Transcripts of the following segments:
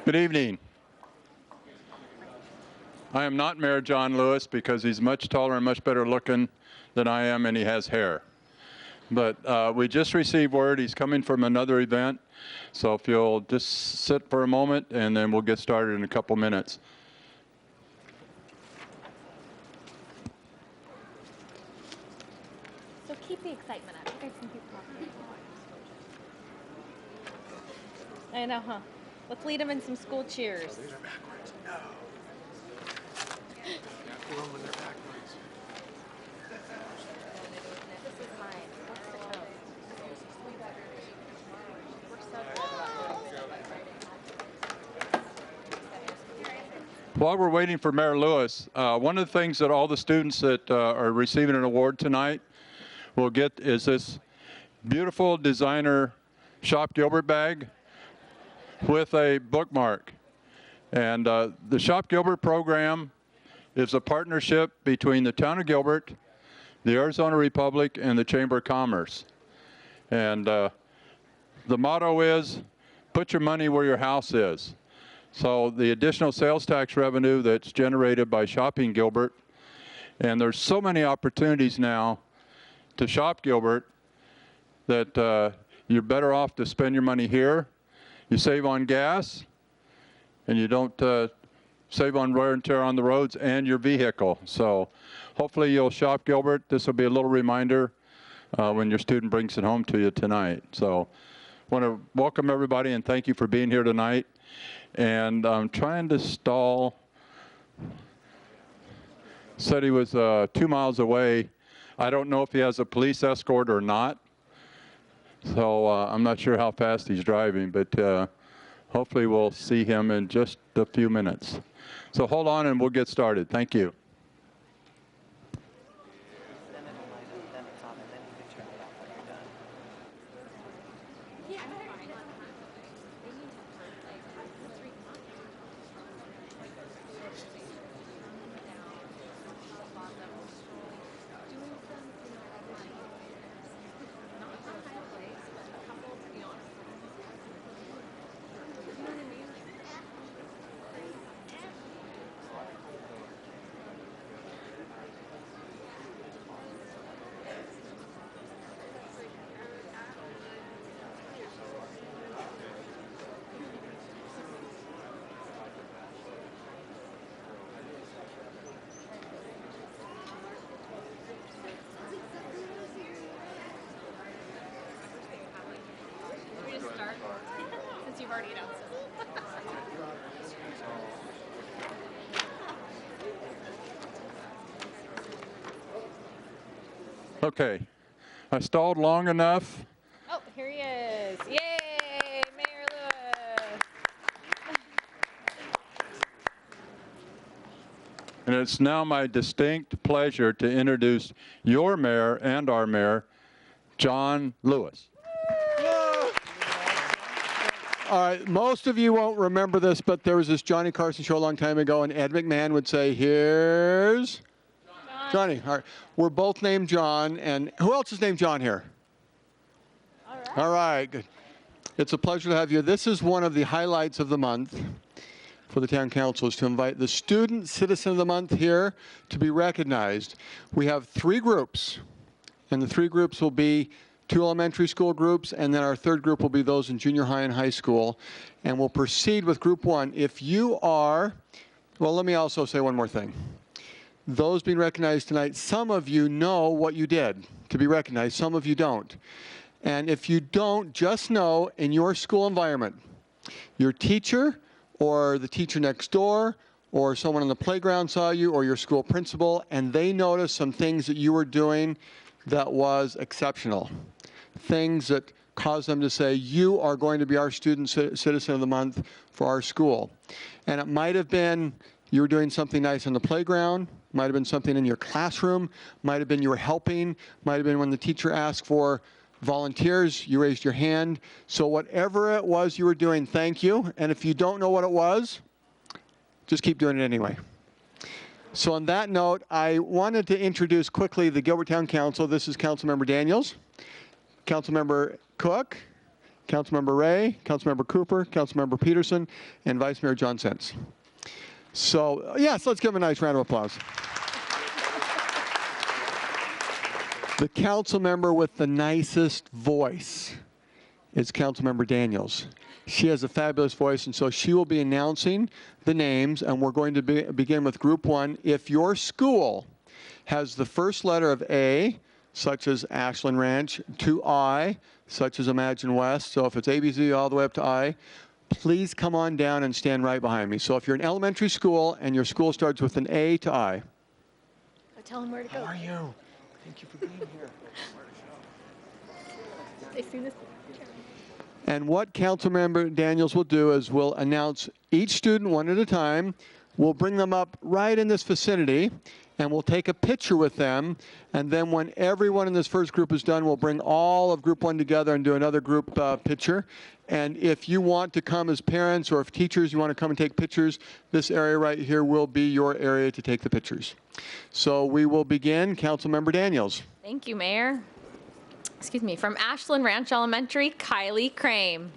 Good evening. I am not Mayor John Lewis because he's much taller and much better looking than I am, and he has hair. But we just received word he's coming from another event, so if you'll just sit for a moment and then we'll get started in a couple minutes. So keep the excitement up. You guys can keep talking. I know, huh? Let's lead them in some school cheers. Oh, these are backwards. No. You have to run when they're backwards. This is mine. What's the code? We're so good about While we're waiting for Mayor Lewis, one of the things that all the students that are receiving an award tonight will get is this beautiful designer Shop Gilbert bag with a bookmark. And the Shop Gilbert program is a partnership between the town of Gilbert, the Arizona Republic, and the Chamber of Commerce. And the motto is, put your money where your house is. So the additional sales tax revenue that's generated by shopping Gilbert, and there's so many opportunities now to shop Gilbert that you're better off to spend your money here. You save on gas, and you don't save on wear and tear on the roads and your vehicle. So hopefully you'll shop Gilbert. This will be a little reminder when your student brings it home to you tonight. So I want to welcome everybody and thank you for being here tonight. And I'm trying to stall. Said he was 2 miles away. I don't know if he has a police escort or not. So I'm not sure how fast he's driving, but hopefully we'll see him in just a few minutes. So hold on and we'll get started. Thank you. since you've already announced it. Okay, I stalled long enough. Oh, here he is. Yay, Mayor Lewis. And it's now my distinct pleasure to introduce your mayor and our mayor, John Lewis. All right, most of you won't remember this, but there was this Johnny Carson show a long time ago, and Ed McMahon would say, here's Johnny. All right. We're both named John, and who else is named John here? All right. All right, good. It's a pleasure to have you. This is one of the highlights of the month for the town council, is to invite the Student Citizen of the Month here to be recognized. We have 3 groups, and the 3 groups will be 2 elementary school groups, and then our 3rd group will be those in junior high and high school. And we'll proceed with group 1. If you are, well, let me also say one more thing. Those being recognized tonight, some of you know what you did to be recognized, some of you don't. And if you don't, just know in your school environment, your teacher or the teacher next door or someone on the playground saw you or your school principal, and they noticed some things that you were doing that was exceptional. Things that caused them to say, you are going to be our Student Citizen of the Month for our school. And it might have been you were doing something nice on the playground, might have been something in your classroom, might have been you were helping, might have been when the teacher asked for volunteers, you raised your hand. So whatever it was you were doing, thank you. And if you don't know what it was, just keep doing it anyway. So on that note, I wanted to introduce quickly the Gilbert Town Council. This is Councilmember Daniels, Councilmember Cook, Councilmember Ray, Councilmember Cooper, Councilmember Peterson, and Vice Mayor John Sents. So, yes, let's give him a nice round of applause. The council member with the nicest voice is Councilmember Daniels. She has a fabulous voice, and so she will be announcing the names, and we're going to begin with Group 1. If your school has the first letter of A, such as Ashland Ranch, to I, such as Imagine West, so if it's ABC all the way up to I, please come on down and stand right behind me. So if you're in elementary school and your school starts with an A to I. Tell them where to go. How are you? Thank you for being here. They see this. And what Councilmember Daniels will do is we'll announce each student one at a time. We'll bring them up right in this vicinity, and we'll take a picture with them. And then when everyone in this first group is done, we'll bring all of Group 1 together and do another group picture. And if you want to come as parents or if teachers, you want to come and take pictures, this area right here will be your area to take the pictures. So we will begin. Councilmember Daniels. Thank you, Mayor. Excuse me. From Ashland Ranch Elementary, Kylie Crame.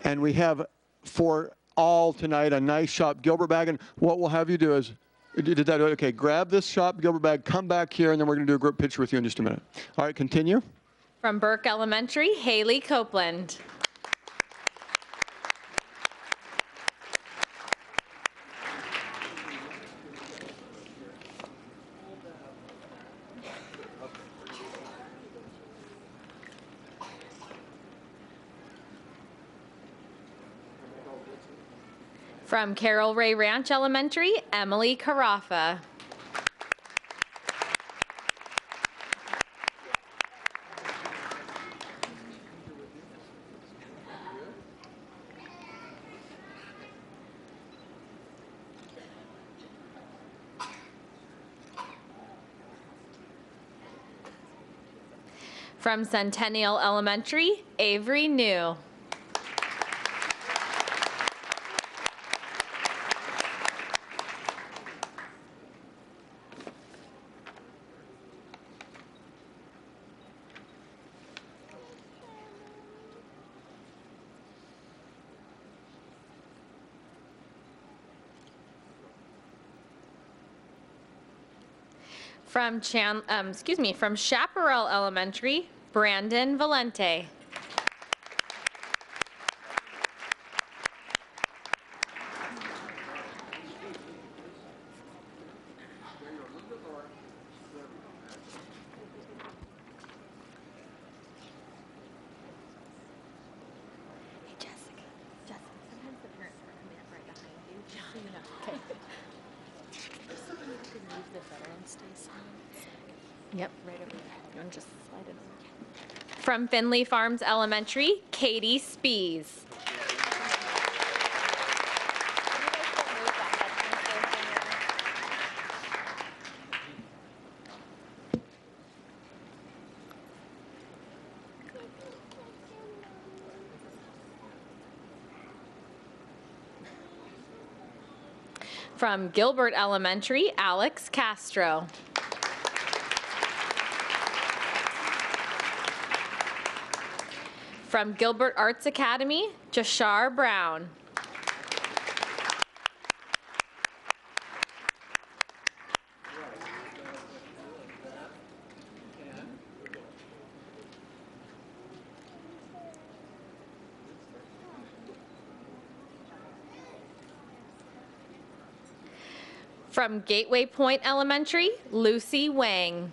And we have for all tonight a nice Shop Gilbert bag. And what we'll have you do is, did that, okay, grab this Shop Gilbert bag, come back here, and then we're going to do a group picture with you in just a minute. All right, continue. From Burke Elementary, Haley Copeland. From Carol Ray Ranch Elementary, Emily Carafa. From Centennial Elementary, Avery New. From from Chaparral Elementary, Brandon Valente. Hey, Jessica. Sometimes the parents are coming up right behind you, just so you know. Okay. Yep, right over there. You want to just slide it over? From Finley Farms Elementary, Katie Spees. From Gilbert Elementary, Alex Castro. From Gilbert Arts Academy, Jashar Brown. From Gateway Point Elementary, Lucy Wang.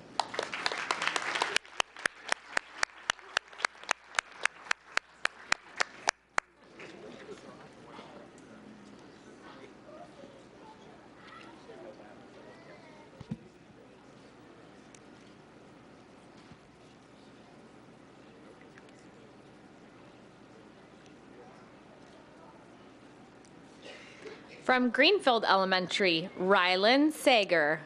From Greenfield Elementary, Rylan Sager.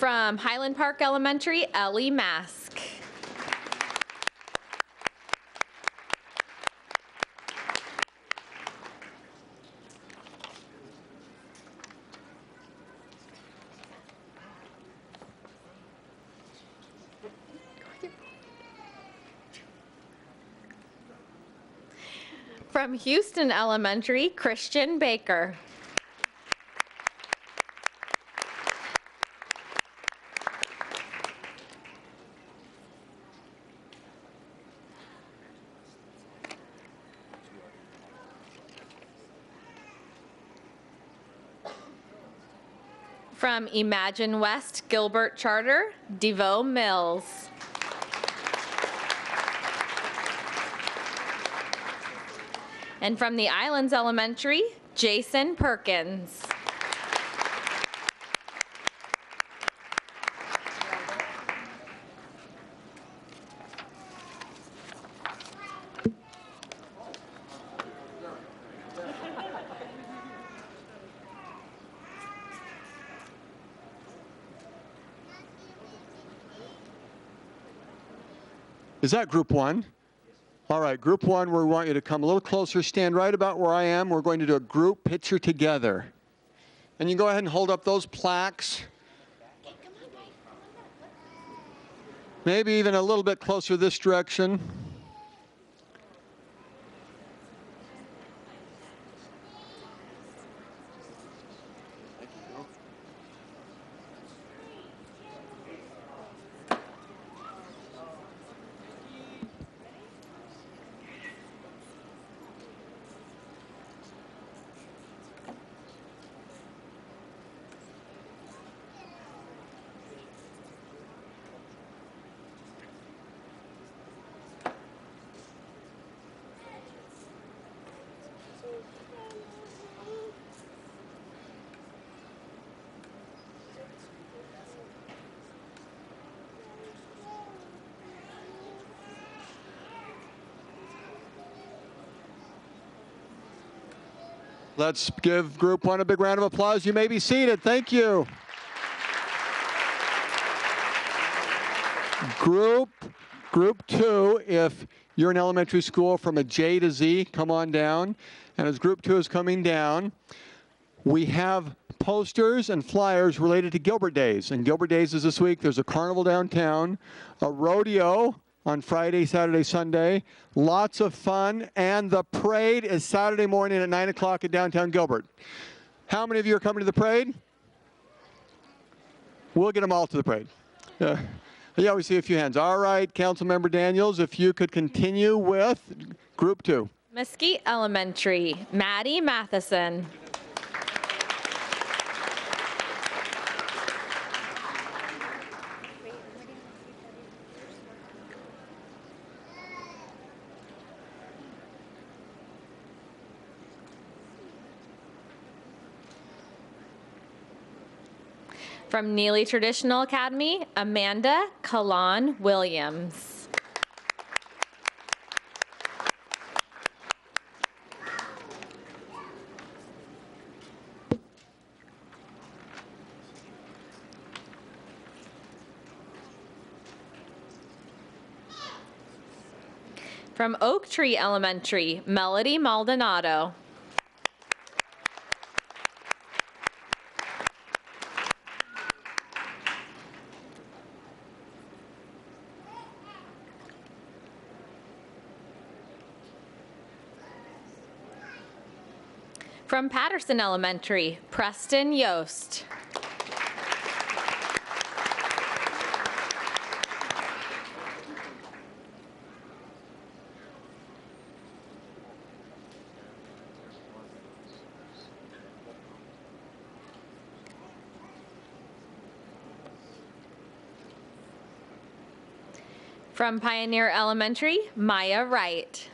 From Highland Park Elementary, Ellie Mask. From Houston Elementary, Christian Baker. From Imagine West Gilbert Charter, DeVoe Mills. And from the Islands Elementary, Jason Perkins. Is that group one? All right, group one, we want you to come a little closer, stand right about where I am. We're going to do a group picture together. And you can go ahead and hold up those plaques. Maybe even a little bit closer this direction. Let's give group one a big round of applause. You may be seated. Thank you. Group two, if you're in elementary school from a J to Z, come on down. And as group two is coming down, we have posters and flyers related to Gilbert Days. And Gilbert Days is this week. There's a carnival downtown, a rodeo on Friday, Saturday, Sunday. Lots of fun. And the parade is Saturday morning at 9 o'clock at downtown Gilbert. How many of you are coming to the parade? We'll get them all to the parade. Yeah, we see a few hands. All right, Councilmember Daniels, if you could continue with group two. Mesquite Elementary, Maddie Matheson. From Neely Traditional Academy, Amanda Kalan Williams. From Oak Tree Elementary, Melody Maldonado. From Patterson Elementary, Preston Yost. From Pioneer Elementary, Maya Wright.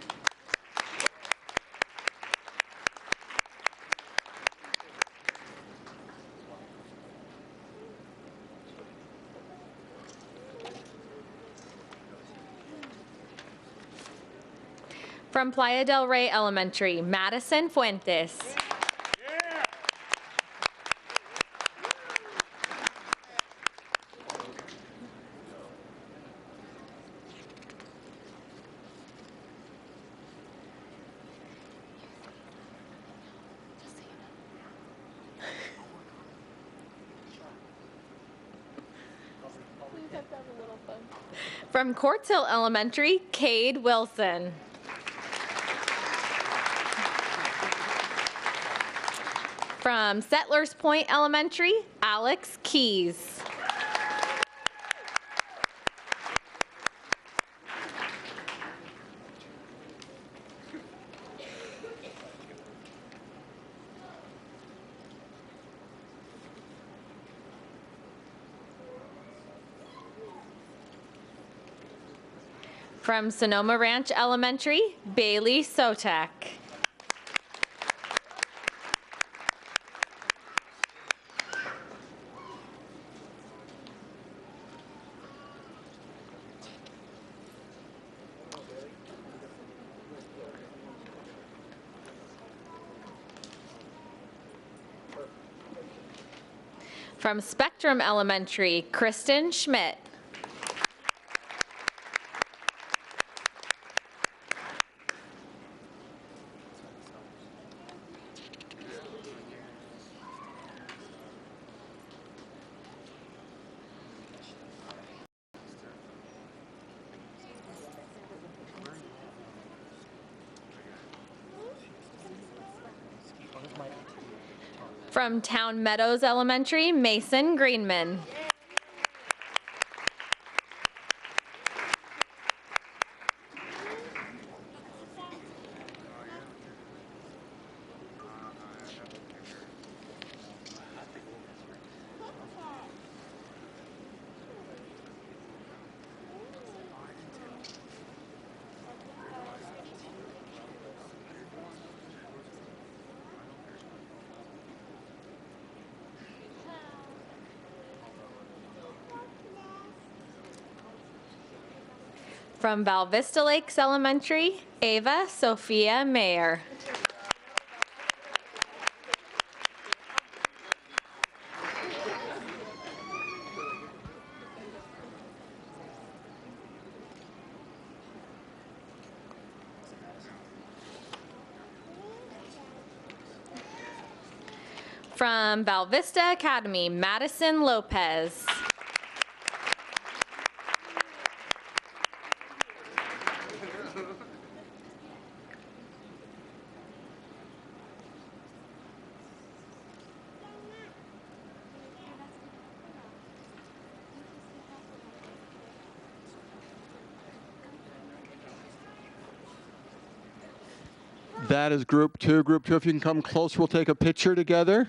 From Playa del Rey Elementary, Madison Fuentes. From Quartz Hill Elementary, Cade Wilson. From Settlers Point Elementary, Alex Keys. From Sonoma Ranch Elementary, Bailey Sotek. From Spectrum Elementary, Kristen Schmidt. From Town Meadows Elementary, Mason Greenman. From Val Vista Lakes Elementary, Ava Sophia Mayer. From Val Vista Academy, Madison Lopez. That is group two. Group two, if you can come closer, we'll take a picture together.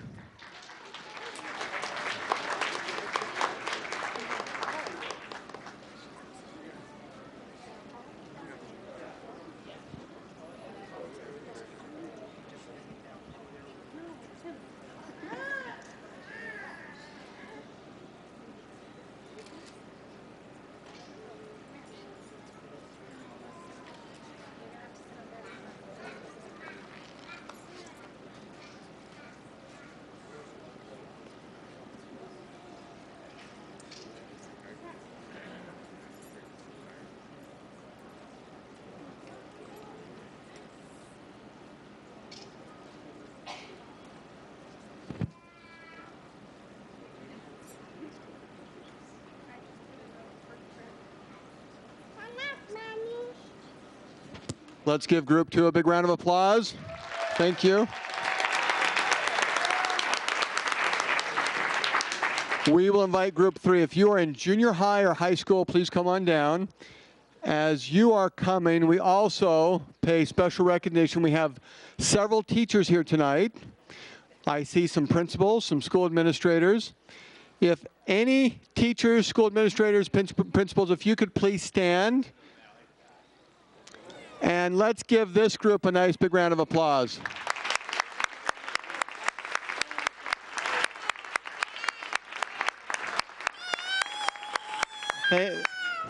Let's give group two a big round of applause. Thank you. We will invite group three. If you are in junior high or high school, please come on down. As you are coming, we also pay special recognition. We have several teachers here tonight. I see some principals, some school administrators. If any teachers, school administrators, principals, if you could please stand. And let's give this group a nice big round of applause. Hey,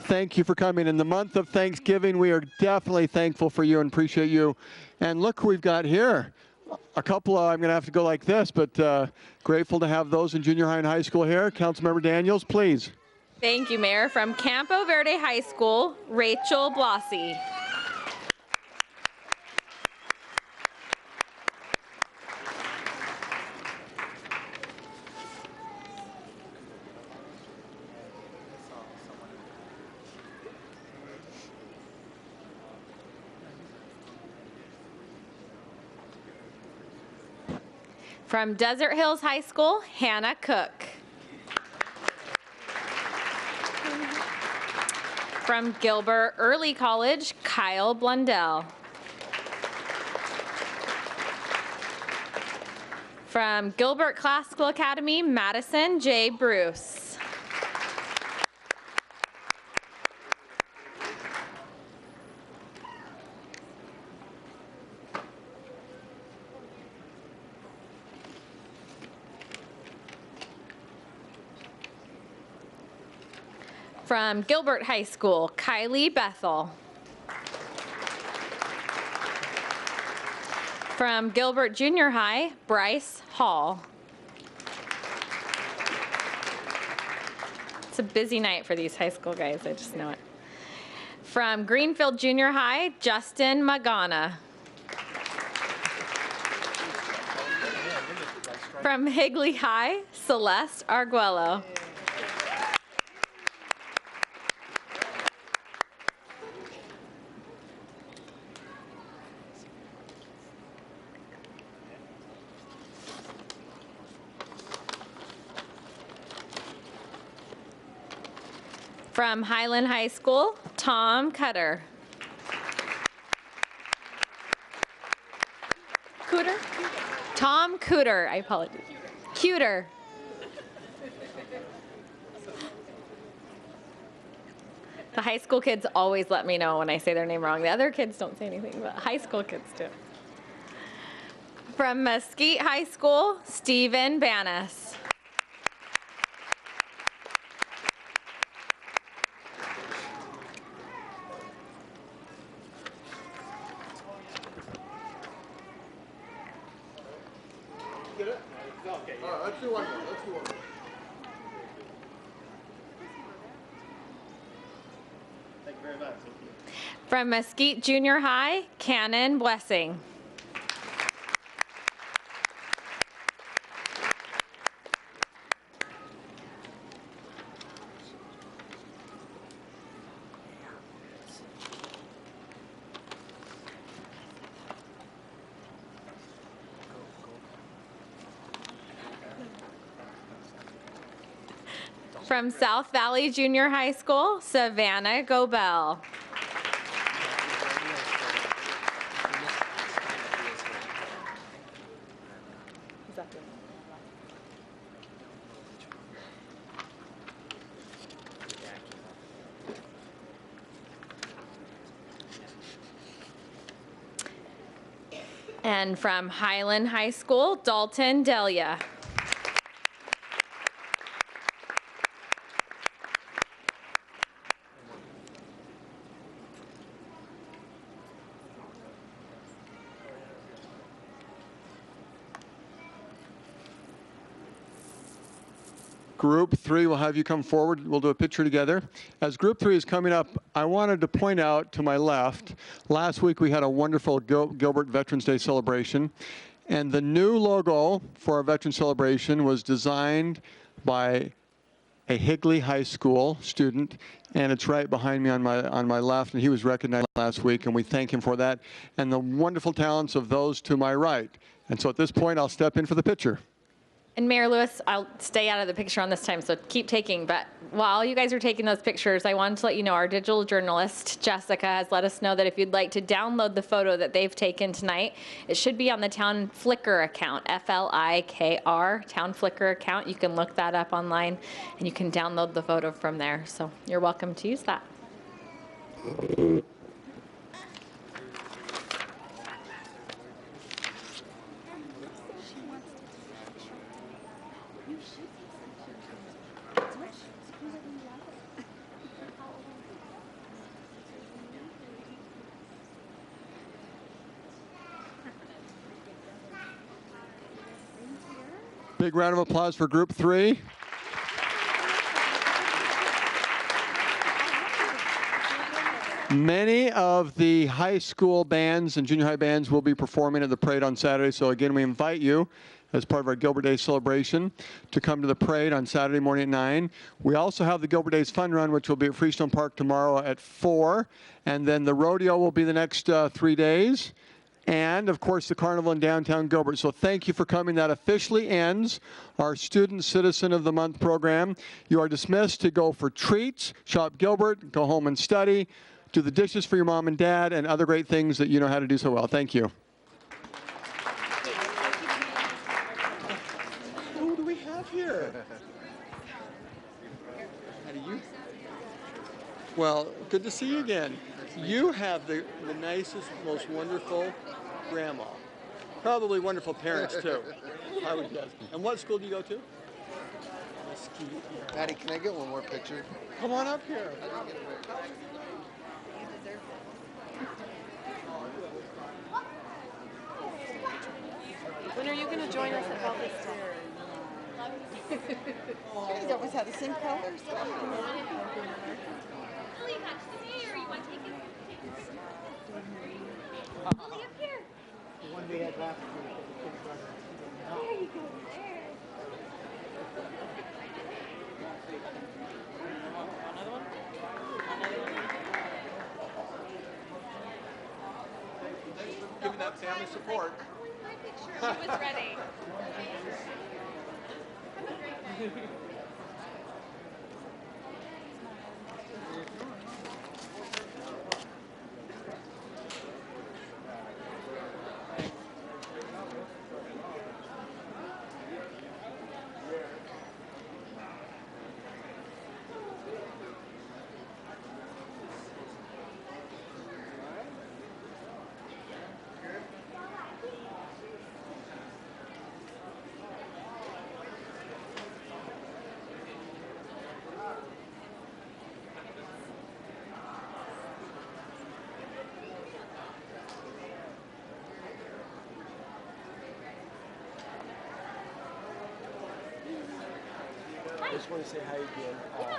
thank you for coming. In the month of Thanksgiving, we are definitely thankful for you and appreciate you. And look who we've got here. A couple of, I'm going to have to go like this, but grateful to have those in junior high and high school here. Councilmember Daniels, please. Thank you, Mayor. From Campo Verde High School, Rachel Blossy. From Desert Hills High School, Hannah Cook. From Gilbert Early College, Kyle Blundell. From Gilbert Classical Academy, Madison J. Bruce. From Gilbert High School, Kylie Bethel. From Gilbert Junior High, Bryce Hall. It's a busy night for these high school guys, I just know it. From Greenfield Junior High, Justin Magana. From Higley High, Celeste Arguello. From Highland High School, Tom Cutter. Cooter? Tom Cooter, I apologize. Cuter. The high school kids always let me know when I say their name wrong. The other kids don't say anything, but high school kids do. From Mesquite High School, Stephen Banas. Let's do one more. Let's do one more. Thank you very much. Thank you. From Mesquite Junior High, Cannon Blessing. From South Valley Junior High School, Savannah Gobel. And from Highland High School, Dalton Delia. Group 3 will have you come forward. We'll do a picture together. As Group 3 is coming up, I wanted to point out to my left, last week we had a wonderful Gilbert Veterans Day celebration. And the new logo for our Veterans Celebration was designed by a Higley High School student, and it's right behind me on my left, and he was recognized last week, and we thank him for that, and the wonderful talents of those to my right. And so at this point, I'll step in for the picture. And Mayor Lewis, I'll stay out of the picture on this time, so keep taking. But while you guys are taking those pictures, I wanted to let you know our digital journalist, Jessica, has let us know that if you'd like to download the photo that they've taken tonight, it should be on the Town Flickr account, F-L-I-K-R, Town Flickr account. You can look that up online, and you can download the photo from there. So you're welcome to use that. Big round of applause for Group 3. Many of the high school bands and junior high bands will be performing at the parade on Saturday. So again, we invite you as part of our Gilbert Day celebration to come to the parade on Saturday morning at 9. We also have the Gilbert Days Fun Run, which will be at Freestone Park tomorrow at 4. And then the rodeo will be the next 3 days. and of course the carnival in downtown Gilbert. So thank you for coming. That officially ends our Student Citizen of the Month program. You are dismissed to go for treats, shop Gilbert, go home and study, do the dishes for your mom and dad, and other great things that you know how to do so well. Thank you. Who do we have here? How do you? Well, good to see you again. You have the nicest, most wonderful grandma. Probably wonderful parents, too, I would guess. And what school do you go to? Patty, can I get one more picture? Come on up here. When are you going to join us at Belfast? You guys always have the same colors. One day I'd laugh at you. There you go. There. Give me that family support. She was ready. I just want to say hi again.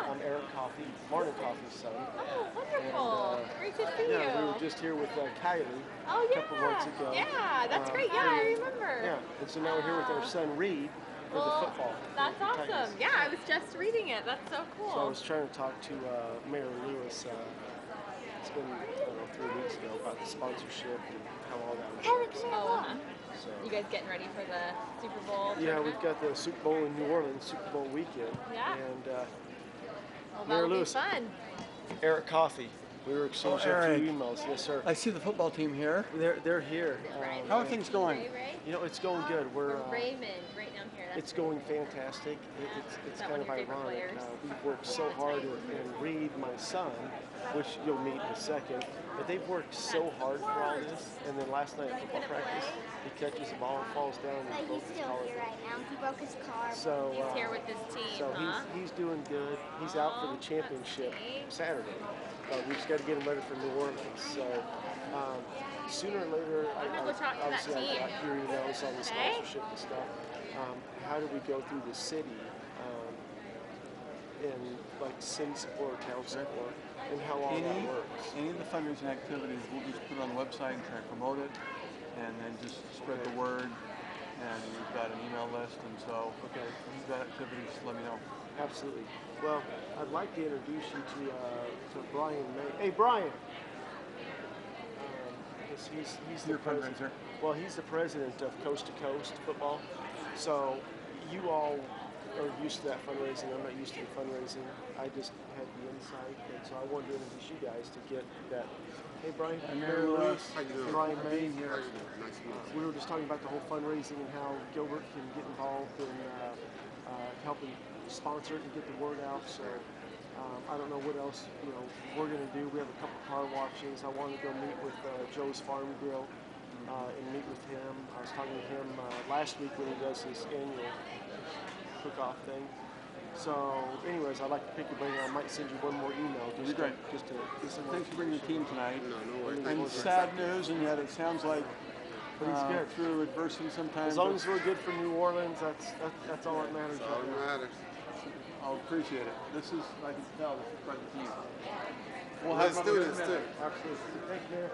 I'm Eric Coffey, Martin Coffey's son. Oh, wonderful. Great to see Yeah, we you. were just here with Kylie Oh, a couple months ago. Yeah, that's great. Yeah, I remember. Yeah, and so now we're here with our son Reed for the football. That's for the awesome. Titans. Yeah, I was just reading it. That's so cool. So I was trying to talk to Mayor Lewis. It's been, I don't know, 3 weeks ago about the sponsorship and how all that works. Oh, So, you guys getting ready for the Super Bowl? yeah, tournament? we've got the Super Bowl in New Orleans, Super Bowl weekend. Yeah. And Well, Mayor that'll be Lewis. fun. Eric Coffey. We were exchanging a Eric. few emails. Yes, sir. I see the football team here. They're here. How are things going? Ray? You know, it's going good. We're Raymond, right down here. That's it's going fantastic. It's that kind one of of your favorite ironic. players? We've worked so hard, and Reed, my son, which you'll meet in a second, but they've worked so hard for all this. And then last night at football practice, he catches the ball and falls down and But broke he's his still collarbone. here right now. He broke his car. So He's here with his team, So huh? he's doing good. He's out for the championship Saturday. We just got to get him ready for New Orleans. So sooner or later, I'm gonna go talk to that obviously I team. got your emails on the Okay. sponsorship and stuff. How do we go through the city in like city support, town support, and how all that works? Any of the fundraising activities, we'll just put it on the website and try to promote it, and then just spread the word. And we've got an email list, and so Okay. if you've got activities, let me know. Absolutely. Well, I'd like to introduce you to Brian May. Hey, Brian. He's the Your president. fundraiser. Well, he's the president of Coast to Coast Football. So you all are used to that fundraising. I'm not used to the fundraising. I just had the insight, and so I wanted to introduce you guys to get that. Hey, Brian. Mary Louise. Brian May. We were just talking about the whole fundraising and how Gilbert can get involved in helping sponsor it and get the word out. So I don't know what else we're going to do. We have a couple car washes. I want to go meet with Joe's Farm Grill and meet with him. I was talking to him last week when he does his annual cook-off thing. So, anyways, I'd like to pick your brain. I might send you one more email. Just That'd be great. Just to get some more Thanks for bringing the team tonight. No worries. And sad news, and yet it sounds like But he's good. through adversity sometimes. As long as we're good for New Orleans, that's all that matters. All right that now. matters. I'll appreciate it. This is, I can tell, this is quite the team. We'll Let's have do another this minute. too. Absolutely. Thank you.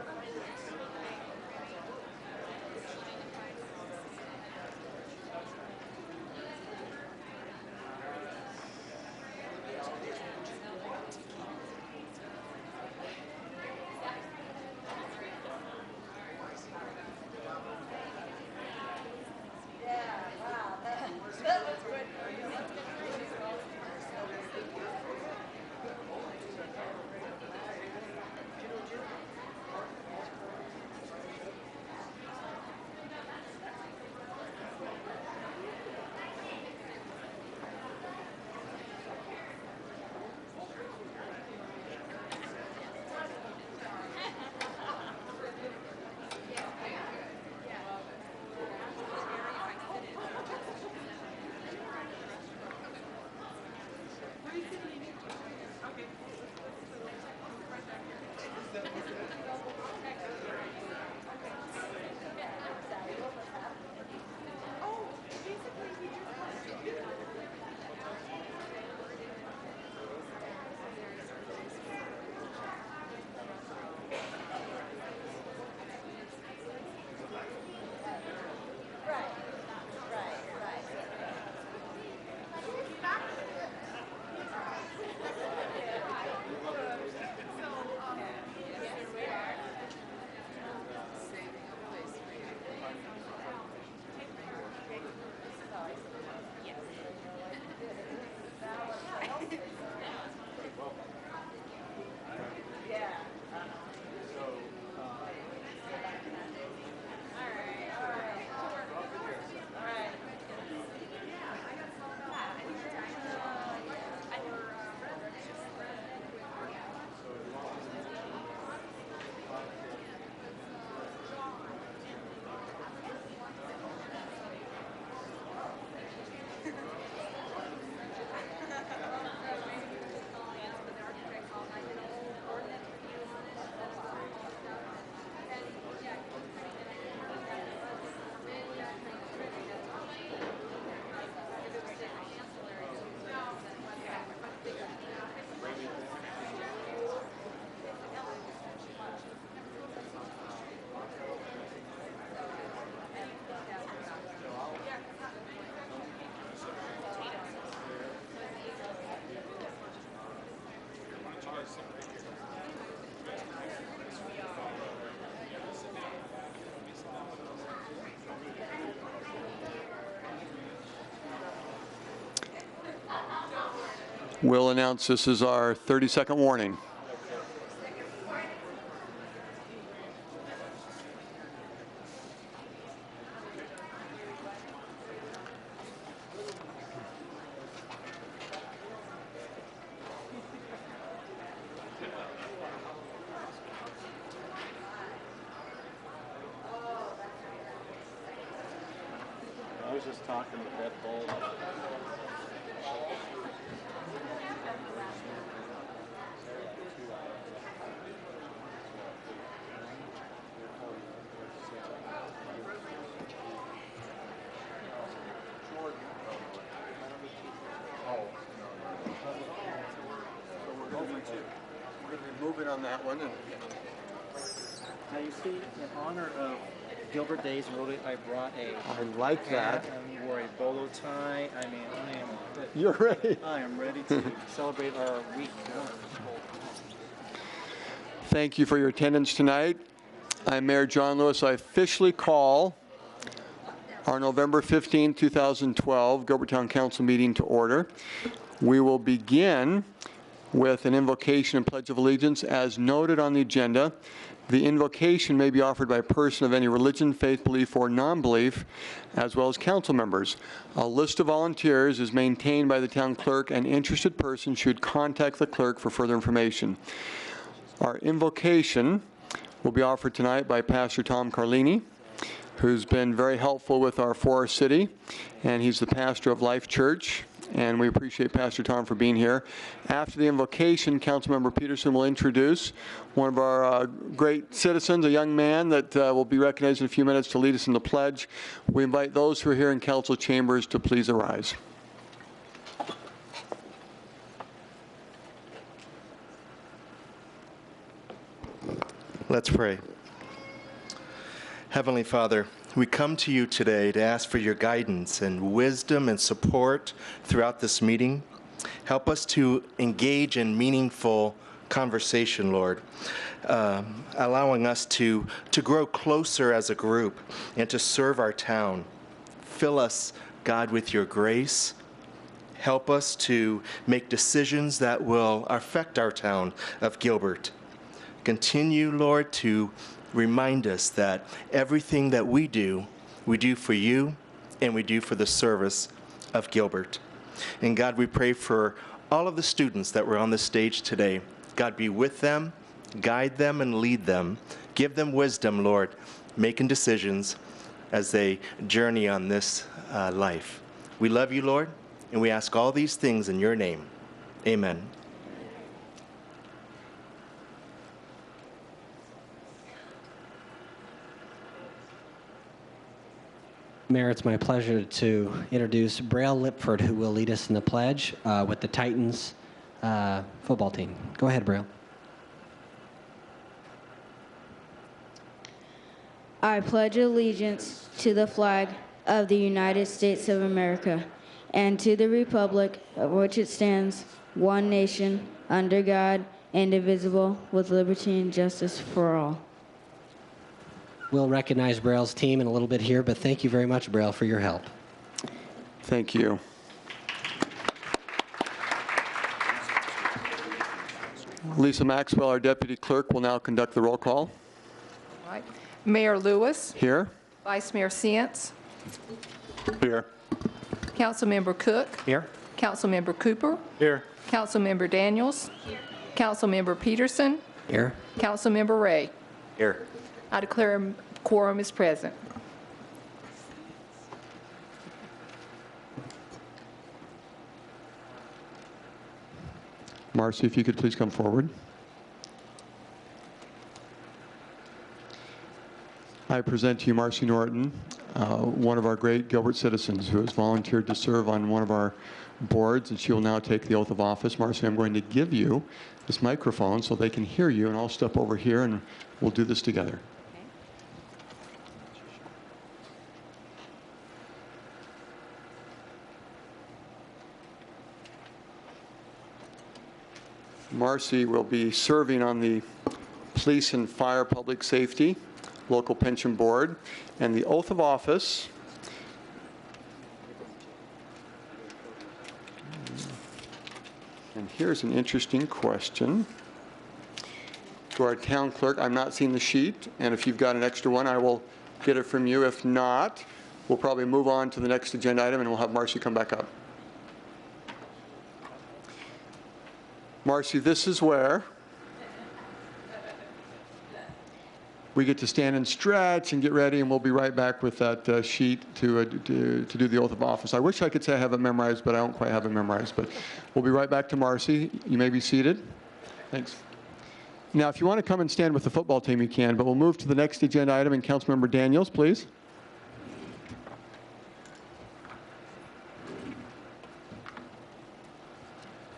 We'll announce this is our 30-second warning. I was just talking with that bull. We're going to be moving on that one. Now you see, in honor of Gilbert Days in Rotary, I brought a I like that. hat and wore a bolo tie. I mean, You're ready. I am ready to celebrate our week. Thank you for your attendance tonight. I'm Mayor John Lewis. I officially call our November 15, 2012 Gilbert Town Council meeting to order. We will begin with an invocation and pledge of allegiance as noted on the agenda. The invocation may be offered by a person of any religion, faith, belief, or non-belief, as well as council members. A list of volunteers is maintained by the town clerk, and interested persons should contact the clerk for further information. Our invocation will be offered tonight by Pastor Tom Carlini, who's been very helpful with our Forest City, and he's the pastor of Life Church, and we appreciate Pastor Tom for being here. After the invocation, Councilmember Peterson will introduce one of our great citizens, a young man that will be recognized in a few minutes to lead us in the pledge. We invite those who are here in council chambers to please arise. Let's pray. Heavenly Father, we come to you today to ask for your guidance and wisdom and support throughout this meeting. Help us to engage in meaningful conversation, Lord, allowing us to grow closer as a group and to serve our town. Fill us, God, with your grace. Help us to make decisions that will affect our town of Gilbert. Continue, Lord, to remind us that everything that we do for you and we do for the service of Gilbert. And God, we pray for all of the students that were on the stage today. God, be with them, guide them, and lead them. Give them wisdom, Lord, making decisions as they journey on this life. We love you, Lord, and we ask all these things in your name. Amen. Mayor, it's my pleasure to introduce Braille Lipford, who will lead us in the pledge with the Titans football team. Go ahead, Braille. I pledge allegiance to the flag of the United States of America and to the republic of which it stands, one nation, under God, indivisible, with liberty and justice for all. We'll recognize Braille's team in a little bit here, but thank you very much, Braille, for your help. Thank you. Lisa Maxwell, our deputy clerk, will now conduct the roll call. All right. Mayor Lewis, Here. Vice Mayor Sientz, Here. Councilmember Cook, Here. Councilmember Cooper, Here. Councilmember Daniels, Councilmember Peterson, Here. Councilmember Ray. Here. I declare quorum is present. Marcy, if you could please come forward. I present to you Marcy Norton, one of our great Gilbert citizens who has volunteered to serve on one of our boards, and she will now take the oath of office. Marcy, I'm going to give you this microphone so they can hear you, and I'll step over here and we'll do this together. Marcy will be serving on the Police and Fire Public Safety Local Pension Board, and the oath of office And here's an interesting question. To our town clerk, I'm not seeing the sheet, and if you've got an extra one, I will get it from you. If not, we'll probably move on to the next agenda item, and we'll have Marcy come back up. Marcy, this is where we get to stand and stretch and get ready, and we'll be right back with that sheet to do the oath of office. I wish I could say I have it memorized, but I don't quite have it memorized. But we'll be right back to Marcy. You may be seated. Thanks. Now, if you want to come and stand with the football team, you can, but we'll move to the next agenda item, and Councilmember Daniels, please.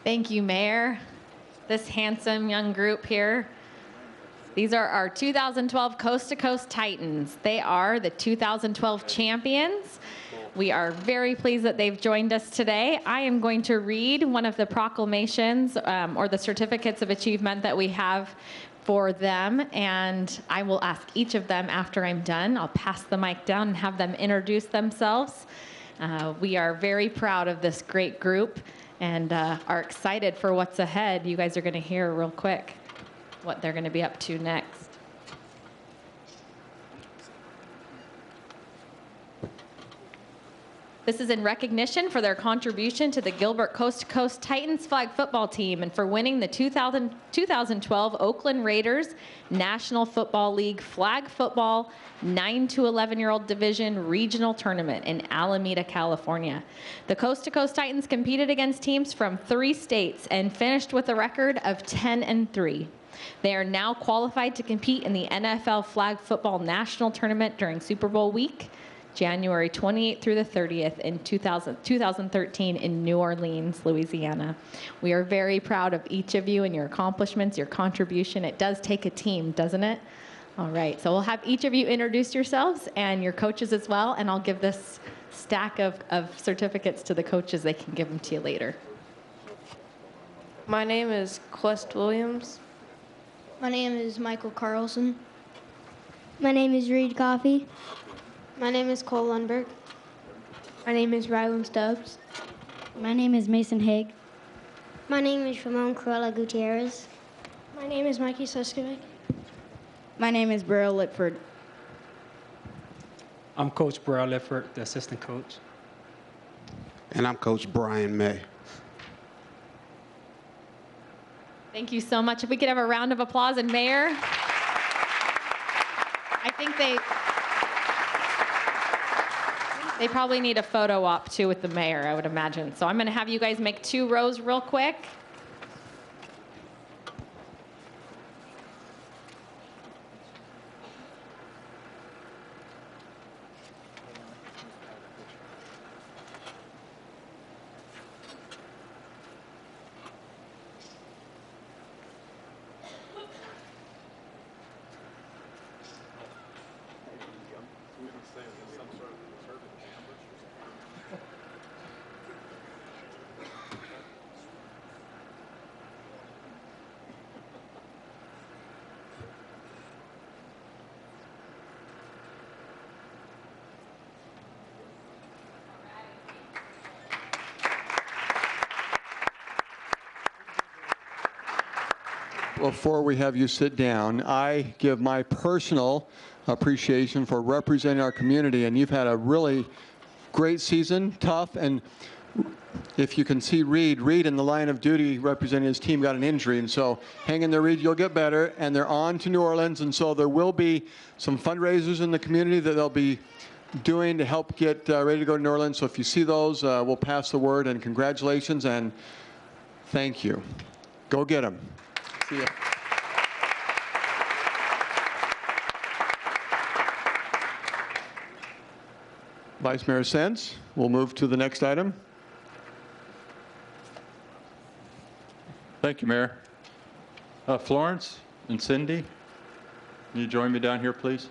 Thank you, Mayor. This handsome young group here. These are our 2012 Coast to Coast Titans. They are the 2012 champions. We are very pleased that they've joined us today. I am going to read one of the proclamations or the certificates of achievement that we have for them, and I will ask each of them after I'm done. I'll pass the mic down and have them introduce themselves. We are very proud of this great group and are excited for what's ahead. You guys are going to hear real quick what they're going to be up to next. This is in recognition for their contribution to the Gilbert Coast to Coast Titans flag football team and for winning the 2012 Oakland Raiders National Football League flag football 9 to 11-year-old division regional tournament in Alameda, California. The Coast to Coast Titans competed against teams from 3 states and finished with a record of 10-3. They are now qualified to compete in the NFL Flag Football National Tournament during Super Bowl week, January 28th through the 30th in 2013 in New Orleans, Louisiana. We are very proud of each of you and your accomplishments, your contribution. It does take a team, doesn't it? All right, so we'll have each of you introduce yourselves and your coaches as well, and I'll give this stack of certificates to the coaches. They can give them to you later. My name is Quest Williams. My name is Michael Carlson. My name is Reed Coffey. My name is Cole Lundberg. My name is Rylan Stubbs. My name is Mason Haig. My name is Ramon Corella Gutierrez. My name is Mikey Suskovic. My name is Burrell Litford. I'm Coach Burrell Litford, the assistant coach. And I'm Coach Brian May. Thank you so much. If we could have a round of applause, and Mayor, I think they probably need a photo op too with the mayor, I would imagine. So I'm going to have you guys make 2 rows real quick. Before we have you sit down, I give my personal appreciation for representing our community, and you've had a really great season, tough, and if you can see Reed in the line of duty representing his team got an injury, and so hang in there, Reed, you'll get better, and they're on to New Orleans, and so there will be some fundraisers in the community that they'll be doing to help get ready to go to New Orleans, so if you see those, we'll pass the word, and congratulations, and thank you. Go get them. See ya. Vice Mayor Sens, we'll move to the next item. Thank you, Mayor. Florence and Cindy, can you join me down here, please?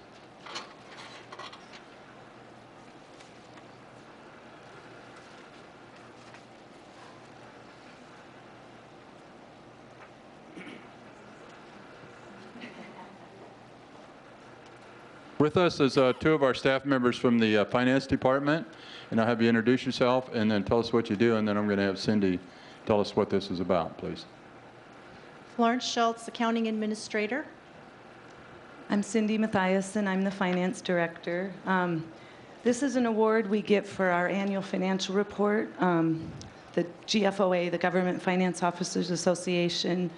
With us is 2 of our staff members from the Finance Department, and I'll have you introduce yourself and then tell us what you do, and then I'm going to have Cindy tell us what this is about, please. Florence Schultz, Accounting Administrator. I'm Cindy Mathiasen. I'm the Finance Director. This is an award we get for our annual financial report. The GFOA, the Government Finance Officers Association,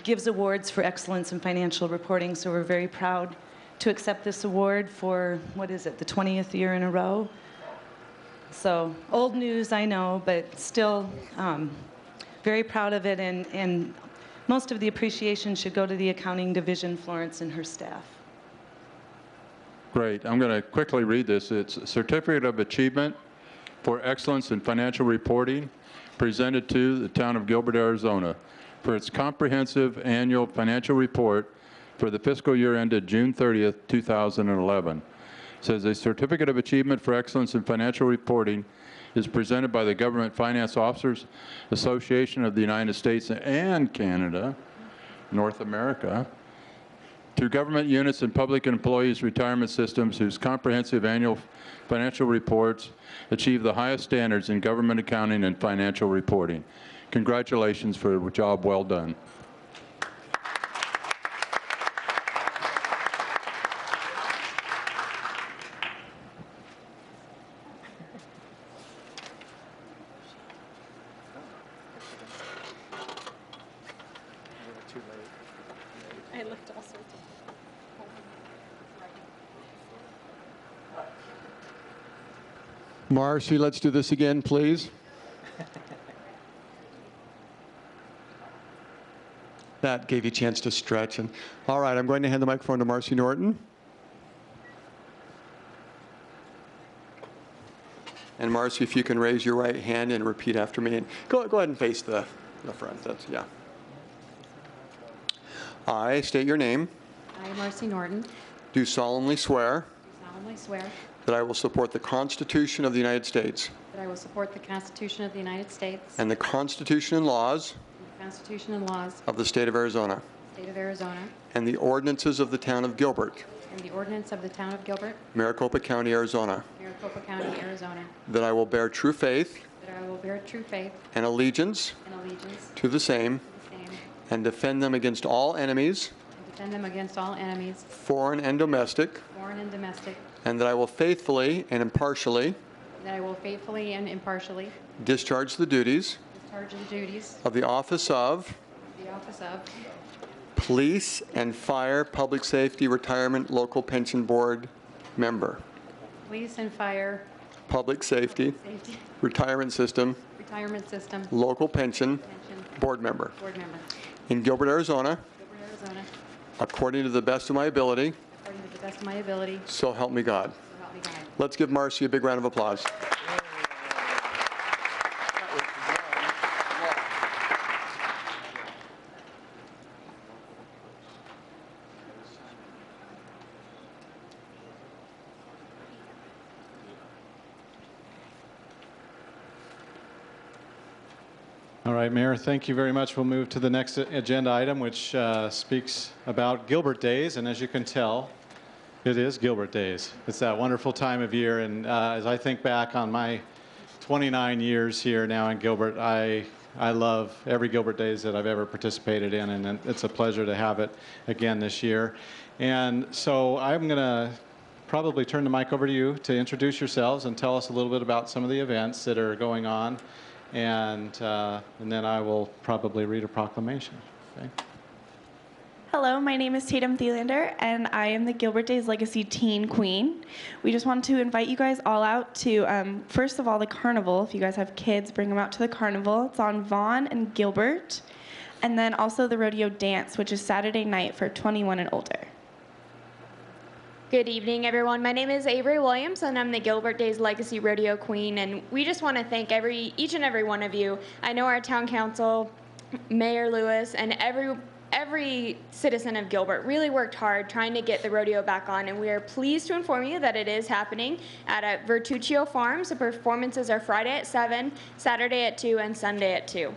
gives awards for excellence in financial reporting, so we're very proud to accept this award for, what is it, the 20th year in a row. So old news, I know, but still very proud of it, and most of the appreciation should go to the accounting division, Florence, and her staff. Great. I'm going to quickly read this. It's a Certificate of Achievement for Excellence in Financial Reporting presented to the town of Gilbert, Arizona for its comprehensive annual financial report for the fiscal year ended June 30th, 2011. It says a Certificate of Achievement for Excellence in Financial Reporting is presented by the Government Finance Officers Association of the United States and Canada, North America, to government units and public employees' retirement systems whose comprehensive annual financial reports achieve the highest standards in government accounting and financial reporting. Congratulations for a job well done. I looked all sorts of. Marcy, let's do this again, please. That gave you a chance to stretch. And all right, I'm going to hand the microphone to Marcy Norton. And Marcy, if you can raise your right hand and repeat after me. And go ahead and face the front. That's, yeah. I state your name. I, Marcy Norton, Do solemnly swear do solemnly swear that I will support the Constitution of the United States that I will support the Constitution of the United States and the Constitution and laws and the Constitution and laws of the state of Arizona of the state of Arizona and the ordinances of the town of Gilbert, and the ordinance of the town of Gilbert, Maricopa County, Arizona, Maricopa County, Arizona, that I will bear true faith that I will bear true faith and allegiance and allegiance to the same to the same and defend them against all enemies, and defend them against all enemies, foreign and domestic, foreign and domestic, and that I will faithfully and impartially that I will faithfully and impartially discharge the duties discharge the duties of the office of of the office of Police and Fire Public Safety Retirement Local Pension Board member, Police and Fire Public Safety Safety Retirement System Retirement System Local Pension Pension Board member Board member, in Gilbert, Arizona, Gilbert, Arizona, according to the best of my ability, according to the best of my ability, so help me God. so help me God. Let's give Marcy a big round of applause. All right, Mayor, thank you very much. We'll move to the next agenda item, which speaks about Gilbert Days. And as you can tell, it is Gilbert Days. It's that wonderful time of year. And as I think back on my 29 years here now in Gilbert, I love every Gilbert Days that I've ever participated in. And it's a pleasure to have it again this year. And so I'm going to probably turn the mic over to you to introduce yourselves and tell us a little bit about some of the events that are going on. And then I will probably read a proclamation. Okay? Hello, my name is Tatum Thielander, and I am the Gilbert Days Legacy Teen Queen. We just want to invite you guys all out to, first of all, the carnival. If you guys have kids, bring them out to the carnival. It's on Vaughn and Gilbert. And then also the rodeo dance, which is Saturday night for 21 and older. Good evening, everyone. My name is Avery Williams, and I'm the Gilbert Days Legacy Rodeo Queen. And we just want to thank each and every one of you. I know our town council, Mayor Lewis, and every citizen of Gilbert really worked hard trying to get the rodeo back on. And we are pleased to inform you that it is happening at Vertuccio Farms. The performances are Friday at 7, Saturday at 2, and Sunday at 2.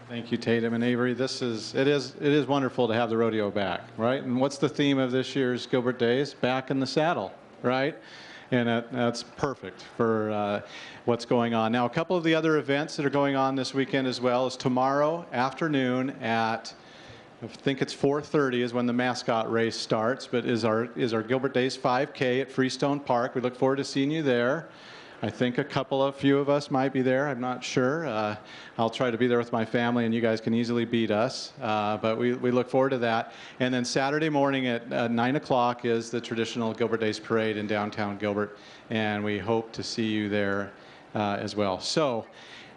Thank you, Tatum and Avery. It is wonderful to have the rodeo back, right? And what's the theme of this year's Gilbert Days? Back in the saddle, right? And that's perfect for what's going on. Now, a couple of the other events that are going on this weekend as well is tomorrow afternoon at, I think it's 4:30 is when the mascot race starts, but is our Gilbert Days 5K at Freestone Park. We look forward to seeing you there. I think a few of us might be there. I'm not sure. I'll try to be there with my family, and you guys can easily beat us. But we look forward to that. And then Saturday morning at 9 o'clock is the traditional Gilbert Days Parade in downtown Gilbert, and we hope to see you there as well. So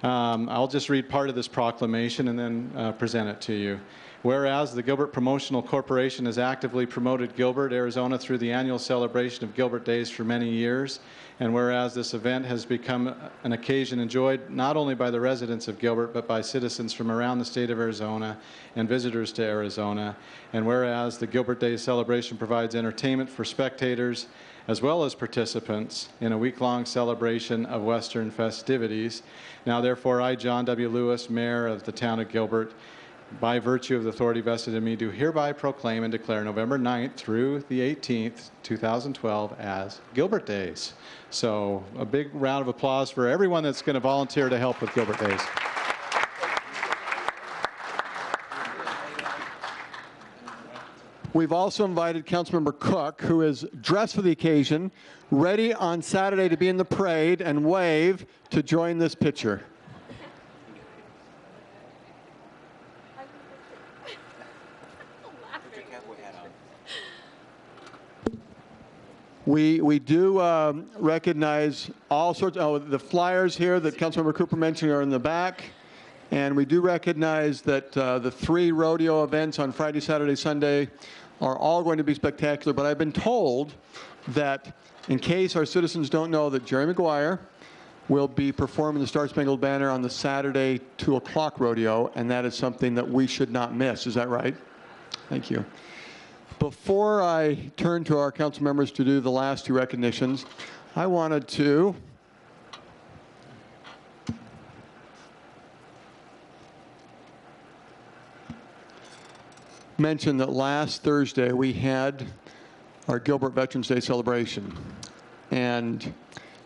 I'll just read part of this proclamation and then present it to you. Whereas the Gilbert Promotional Corporation has actively promoted Gilbert, Arizona through the annual celebration of Gilbert Days for many years, and whereas this event has become an occasion enjoyed not only by the residents of Gilbert, but by citizens from around the state of Arizona and visitors to Arizona, and whereas the Gilbert Days celebration provides entertainment for spectators as well as participants in a week-long celebration of Western festivities. Now therefore, I, John W. Lewis, Mayor of the town of Gilbert, by virtue of the authority vested in me, do hereby proclaim and declare November 9th through the 18th, 2012 as Gilbert Days. So a big round of applause for everyone that's going to volunteer to help with Gilbert Days. We've also invited Councilmember Cook, who is dressed for the occasion, ready on Saturday to be in the parade and wave, to join this picture. We do recognize all sorts of, the flyers here that Councilmember Cooper mentioned are in the back. And we do recognize that the 3 rodeo events on Friday, Saturday, Sunday are all going to be spectacular. But I've been told that in case our citizens don't know, that Jerry Maguire will be performing the Star Spangled Banner on the Saturday 2 o'clock rodeo, and that is something that we should not miss. Is that right? Thank you. Before I turn to our council members to do the last 2 recognitions, I wanted to mention that last Thursday we had our Gilbert Veterans Day celebration. And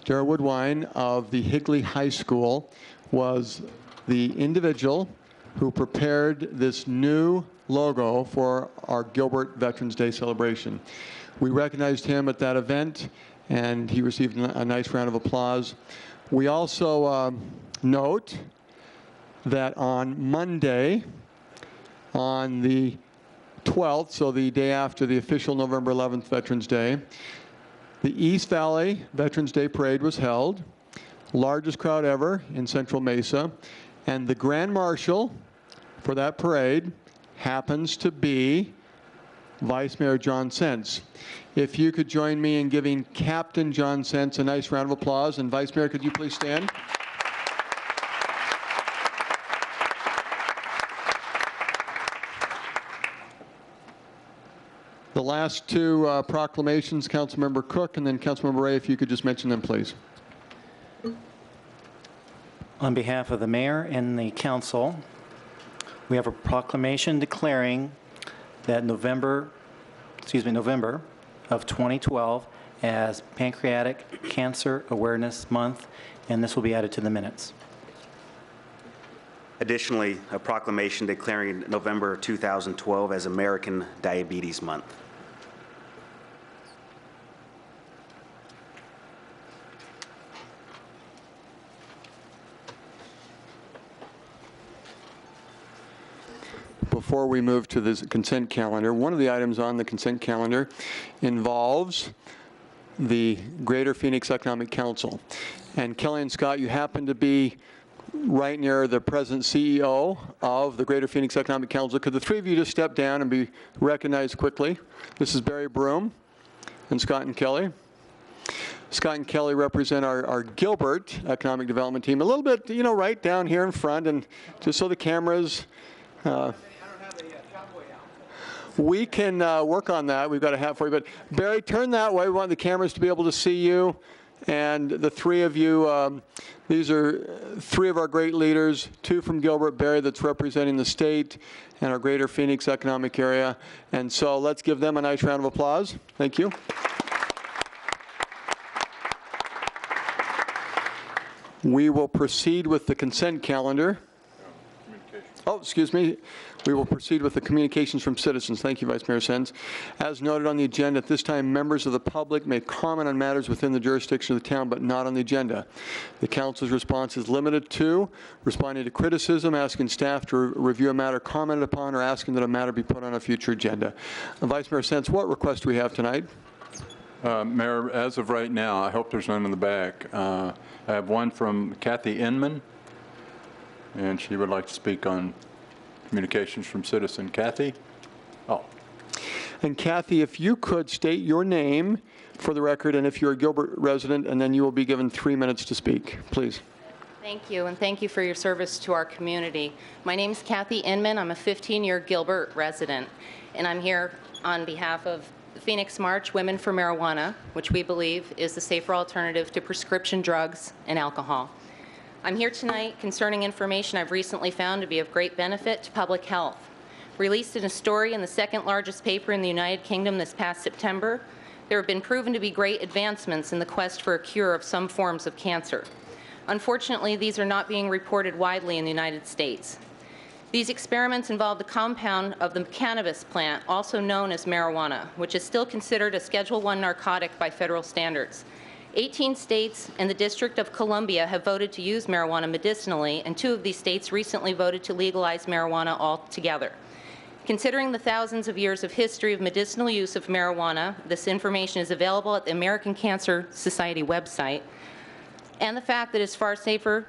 Dara Woodwine of the Higley High School was the individual who prepared this new logo for our Gilbert Veterans Day celebration. We recognized him at that event, and he received a nice round of applause. We also note that on Monday, on the 12th, so the day after the official November 11th Veterans Day, the East Valley Veterans Day Parade was held, largest crowd ever in Central Mesa, and the Grand Marshal for that parade happens to be Vice Mayor John Sense. If you could join me in giving Captain John Sense a nice round of applause, and Vice Mayor, could you please stand? The last 2 proclamations, Councilmember Cook and then Councilmember Ray, if you could just mention them, please. On behalf of the mayor and the council, we have a proclamation declaring that November of 2012 as Pancreatic Cancer Awareness Month, and this will be added to the minutes. Additionally, a proclamation declaring November 2012 as American Diabetes Month. Before we move to this consent calendar, one of the items on the consent calendar involves the Greater Phoenix Economic Council. And Kelly and Scott, you happen to be right near the present CEO of the Greater Phoenix Economic Council. Could the 3 of you just step down and be recognized quickly? This is Barry Broom and Scott and Kelly. Scott and Kelly represent our Gilbert Economic Development team. A little bit, you know, right down here in front, and just so the cameras, we can work on that. We've got a hat for you. But Barry, turn that way. We want the cameras to be able to see you. And the 3 of you, these are 3 of our great leaders, 2 from Gilbert, Barry that's representing the state and our Greater Phoenix economic area. And so let's give them a nice round of applause. Thank you. We will proceed with the consent calendar. Oh, excuse me. We will proceed with the communications from citizens. Thank you, Vice Mayor Sens. As noted on the agenda, at this time, members of the public may comment on matters within the jurisdiction of the town, but not on the agenda. The council's response is limited to responding to criticism, asking staff to review a matter commented upon, or asking that a matter be put on a future agenda. Vice Mayor Sens, what request do we have tonight? Mayor, as of right now, I hope there's none in the back. I have one from Kathy Inman, and she would like to speak on communications from citizen. Kathy? Oh. And Kathy, if you could state your name for the record, and if you're a Gilbert resident, and then you will be given 3 minutes to speak, please. Thank you, and thank you for your service to our community. My name is Kathy Inman. I'm a 15-year Gilbert resident, and I'm here on behalf of the Phoenix March Women for Marijuana, which we believe is the safer alternative to prescription drugs and alcohol. I'm here tonight concerning information I've recently found to be of great benefit to public health. Released in a story in the second largest paper in the United Kingdom this past September, there have been proven to be great advancements in the quest for a cure of some forms of cancer. Unfortunately, these are not being reported widely in the United States. These experiments involve the compound of the cannabis plant, also known as marijuana, which is still considered a Schedule I narcotic by federal standards. 18 states and the District of Columbia have voted to use marijuana medicinally, and 2 of these states recently voted to legalize marijuana altogether. Considering the thousands of years of history of medicinal use of marijuana, this information is available at the American Cancer Society website, and the fact that it's far safer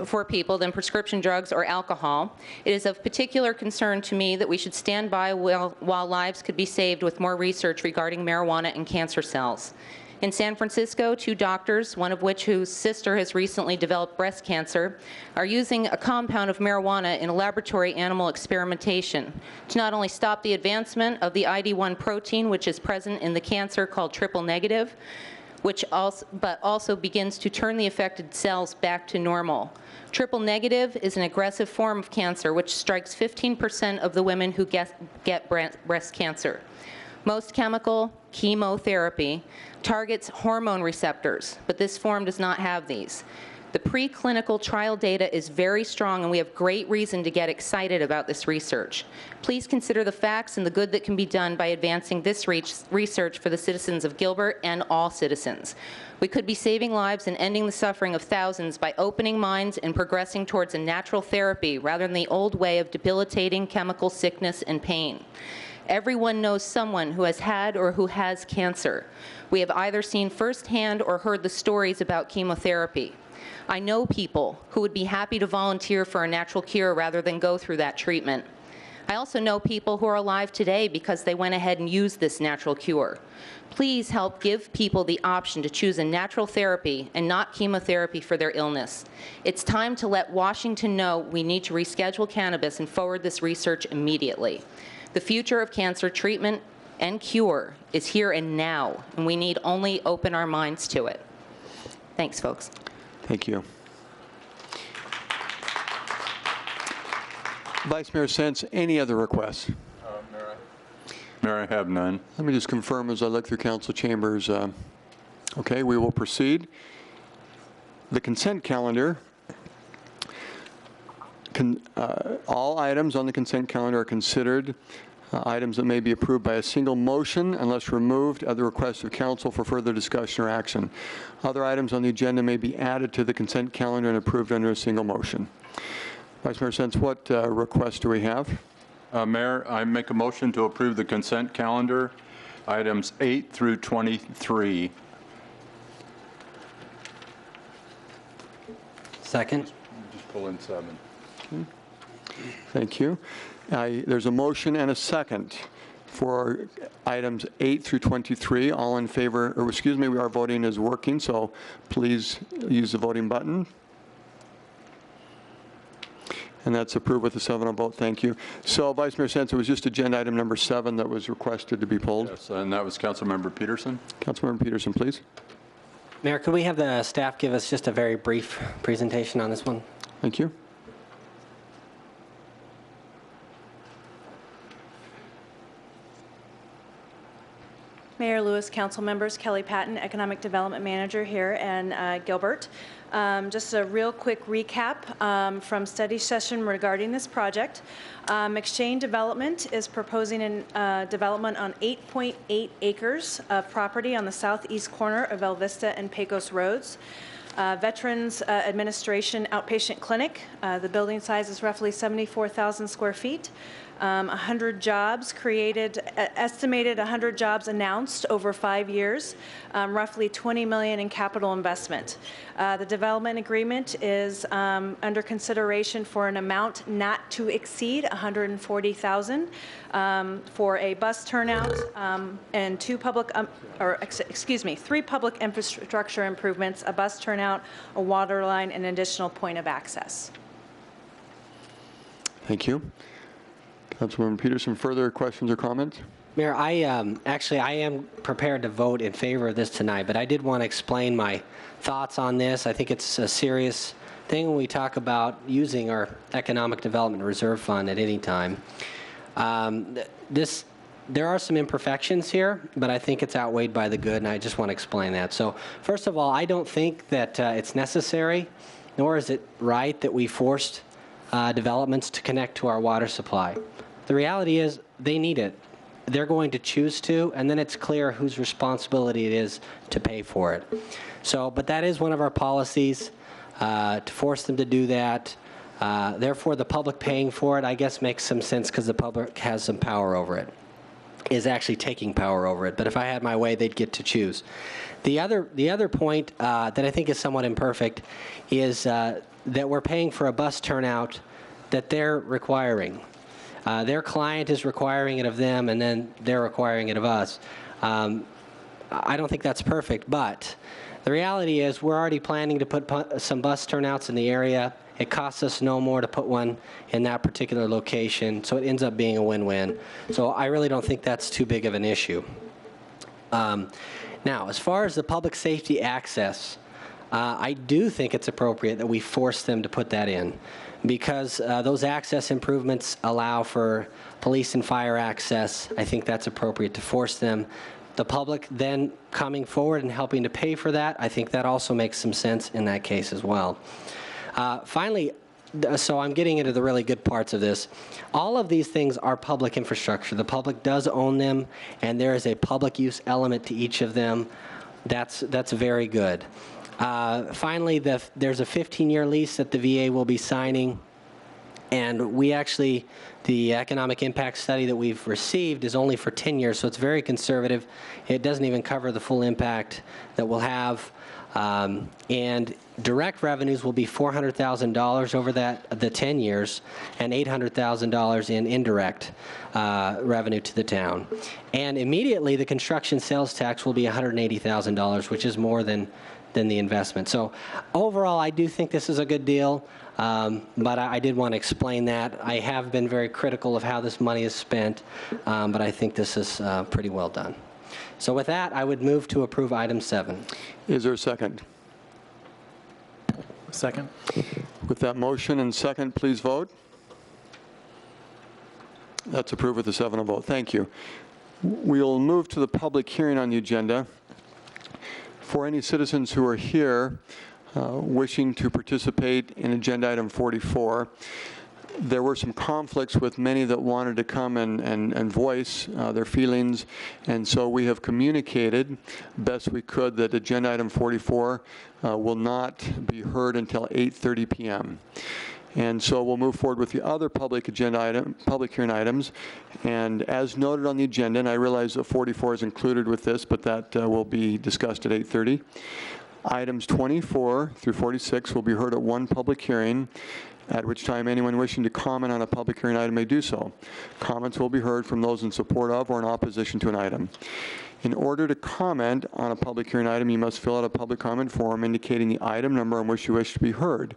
for people than prescription drugs or alcohol, it is of particular concern to me that we should stand by while lives could be saved with more research regarding marijuana and cancer cells. In San Francisco, 2 doctors, one of which whose sister has recently developed breast cancer, are using a compound of marijuana in a laboratory animal experimentation to not only stop the advancement of the ID1 protein, which is present in the cancer called triple negative, but also begins to turn the affected cells back to normal. Triple negative is an aggressive form of cancer which strikes 15% of the women who get breast cancer. Most chemical chemotherapy targets hormone receptors, but this form does not have these. The preclinical trial data is very strong, and we have great reason to get excited about this research. Please consider the facts and the good that can be done by advancing this research for the citizens of Gilbert and all citizens. We could be saving lives and ending the suffering of thousands by opening minds and progressing towards a natural therapy rather than the old way of debilitating chemical sickness and pain. Everyone knows someone who has had or who has cancer. We have either seen firsthand or heard the stories about chemotherapy. I know people who would be happy to volunteer for a natural cure rather than go through that treatment. I also know people who are alive today because they went ahead and used this natural cure. Please help give people the option to choose a natural therapy and not chemotherapy for their illness. It's time to let Washington know we need to reschedule cannabis and forward this research immediately. The future of cancer treatment and cure is here and now, and we need only open our minds to it. Thanks, folks. Thank you. Vice Mayor Sens, any other requests? Mayor, I have none. Let me just confirm as I look through council chambers. Okay, we will proceed. The consent calendar. All items on the consent calendar are considered items that may be approved by a single motion unless removed at the request of council for further discussion or action. Other items on the agenda may be added to the consent calendar and approved under a single motion. Vice Mayor Sens, what requests do we have? Mayor, I make a motion to approve the consent calendar, items 8 through 23. Second. Just pull in 7. Okay. Thank you. There's a motion and a second for items 8 through 23. All in favor, or excuse me, our voting is working, so please use the voting button. And that's approved with a 7-0 vote. Thank you. So, Vice Mayor Sens, it was just agenda item number 7 that was requested to be pulled. Yes, and that was Councilmember Peterson. Councilmember Peterson, please. Mayor, could we have the staff give us just a very brief presentation on this one? Thank you. Mayor Lewis, council members, Kelly Patton, Economic Development Manager here in Gilbert. Just a real quick recap from study session regarding this project. Exchange Development is proposing development on 8.8 acres of property on the southeast corner of El Vista and Pecos Roads. Veterans Administration Outpatient Clinic. The building size is roughly 74,000 square feet. 100 jobs created, estimated 100 jobs announced over 5 years, roughly $20 million in capital investment. The development agreement is under consideration for an amount not to exceed $140,000 for a bus turnout and three public infrastructure improvements, a bus turnout, a water line, and an additional point of access. Thank you. Councilwoman Peterson, further questions or comments? Mayor, I am prepared to vote in favor of this tonight, but I did want to explain my thoughts on this. I think it's a serious thing when we talk about using our Economic Development Reserve Fund at any time. There are some imperfections here, but I think it's outweighed by the good, and I just want to explain that. So, first of all, I don't think that it's necessary, nor is it right that we forced developments to connect to our water supply. The reality is they need it. They're going to choose to, and then it's clear whose responsibility it is to pay for it. So, but that is one of our policies, to force them to do that. Therefore, the public paying for it, I guess, makes some sense because the public has some power over it, is actually taking power over it. But if I had my way, they'd get to choose. The other point that I think is somewhat imperfect is that we're paying for a bus turnout that they're requiring. Their client is requiring it of them, and then they're requiring it of us. I don't think that's perfect, but the reality is we're already planning to put some bus turnouts in the area. It costs us no more to put one in that particular location, so it ends up being a win-win. So I really don't think that's too big of an issue. Now, as far as the public safety access, I do think it's appropriate that we force them to put that in, because those access improvements allow for police and fire access. I think that's appropriate to force them. The public then coming forward and helping to pay for that, I think that also makes some sense in that case as well. Finally, so I'm getting into the really good parts of this. All of these things are public infrastructure. The public does own them, and there is a public use element to each of them. That's very good. Finally, there's a 15-year lease that the VA will be signing, and we actually, the economic impact study that we've received is only for 10 years, so it's very conservative. It doesn't even cover the full impact that we'll have. And direct revenues will be $400,000 over the 10 years, and $800,000 in indirect revenue to the town. And immediately, the construction sales tax will be $180,000, which is more than the investment. So overall, I do think this is a good deal, but I did want to explain that. I have been very critical of how this money is spent, but I think this is pretty well done. So with that, I would move to approve item 7. Is there a second? Second. With that motion and second, please vote. That's approved with a 7-0 vote. Thank you. We'll move to the public hearing on the agenda. For any citizens who are here wishing to participate in agenda item 44, there were some conflicts with many that wanted to come and voice their feelings, and so we have communicated best we could that agenda item 44 will not be heard until 8:30 p.m. And so we'll move forward with the other public hearing items. And as noted on the agenda, and I realize that 44 is included with this, but that will be discussed at 8:30. Items 24 through 46 will be heard at one public hearing, at which time anyone wishing to comment on a public hearing item may do so. Comments will be heard from those in support of or in opposition to an item. In order to comment on a public hearing item, you must fill out a public comment form indicating the item number on which you wish to be heard.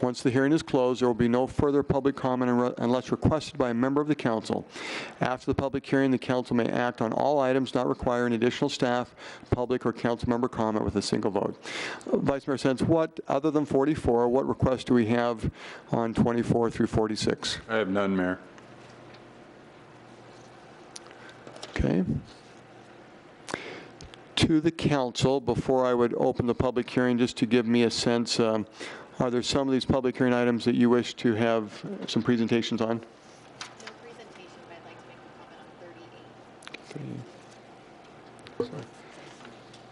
Once the hearing is closed, there will be no further public comment unless requested by a member of the council. After the public hearing, the council may act on all items not requiring additional staff, public, or council member comment with a single vote. Vice Mayor Sens, what, other than 44, what requests do we have on 24 through 46? I have none, Mayor. to the council before I would open the public hearing, just to give me a sense. Are there some of these public hearing items that you wish to have some presentations on?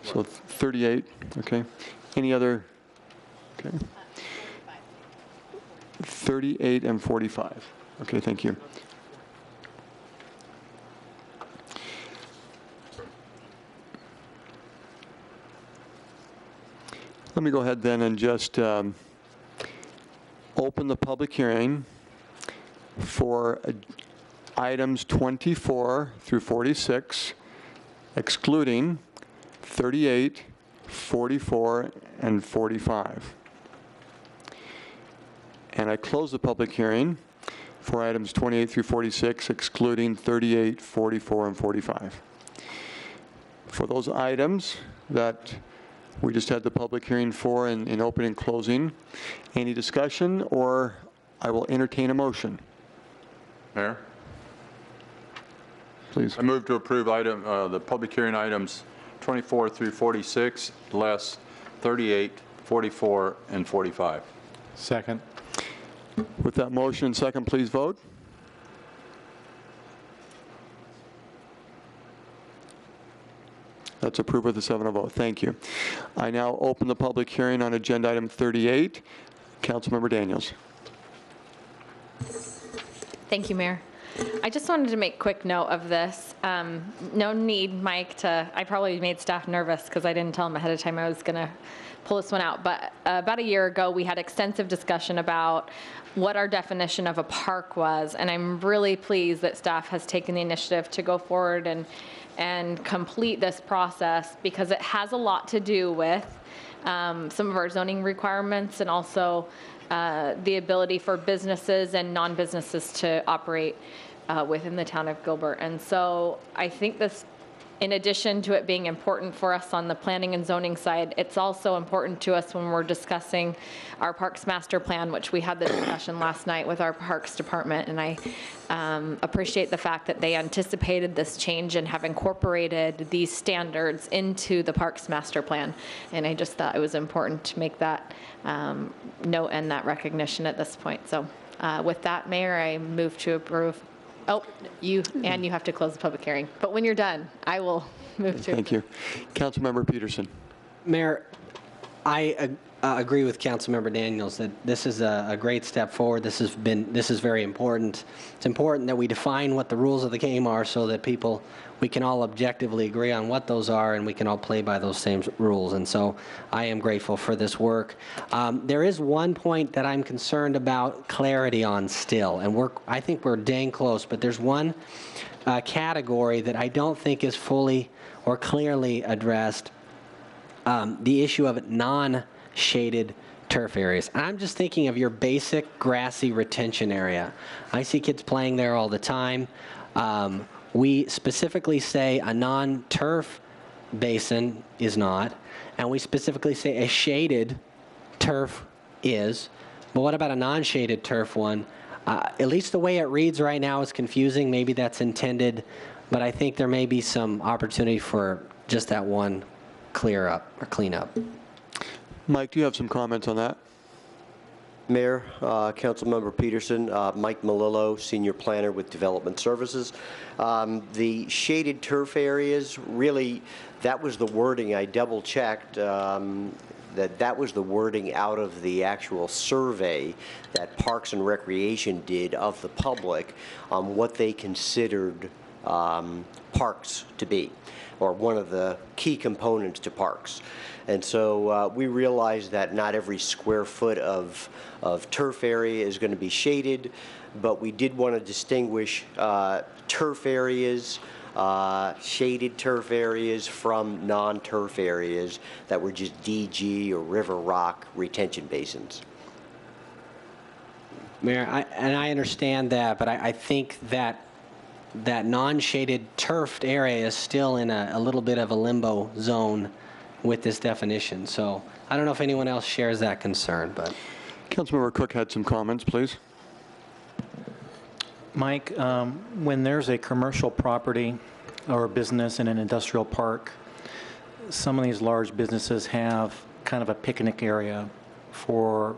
So 38, okay. Any other? Okay. 38 and 45. Okay, thank you. Let me go ahead then and just open the public hearing for items 24 through 46, excluding 38, 44, and 45. And I close the public hearing for items 28 through 46, excluding 38, 44, and 45. For those items that we just had the public hearing for in opening and closing, any discussion, or I will entertain a motion? Mayor? Please. I move to approve the public hearing items 24 through 46, less 38, 44, and 45. Second. With that motion and second, please vote. That's approved with a 7-0 vote. Thank you. I now open the public hearing on agenda item 38. Councilmember Daniels. Thank you, Mayor. I just wanted to make quick note of this. No need, Mike, I probably made staff nervous because I didn't tell them ahead of time I was going to pull this one out. But about a year ago, we had extensive discussion about what our definition of a park was. And I'm really pleased that staff has taken the initiative to go forward and complete this process, because it has a lot to do with some of our zoning requirements, and also the ability for businesses and non-businesses to operate within the town of Gilbert. And so I think this, in addition to it being important for us on the planning and zoning side, it's also important to us when we're discussing our Parks Master Plan, which we had the discussion last night with our Parks Department. And I appreciate the fact that they anticipated this change and have incorporated these standards into the Parks Master Plan. And I just thought it was important to make that note and that recognition at this point. So with that, Mayor, I move to approve. Oh, you have to close the public hearing. But when you're done, I will move to. Thank you. Councilmember Peterson. Mayor, I agree with Councilmember Daniels that this is a great step forward. This is very important. It's important that we define what the rules of the game are, so that we can all objectively agree on what those are, and we can all play by those same rules. And so I am grateful for this work. There is one point that I'm concerned about clarity on still, and I think we're dang close, but there's one category that I don't think is fully or clearly addressed, the issue of non-shaded turf areas. And I'm just thinking of your basic grassy retention area. I see kids playing there all the time. We specifically say a non-turf basin is not, and we specifically say a shaded turf is. But what about a non-shaded turf one? At least the way it reads right now is confusing. Maybe that's intended, but I think there may be some opportunity for just that one clear up or clean up. Mike, do you have some comments on that? Mayor, Councilmember Peterson, Mike Malillo, Senior Planner with Development Services. The shaded turf areas, really, that was the wording. I double-checked that was the wording out of the actual survey that Parks and Recreation did of the public on what they considered parks to be, or one of the key components to parks. And so we realized that not every square foot of turf area is going to be shaded, but we did want to distinguish turf areas, shaded turf areas from non-turf areas that were just DG or river rock retention basins. Mayor, I understand that, but I think that non-shaded turfed area is still in a little bit of a limbo zone with this definition. So I don't know if anyone else shares that concern, but. Councilmember Cook had some comments, please. Mike, when there's a commercial property or a business in an industrial park, some of these large businesses have kind of a picnic area for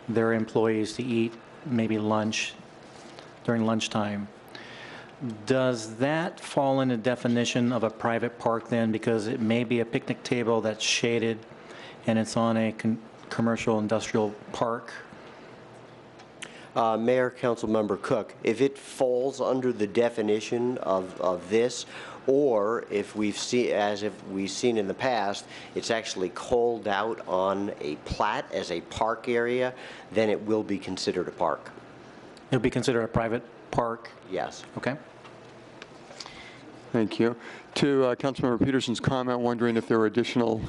their employees to eat maybe lunch during lunchtime. Does that fall in the definition of a private park then? Because it may be a picnic table that's shaded and it's on a commercial industrial park. Mayor, Councilmember Cook, if it falls under the definition of this, or if we've seen, as if we've seen in the past, it's actually called out on a plat as a park area, then it will be considered a park. It'll be considered a private park? Yes. Okay. Thank you. To Councilmember Peterson's comment, wondering if there were additional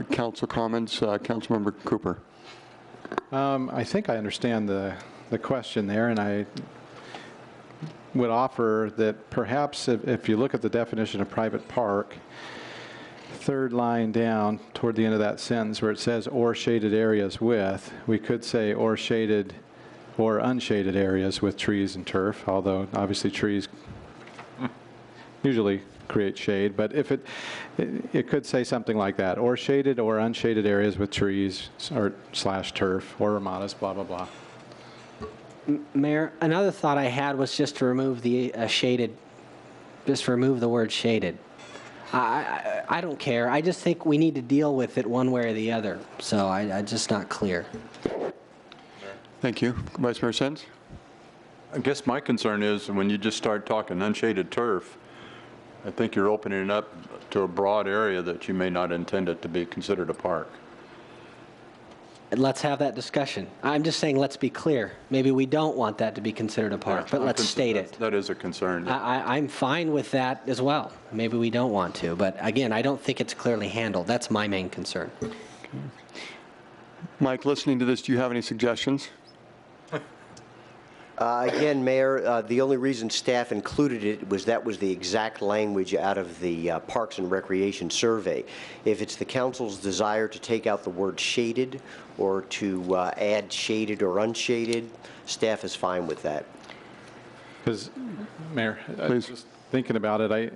council comments. Councilmember Cooper. I think I understand the question there, and I would offer that perhaps if you look at the definition of private park, third line down toward the end of that sentence where it says or shaded areas with, we could say or shaded or unshaded areas with trees and turf, although obviously trees usually create shade, but if it could say something like that, or shaded or unshaded areas with trees or / turf or ramadas, blah, blah, blah. Mayor, another thought I had was just to remove the shaded, just remove the word shaded. I don't care. I just think we need to deal with it one way or the other. So I'm just not clear. Thank you. Vice Mayor Sens? I guess my concern is when you just start talking unshaded turf, I think you're opening it up to a broad area that you may not intend it to be considered a park. Let's have that discussion. I'm just saying let's be clear. Maybe we don't want that to be considered a park, but let's state it. That is a concern. I'm fine with that as well. Maybe we don't want to, but again, I don't think it's clearly handled. That's my main concern. Okay. Mike, listening to this, do you have any suggestions? Again, Mayor, the only reason staff included it was that was the exact language out of the Parks and Recreation survey. If it's the council's desire to take out the word shaded or to add shaded or unshaded, staff is fine with that. Because, Mayor, just thinking about it,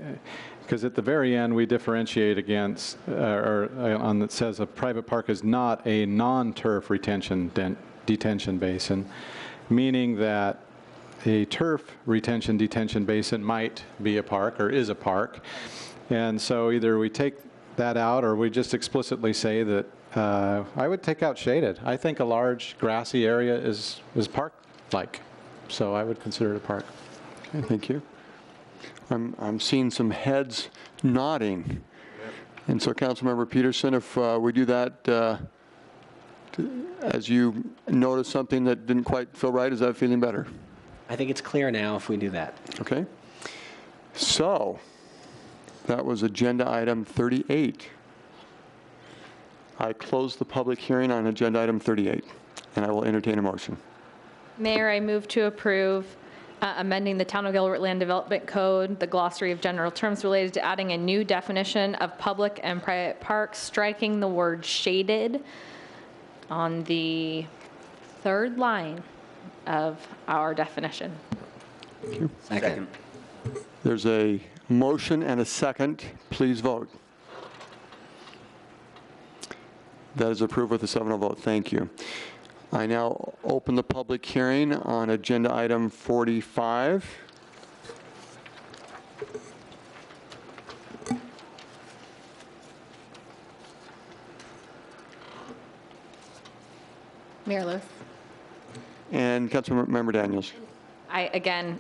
because at the very end we differentiate against, on that says a private park is not a non-turf detention basin, meaning that a turf detention basin might be a park or is a park. And so either we take that out or we just explicitly say that I would take out shaded. I think a large grassy area is park-like, so I would consider it a park. Okay, thank you. I'm seeing some heads nodding. And so Councilmember Peterson, if we do that, as you notice something that didn't quite feel right, is that feeling better? I think it's clear now if we do that. Okay. So that was agenda item 38. I close the public hearing on agenda item 38, and I will entertain a motion. Mayor, I move to approve amending the Town of Gilbert Land Development Code, the glossary of general terms related to adding a new definition of public and private parks, striking the word shaded on the third line of our definition. Thank you. Second. There's a motion and a second. Please vote. That is approved with a 7-0 vote. Thank you. I now open the public hearing on agenda item 45. Mayor Lewis. And Councilmember Daniels. I, again,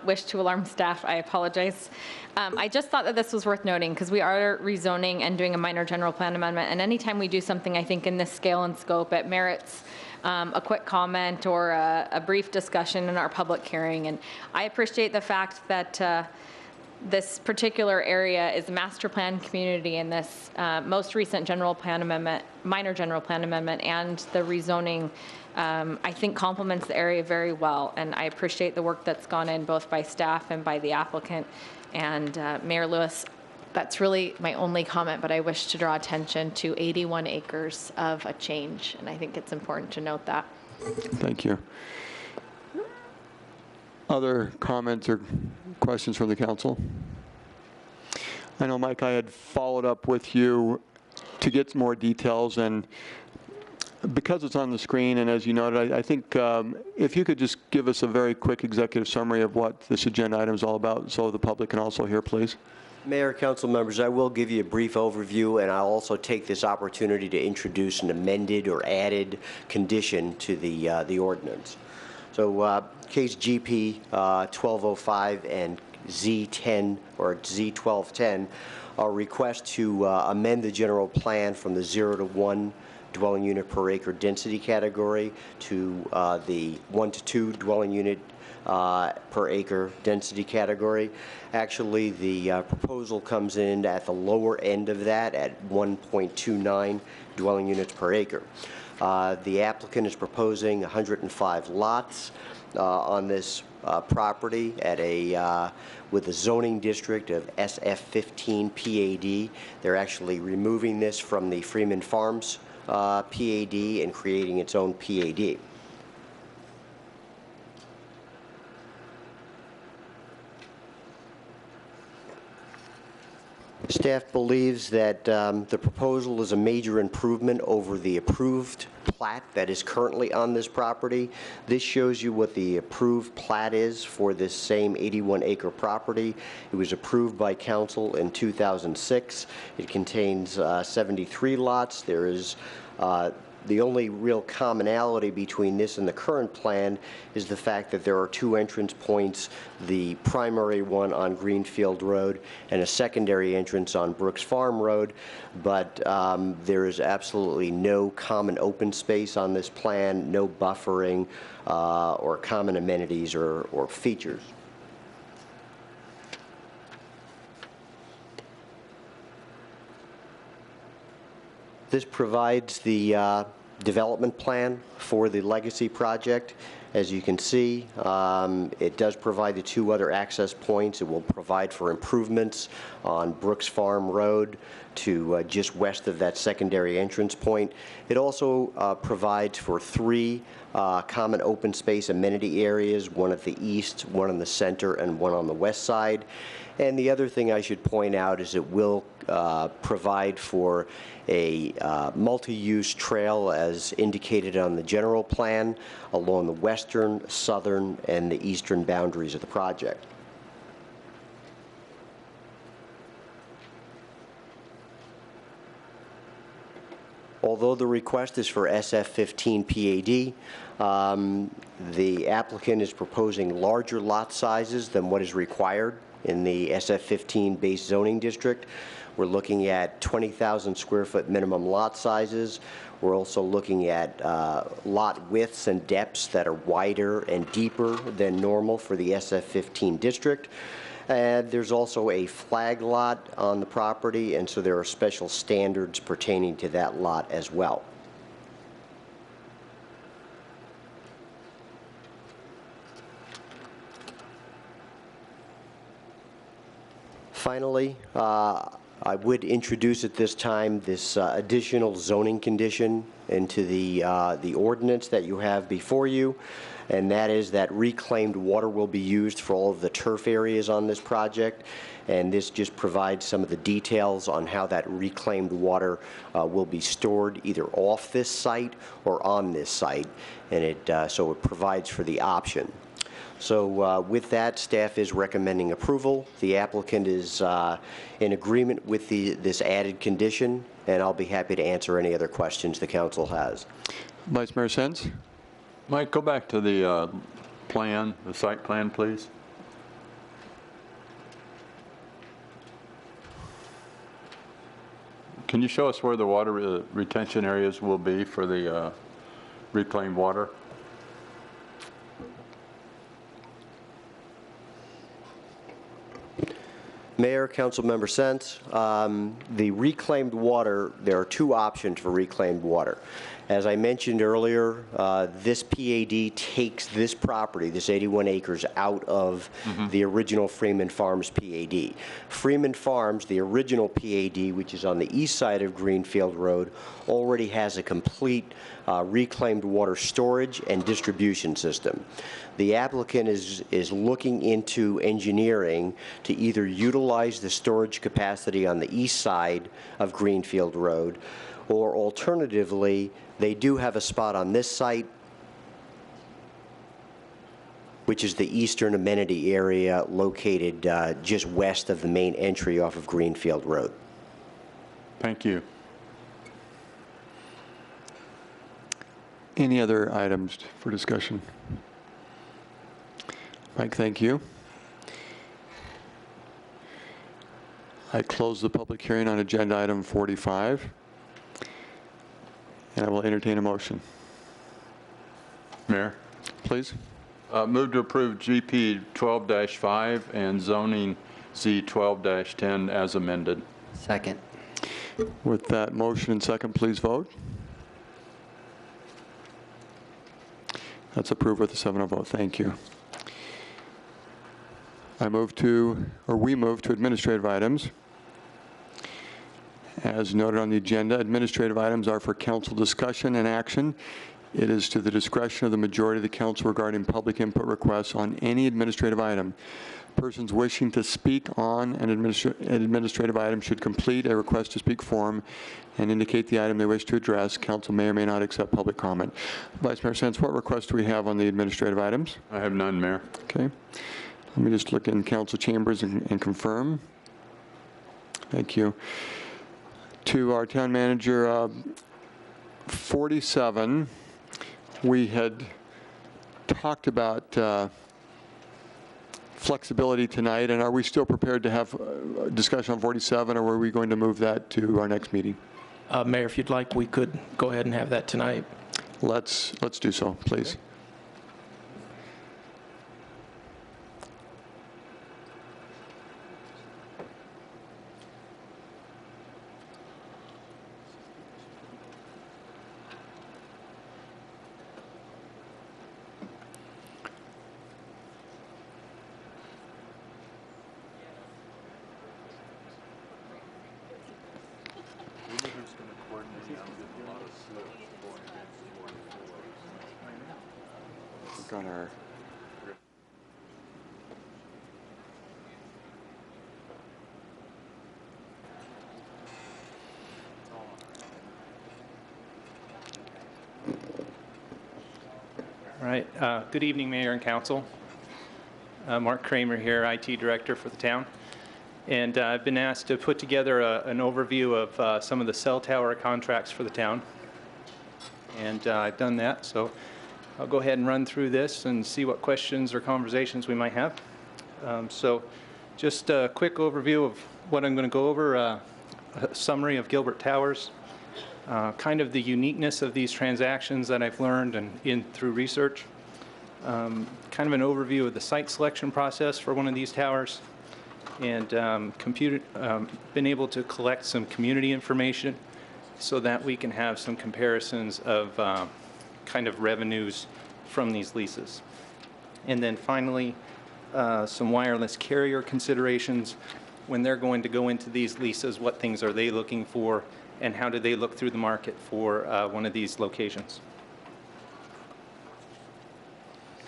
wish to alarm staff. I apologize. I just thought that this was worth noting because we are rezoning and doing a minor general plan amendment. And anytime we do something, I think, in this scale and scope, it merits a quick comment or a brief discussion in our public hearing. And I appreciate the fact that this particular area is a master plan community, and this most recent general plan amendment, minor general plan amendment, and the rezoning, I think complements the area very well. And I appreciate the work that's gone in both by staff and by the applicant. And Mayor Lewis, that's really my only comment, but I wish to draw attention to 81 acres of a change, and I think it's important to note that. Thank you. Other comments or questions from the council? I know, Mike, I had followed up with you to get more details, and because it's on the screen, and as you noted, I think if you could just give us a very quick executive summary of what this agenda item is all about so the public can also hear, please. Mayor, council members, I will give you a brief overview, and I'll also take this opportunity to introduce an amended or added condition to the ordinance. So case GP 1205 and Z10 or Z1210 are requests to amend the general plan from the 0 to 1 dwelling unit per acre density category to the 1 to 2 dwelling unit per acre density category. Actually, the proposal comes in at the lower end of that at 1.29 dwelling units per acre. The applicant is proposing 105 lots on this property at with a zoning district of SF15 PAD. They're actually removing this from the Freeman Farms PAD and creating its own PAD. Staff believes that the proposal is a major improvement over the approved plat that is currently on this property. This shows you what the approved plat is for this same 81-acre property. It was approved by council in 2006. It contains 73 lots. There is the only real commonality between this and the current plan is the fact that there are 2 entrance points, the primary one on Greenfield Road and a secondary entrance on Brooks Farm Road, but there is absolutely no common open space on this plan, no buffering or common amenities or features. This provides the development plan for the Legacy project. As you can see, it does provide the 2 other access points. It will provide for improvements on Brooks Farm Road to just west of that secondary entrance point. It also provides for 3 common open space amenity areas, one at the east, one in the center, and one on the west side. And the other thing I should point out is it will provide for a multi-use trail as indicated on the general plan along the western, southern, and the eastern boundaries of the project. Although the request is for SF15 PAD, the applicant is proposing larger lot sizes than what is required in the SF15 base zoning district. We're looking at 20,000 square foot minimum lot sizes. We're also looking at lot widths and depths that are wider and deeper than normal for the SF15 district. And there's also a flag lot on the property, and so there are special standards pertaining to that lot as well. Finally, I would introduce at this time this additional zoning condition into the ordinance that you have before you, and that is that reclaimed water will be used for all of the turf areas on this project, and this just provides some of the details on how that reclaimed water will be stored either off this site or on this site, and so it provides for the option. So with that, staff is recommending approval. The applicant is in agreement with this added condition, and I'll be happy to answer any other questions the council has. Vice Mayor Sens? Mike, go back to the plan, the site plan, please. Can you show us where the water retention areas will be for the reclaimed water? Mayor, Councilmember Sens, the reclaimed water, there are 2 options for reclaimed water. As I mentioned earlier, this PAD takes this property, this 81 acres, out of the original Freeman Farms PAD. Freeman Farms, the original PAD, which is on the east side of Greenfield Road, already has a complete reclaimed water storage and distribution system. The applicant is looking into engineering to either utilize the storage capacity on the east side of Greenfield Road, or alternatively, they do have a spot on this site, which is the eastern amenity area located just west of the main entry off of Greenfield Road. Thank you. Any other items for discussion? Mike, thank you. I close the public hearing on agenda item 45, and I will entertain a motion. Mayor? Please. Move to approve GP 12-5 and zoning Z 12-10 as amended. Second. With that motion and second, please vote. That's approved with a 7-0 vote. Thank you. We move to administrative items. As noted on the agenda, administrative items are for council discussion and action. It is to the discretion of the majority of the council regarding public input requests on any administrative item. Persons wishing to speak on an administrative item should complete a request to speak form and indicate the item they wish to address. Council may or may not accept public comment. Vice Mayor Sands, what requests do we have on the administrative items? I have none, Mayor. Okay. Let me just look in council chambers and confirm. Thank you. To our town manager, 47, we had talked about flexibility tonight, and are we still prepared to have a discussion on 47, or are we going to move that to our next meeting? Mayor, if you'd like, we could go ahead and have that tonight. Let's do so, please. On our All right. Good evening, Mayor and Council. Mark Kramer here, IT Director for the town. And I've been asked to put together an overview of some of the cell tower contracts for the town. And I've done that, so I'll go ahead and run through this and see what questions or conversations we might have. So just a quick overview of what I'm going to go over, a summary of Gilbert Towers, kind of the uniqueness of these transactions that I've learned and through research, kind of an overview of the site selection process for one of these towers, and been able to collect some community information so that we can have some comparisons of kind of revenues from these leases. And then finally, some wireless carrier considerations. When they're going to go into these leases, what things are they looking for, and how do they look through the market for one of these locations?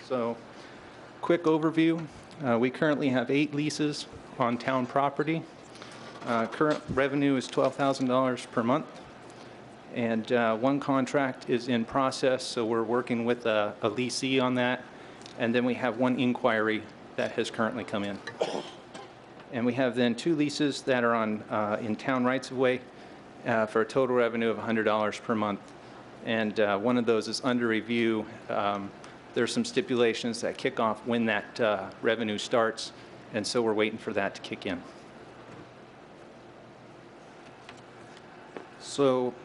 So, quick overview. We currently have 8 leases on town property. Current revenue is $12,000 per month. And one contract is in process, so we're working with a leasee on that. And then we have one inquiry that has currently come in. And we have then 2 leases that are on in town rights-of-way for a total revenue of $100 per month. And one of those is under review. There's some stipulations that kick off when that revenue starts, and so we're waiting for that to kick in. So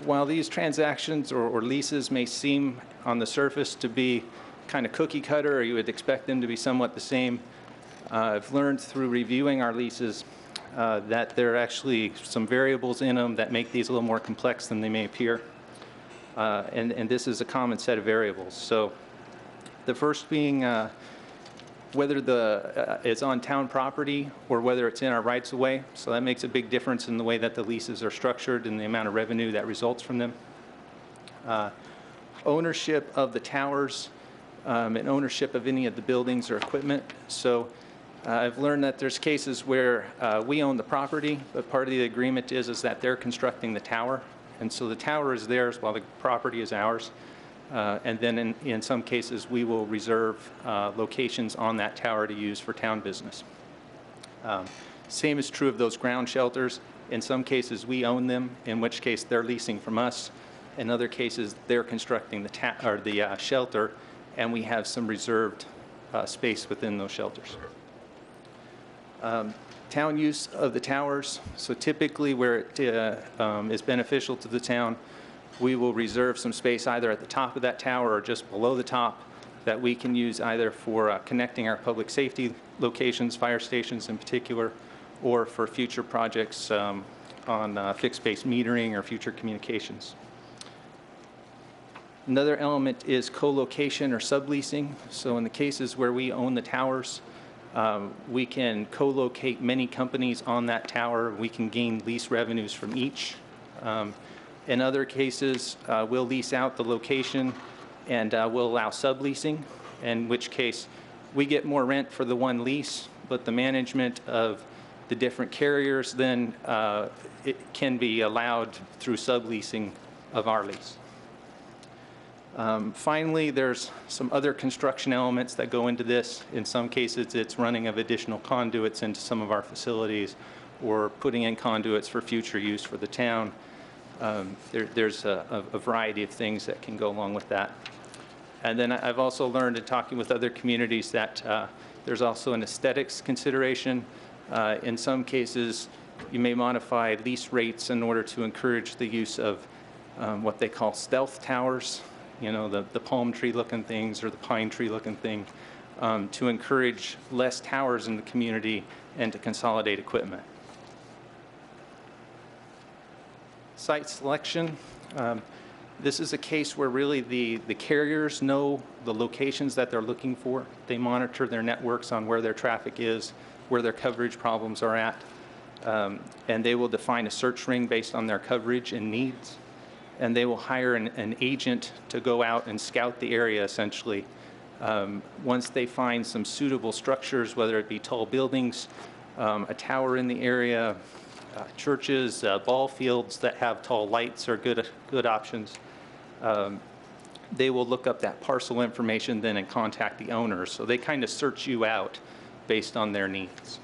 while these transactions or leases may seem on the surface to be kind of cookie cutter, or you would expect them to be somewhat the same, I've learned through reviewing our leases that there are actually some variables in them that make these a little more complex than they may appear. And this is a common set of variables. So the first being whether it's on town property or whether it's in our rights of way. So that makes a big difference in the way that the leases are structured and the amount of revenue that results from them. ownership of the towers and ownership of any of the buildings or equipment. So I've learned that there's cases where we own the property, but part of the agreement is that they're constructing the tower. And so the tower is theirs while the property is ours. And then in some cases, we will reserve locations on that tower to use for town business. Same is true of those ground shelters. In some cases, we own them, in which case they're leasing from us. In other cases, they're constructing the shelter, and we have some reserved space within those shelters. Town use of the towers. So typically where it is beneficial to the town, we will reserve some space either at the top of that tower or just below the top that we can use either for connecting our public safety locations, fire stations in particular, or for future projects on fixed-base metering or future communications. Another element is co-location or subleasing. So in the cases where we own the towers, we can co-locate many companies on that tower. We can gain lease revenues from each. In other cases, we'll lease out the location and we'll allow subleasing, in which case we get more rent for the one lease, but the management of the different carriers then it can be allowed through subleasing of our lease. Finally, there's some other construction elements that go into this. In some cases, it's running of additional conduits into some of our facilities or putting in conduits for future use for the town. There's a variety of things that can go along with that. And then I've also learned in talking with other communities that there's also an aesthetics consideration. In some cases, you may modify lease rates in order to encourage the use of what they call stealth towers, you know, the palm tree looking things or the pine tree looking thing, to encourage less towers in the community and to consolidate equipment. Site selection. This is a case where really the carriers know the locations that they're looking for. They monitor their networks on where their traffic is, where their coverage problems are at, and they will define a search ring based on their coverage and needs. And they will hire an agent to go out and scout the area, essentially. Once they find some suitable structures, whether it be tall buildings, a tower in the area, churches, ball fields that have tall lights are good options. They will look up that parcel information then and contact the owners. So they kind of search you out based on their needs.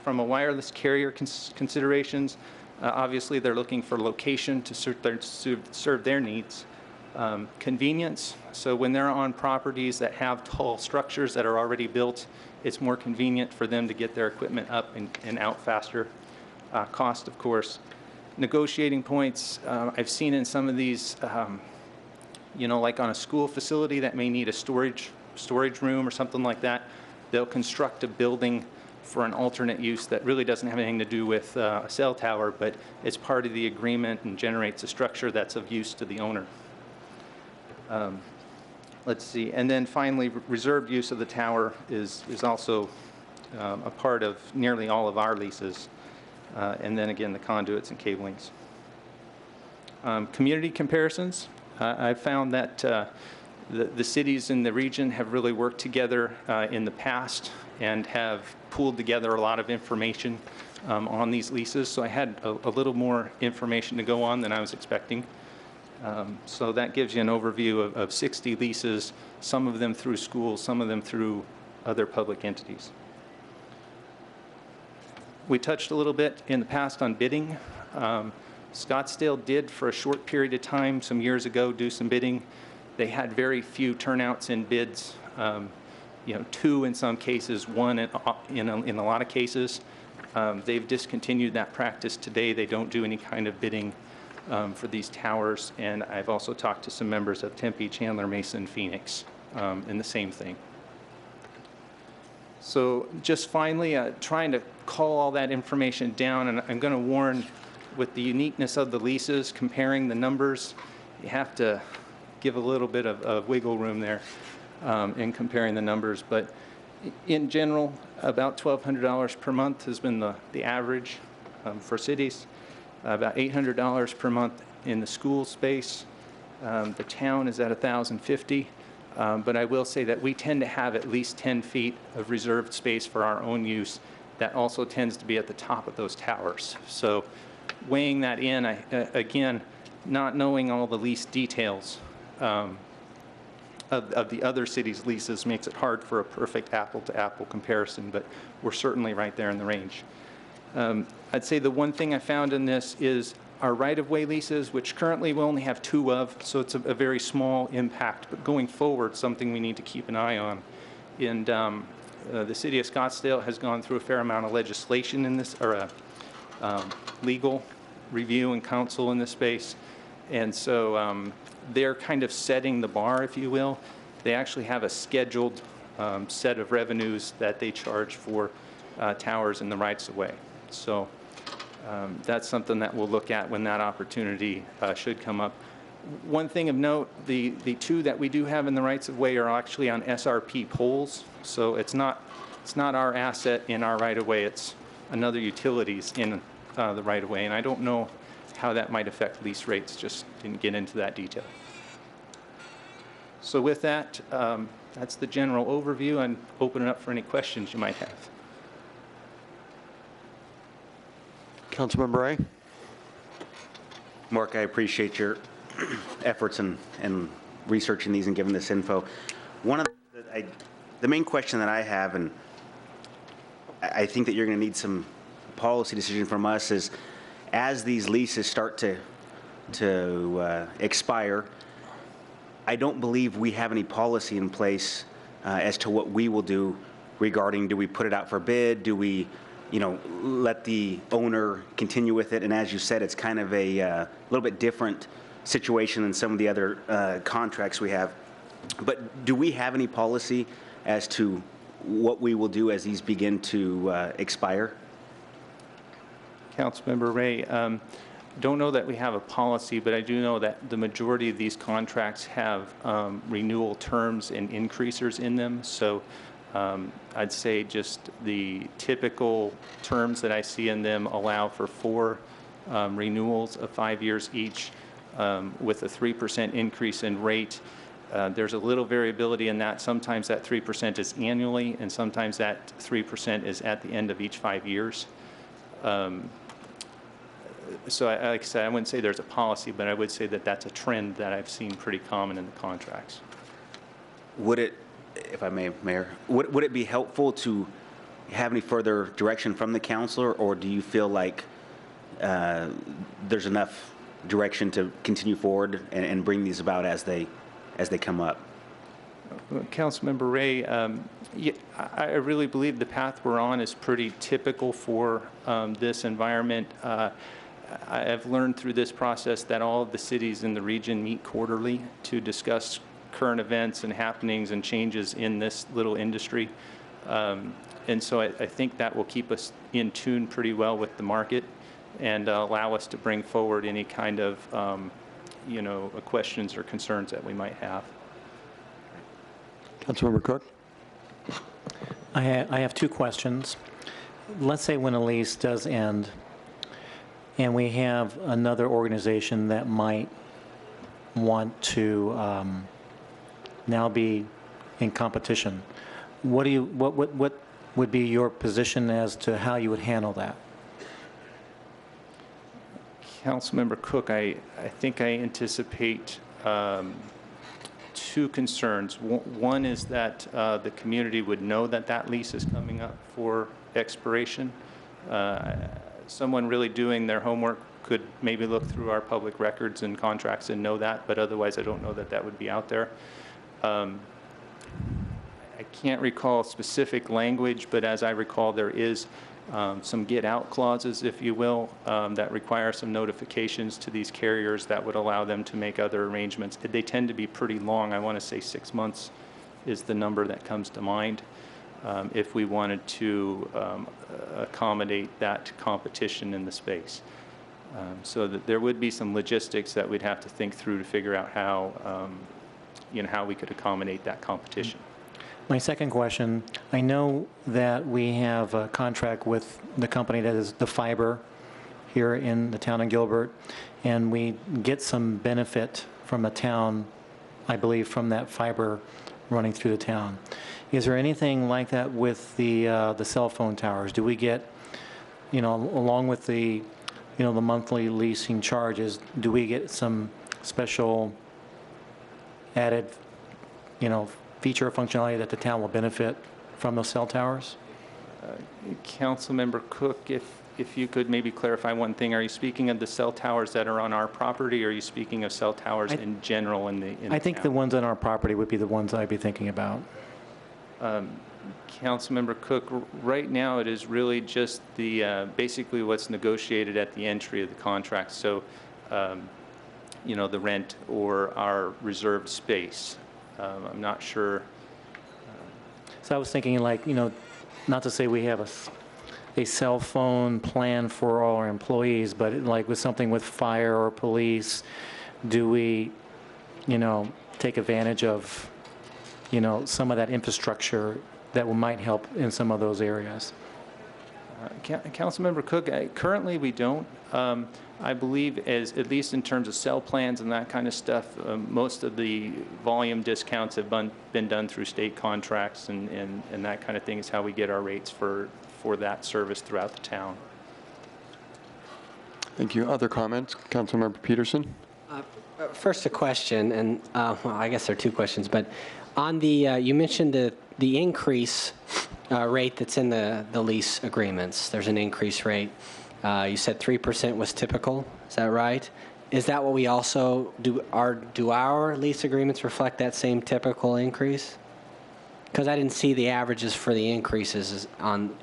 From a wireless carrier considerations, obviously they're looking for location to serve their needs. Convenience, so when they're on properties that have tall structures that are already built, it's more convenient for them to get their equipment up and out faster. Cost, of course. Negotiating points, I've seen in some of these, you know, like on a school facility that may need a storage room or something like that, they'll construct a building for an alternate use that really doesn't have anything to do with a cell tower, but it's part of the agreement and generates a structure that's of use to the owner. Let's see, and then finally, reserved use of the tower is also a part of nearly all of our leases. And then again, the conduits and cablings. Community comparisons. I've found that the cities in the region have really worked together in the past and have pooled together a lot of information on these leases. So I had a little more information to go on than I was expecting. So that gives you an overview of 60 leases, some of them through schools, some of them through other public entities. We touched a little bit in the past on bidding. Scottsdale did, for a short period of time, some years ago, do some bidding. They had very few turnouts in bids, you know, 2 in some cases, 1 in a lot of cases. They've discontinued that practice today. They don't do any kind of bidding for these towers, and I've also talked to some members of Tempe, Chandler, Mason, Phoenix, and the same thing. So just finally, trying to call all that information down, and I'm going to warn, with the uniqueness of the leases, comparing the numbers, you have to give a little bit of wiggle room there in comparing the numbers. But in general, about $1,200 per month has been the average for cities. About $800 per month in the school space. The town is at 1,050. But I will say that we tend to have at least 10 feet of reserved space for our own use. That also tends to be at the top of those towers. So weighing that in, again, not knowing all the lease details of the other cities' leases makes it hard for a perfect apple-to-apple comparison, but we're certainly right there in the range. I'd say the one thing I found in this is our right-of-way leases, which currently we only have 2 of, so it's a very small impact, but going forward, something we need to keep an eye on. And the city of Scottsdale has gone through a fair amount of legislation in this, or legal review and counsel in this space. And so they're kind of setting the bar, if you will. They actually have a scheduled set of revenues that they charge for towers in the rights-of-way. So that's something that we'll look at when that opportunity should come up. One thing of note, the 2 that we do have in the rights-of-way are actually on SRP poles, so it's not our asset in our right-of-way, it's another utilities in the right-of-way, and I don't know how that might affect lease rates, just didn't get into that detail. So with that, that's the general overview, and open it up for any questions you might have. Councilmember Ray. Mark, I appreciate your efforts in researching these and giving this info. One of the main question that I have, and I think that you're going to need some policy decision from us, is as these leases start to expire, I don't believe we have any policy in place as to what we will do regarding, do we put it out for bid, do we let the owner continue with it? And as you said, it's kind of a little bit different situation than some of the other contracts we have. But do we have any policy as to what we will do as these begin to expire? Councilmember Ray, don't know that we have a policy, but I do know that the majority of these contracts have renewal terms and increasers in them. So I'd say just the typical terms that I see in them allow for 4 renewals of 5 years each with a 3% increase in rate. There's a little variability in that. Sometimes that 3% is annually, and sometimes that 3% is at the end of each 5 years. So like I said, I wouldn't say there's a policy, but I would say that that's a trend that I've seen pretty common in the contracts. Would it, if I may, Mayor, would it be helpful to have any further direction from the councilor, or do you feel like there's enough direction to continue forward and bring these about as they come up? Councilmember Ray, yeah, I really believe the path we're on is pretty typical for this environment. I've learned through this process that all of the cities in the region meet quarterly to discuss current events and happenings and changes in this little industry. And so I think that will keep us in tune pretty well with the market and allow us to bring forward any kind of questions or concerns that we might have. Councilmember Cook. I have 2 questions. Let's say when a lease does end and we have another organization that might want to now be in competition. What would be your position as to how you would handle that? Councilmember Cook, I think I anticipate 2 concerns. One is that the community would know that that lease is coming up for expiration. Someone really doing their homework could maybe look through our public records and contracts and know that, but otherwise I don't know that that would be out there. I can't recall specific language, but as I recall, there is some get-out clauses, if you will, that require some notifications to these carriers that would allow them to make other arrangements. They tend to be pretty long. I want to say 6 months is the number that comes to mind if we wanted to accommodate that competition in the space. So that there would be some logistics that we'd have to think through to figure out how, how we could accommodate that competition. My second question, I know that we have a contract with the company that is the fiber here in the town of Gilbert, and we get some benefit from the town, I believe, from that fiber running through the town. Is there anything like that with the cell phone towers? Do we get, along with the, the monthly leasing charges, do we get some special added, feature or functionality that the town will benefit from those cell towers? Councilmember Cook, if you could maybe clarify one thing, are you speaking of the cell towers that are on our property, or are you speaking of cell towers in general in the I think town? the ones on our property would be the ones I'd be thinking about. Councilmember Cook, right now it is really just the basically what's negotiated at the entry of the contract. So, the rent or our reserved space. I'm not sure. So I was thinking, not to say we have a cell phone plan for all our employees, but like with something with fire or police, do we, take advantage of, some of that infrastructure that might help in some of those areas? Councilmember Cook, currently we don't. I believe, at least in terms of cell plans and that kind of stuff, most of the volume discounts have been done through state contracts, and that kind of thing is how we get our rates for that service throughout the town. Thank you. Other comments? Councilmember Peterson? First, a question, and well, I guess there are two questions, but on the, you mentioned the increase rate that's in the lease agreements. There's an increase rate. You said 3% was typical. Is that right? Is that what we also do? Do our lease agreements reflect that same typical increase? Because I didn't see the averages for the increases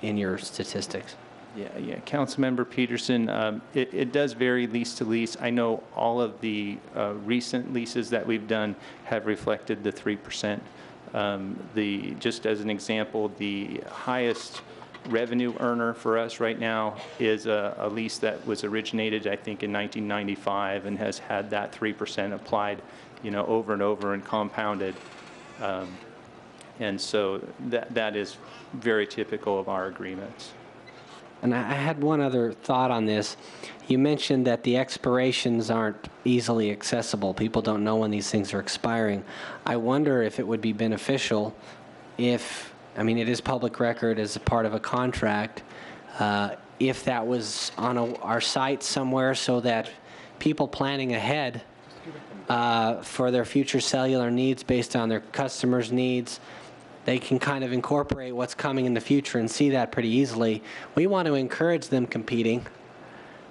in your statistics. Yeah, Councilmember Peterson, it does vary lease to lease. I know all of the recent leases that we've done have reflected the 3%. Just as an example, the highest revenue earner for us right now is a lease that was originated, I think, in 1995 and has had that 3% applied, over and over and compounded. And so that is very typical of our agreements. And I had one other thought on this. You mentioned that the expirations aren't easily accessible. People don't know when these things are expiring. I wonder if it would be beneficial if, it is public record as a part of a contract, if that was on our site somewhere so that people planning ahead for their future cellular needs based on their customers' needs, they can kind of incorporate what's coming in the future and see that pretty easily. We want to encourage them competing,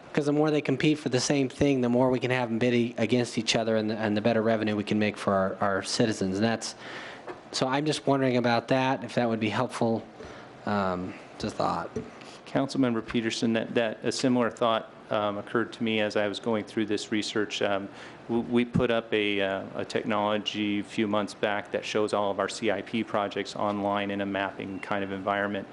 because the more they compete for the same thing, the more we can have them bid against each other, and the better revenue we can make for our citizens. And so I'm just wondering about that, if that would be helpful to thought. Councilmember Peterson, that a similar thought occurred to me as I was going through this research. We put up a technology a few months back that shows all of our CIP projects online in a mapping kind of environment.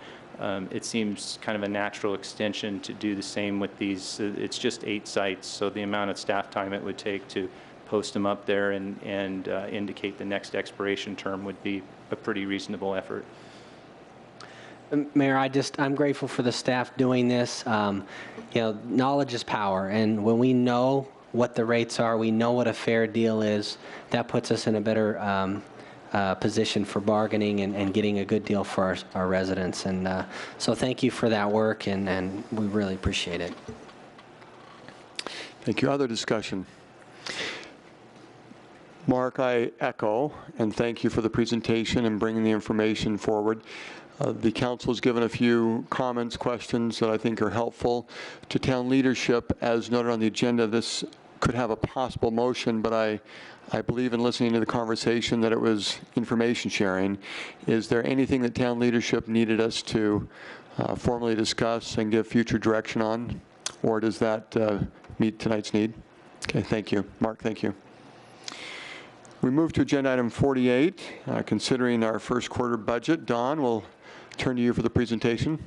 It seems kind of a natural extension to do the same with these. It's just 8 sites, so the amount of staff time it would take to post them up there and indicate the next expiration term would be a pretty reasonable effort. Mayor, I'm grateful for the staff doing this. Knowledge is power, and when we know what the rates are, we know what a fair deal is, that puts us in a better position for bargaining and getting a good deal for our residents. And so thank you for that work, and we really appreciate it. Thank you. Other discussion? Mark, I echo, and thank you for the presentation and bringing the information forward. The council has given a few comments, questions that I think are helpful to town leadership. As noted on the agenda, this could have a possible motion, but I believe in listening to the conversation that it was information sharing. Is there anything that town leadership needed us to formally discuss and give future direction on, or does that meet tonight's need? Okay, thank you. Mark, thank you. We move to agenda item 48, considering our first quarter budget. Don, we'll turn to you for the presentation.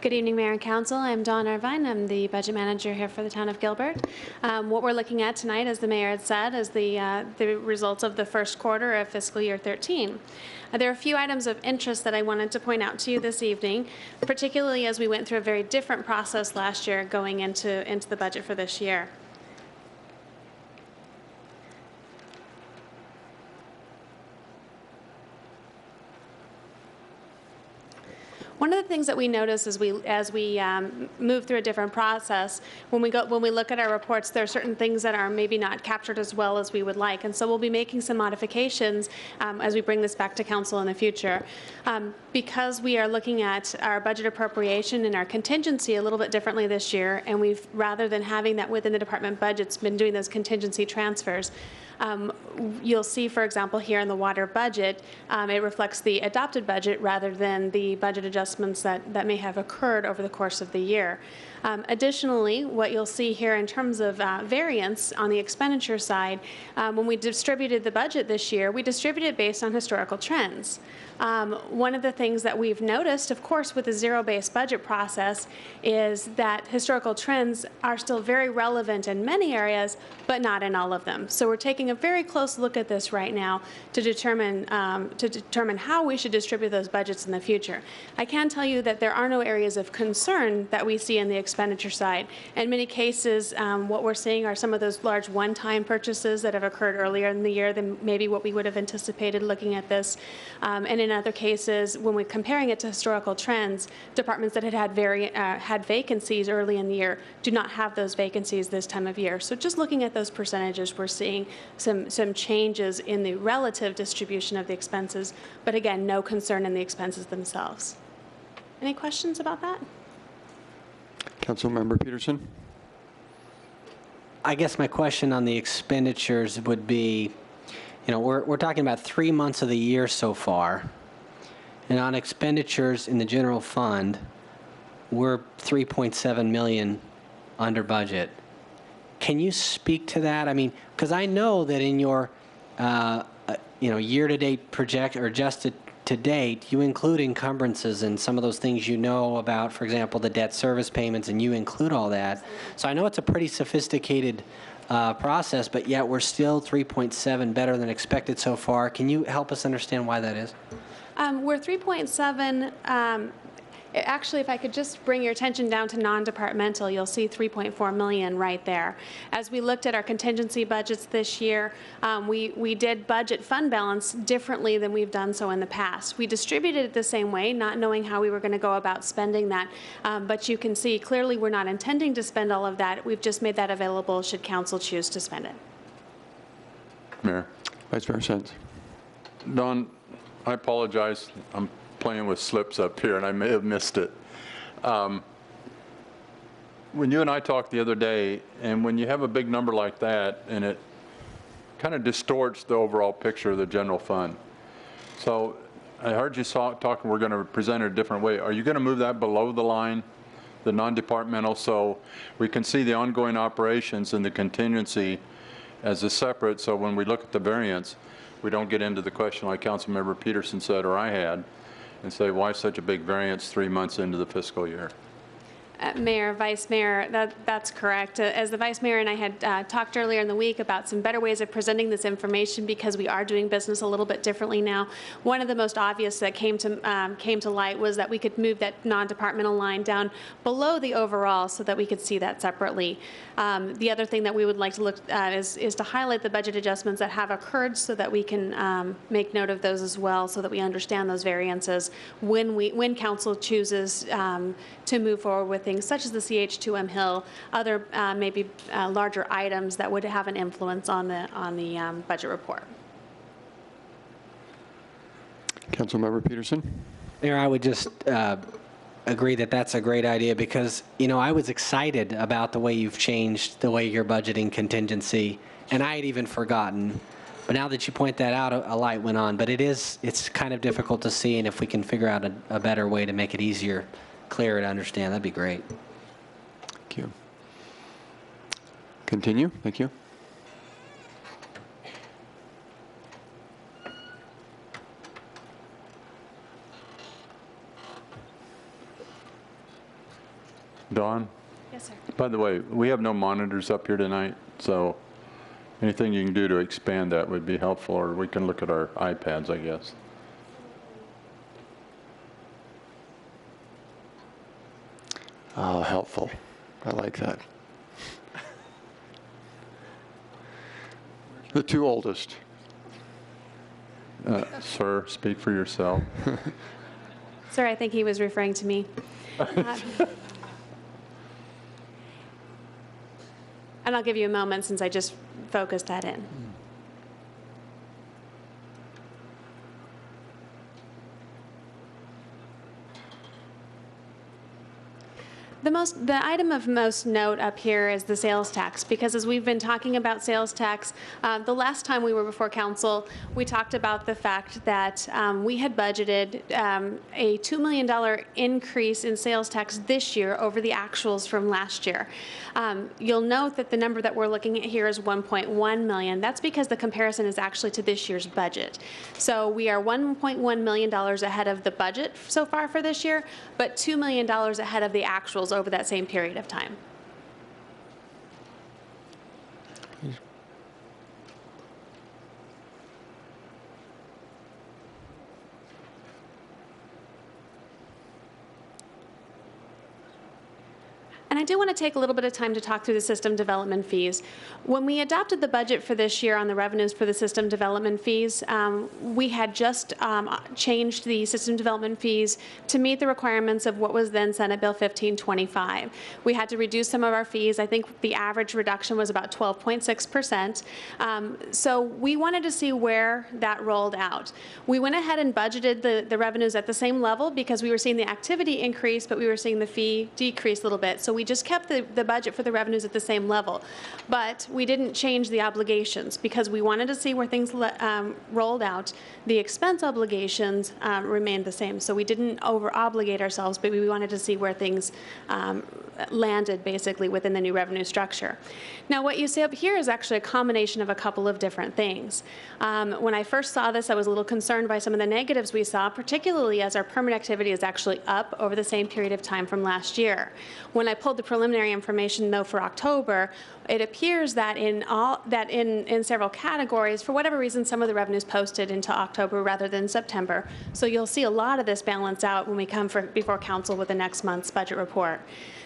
Good evening, Mayor and Council. I'm Dawn Irvine. I'm the budget manager here for the town of Gilbert. What we're looking at tonight, as the mayor had said, is the results of the first quarter of fiscal year 13. There are a few items of interest that I wanted to point out to you this evening, particularly as we went through a very different process last year going into the budget for this year. One of the things that we notice as we move through a different process, when we look at our reports, there are certain things that are maybe not captured as well as we would like, and so we'll be making some modifications as we bring this back to council in the future. Because we are looking at our budget appropriation and our contingency a little bit differently this year, and we've, rather than having that within the department budgets, been doing those contingency transfers. You'll see, for example, here in the water budget, it reflects the adopted budget rather than the budget adjustments that may have occurred over the course of the year. Additionally, what you'll see here in terms of variance on the expenditure side, when we distributed the budget this year, we distributed based on historical trends. One of the things that we've noticed, of course, with the zero-based budget process is that historical trends are still very relevant in many areas, but not in all of them. So we're taking a very close look at this right now to determine how we should distribute those budgets in the future. I can tell you that there are no areas of concern that we see in the expenditure side. In many cases, what we're seeing are some of those large one-time purchases that have occurred earlier in the year than maybe what we would have anticipated looking at this. And in other cases, when we're comparing it to historical trends, departments that had vacancies early in the year do not have those vacancies this time of year. So just looking at those percentages, we're seeing some changes in the relative distribution of the expenses, but again, no concern in the expenses themselves. Any questions about that? Councilmember Peterson. I guess my question on the expenditures would be, you know, we're talking about 3 months of the year so far, and on expenditures in the general fund, we're 3.7 million under budget. Can you speak to that? I mean, because I know that in your, year-to-date project or adjusted to date, you include encumbrances and some of those things you know about, for example, the debt service payments, and you include all that. So I know it's a pretty sophisticated process, but yet we're still 3.7 better than expected so far. Can you help us understand why that is? We're 3.7. Actually, if I could just bring your attention down to non-departmental, you'll see 3.4 million right there. As we looked at our contingency budgets this year, we did budget fund balance differently than we've done so in the past. We distributed it the same way, not knowing how we were going to go about spending that. But you can see clearly we're not intending to spend all of that. We've just made that available should council choose to spend it. Mayor. Vice Mayor Sens. Don, I apologize. I'm playing with slips up here, and I may have missed it. When you and I talked the other day, and when you have a big number like that, and it kind of distorts the overall picture of the general fund. So I heard you talking, we're going to present it a different way. Are you going to move that below the line, the non-departmental, so we can see the ongoing operations and the contingency as a separate, so when we look at the variance, we don't get into the question like Councilmember Peterson said, or I had, and say, why such a big variance 3 months into the fiscal year? Mayor, Vice Mayor, that's correct. As the Vice Mayor and I had talked earlier in the week about some better ways of presenting this information because we are doing business a little bit differently now. One of the most obvious that came to light was that we could move that non-departmental line down below the overall so that we could see that separately. The other thing that we would like to look at is to highlight the budget adjustments that have occurred so that we can make note of those as well so that we understand those variances when council chooses to move forward with things such as the CH2M Hill, other maybe larger items that would have an influence on the budget report. Councilmember Peterson. Mayor, I would just agree that that's a great idea because, you know, I was excited about the way you've changed the way you're budgeting contingency, and I had even forgotten. But now that you point that out, a light went on. But it's kind of difficult to see, and if we can figure out a better way to make it easier, clearer to understand, that'd be great. Thank you. Continue. Thank you. Dawn? Yes, sir. By the way, we have no monitors up here tonight, so anything you can do to expand that would be helpful, or we can look at our iPads, I guess. Oh, helpful. I like that. The two oldest. Sir, speak for yourself. Sir, I think he was referring to me. And I'll give you a moment since I just focused that in. The item of most note up here is the sales tax, because as we've been talking about sales tax, the last time we were before council, we talked about the fact that we had budgeted a $2 million increase in sales tax this year over the actuals from last year. You'll note that the number that we're looking at here is 1.1 million. That's because the comparison is actually to this year's budget. So we are $1.1 million ahead of the budget so far for this year, but $2 million ahead of the actuals over that same period of time. And I do want to take a little bit of time to talk through the system development fees. When we adopted the budget for this year on the revenues for the system development fees, we had just changed the system development fees to meet the requirements of what was then Senate Bill 1525. We had to reduce some of our fees. I think the average reduction was about 12.6%. So we wanted to see where that rolled out. We went ahead and budgeted the revenues at the same level because we were seeing the activity increase, but we were seeing the fee decrease a little bit. So we just kept the budget for the revenues at the same level. But we didn't change the obligations because we wanted to see where things rolled out. The expense obligations remained the same. So we didn't over-obligate ourselves, but we wanted to see where things landed basically within the new revenue structure. Now what you see up here is actually a combination of a couple of different things. When I first saw this, I was a little concerned by some of the negatives we saw, particularly as our permit activity is actually up over the same period of time from last year. When I pulled the preliminary information though for October, it appears that in several categories, for whatever reason, some of the revenues posted into October rather than September. So you'll see a lot of this balance out when we come before council with the next month's budget report.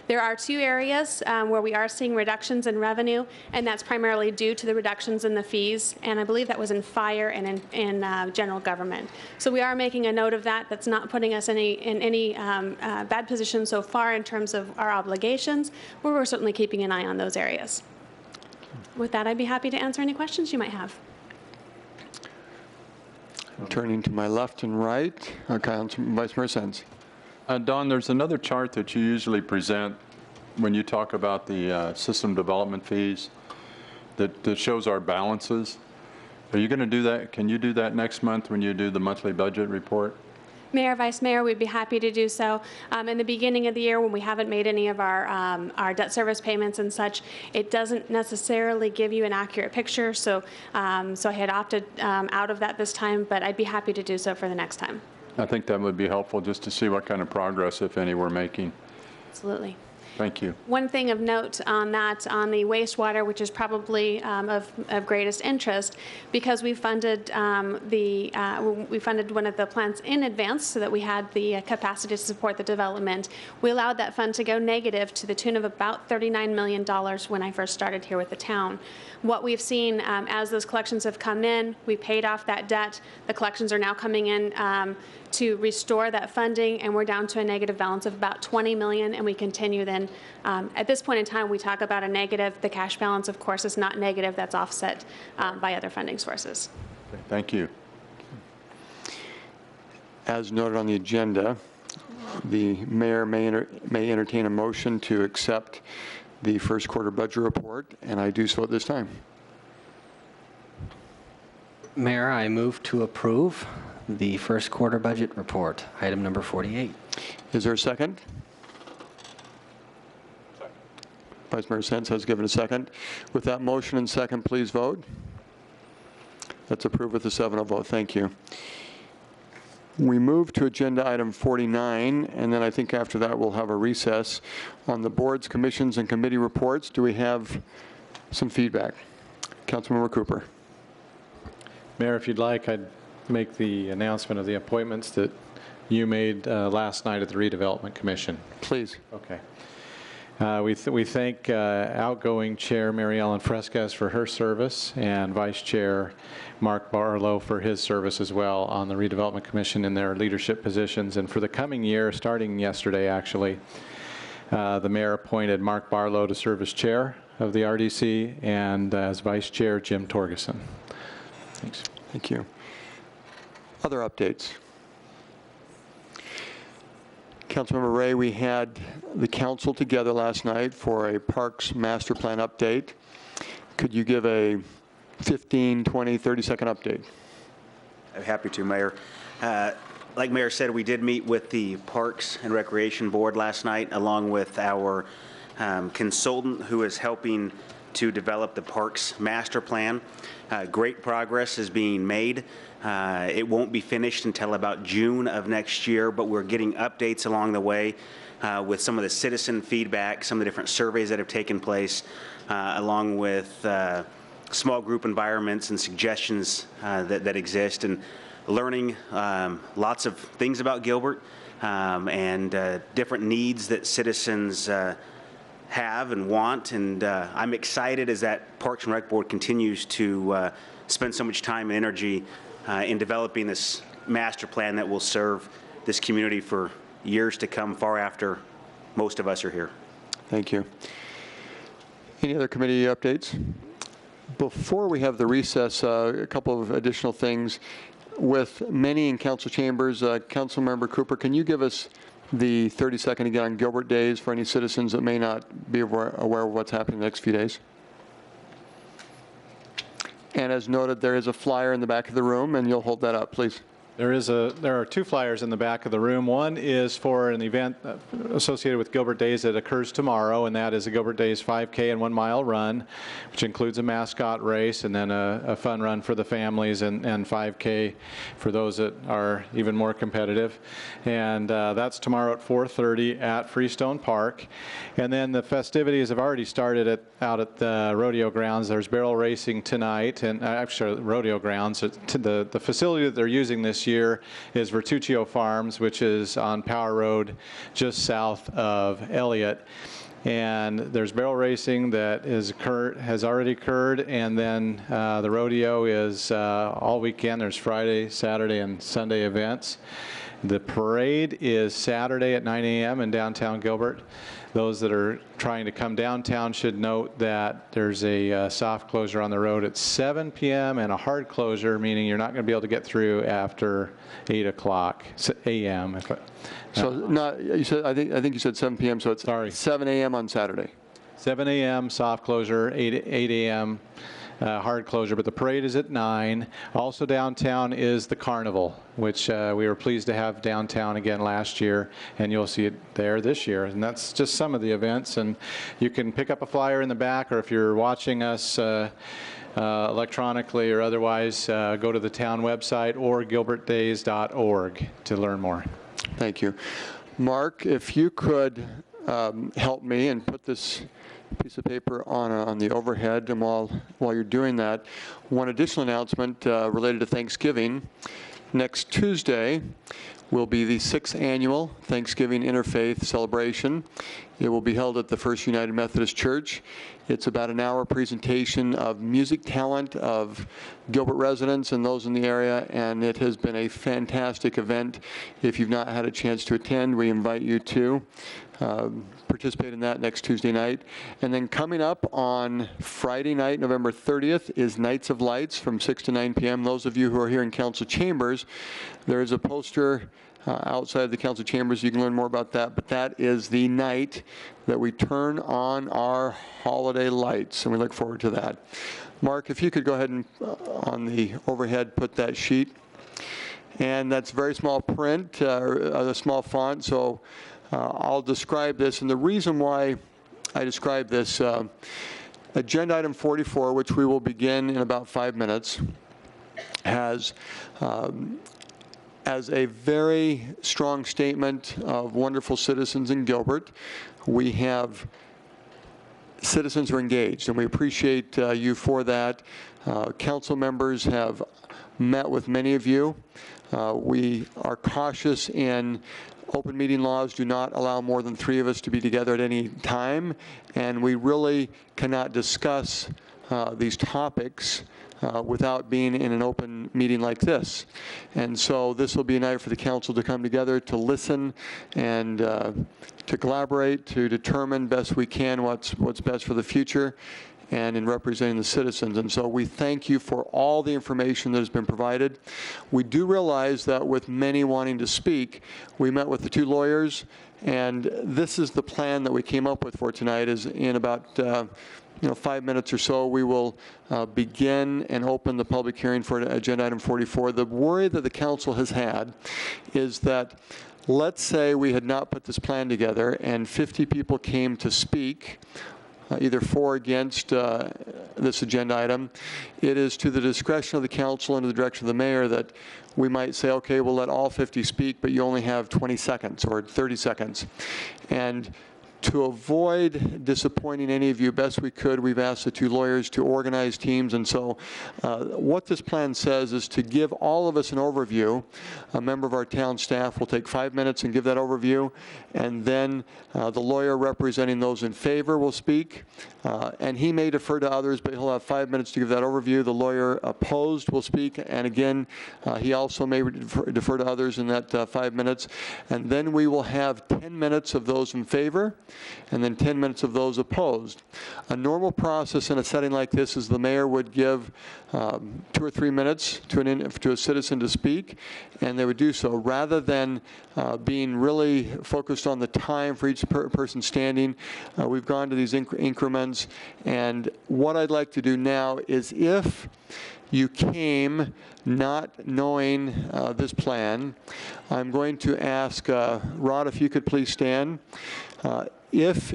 There are two areas where we are seeing reductions in revenue, and that's primarily due to the reductions in the fees, and I believe that was in fire and in general government. So we are making a note of that. That's not putting us in any bad position so far in terms of our obligations, but we're certainly keeping an eye on those areas. With that, I'd be happy to answer any questions you might have. Turning to my left and right, Vice Mayor Sens. Don, there's another chart that you usually present when you talk about the system development fees that shows our balances. Are you going to do that? Can you do that next month when you do the monthly budget report? Mayor, Vice Mayor, we'd be happy to do so. In the beginning of the year, when we haven't made any of our debt service payments and such, it doesn't necessarily give you an accurate picture. So, so I had opted out of that this time, but I'd be happy to do so for the next time. I think that would be helpful just to see what kind of progress, if any, we're making. Absolutely. Thank you. One thing of note on that, on the wastewater, which is probably of greatest interest, because we funded we funded one of the plants in advance so that we had the capacity to support the development. We allowed that fund to go negative to the tune of about $39 million when I first started here with the town. What we've seen as those collections have come in, we paid off that debt. The collections are now coming in to restore that funding, and we're down to a negative balance of about $20 million, and we continue then. At this point in time, we talk about a negative. The cash balance, of course, is not negative. That's offset by other funding sources. Okay, thank you. As noted on the agenda, the mayor may entertain a motion to accept the first quarter budget report, and I do so at this time. Mayor, I move to approve the first quarter budget report, item number 48. Is there a second? Second. Vice Mayor Sens has given a second. With that motion and second, please vote. That's approved with a 7-0 vote. Thank you. We move to agenda item 49, and then I think after that we'll have a recess on the boards, commissions, and committee reports. Do we have some feedback? Councilmember Cooper. Mayor, if you'd like, I'd make the announcement of the appointments that you made last night at the Redevelopment Commission. Please. Okay. We thank outgoing Chair Mary Ellen Fresquez for her service and Vice Chair Mark Barlow for his service as well on the Redevelopment Commission in their leadership positions. And for the coming year, starting yesterday actually, the mayor appointed Mark Barlow to serve as chair of the RDC and as Vice Chair Jim Torgerson. Thanks. Thank you. Other updates? Councilmember Ray, we had the council together last night for a Parks Master Plan update. Could you give a 15, 20, 30-second update? I'm happy to, Mayor. Like Mayor said, we did meet with the Parks and Recreation Board last night, along with our consultant who is helping to develop the Parks Master Plan. Great progress is being made. It won't be finished until about June of next year, but we're getting updates along the way with some of the citizen feedback, some of the different surveys that have taken place, along with small group environments and suggestions that exist, and learning lots of things about Gilbert and different needs that citizens have and want. And I'm excited as that Parks and Rec Board continues to spend so much time and energy in developing this master plan that will serve this community for years to come, far after most of us are here. Thank you. Any other committee updates? Before we have the recess, a couple of additional things. With many in council chambers, Councilmember Cooper, can you give us the 30-second again on Gilbert Days for any citizens that may not be aware of what's happening the next few days? And as noted, there is a flyer in the back of the room, and you'll hold that up, please. There are two flyers in the back of the room. One is for an event associated with Gilbert Days that occurs tomorrow, and that is a Gilbert Days 5K and 1 mile run, which includes a mascot race and then a fun run for the families and 5K for those that are even more competitive. And that's tomorrow at 4:30 at Freestone Park. And then the festivities have already started out at the rodeo grounds. There's barrel racing tonight, and actually rodeo grounds. The facility that they're using this year is Vertuccio Farms, which is on Power Road just south of Elliott. And there's barrel racing that has already occurred, and then the rodeo is all weekend. There's Friday, Saturday, and Sunday events. The parade is Saturday at 9 a.m. in downtown Gilbert. Those that are trying to come downtown should note that there's a soft closure on the road at 7 p.m. and a hard closure, meaning you're not going to be able to get through after 8 o'clock a.m. So not, you said, I think you said 7 p.m. So it's 7 a.m. on Saturday. 7 a.m. soft closure, 8 a.m. Hard closure, but the parade is at 9. Also downtown is the carnival, which we were pleased to have downtown again last year, and you'll see it there this year. And that's just some of the events, and you can pick up a flyer in the back, or if you're watching us electronically or otherwise, go to the town website or gilbertdays.org to learn more. Thank you. Mark, if you could help me and put this piece of paper on the overhead, and while you're doing that, one additional announcement related to Thanksgiving. Next Tuesday will be the 6th annual Thanksgiving Interfaith Celebration. It will be held at the First United Methodist Church. It's about an hour presentation of music talent of Gilbert residents and those in the area, and it has been a fantastic event. If you've not had a chance to attend, we invite you to participate in that next Tuesday night. And then coming up on Friday night, November 30th, is Nights of Lights from 6 to 9 p.m. Those of you who are here in council chambers, there is a poster outside the council chambers. You can learn more about that, but that is the night that we turn on our holiday lights, and we look forward to that. Mark, if you could go ahead and on the overhead put that sheet. And that's very small print, a small font, so I'll describe this. And the reason why I describe this, agenda item 44, which we will begin in about 5 minutes, has as a very strong statement of wonderful citizens in Gilbert. We have citizens who are engaged, and we appreciate you for that. Council members have met with many of you. We are cautious in open meeting laws do not allow more than 3 of us to be together at any time, and we really cannot discuss these topics without being in an open meeting like this. And so this will be a night for the council to come together, to listen, and to collaborate, to determine best we can what's best for the future and in representing the citizens. And so we thank you for all the information that has been provided. We do realize that with many wanting to speak, we met with the 2 lawyers, and this is the plan that we came up with for tonight. Is in about 5 minutes or so, we will begin and open the public hearing for agenda item 44. The worry that the council has had is that, let's say we had not put this plan together and 50 people came to speak, either for or against this agenda item. It is to the discretion of the council and to the direction of the mayor that we might say, okay, we'll let all 50 speak, but you only have 20 seconds or 30 seconds. And to avoid disappointing any of you best we could, we've asked the 2 lawyers to organize teams. And so what this plan says is to give all of us an overview. A member of our town staff will take 5 minutes and give that overview, and then the lawyer representing those in favor will speak, and he may defer to others, but he'll have 5 minutes to give that overview. The lawyer opposed will speak, and again, he also may defer to others in that 5 minutes. And then we will have 10 minutes of those in favor, and then 10 minutes of those opposed. A normal process in a setting like this is the mayor would give 2 or 3 minutes to a citizen to speak, and they would do so. Rather than being really focused on the time for each person standing, we've gone to these increments. And what I'd like to do now is, if you came not knowing this plan, I'm going to ask Rod if you could please stand. If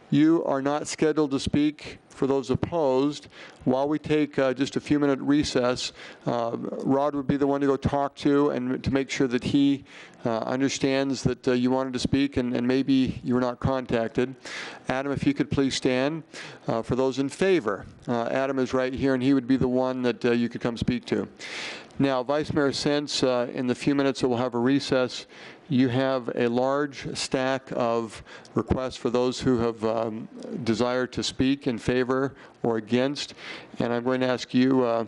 you are not scheduled to speak, for those opposed, while we take just a few minute recess, Rod would be the one to go talk to and to make sure that he understands that you wanted to speak and maybe you were not contacted. Adam, if you could please stand. For those in favor, Adam is right here, and he would be the one that you could come speak to. Now, Vice Mayor Sens, in the few minutes that we'll have a recess, you have a large stack of requests for those who have desired to speak in favor or against. And I'm going to ask you,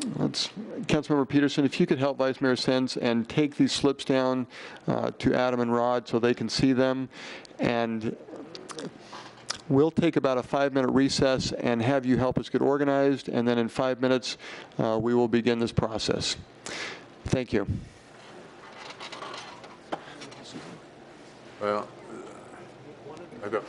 Councilmember Peterson, if you could help Vice Mayor Sens and take these slips down to Adam and Rod so they can see them. And we'll take about a 5-minute recess and have you help us get organized. And then in 5 minutes, we will begin this process. Thank you. Well, I got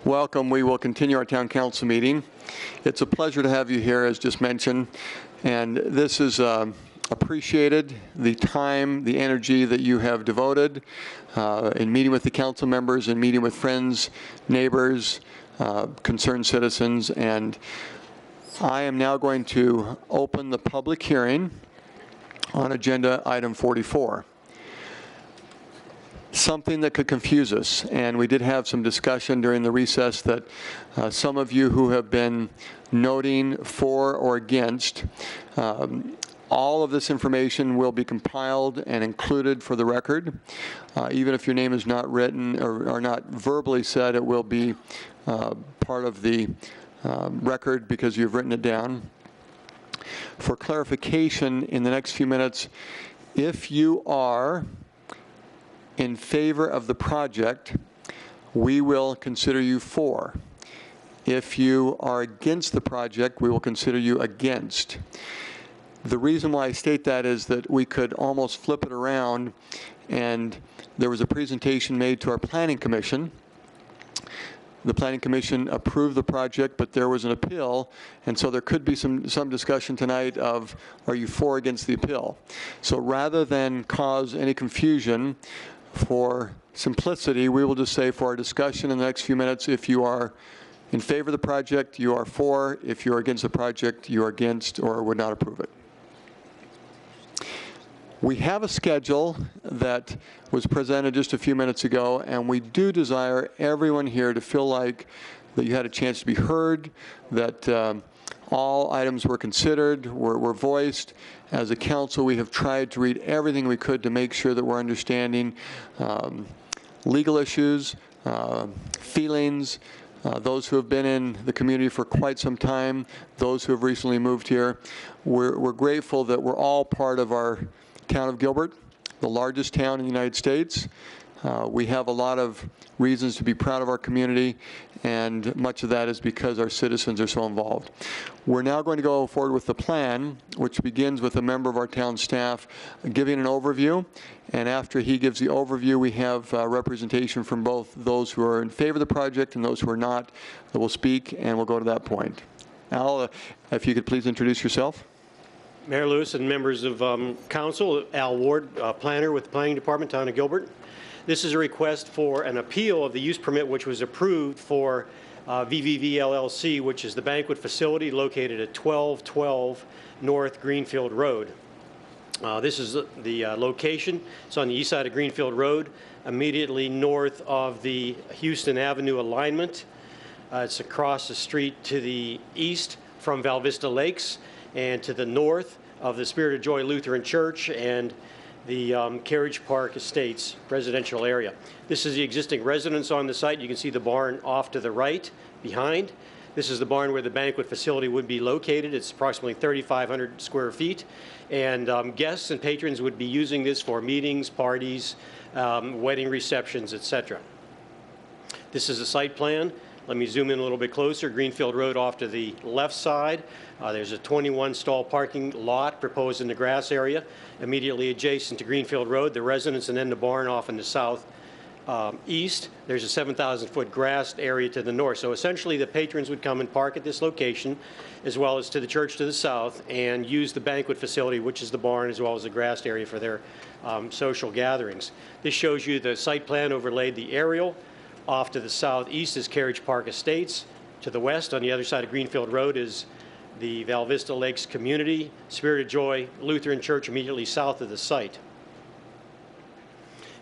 welcome. We will continue our town council meeting. It's a pleasure to have you here, as just mentioned, and this is appreciated, the time, the energy that you have devoted in meeting with the council members and meeting with friends, neighbors, concerned citizens. And I am now going to open the public hearing on agenda item 44. Something that could confuse us, and we did have some discussion during the recess that some of you who have been noting for or against, all of this information will be compiled and included for the record. Even if your name is not written or not verbally said, it will be part of the record because you've written it down. For clarification, in the next few minutes, if you are in favor of the project, we will consider you for. If you are against the project, we will consider you against. The reason why I state that is that we could almost flip it around, and there was a presentation made to our Planning Commission. The Planning Commission approved the project, but there was an appeal, and so there could be some discussion tonight of, are you for or against the appeal? So rather than cause any confusion, for simplicity, we will just say for our discussion in the next few minutes, if you are in favor of the project, you are for. If you're against the project, you are against or would not approve it. We have a schedule that was presented just a few minutes ago, and we do desire everyone here to feel like that you had a chance to be heard, that all items were considered, were voiced. As a council, we have tried to read everything we could to make sure that we're understanding legal issues, feelings, those who have been in the community for quite some time, those who have recently moved here. We're grateful that we're all part of our town of Gilbert, the largest town in the United States. We have a lot of reasons to be proud of our community, and much of that is because our citizens are so involved. We're now going to go forward with the plan, which begins with a member of our town staff giving an overview, and after he gives the overview, we have representation from both those who are in favor of the project and those who are not that will speak, and we'll go to that point. Al, if you could please introduce yourself. Mayor Lewis and members of council, Al Ward, planner with the Planning Department, Town of Gilbert. This is a request for an appeal of the use permit which was approved for VVV LLC, which is the banquet facility located at 1212 North Greenfield Road. This is the location. It's on the east side of Greenfield Road, immediately north of the Houston Avenue alignment. It's across the street to the east from Val Vista Lakes, and to the north of the Spirit of Joy Lutheran Church and the Carriage Park Estates residential area. This is the existing residence on the site. You can see the barn off to the right behind. This is the barn where the banquet facility would be located. It's approximately 3,500 square feet. And guests and patrons would be using this for meetings, parties, wedding receptions, etc. This is a site plan. Let me zoom in a little bit closer. Greenfield Road off to the left side. There's a 21-stall parking lot proposed in the grass area, immediately adjacent to Greenfield Road, the residence, and then the barn off in the south east. There's a 7,000-foot grassed area to the north. So essentially, the patrons would come and park at this location, as well as to the church to the south, and use the banquet facility, which is the barn, as well as the grassed area for their social gatherings. This shows you the site plan overlaid the aerial. Off to the southeast is Carriage Park Estates. To the west, on the other side of Greenfield Road, is the Val Vista Lakes Community, Spirit of Joy Lutheran Church immediately south of the site.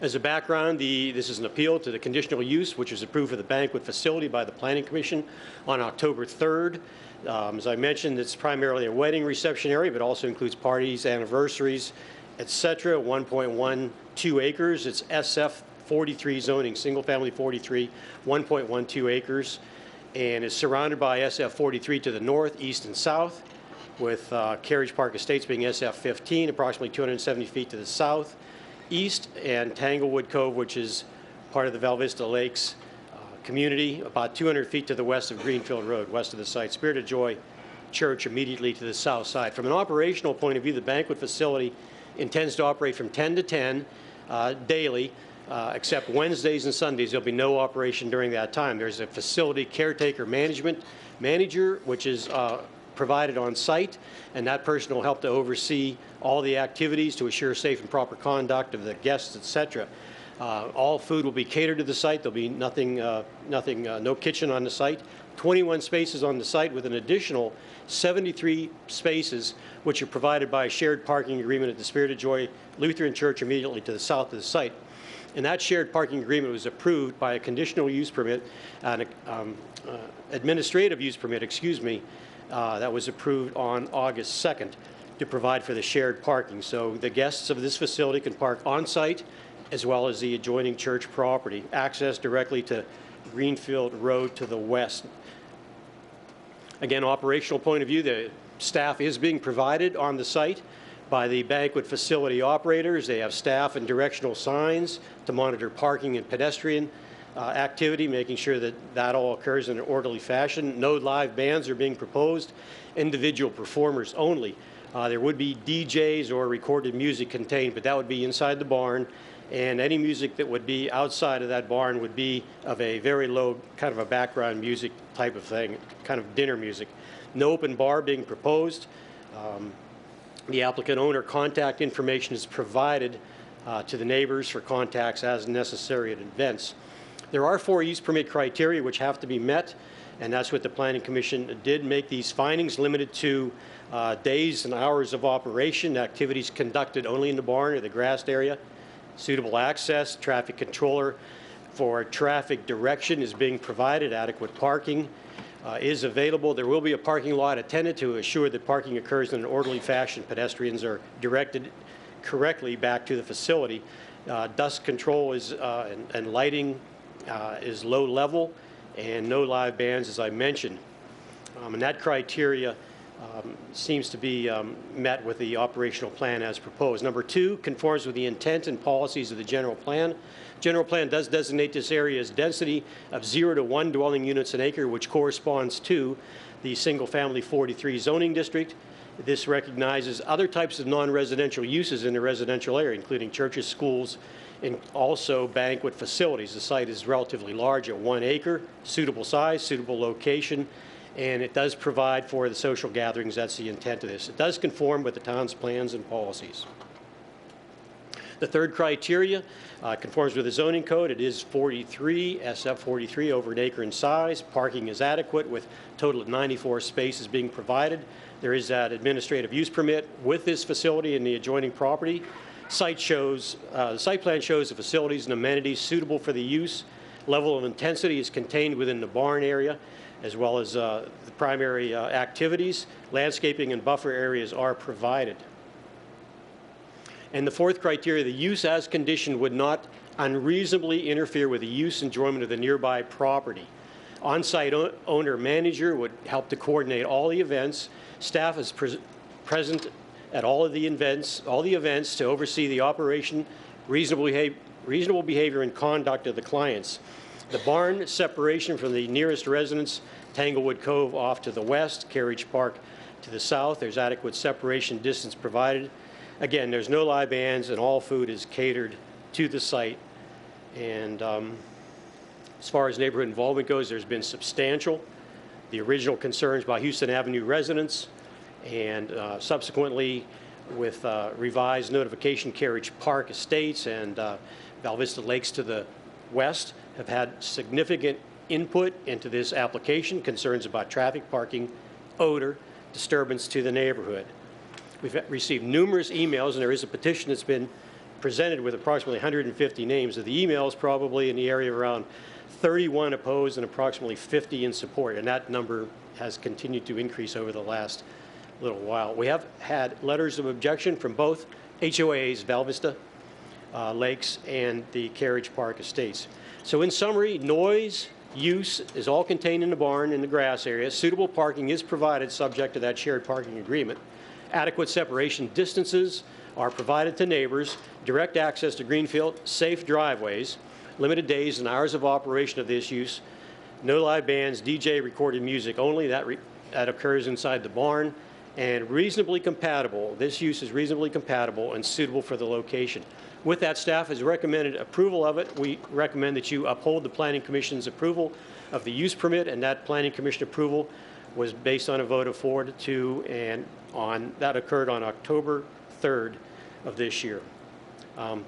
As a background, this is an appeal to the conditional use, which was approved for the banquet facility by the Planning Commission on October 3rd. As I mentioned, it's primarily a wedding reception area, but also includes parties, anniversaries, etc. 1.12 acres. It's SF 43 zoning, single family 43, 1.12 acres, and is surrounded by SF 43 to the north, east, and south, with Carriage Park Estates being SF 15, approximately 270 feet to the south, east, and Tanglewood Cove, which is part of the Val Vista Lakes community, about 200 feet to the west of Greenfield Road, west of the site. Spirit of Joy Church immediately to the south side. From an operational point of view, the banquet facility intends to operate from 10 to 10 daily, except Wednesdays and Sundays. There'll be no operation during that time. There's a facility caretaker manager, which is provided on site, and that person will help to oversee all the activities to assure safe and proper conduct of the guests, etc. All food will be catered to the site. There'll be no kitchen on the site. 21 spaces on the site with an additional 73 spaces which are provided by a shared parking agreement at the Spirit of Joy Lutheran Church immediately to the south of the site. And that shared parking agreement was approved by a conditional use permit, an administrative use permit, that was approved on August 2nd to provide for the shared parking. So the guests of this facility can park on site as well as the adjoining church property, access directly to Greenfield Road to the west. Again, operational point of view, the staff is being provided on the site by the banquet facility operators. They have staff and directional signs to monitor parking and pedestrian activity, making sure that that all occurs in an orderly fashion. No live bands are being proposed, individual performers only. There would be DJs or recorded music contained, but that would be inside the barn, and any music that would be outside of that barn would be of a very low, kind of a background music type of thing, kind of dinner music. No open bar being proposed. The applicant owner contact information is provided to the neighbors for contacts as necessary at events. There are 4 use permit criteria which have to be met, and that's what the Planning Commission did make these findings, limited to days and hours of operation, activities conducted only in the barn or the grassed area, suitable access, traffic controller for traffic direction is being provided, adequate parking is available. There will be a parking lot attended to assure that parking occurs in an orderly fashion. Pedestrians are directed correctly back to the facility. Dust control is, and lighting is low level, and no live bands, as I mentioned. And that criteria seems to be met with the operational plan as proposed. Number 2, conforms with the intent and policies of the general plan. General plan does designate this area as density of 0 to 1 dwelling units an acre, which corresponds to the single-family 43 zoning district. This recognizes other types of non-residential uses in the residential area, including churches, schools, and also banquet facilities. The site is relatively large at 1 acre, suitable size, suitable location, and it does provide for the social gatherings. That's the intent of this. It does conform with the town's plans and policies. The third criteria conforms with the zoning code. It is 43, SF 43, over an acre in size. Parking is adequate with a total of 94 spaces being provided. There is that administrative use permit with this facility and the adjoining property. The site plan shows the facilities and amenities suitable for the use. Level of intensity is contained within the barn area, as well as the primary activities. Landscaping and buffer areas are provided. And the fourth criteria, the use as conditioned would not unreasonably interfere with the use and enjoyment of the nearby property. On-site owner manager would help to coordinate all the events. Staff is present at all of the events to oversee the operation, reasonable behavior and conduct of the clients. The barn separation from the nearest residence, Tanglewood Cove off to the west, Carriage Park to the south. There's adequate separation distance provided. Again, there's no live bands, and all food is catered to the site. And as far as neighborhood involvement goes, there's been substantial. The original concerns by Houston Avenue residents, and subsequently with revised notification, Carriage Park Estates and Val Vista Lakes to the west have had significant input into this application, concerns about traffic, parking, odor, disturbance to the neighborhood. We've received numerous emails, and there is a petition that's been presented with approximately 150 names. Of the emails, probably in the area of around 31 opposed and approximately 50 in support, and that number has continued to increase over the last little while. We have had letters of objection from both HOAs, Val Vista Lakes and the Carriage Park Estates. So in summary, noise, use is all contained in the barn in the grass area. Suitable parking is provided subject to that shared parking agreement. Adequate separation distances are provided to neighbors, direct access to Greenfield, safe driveways, limited days and hours of operation of this use, no live bands, DJ recorded music only, that occurs inside the barn, and reasonably compatible. This use is reasonably compatible and suitable for the location. With that, staff has recommended approval of it. We recommend that you uphold the Planning Commission's approval of the use permit, and that Planning Commission approval was based on a vote of 4-2, and that occurred on October 3rd of this year.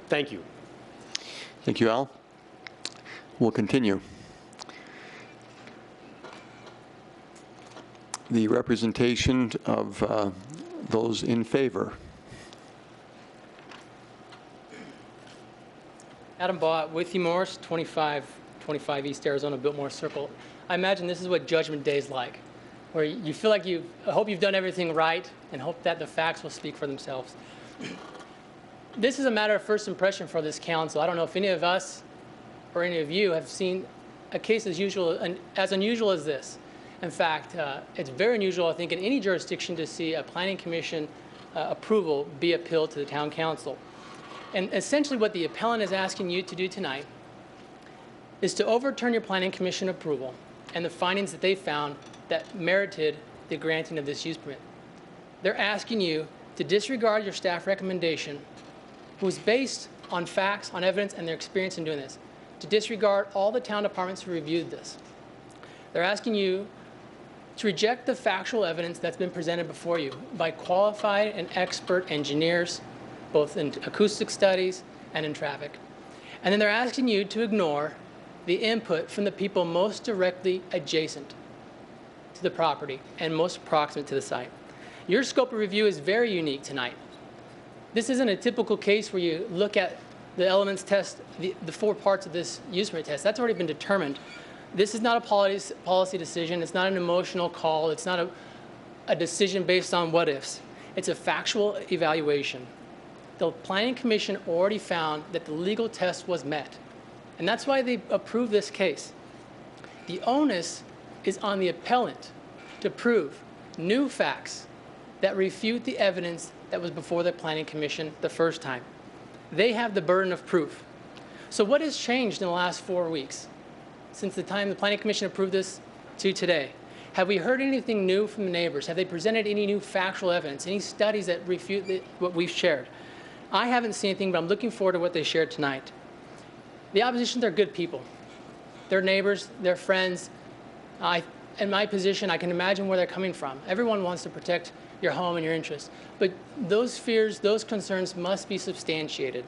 Thank you. Thank you, Al. We'll continue. The representation of those in favor. Adam Bott, Withy Morris, 2525 East Arizona, Biltmore Circle. I imagine this is what Judgment Day is like, where you feel like I hope you've done everything right and hope that the facts will speak for themselves. This is a matter of first impression for this council. I don't know if any of us or any of you have seen a case as unusual as this. In fact, it's very unusual, I think, in any jurisdiction to see a Planning Commission approval be appealed to the Town Council. And essentially what the appellant is asking you to do tonight is to overturn your Planning Commission approval and the findings that they found that merited the granting of this use permit. They're asking you to disregard your staff recommendation, who's based on facts, on evidence, and their experience in doing this, to disregard all the town departments who reviewed this. They're asking you to reject the factual evidence that's been presented before you by qualified and expert engineers, both in acoustic studies and in traffic. And then they're asking you to ignore the input from the people most directly adjacent to the property and most proximate to the site. Your scope of review is very unique tonight. This isn't a typical case where you look at the elements test, the 4 parts of this use permit test. That's already been determined. This is not a policy decision. It's not an emotional call. It's not a decision based on what ifs. It's a factual evaluation. The Planning Commission already found that the legal test was met. And that's why they approved this case. The onus is on the appellant to prove new facts that refute the evidence that was before the Planning Commission the first time. They have the burden of proof. So what has changed in the last 4 weeks since the time the Planning Commission approved this to today? Have we heard anything new from the neighbors? Have they presented any new factual evidence, any studies that refute what we've shared? I haven't seen anything, but I'm looking forward to what they shared tonight. The opposition, they're good people. They're neighbors, they're friends. In my position, I can imagine where they're coming from. Everyone wants to protect your home and your interests. But those fears, those concerns must be substantiated.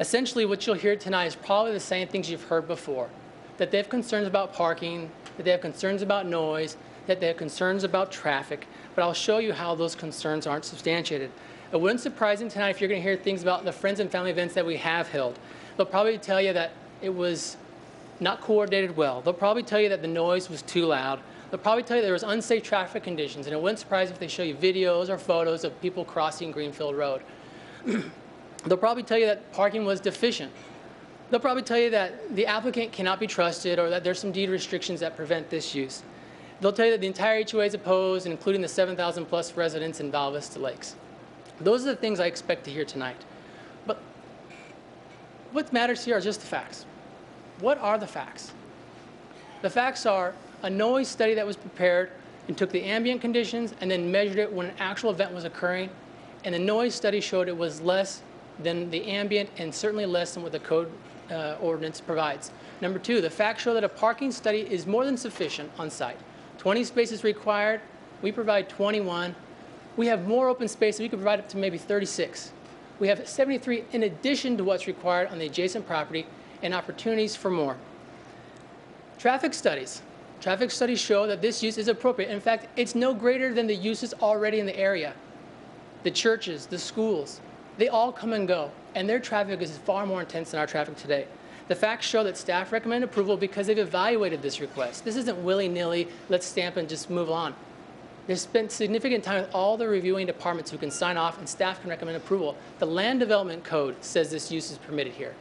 Essentially, what you'll hear tonight is probably the same things you've heard before. That they have concerns about parking, that they have concerns about noise, that they have concerns about traffic. But I'll show you how those concerns aren't substantiated. It wouldn't surprise you tonight if you're going to hear things about the friends and family events that we have held. They'll probably tell you that it was not coordinated well. They'll probably tell you that the noise was too loud. They'll probably tell you there was unsafe traffic conditions, and it wouldn't surprise you if they show you videos or photos of people crossing Greenfield Road. They'll probably tell you that parking was deficient. They'll probably tell you that the applicant cannot be trusted or that there's some deed restrictions that prevent this use. They'll tell you that the entire HOA is opposed, including the 7,000 plus residents in Val Vista Lakes. Those are the things I expect to hear tonight. But what matters here are just the facts. What are the facts? The facts are a noise study that was prepared and took the ambient conditions and then measured it when an actual event was occurring, and the noise study showed it was less than the ambient and certainly less than what the code ordinance provides. Number 2, the facts show that a parking study is more than sufficient on site. 20 spaces required, we provide 21. We have more open space, we could provide up to maybe 36. We have 73 in addition to what's required on the adjacent property and opportunities for more. Traffic studies. Traffic studies show that this use is appropriate. In fact, it's no greater than the uses already in the area. The churches, the schools, they all come and go, and their traffic is far more intense than our traffic today. The facts show that staff recommend approval because they've evaluated this request. This isn't willy-nilly, let's stamp and just move on. They've spent significant time with all the reviewing departments who can sign off, and staff can recommend approval. The Land Development Code says this use is permitted here.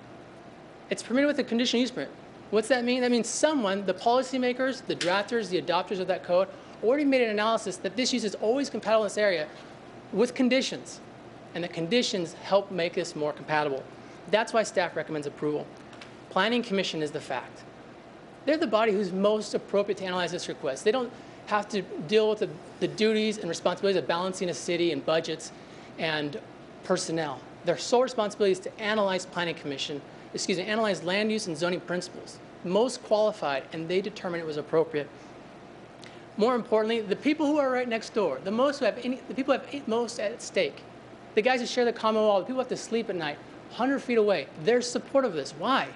It's permitted with a conditional use permit. What's that mean? That means someone, the policymakers, the drafters, the adopters of that code, already made an analysis that this use is always compatible in this area with conditions, and the conditions help make this more compatible. That's why staff recommends approval. Planning Commission is the fact. They're the body who's most appropriate to analyze this request. have to deal with the duties and responsibilities of balancing a city and budgets and personnel. Their sole responsibility is to analyze analyze land use and zoning principles. Most qualified, and they determined it was appropriate. More importantly, the people who are right next door, the people who have most at stake, the guys who share the common wall, the people who have to sleep at night, 100 feet away, they're supportive of this. Why?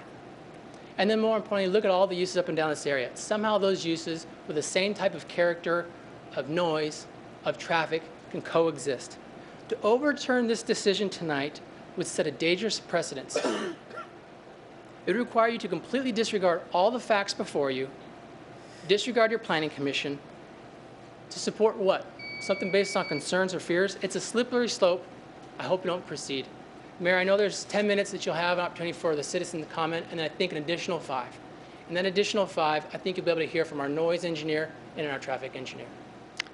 And then more importantly, look at all the uses up and down this area. Somehow those uses with the same type of character, of noise, of traffic, can coexist. To overturn this decision tonight would set a dangerous precedent. It would require you to completely disregard all the facts before you, disregard your planning commission, to support what? Something based on concerns or fears? It's a slippery slope. I hope you don't proceed. Mayor, I know there's 10 minutes that you'll have an opportunity for the citizen to comment, and then I think an additional 5. And then additional 5, I think you'll be able to hear from our noise engineer and our traffic engineer.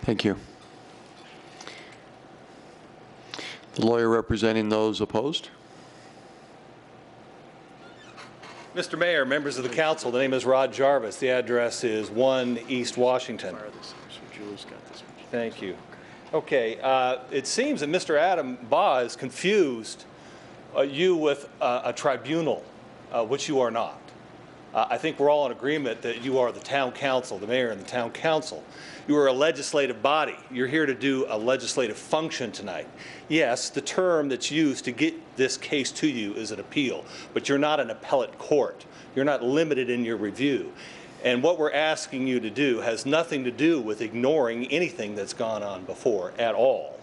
Thank you. The lawyer representing those opposed. Mr. Mayor, members of the council, the name is Rod Jarvis. The address is 1 East Washington. Thank you. Okay, it seems that Mr. Adam Baugh has confused you with a tribunal, which you are not. I think we're all in agreement that you are the town council, the mayor and the town council. You are a legislative body. You're here to do a legislative function tonight. Yes, the term that's used to get this case to you is an appeal, but you're not an appellate court. You're not limited in your review. And what we're asking you to do has nothing to do with ignoring anything that's gone on before at all.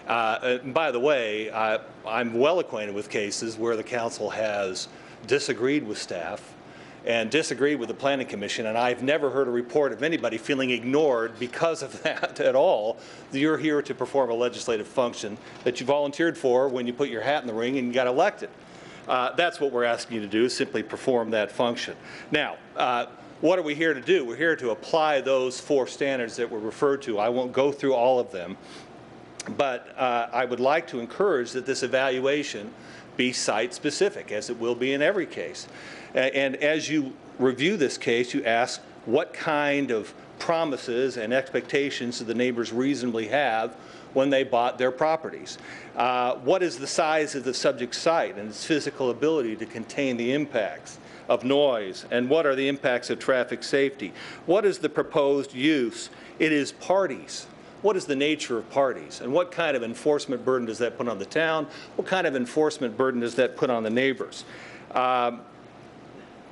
And by the way, I'm well acquainted with cases where the council has disagreed with staff and disagreed with the Planning Commission, and I've never heard a report of anybody feeling ignored because of that at all. You're here to perform a legislative function that you volunteered for when you put your hat in the ring and you got elected. That's what we're asking you to do, simply perform that function. Now, what are we here to do? We're here to apply those 4 standards that were referred to. I won't go through all of them, but I would like to encourage that this evaluation be site-specific, as it will be in every case. And as you review this case, you ask what kind of promises and expectations do the neighbors reasonably have when they bought their properties? What is the size of the subject site and its physical ability to contain the impacts of noise? And what are the impacts of traffic safety? What is the proposed use? It is parties. What is the nature of parties? And what kind of enforcement burden does that put on the town? What kind of enforcement burden does that put on the neighbors?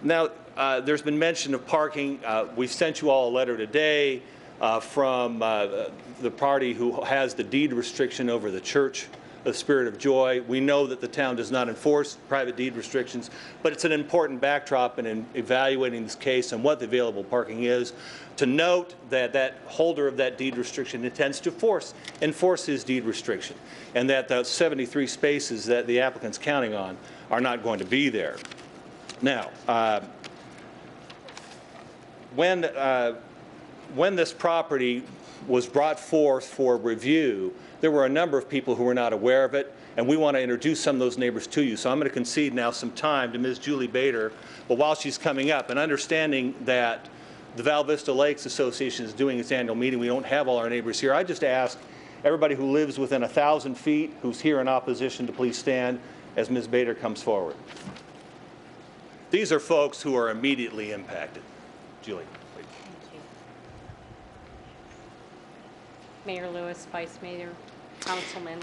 Now, there's been mention of parking. We've sent you all a letter today from the party who has the deed restriction over the church, the Spirit of Joy. We know that the town does not enforce private deed restrictions, but it's an important backdrop in evaluating this case and what the available parking is, to note that that holder of that deed restriction intends to enforce his deed restriction, and that the 73 spaces that the applicant's counting on are not going to be there. Now, when this property was brought forth for review, there were a number of people who were not aware of it, and we want to introduce some of those neighbors to you. So I'm going to concede now some time to Ms. Julie Bader, but while she's coming up, and understanding that the Val Vista Lakes Association is doing its annual meeting, we don't have all our neighbors here. I just ask everybody who lives within 1,000 feet who's here in opposition to please stand as Ms. Bader comes forward. These are folks who are immediately impacted. Julie. Wait. Thank you. Mayor Lewis, Vice Mayor, Councilman.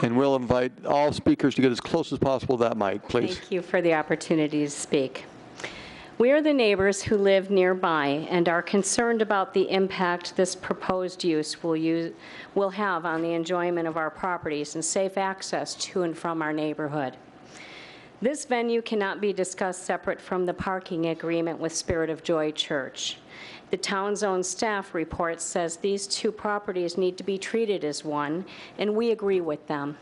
And we'll invite all speakers to get as close as possible to that mic, please. Thank you for the opportunity to speak. We are the neighbors who live nearby and are concerned about the impact this proposed use will have on the enjoyment of our properties and safe access to and from our neighborhood. This venue cannot be discussed separate from the parking agreement with Spirit of Joy Church. The town's own staff report says these 2 properties need to be treated as one, and we agree with them.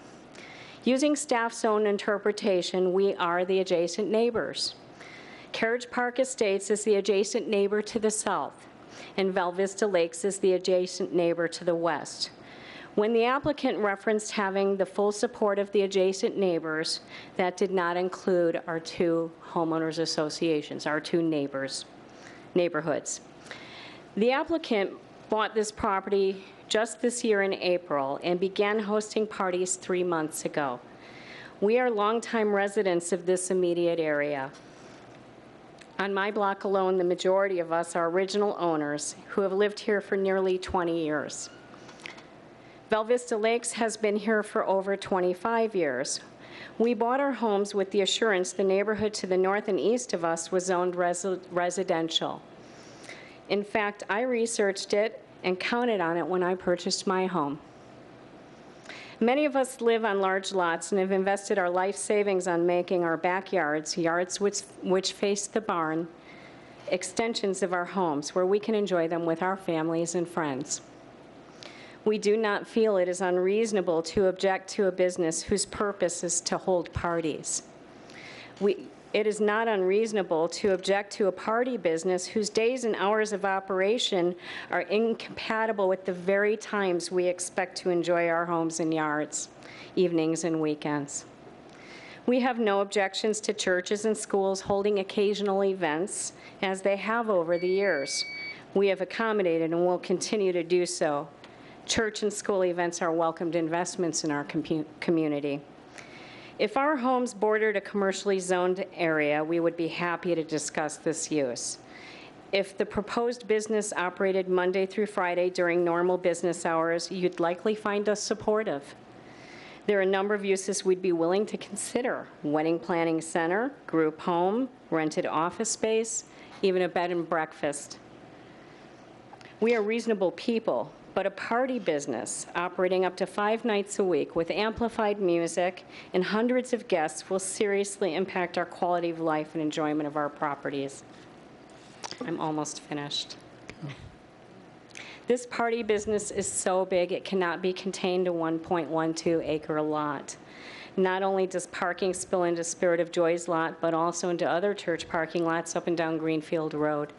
Using staff's own interpretation, we are the adjacent neighbors. Carriage Park Estates is the adjacent neighbor to the south, and Val Vista Lakes is the adjacent neighbor to the west. When the applicant referenced having the full support of the adjacent neighbors, that did not include our 2 homeowners associations, our 2 neighborhoods. The applicant bought this property just this year in April and began hosting parties 3 months ago. We are longtime residents of this immediate area. On my block alone, the majority of us are original owners who have lived here for nearly 20 years. Val Vista Lakes has been here for over 25 years. We bought our homes with the assurance the neighborhood to the north and east of us was zoned residential. In fact, I researched it and counted on it when I purchased my home. Many of us live on large lots and have invested our life savings on making our backyards, yards which face the barn, extensions of our homes where we can enjoy them with our families and friends. We do not feel it is unreasonable to object to a business whose purpose is to hold parties. It is not unreasonable to object to a party business whose days and hours of operation are incompatible with the very times we expect to enjoy our homes and yards, evenings and weekends. We have no objections to churches and schools holding occasional events, as they have over the years. We have accommodated and will continue to do so. Church and school events are welcomed investments in our community. If our homes bordered a commercially zoned area, we would be happy to discuss this use. If the proposed business operated Monday through Friday during normal business hours, you'd likely find us supportive. There are a number of uses we'd be willing to consider: wedding planning center, group home, rented office space, even a bed and breakfast. We are reasonable people, but a party business operating up to 5 nights a week with amplified music and hundreds of guests will seriously impact our quality of life and enjoyment of our properties. I'm almost finished. This party business is so big it cannot be contained to 1.12 acre lot. Not only does parking spill into Spirit of Joy's lot, but also into other church parking lots up and down Greenfield Road.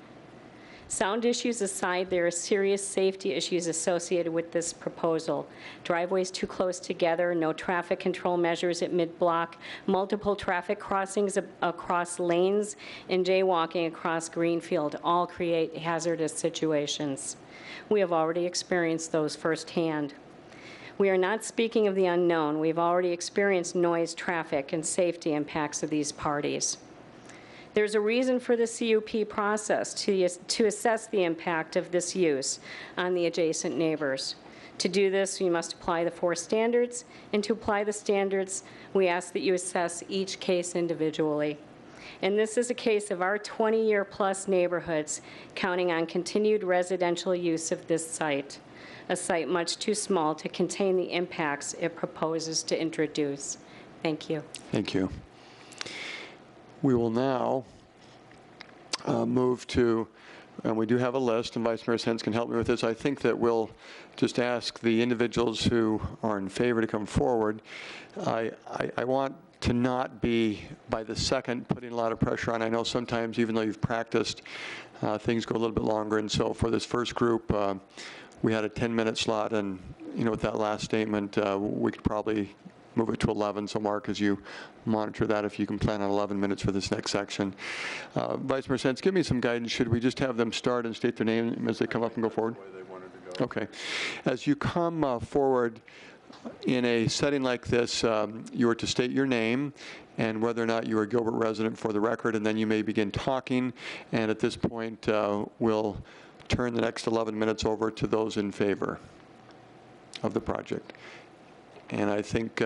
Sound issues aside, there are serious safety issues associated with this proposal. Driveways too close together, no traffic control measures at mid-block, multiple traffic crossings across lanes, and jaywalking across Greenfield all create hazardous situations. We have already experienced those firsthand. We are not speaking of the unknown. We've already experienced noise, traffic, and safety impacts of these parties. There's a reason for the CUP process to assess the impact of this use on the adjacent neighbors. To do this, we must apply the 4 standards, and to apply the standards, we ask that you assess each case individually. And this is a case of our 20-year-plus neighborhoods counting on continued residential use of this site, a site much too small to contain the impacts it proposes to introduce. Thank you. Thank you. We will now move to, and we do have a list, and Vice Mayor Sens can help me with this. I think that we'll just ask the individuals who are in favor to come forward. I want to not be, by the second, putting a lot of pressure on. I know sometimes, even though you've practiced, things go a little bit longer. And so for this first group, we had a 10-minute slot, and with that last statement, we could probably move it to 11. So Mark, as you monitor that, if you can plan on 11 minutes for this next section. Vice Mayor Sens, give me some guidance. Should we just have them start and state their name as they come up and go forward? Okay. As you come forward in a setting like this, you are to state your name and whether or not you are a Gilbert resident for the record, and then you may begin talking. And at this point, we'll turn the next 11 minutes over to those in favor of the project. And I think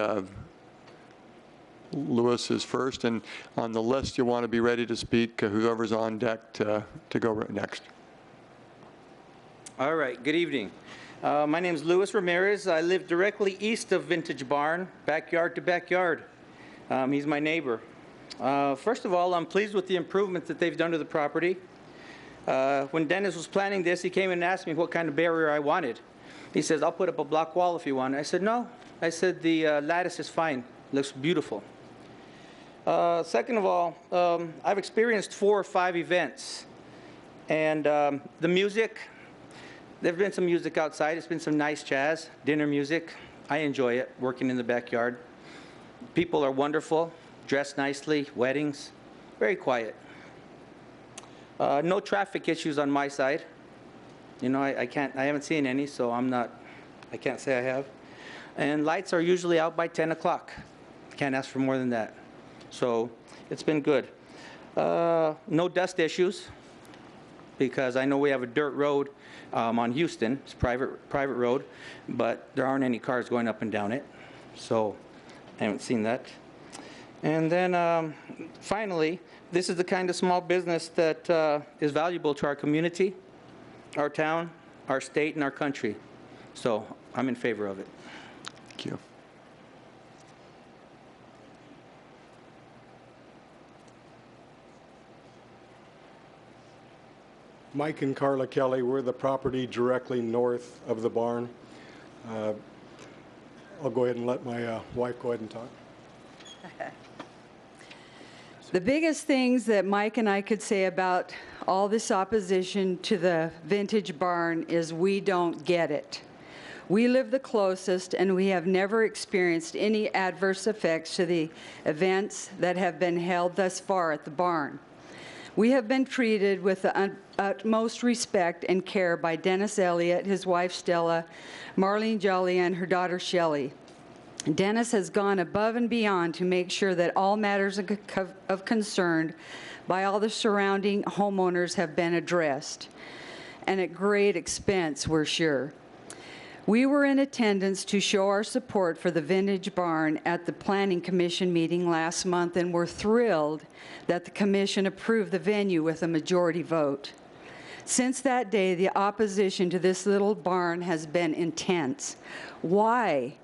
Lewis is first, and on the list you want to be ready to speak, whoever's on deck to go next. All right, good evening. My name is Luis Ramirez. I live directly east of Vintage Barn, backyard to backyard. He's my neighbor. First of all, I'm pleased with the improvements that they've done to the property. When Dennis was planning this, he came and asked me what kind of barrier I wanted. He says, I'll put up a block wall if you want. I said, no. I said, the lattice is fine. Looks beautiful. Second of all, I've experienced 4 or 5 events. And the music, there's been some music outside. It's been some nice jazz, dinner music. I enjoy it, working in the backyard. People are wonderful, dressed nicely, weddings, very quiet. No traffic issues on my side. You know, I haven't seen any, so I can't say I have. And lights are usually out by 10 o'clock. Can't ask for more than that. So it's been good. No dust issues, because I know we have a dirt road on Houston. It's private road, but there aren't any cars going up and down it. So I haven't seen that. And then finally, this is the kind of small business that is valuable to our community, our town, our state, and our country. So I'm in favor of it. Thank you. Mike and Carla Kelly, we're the property directly north of the barn. I'll go ahead and let my wife go ahead and talk. The biggest things that Mike and I could say about all this opposition to the vintage barn is we don't get it. We live the closest, and we have never experienced any adverse effects to the events that have been held thus far at the barn. We have been treated with the utmost respect and care by Dennis Elliott, his wife Stella, Marlene Jolly, and her daughter Shelley. Dennis has gone above and beyond to make sure that all matters of concern by all the surrounding homeowners have been addressed, and at great expense, we're sure. We were in attendance to show our support for the vintage barn at the Planning Commission meeting last month, and we're thrilled that the commission approved the venue with a majority vote. Since that day, the opposition to this little barn has been intense. Why?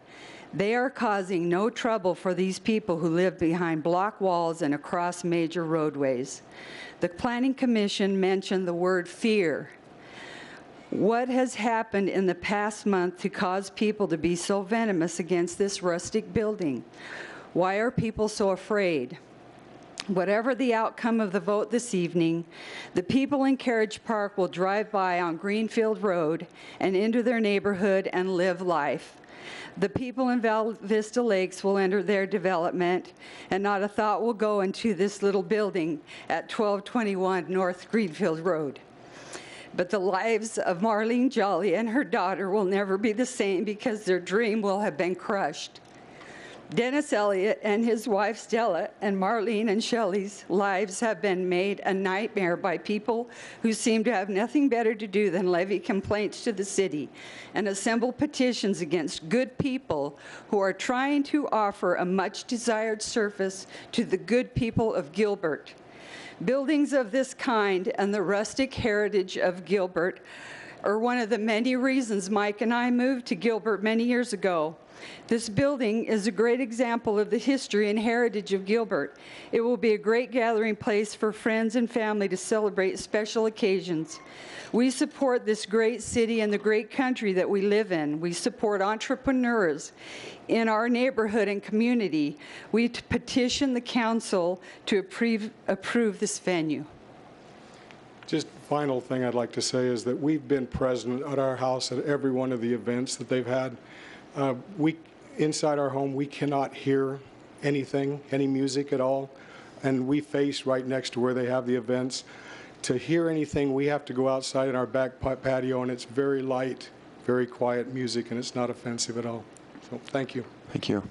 They are causing no trouble for these people who live behind block walls and across major roadways. The Planning Commission mentioned the word fear. What has happened in the past month to cause people to be so venomous against this rustic building? Why are people so afraid? Whatever the outcome of the vote this evening, the people in Carriage Park will drive by on Greenfield Road and into their neighborhood and live life. The people in Val Vista Lakes will enter their development, and not a thought will go into this little building at 1221 North Greenfield Road. But the lives of Marlene Jolly and her daughter will never be the same because their dream will have been crushed. Dennis Elliott and his wife Stella and Marlene and Shelley's lives have been made a nightmare by people who seem to have nothing better to do than levy complaints to the city and assemble petitions against good people who are trying to offer a much desired service to the good people of Gilbert. Buildings of this kind and the rustic heritage of Gilbert are one of the many reasons Mike and I moved to Gilbert many years ago. This building is a great example of the history and heritage of Gilbert. It will be a great gathering place for friends and family to celebrate special occasions. We support this great city and the great country that we live in. We support entrepreneurs in our neighborhood and community. We petition the council to approve this venue. Just final thing I'd like to say is that we've been present at our house at every one of the events that they've had. Inside our home, we cannot hear anything, any music at all, and we face right next to where they have the events. To hear anything, we have to go outside in our back patio, and it's very light, very quiet music, and it's not offensive at all. So thank you. Thank you.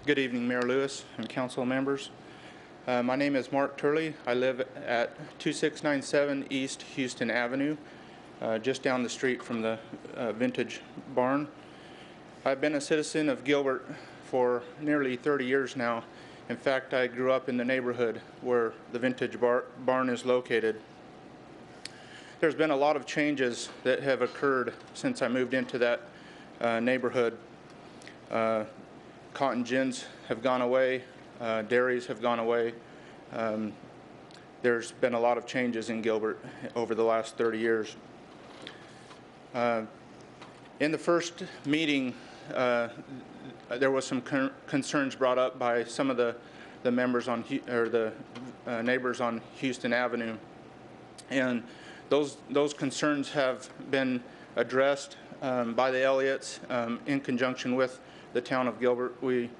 Good evening, Mayor Lewis and council members. My name is Mark Turley. I live at 2697 East Houston Avenue, just down the street from the vintage barn. I've been a citizen of Gilbert for nearly 30 years now. In fact, I grew up in the neighborhood where the vintage barn is located. There's been a lot of changes that have occurred since I moved into that neighborhood. Cotton gins have gone away. Dairies have gone away. There's been a lot of changes in Gilbert over the last 30 years. In the first meeting, there was some concerns brought up by some of the members on the neighbors on Houston Avenue, and those concerns have been addressed by the Elliots in conjunction with the town of Gilbert. We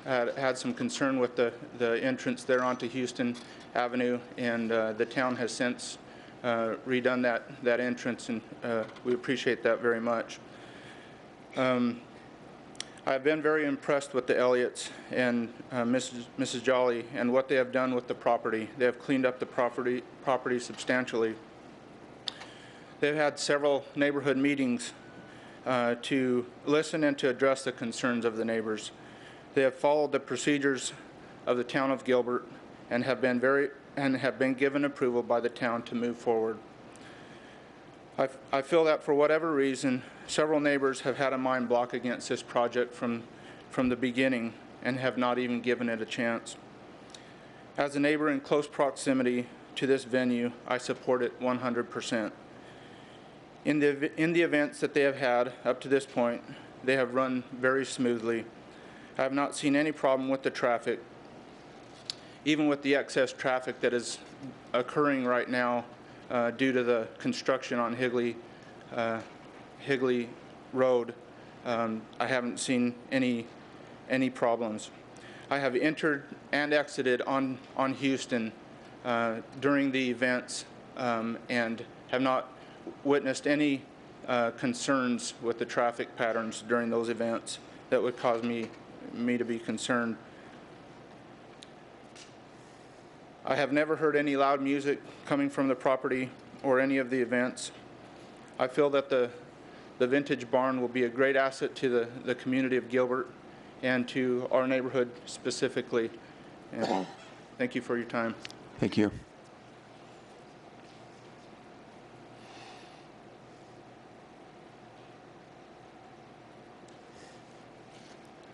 had some concern with the entrance there onto Houston Avenue, and the town has since redone that entrance, and we appreciate that very much. I've been very impressed with the Elliots and Mrs. Jolly and what they have done with the property. They have cleaned up the property substantially. They've had several neighborhood meetings to listen and to address the concerns of the neighbors. They have followed the procedures of the town of Gilbert and have been given approval by the town to move forward. I feel that for whatever reason, several neighbors have had a mind block against this project from the beginning and have not even given it a chance. As a neighbor in close proximity to this venue, I support it 100%. In the events that they have had up to this point, they have run very smoothly. I have not seen any problem with the traffic, even with the excess traffic that is occurring right now due to the construction on Higley Road. I haven't seen any problems. I have entered and exited on Houston during the events and have not witnessed any concerns with the traffic patterns during those events that would cause me to be concerned. I have never heard any loud music coming from the property or any of the events. I feel that the Vintage Barn will be a great asset to the community of Gilbert and to our neighborhood specifically. And thank you for your time. Thank you.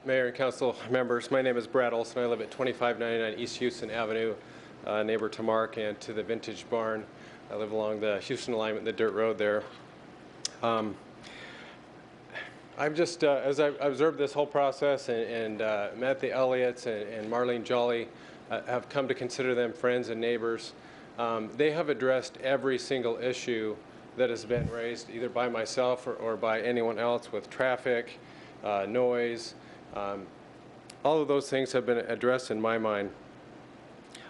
Mayor and council members, my name is Brad Olson. I live at 2599 East Houston Avenue, neighbor to Mark and to the Vintage Barn. I live along the Houston alignment, the dirt road there. I'm just, as I observed this whole process and met the Elliots and Marlene Jolly, have come to consider them friends and neighbors. They have addressed every single issue that has been raised either by myself or by anyone else with traffic, noise. All of those things have been addressed in my mind.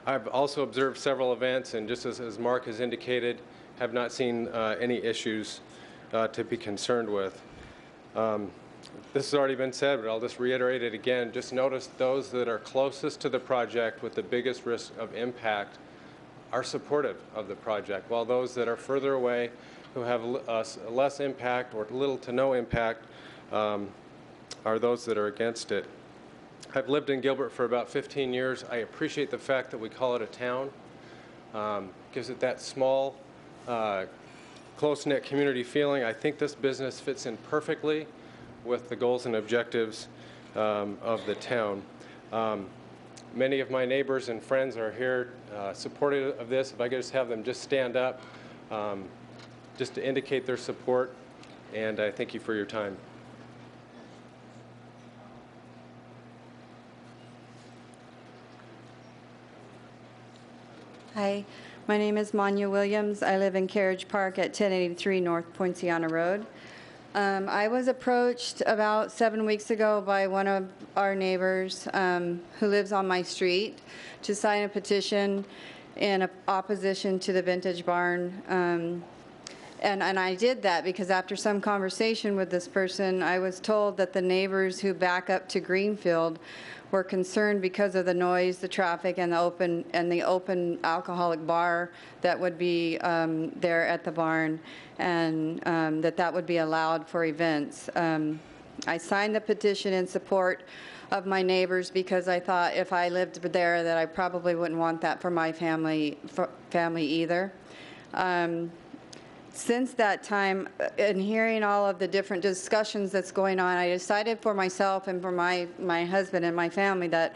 I've also observed several events, and just as Mark has indicated, have not seen any issues to be concerned with. This has already been said, but I'll just reiterate it again. Just notice those that are closest to the project with the biggest risk of impact are supportive of the project, while those that are further away who have less impact or little to no impact are those that are against it. I've lived in Gilbert for about 15 years. I appreciate the fact that we call it a town. Gives it that small, close-knit community feeling. I think this business fits in perfectly with the goals and objectives of the town. Many of my neighbors and friends are here supportive of this. If I could just have them just stand up just to indicate their support, and I thank you for your time. Hi, my name is Manya Williams. I live in Carriage Park at 1083 North Poinciana Road. I was approached about 7 weeks ago by one of our neighbors who lives on my street to sign a petition in opposition to the Vintage Barn. And I did that because after some conversation with this person, I was told that the neighbors who back up to Greenfield were concerned because of the noise, the traffic, and the open alcoholic bar that would be there at the barn, and that would be allowed for events. I signed the petition in support of my neighbors because I thought if I lived there that I probably wouldn't want that for my family either. Since that time, and hearing all of the different discussions that's going on, I decided for myself and for my husband and my family that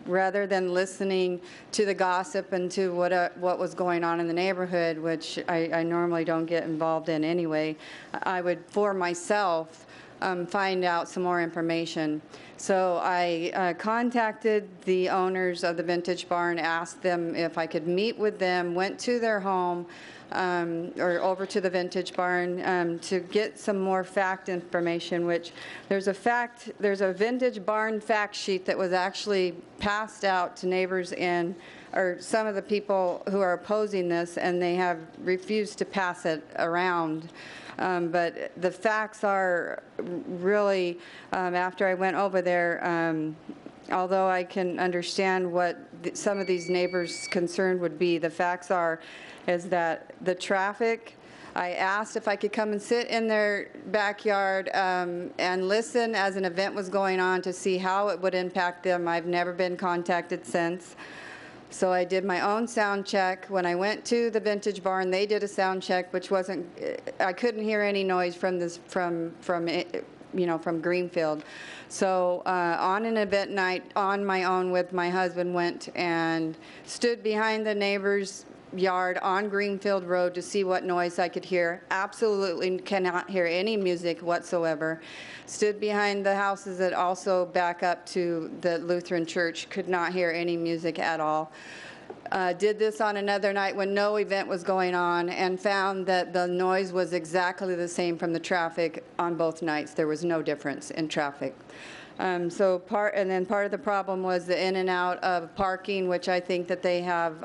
rather than listening to the gossip and to what was going on in the neighborhood, which I normally don't get involved in anyway, I would, for myself, find out some more information. So I contacted the owners of the Vintage Barn, asked them if I could meet with them, went to their home, or over to the Vintage Barn to get some more fact information, which there's a Vintage Barn fact sheet that was actually passed out to neighbors or some of the people who are opposing this, and they have refused to pass it around. But the facts are really, after I went over there, although I can understand what some of these neighbors' concern would be, the facts is that the traffic, I asked if I could come and sit in their backyard and listen as an event was going on to see how it would impact them. I've never been contacted since. So I did my own sound check. When I went to the Vintage Barn, they did a sound check, which wasn't, I couldn't hear any noise from Greenfield. So on an event night, on my own with my husband, went and stood behind the neighbor's yard on Greenfield Road to see what noise I could hear. Absolutely cannot hear any music whatsoever. Stood behind the houses that also back up to the Lutheran Church, could not hear any music at all. Did this on another night when no event was going on, and found that the noise was exactly the same from the traffic on both nights. There was no difference in traffic. Part of the problem was the in and out of parking, which I think that they have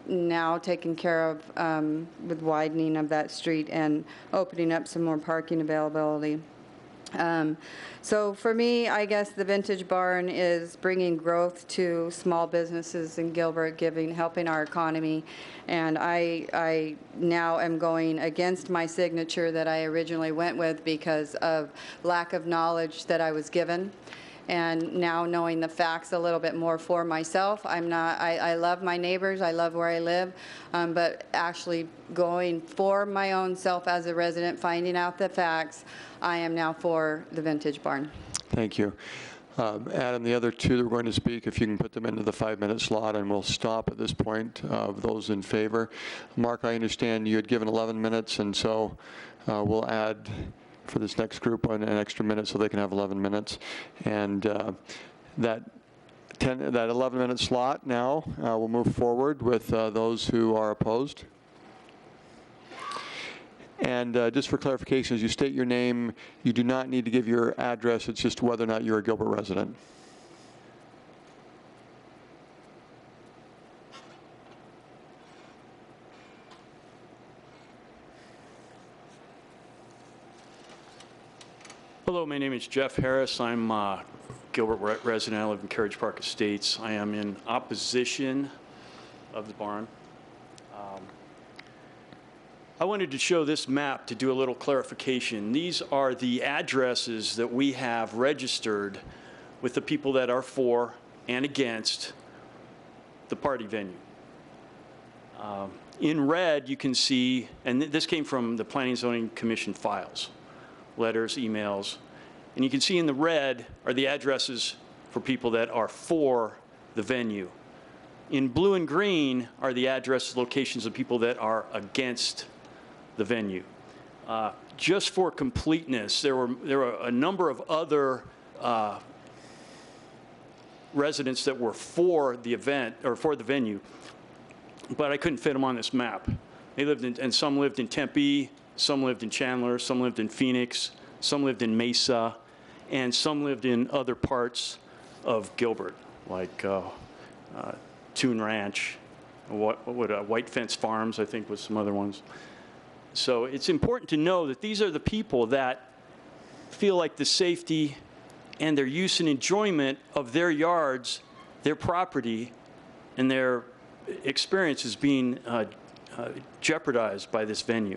now taken care of with widening of that street and opening up some more parking availability. So for me, I guess the Vintage Barn is bringing growth to small businesses in Gilbert, helping our economy. And I now am going against my signature that I originally went with because of lack of knowledge that I was given. And now knowing the facts a little bit more for myself, I love my neighbors, I love where I live, but actually going for my own self as a resident, finding out the facts, I am now for the Vintage Barn. Thank you. Adam, the other two that are going to speak, if you can put them into the 5-minute slot, and we'll stop at this point of those in favor. Mark, I understand you had given 11 minutes, and so we'll add for this next group an extra minute so they can have 11 minutes. And that 11-minute slot now, we'll move forward with those who are opposed. And just for clarification, as you state your name, you do not need to give your address. It's just whether or not you're a Gilbert resident. Hello, my name is Jeff Harris. I'm a Gilbert resident. I live in Carriage Park Estates. I am in opposition of the barn. I wanted to show this map to do a little clarification. These are the addresses that we have registered with the people that are for and against the party venue. In red, you can see, and this came from the Planning and Zoning Commission files, letters, emails, and you can see in the red are the addresses for people that are for the venue. In blue and green are the address locations of people that are against the venue. Just for completeness, there were a number of other residents that were for the event or for the venue, but I couldn't fit them on this map. They lived in, and some lived in Tempe, some lived in Chandler, some lived in Phoenix, some lived in Mesa, and some lived in other parts of Gilbert, like Toon Ranch, White Fence Farms, I think was some other ones. So it's important to know that these are the people that feel like the safety and their use and enjoyment of their yards, their property, and their experience is being jeopardized by this venue.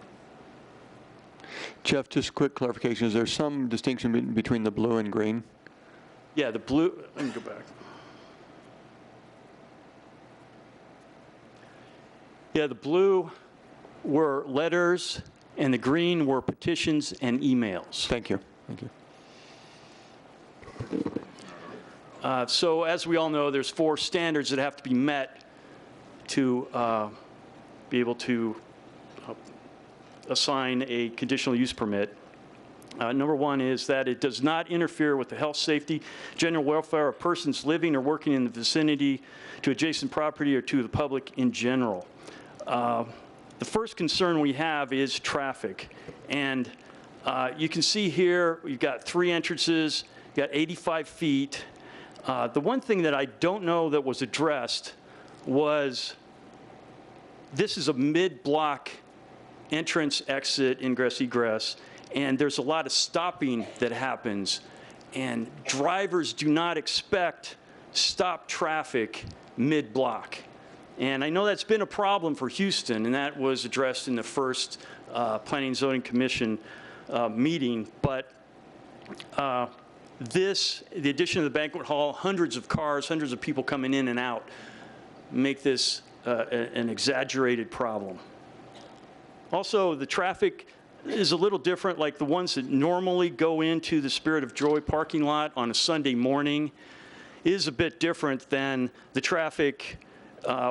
Jeff, just quick clarification. Is there some distinction between the blue and green? Yeah, the blue, let me go back. Yeah, the blue were letters, and the green were petitions and emails. Thank you. Thank you. So as we all know, there's 4 standards that have to be met to be able to assign a conditional use permit. Number one is that it does not interfere with the health, safety, general welfare of persons living or working in the vicinity to adjacent property or to the public in general. The first concern we have is traffic. And you can see here, you've got 3 entrances, you've got 85 feet. The one thing that I don't know that was addressed was this is a mid-block entrance, exit, ingress, egress, and there's a lot of stopping that happens. And drivers do not expect stop traffic mid-block. And I know that's been a problem for Houston, and that was addressed in the first Planning and Zoning Commission meeting. But the addition of the banquet hall, hundreds of cars, hundreds of people coming in and out, make this an exaggerated problem. Also, the traffic is a little different, like the ones that normally go into the Spirit of Joy parking lot on a Sunday morning is a bit different than the traffic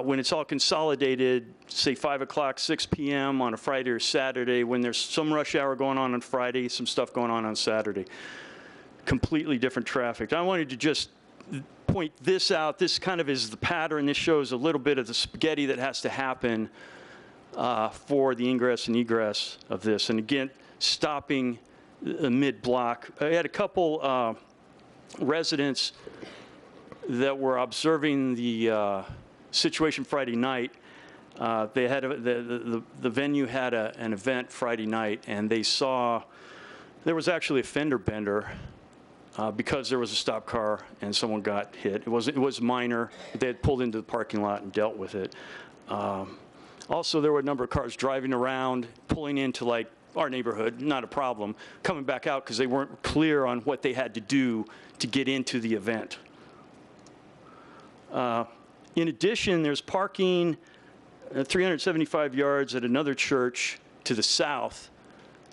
when it's all consolidated, say 5 o'clock, 6 p.m. on a Friday or Saturday, when there's some rush hour going on Friday, some stuff going on Saturday. Completely different traffic. I wanted to just point this out. This kind of is the pattern. This shows a little bit of the spaghetti that has to happen for the ingress and egress of this. And again, stopping mid-block. I had a couple residents that were observing the situation Friday night. They had the venue had an event Friday night, and they saw there was actually a fender bender because there was a stop car and someone got hit. It was minor. They had pulled into the parking lot and dealt with it. Also, there were a number of cars driving around, pulling into like our neighborhood, not a problem, coming back out because they weren't clear on what they had to do to get into the event. In addition, there's parking 375 yards at another church to the south,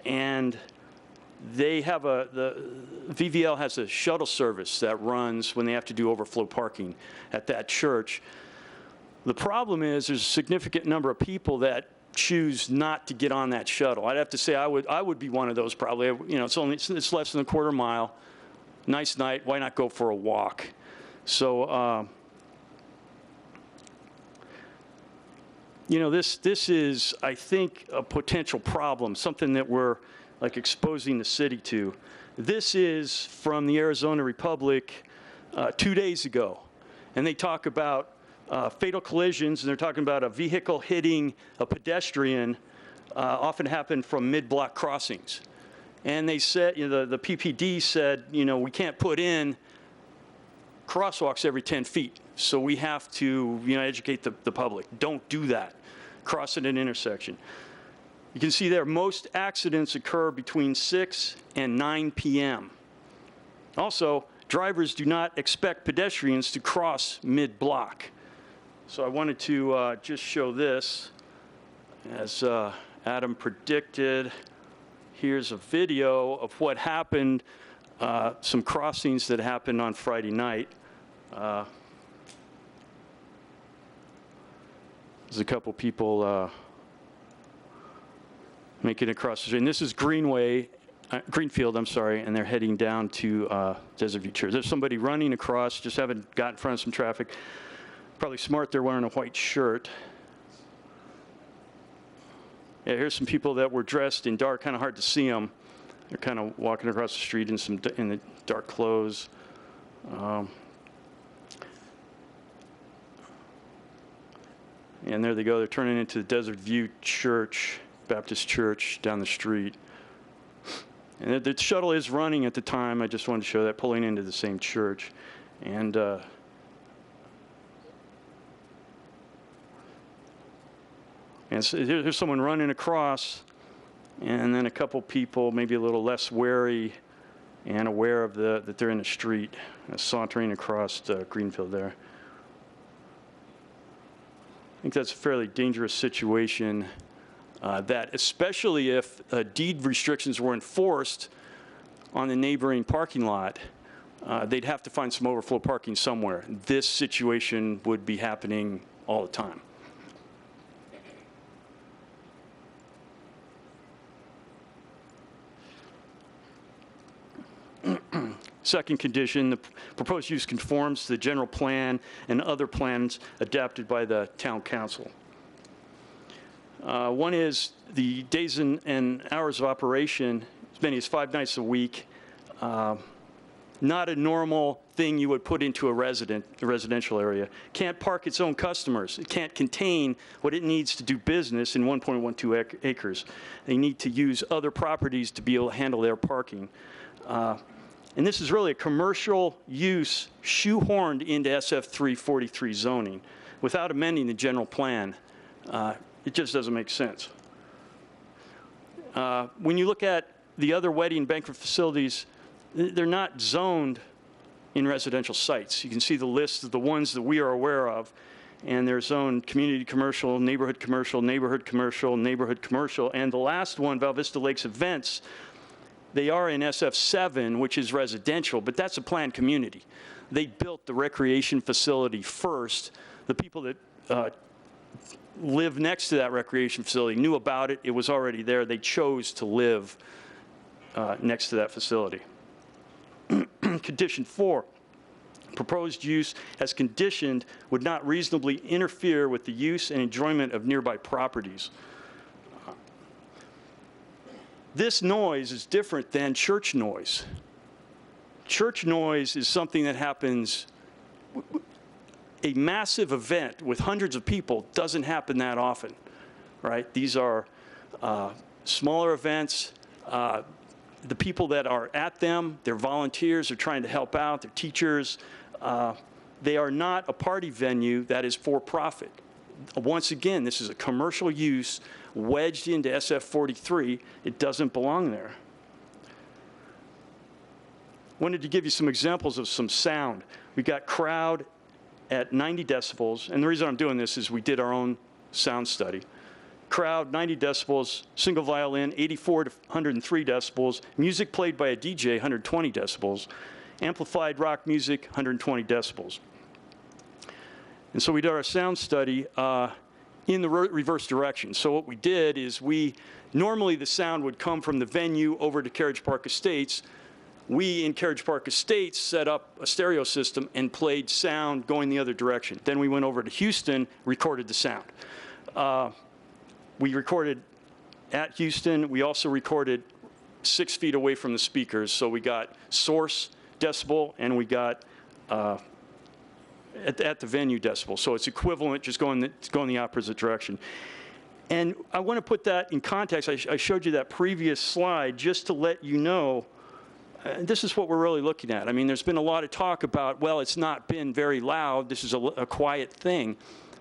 and they have the VVL has a shuttle service that runs when they have to do overflow parking at that church. The problem is there's a significant number of people that choose not to get on that shuttle. I'd have to say I would be one of those probably. You know, it's less than a quarter mile. Nice night. Why not go for a walk? So you know, this is, I think, a potential problem, something that we're like exposing the city to. This is from the Arizona Republic 2 days ago, and they talk about fatal collisions, and they're talking about a vehicle hitting a pedestrian often happen from mid-block crossings. And they said, you know, the PPD said, you know, we can't put in crosswalks every 10 feet. So we have to, you know, educate the public. Don't do that. Cross at an intersection. You can see there, most accidents occur between 6 and 9 p.m. Also, drivers do not expect pedestrians to cross mid-block. So I wanted to just show this. As Adam predicted, here's a video of what happened, some crossings that happened on Friday night. There's a couple people making it across the street. And this is Greenfield, I'm sorry, and they're heading down to Desert View Church. There's somebody running across, just haven't got in front of some traffic. Probably smart they're wearing a white shirt. Yeah, here's some people that were dressed in dark, kind of hard to see them. They're kind of walking across the street in the dark clothes. And there they go. They're turning into the Desert View Church, Baptist Church, down the street. And the shuttle is running at the time. I just wanted to show that, pulling into the same church. And so here's someone running across, and then a couple people, maybe a little less wary and aware of that they're in the street, sauntering across Greenfield there. I think that's a fairly dangerous situation, that especially if deed restrictions were enforced on the neighboring parking lot, they'd have to find some overflow parking somewhere. This situation would be happening all the time. Second condition, the proposed use conforms to the general plan and other plans adapted by the town council. One is the days and hours of operation, as many as 5 nights a week. Not a normal thing you would put into a residential area. Can't park its own customers. It can't contain what it needs to do business in 1.12 acres. They need to use other properties to be able to handle their parking. And this is really a commercial use shoehorned into SF 343 zoning without amending the general plan. It just doesn't make sense. When you look at the other wedding and banquet facilities, they're not zoned in residential sites. You can see the list of the ones that we are aware of, and they're zoned community commercial, neighborhood commercial, neighborhood commercial, neighborhood commercial, and the last one, Val Vista Lakes Events, they are in SF7, which is residential, but that's a planned community. They built the recreation facility first. The people that live next to that recreation facility knew about it. It was already there. They chose to live next to that facility. Condition 4, proposed use as conditioned would not reasonably interfere with the use and enjoyment of nearby properties. This noise is different than church noise. Church noise is something that happens, a massive event with hundreds of people doesn't happen that often, right? These are smaller events. The people that are at them, they're volunteers, they're trying to help out, they're teachers. They are not a party venue that is for profit. Once again, this is a commercial use wedged into SF 43. It doesn't belong there. Wanted to give you some examples of some sound. We got crowd at 90 decibels, and the reason I'm doing this is we did our own sound study. Crowd, 90 decibels, single violin, 84 to 103 decibels, music played by a DJ, 120 decibels, amplified rock music, 120 decibels. And so we did our sound study in the reverse direction. So what we did is normally the sound would come from the venue over to Carriage Park Estates. We, in Carriage Park Estates, set up a stereo system and played sound going the other direction. Then we went over to Houston, recorded the sound. We recorded at Houston. We also recorded 6 feet away from the speakers. So we got source decibel and we got at the venue decibel. So it's equivalent, just going the opposite direction. And I want to put that in context. I showed you that previous slide just to let you know this is what we're really looking at. I mean, there's been a lot of talk about, well, it's not been very loud. This is a quiet thing.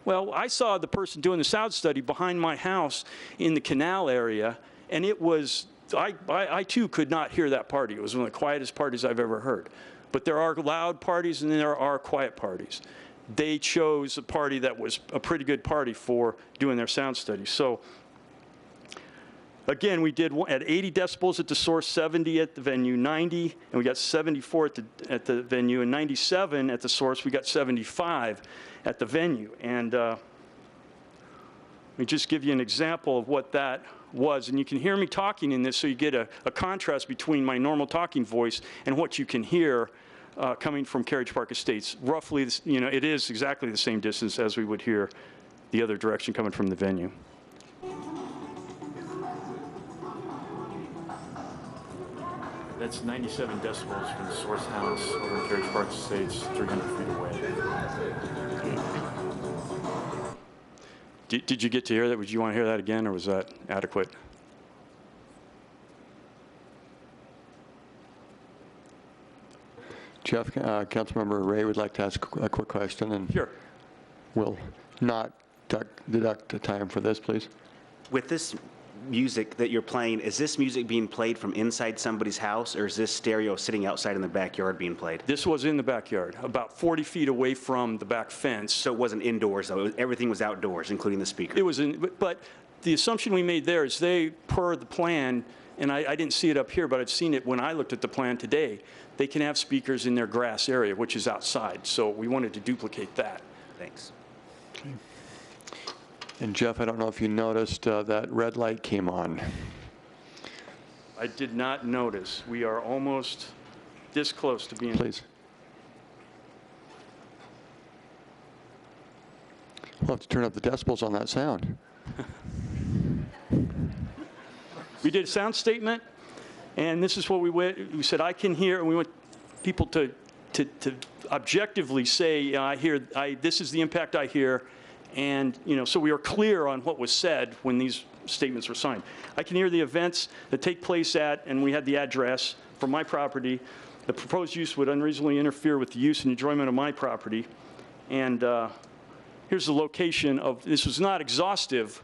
Well, I saw the person doing the sound study behind my house in the canal area, and it was, I too could not hear that party. It was one of the quietest parties I've ever heard. But there are loud parties and there are quiet parties. They chose a party that was a pretty good party for doing their sound study. So again, we did at 80 decibels at the source, 70 at the venue, 90, and we got 74 at the venue, and 97 at the source. We got 75 at the venue. And let me just give you an example of what that was. And you can hear me talking in this, so you get a contrast between my normal talking voice and what you can hear coming from Carriage Park Estates. Roughly, it is exactly the same distance as we would hear the other direction coming from the venue. That's 97 decibels from the source house over in Carriage Park Estates, 300 feet away. Did you get to hear that? Would you want to hear that again, or was that adequate? Jeff, Councilmember Ray would like to ask a quick question, and sure. We'll not deduct the time for this, please. With this music that you're playing, is this music being played from inside somebody's house, or is this stereo sitting outside in the backyard being played? This was in the backyard, about 40 feet away from the back fence. So it wasn't indoors, though? Everything was outdoors, including the speaker? It was but the assumption we made there is they, per the plan, and I didn't see it up here, but I've seen it when I looked at the plan today, they can have speakers in their grass area, which is outside. So we wanted to duplicate that. Thanks. Okay. And Jeff, I don't know if you noticed that red light came on. I did not notice. We are almost this close to being. Please. We'll have to turn up the decibels on that sound. We did a sound statement, and this is what we said, I can hear, and we want people to objectively say, I hear, this is the impact I hear, and, so we are clear on what was said when these statements were signed. I can hear the events that take place at, and we had the address for my property. The proposed use would unreasonably interfere with the use and enjoyment of my property. And here's the location of, this was not exhaustive,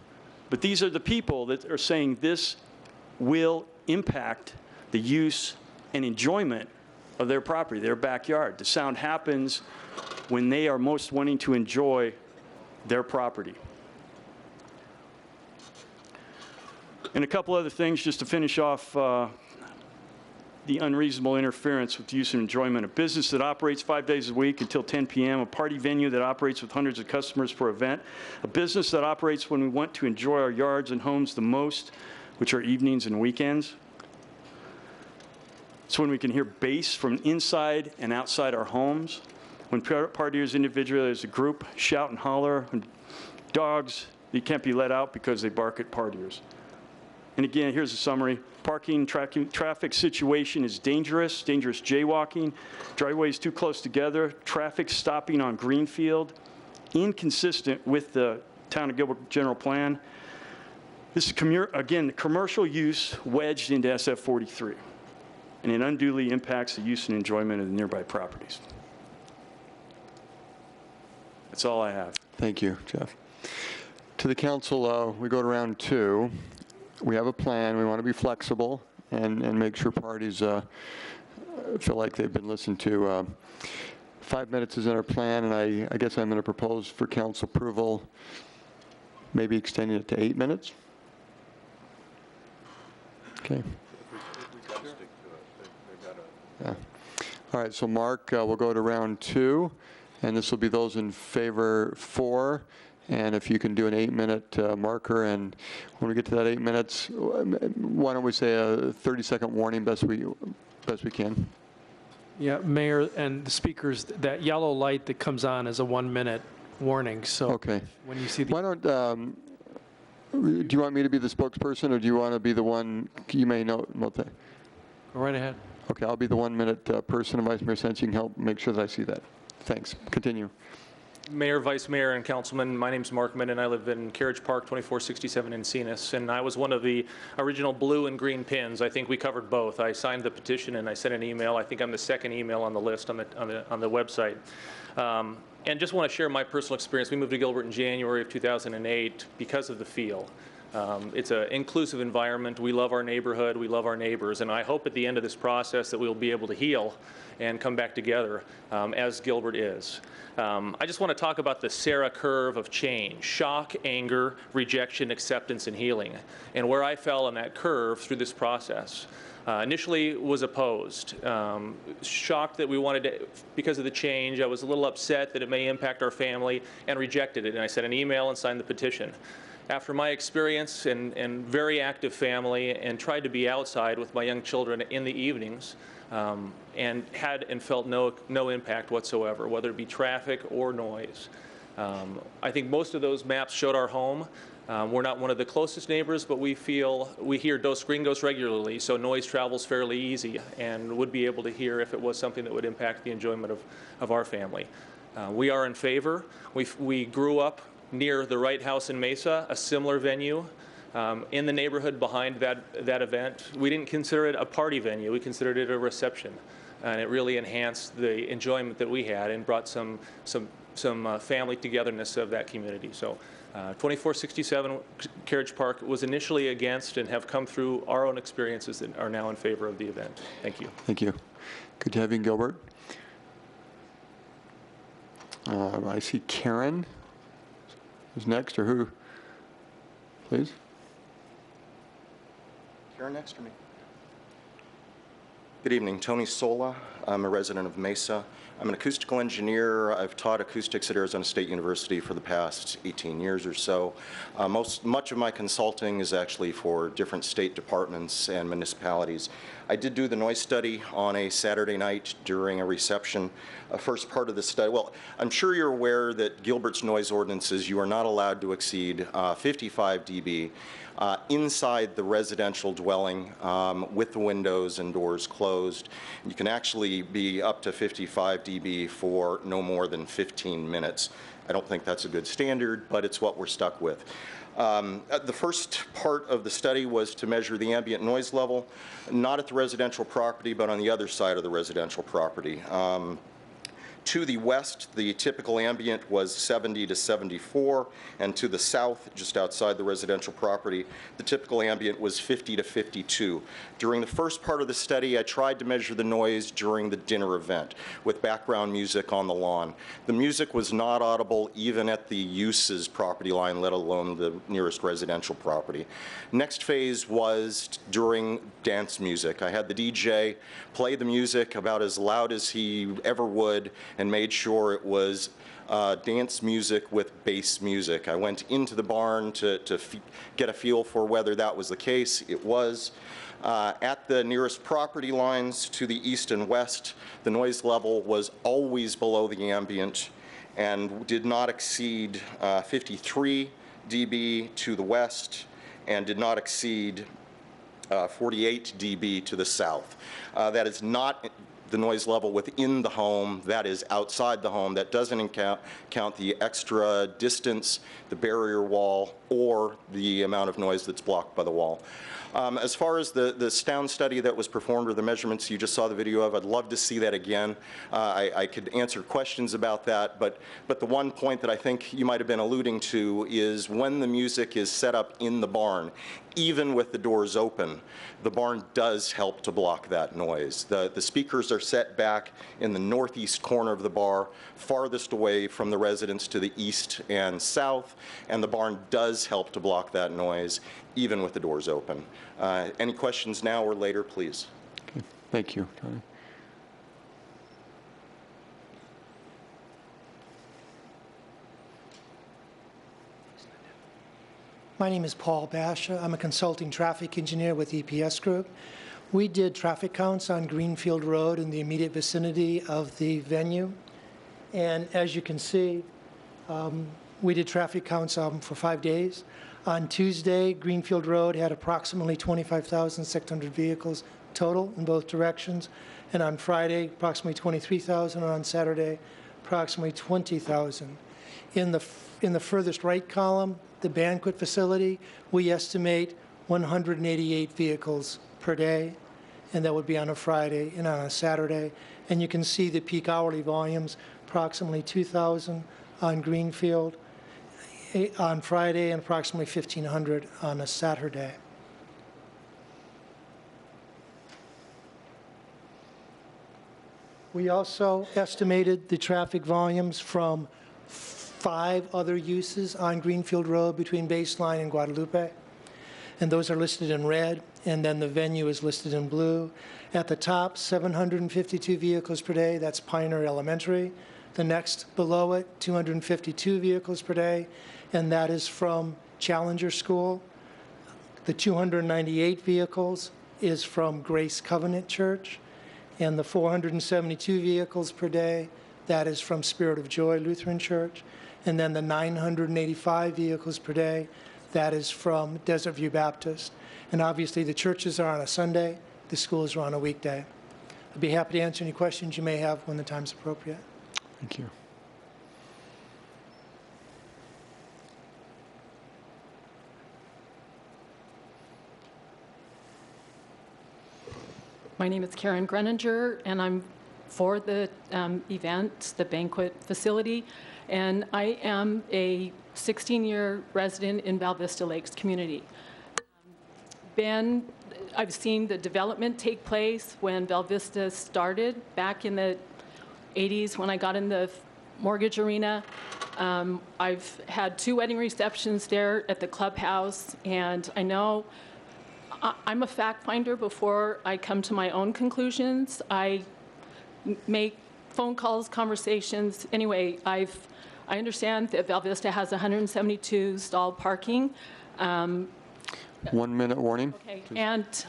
but these are the people that are saying this will impact the use and enjoyment of their property, their backyard. The sound happens when they are most wanting to enjoy their property. And a couple other things just to finish off the unreasonable interference with use and enjoyment. A business that operates 5 days a week until 10 p.m., a party venue that operates with hundreds of customers per event, a business that operates when we want to enjoy our yards and homes the most, which are evenings and weekends. It's when we can hear bass from inside and outside our homes, when partiers individually as a group shout and holler, and dogs, they can't be let out because they bark at partiers. And again, here's a summary. Parking traffic situation is dangerous jaywalking, driveways too close together, traffic stopping on Greenfield, inconsistent with the Town of Gilbert general plan. This is, again, commercial use wedged into SF 43, and it unduly impacts the use and enjoyment of the nearby properties. That's all I have. Thank you, Jeff. To the council, we go to round 2. We have a plan. We want to be flexible and make sure parties feel like they've been listened to. 5 minutes is in our plan, and I guess I'm going to propose for council approval, maybe extending it to 8 minutes. Okay. Yeah. All right, so Mark, we'll go to round 2, and this will be those in favor 4. And if you can do an 8-minute marker, and when we get to that 8 minutes, why don't we say a 30-second warning best we can? Yeah, Mayor and the speakers, that yellow light that comes on is a 1-minute warning. So okay. When you see the why don't do you want me to be the spokesperson, or do you want to be the one? You may know that. Go right ahead. Okay, I'll be the 1-minute person, and Vice Mayor Sensi can help make sure that I see that. Thanks. Continue. Mayor, Vice Mayor, and Councilman, my name's Mark Min, and I live in Carriage Park, 2467 Encinas, and I was one of the original blue and green pins. I think we covered both. I signed the petition and I sent an email. I think I'm the second email on the list on the website. And just want to share my personal experience. We moved to Gilbert in January of 2008 because of the feel. It's an inclusive environment. We love our neighborhood. We love our neighbors. And I hope at the end of this process that we'll be able to heal and come back together as Gilbert is. I just want to talk about the Sarah curve of change: shock, anger, rejection, acceptance, and healing, and where I fell on that curve through this process. Initially was opposed, shocked that we wanted to, because of the change. I was a little upset that it may impact our family, and rejected it. And I sent an email and signed the petition. After my experience and very active family, and tried to be outside with my young children in the evenings, and had and felt no impact whatsoever, whether it be traffic or noise. I think most of those maps showed our home. We're not one of the closest neighbors, but we hear Dos Gringos regularly, so noise travels fairly easy, and would be able to hear if it was something that would impact the enjoyment of our family. We are in favor. We grew up near the Wright House in Mesa, a similar venue. In the neighborhood behind that event. We didn't consider it a party venue. We considered it a reception, and it really enhanced the enjoyment that we had and brought some family togetherness of that community. So 2467 Carriage Park was initially against, and have come through our own experiences that are now in favor of the event. Thank you. Thank you. Good to have you in Gilbert. I see Karen is next, or who? Please. Karen next to me. Good evening. Tony Sola. I'm a resident of Mesa. I'm an acoustical engineer. I've taught acoustics at Arizona State University for the past 18 years or so. Much of my consulting is actually for different state departments and municipalities. I did do the noise study on a Saturday night during a reception. First part of the study, well, I'm sure you're aware that Gilbert's noise ordinances, you are not allowed to exceed 55 dB inside the residential dwelling with the windows and doors closed. You can actually be up to 55 dB for no more than 15 minutes. I don't think that's a good standard, but it's what we're stuck with. The first part of the study was to measure the ambient noise level, not at the residential property, but on the other side of the residential property. To the west, the typical ambient was 70 to 74, and to the south, just outside the residential property, the typical ambient was 50 to 52. During the first part of the study, I tried to measure the noise during the dinner event with background music on the lawn. The music was not audible even at the use's property line, let alone the nearest residential property. Next phase was during dance music. I had the DJ play the music about as loud as he ever would, and made sure it was dance music with bass music. I went into the barn to get a feel for whether that was the case. It was. At the nearest property lines to the east and west, the noise level was always below the ambient and did not exceed 53 dB to the west and did not exceed 48 dB to the south. That is not the noise level within the home, that is outside the home. That doesn't count the extra distance, the barrier wall, or the amount of noise that's blocked by the wall. As far as the sound study that was performed, or the measurements you just saw the video of, I'd love to see that again. I could answer questions about that, but the one point that I think you might have been alluding to is when the music is set up in the barn, even with the doors open, the barn does help to block that noise. The speakers are set back in the northeast corner of the bar, farthest away from the residents to the east and south, and the barn does help to block that noise, even with the doors open. Any questions now or later, please? Okay. Thank you, Tony. My name is Paul Basha. I'm a consulting traffic engineer with EPS Group. We did traffic counts on Greenfield Road in the immediate vicinity of the venue. And as you can see, we did traffic counts for 5 days. On Tuesday, Greenfield Road had approximately 25,600 vehicles total in both directions. And on Friday, approximately 23,000, and on Saturday, approximately 20,000. In the furthest right column, the banquet facility, we estimate 188 vehicles per day, and that would be on a Friday and on a Saturday. And you can see the peak hourly volumes, approximately 2,000 on Greenfield on Friday and approximately 1,500 on a Saturday. We also estimated the traffic volumes from 5 other uses on Greenfield Road between Baseline and Guadalupe, and those are listed in red, and then the venue is listed in blue. At the top, 752 vehicles per day, that's Pioneer Elementary. The next below it, 252 vehicles per day, and that is from Challenger School. The 298 vehicles is from Grace Covenant Church, and the 472 vehicles per day, that is from Spirit of Joy Lutheran Church. And then the 985 vehicles per day, that is from Desert View Baptist. And obviously the churches are on a Sunday, the schools are on a weekday. I'd be happy to answer any questions you may have when the time's appropriate. Thank you. My name is Karen Greninger, and I'm for the event, the banquet facility. And I am a 16-year resident in Val Vista Lakes community. I've seen the development take place when Val Vista started back in the 80s when I got in the mortgage arena. I've had 2 wedding receptions there at the clubhouse, and I know I'm a fact finder before I come to my own conclusions. I make phone calls, conversations. Anyway, I understand that Val Vista has 172 stall parking. 1 minute warning. Okay, and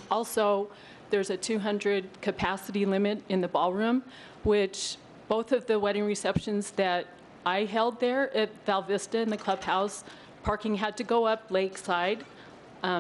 also there's a 200 capacity limit in the ballroom, which both of the wedding receptions that I held there at Val Vista in the clubhouse, parking had to go up lakeside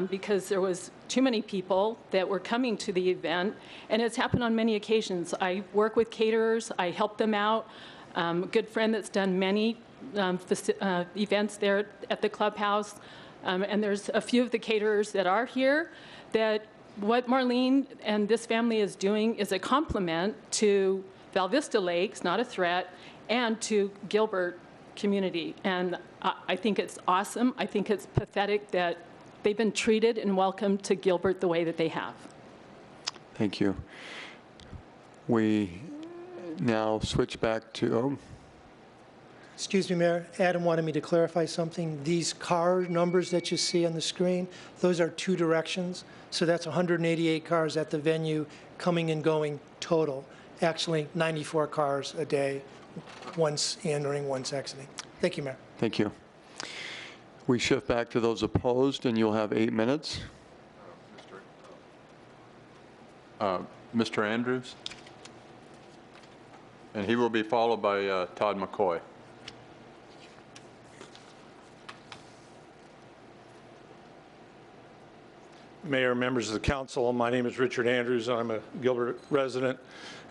because there was too many people that were coming to the event, and it's happened on many occasions. I work with caterers, I help them out. A good friend that's done many events there at the clubhouse, and there's a few of the caterers that are here that what Marlene and this family is doing is a compliment to Val Vista Lakes, not a threat, and to Gilbert community. And I think it's awesome. I think it's pathetic that they've been treated and welcomed to Gilbert the way that they have. Thank you. We now switch back to, Excuse me, Mayor. Adam wanted me to clarify something. These car numbers that you see on the screen, those are 2 directions. So that's 188 cars at the venue coming and going total. Actually, 94 cars a day, once entering, once exiting. Thank you, Mayor. Thank you. We shift back to those opposed, and you'll have 8 minutes. Mr. Andrews. And he will be followed by Todd McCoy. Mayor, members of the council, my name is Richard Andrews. I'm a Gilbert resident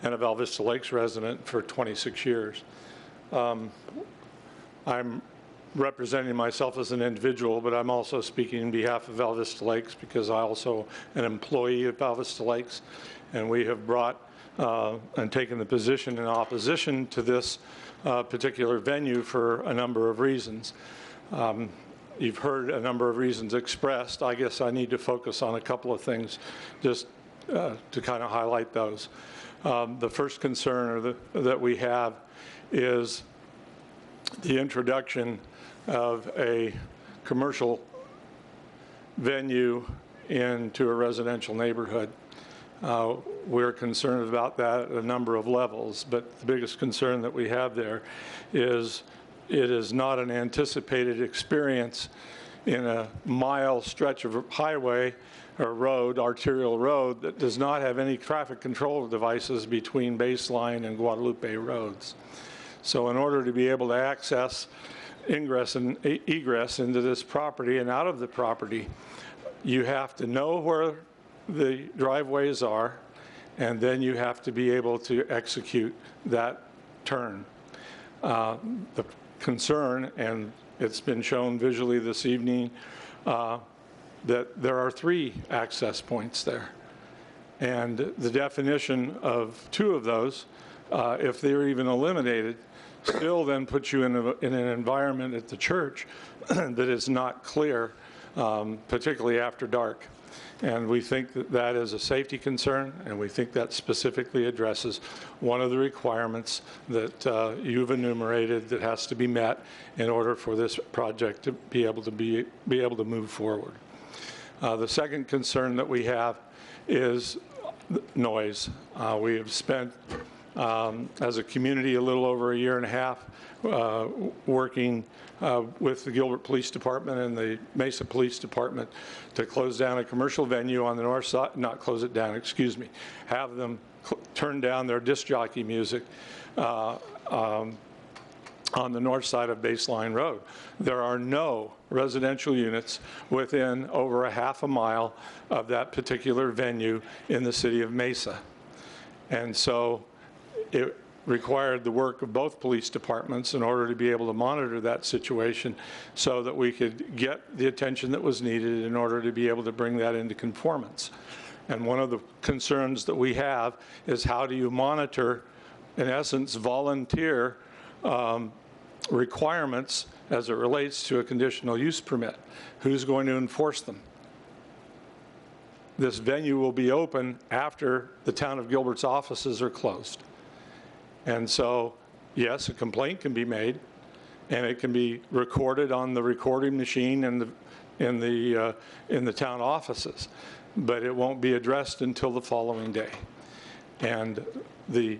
and a Val Vista Lakes resident for 26 years. I'm representing myself as an individual, but I'm also speaking on behalf of Val Vista Lakes because I also am an employee of Val Vista Lakes, and we have brought and taken the position in opposition to this particular venue for a number of reasons. You've heard a number of reasons expressed. I guess I need to focus on a couple of things just to kind of highlight those. The first concern that we have is the introduction of a commercial venue into a residential neighborhood. We're concerned about that at a number of levels, but the biggest concern that we have there is it is not an anticipated experience in a mile stretch of highway or road, arterial road, that does not have any traffic control devices between Baseline and Guadalupe roads. So in order to be able to access ingress and egress into this property and out of the property, you have to know where the driveways are, and then you have to be able to execute that turn. The concern, and it's been shown visually this evening, that there are 3 access points there. And the definition of 2 of those, if they're even eliminated, still then puts you in an environment at the church that is not clear, particularly after dark. And we think that that is a safety concern, and we think that specifically addresses one of the requirements that you've enumerated that has to be met in order for this project to be able to move forward. The second concern that we have is noise. We have spent, as a community, a little over a year and a half working with the Gilbert Police Department and the Mesa Police Department to close down a commercial venue on the north side, not close it down, excuse me, have them turn down their disc jockey music on the north side of Baseline Road. There are no residential units within over a half a mile of that particular venue in the city of Mesa. And so it required the work of both police departments in order to be able to monitor that situation so that we could get the attention that was needed in order to be able to bring that into conformance. And one of the concerns that we have is how do you monitor, in essence, volunteer requirements as it relates to a conditional use permit? Who's going to enforce them? This venue will be open after the town of Gilbert's offices are closed. And so, yes, a complaint can be made, and it can be recorded on the recording machine in the town offices, but it won't be addressed until the following day. And the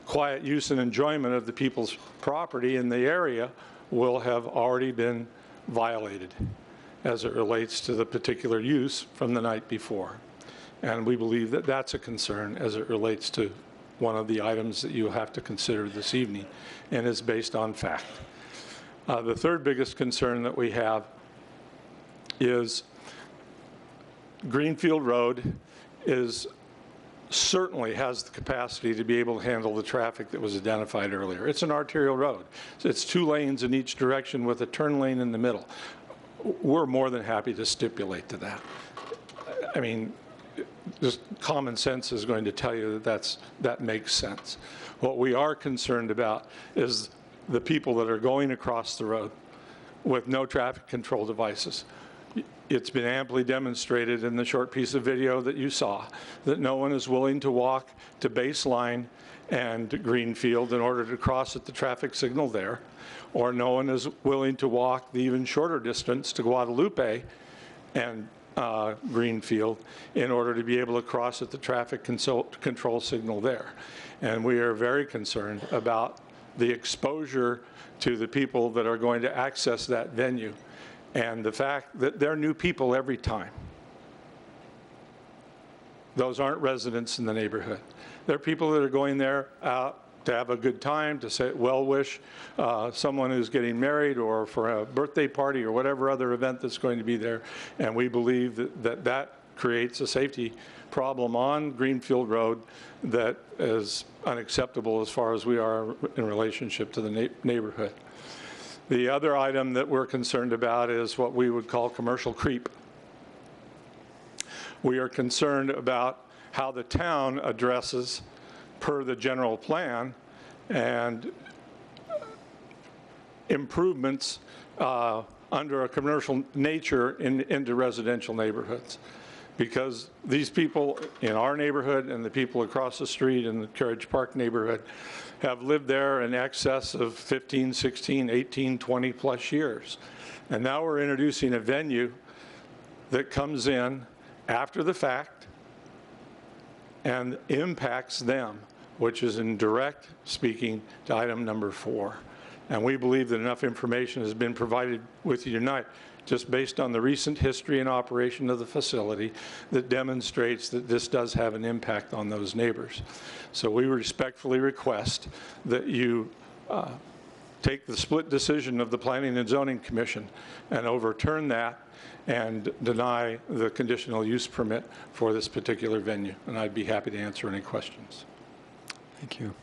quiet use and enjoyment of the people's property in the area will have already been violated as it relates to the particular use from the night before. And we believe that that's a concern as it relates to one of the items that you have to consider this evening, and is based on fact. The third biggest concern that we have is Greenfield Road certainly has the capacity to be able to handle the traffic that was identified earlier. It's an arterial road. So it's 2 lanes in each direction with a turn lane in the middle. We're more than happy to stipulate to that. I mean, just common sense is going to tell you that that makes sense. What we are concerned about is the people that are going across the road with no traffic control devices. It's been amply demonstrated in the short piece of video that you saw that no one is willing to walk to Baseline and Greenfield in order to cross at the traffic signal there, or no one is willing to walk the even shorter distance to Guadalupe and Greenfield in order to be able to cross at the traffic control signal there. And we are very concerned about the exposure to the people that are going to access that venue, and the fact that they're new people every time. Those aren't residents in the neighborhood. They're people that are going there out to have a good time, to say wish someone who's getting married, or for a birthday party, or whatever other event that's going to be there. And we believe that creates a safety problem on Greenfield Road that is unacceptable as far as we are in relationship to the neighborhood. The other item that we're concerned about is what we would call commercial creep. We are concerned about how the town addresses, per the general plan, and improvements under a commercial nature into residential neighborhoods. Because these people in our neighborhood and the people across the street in the Carriage Park neighborhood have lived there in excess of 15, 16, 18, 20 plus years. And now we're introducing a venue that comes in after the fact and impacts them, which is in direct speaking to item number 4. And we believe that enough information has been provided with you tonight, just based on the recent history and operation of the facility, that demonstrates that this does have an impact on those neighbors. So we respectfully request that you take the split decision of the Planning and Zoning Commission and overturn that and deny the conditional use permit for this particular venue. And I'd be happy to answer any questions. Thank you.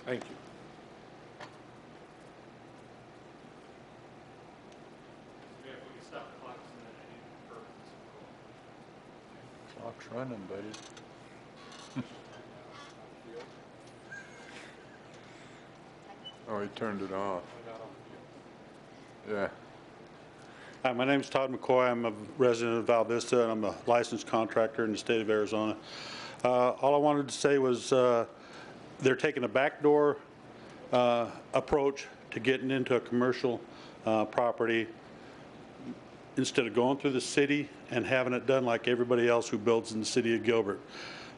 Thank you. Clock's running, buddy. Oh, he turned it off. Yeah. Hi, my name is Todd McCoy. I'm a resident of Val Vista, and I'm a licensed contractor in the state of Arizona. All I wanted to say was they're taking a backdoor approach to getting into a commercial property instead of going through the city and having it done like everybody else who builds in the city of Gilbert.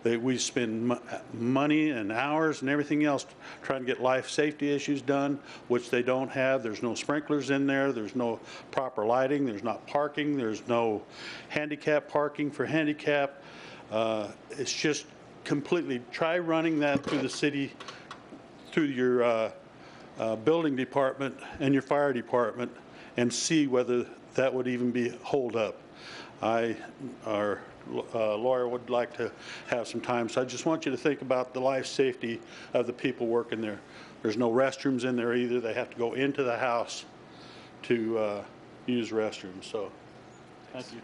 We spend money and hours and everything else trying to get life safety issues done, which they don't have. There's no sprinklers in there. There's no proper lighting. There's not parking. There's no handicap parking for handicap. It's just completely, try running that through the city, through your building department and your fire department, and see whether that would even be hold up. Our lawyer would like to have some time, so I just want you to think about the life safety of the people working there. There's no restrooms in there either. They have to go into the house to use restrooms. So, thank you.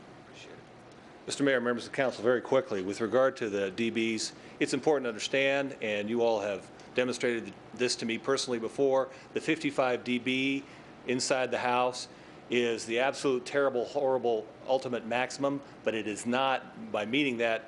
Mr. Mayor, members of the council, very quickly, with regard to the DBs, it's important to understand, and you all have demonstrated this to me personally before, the 55 dB inside the house is the absolute terrible, horrible, ultimate maximum, but it is not, by meeting that,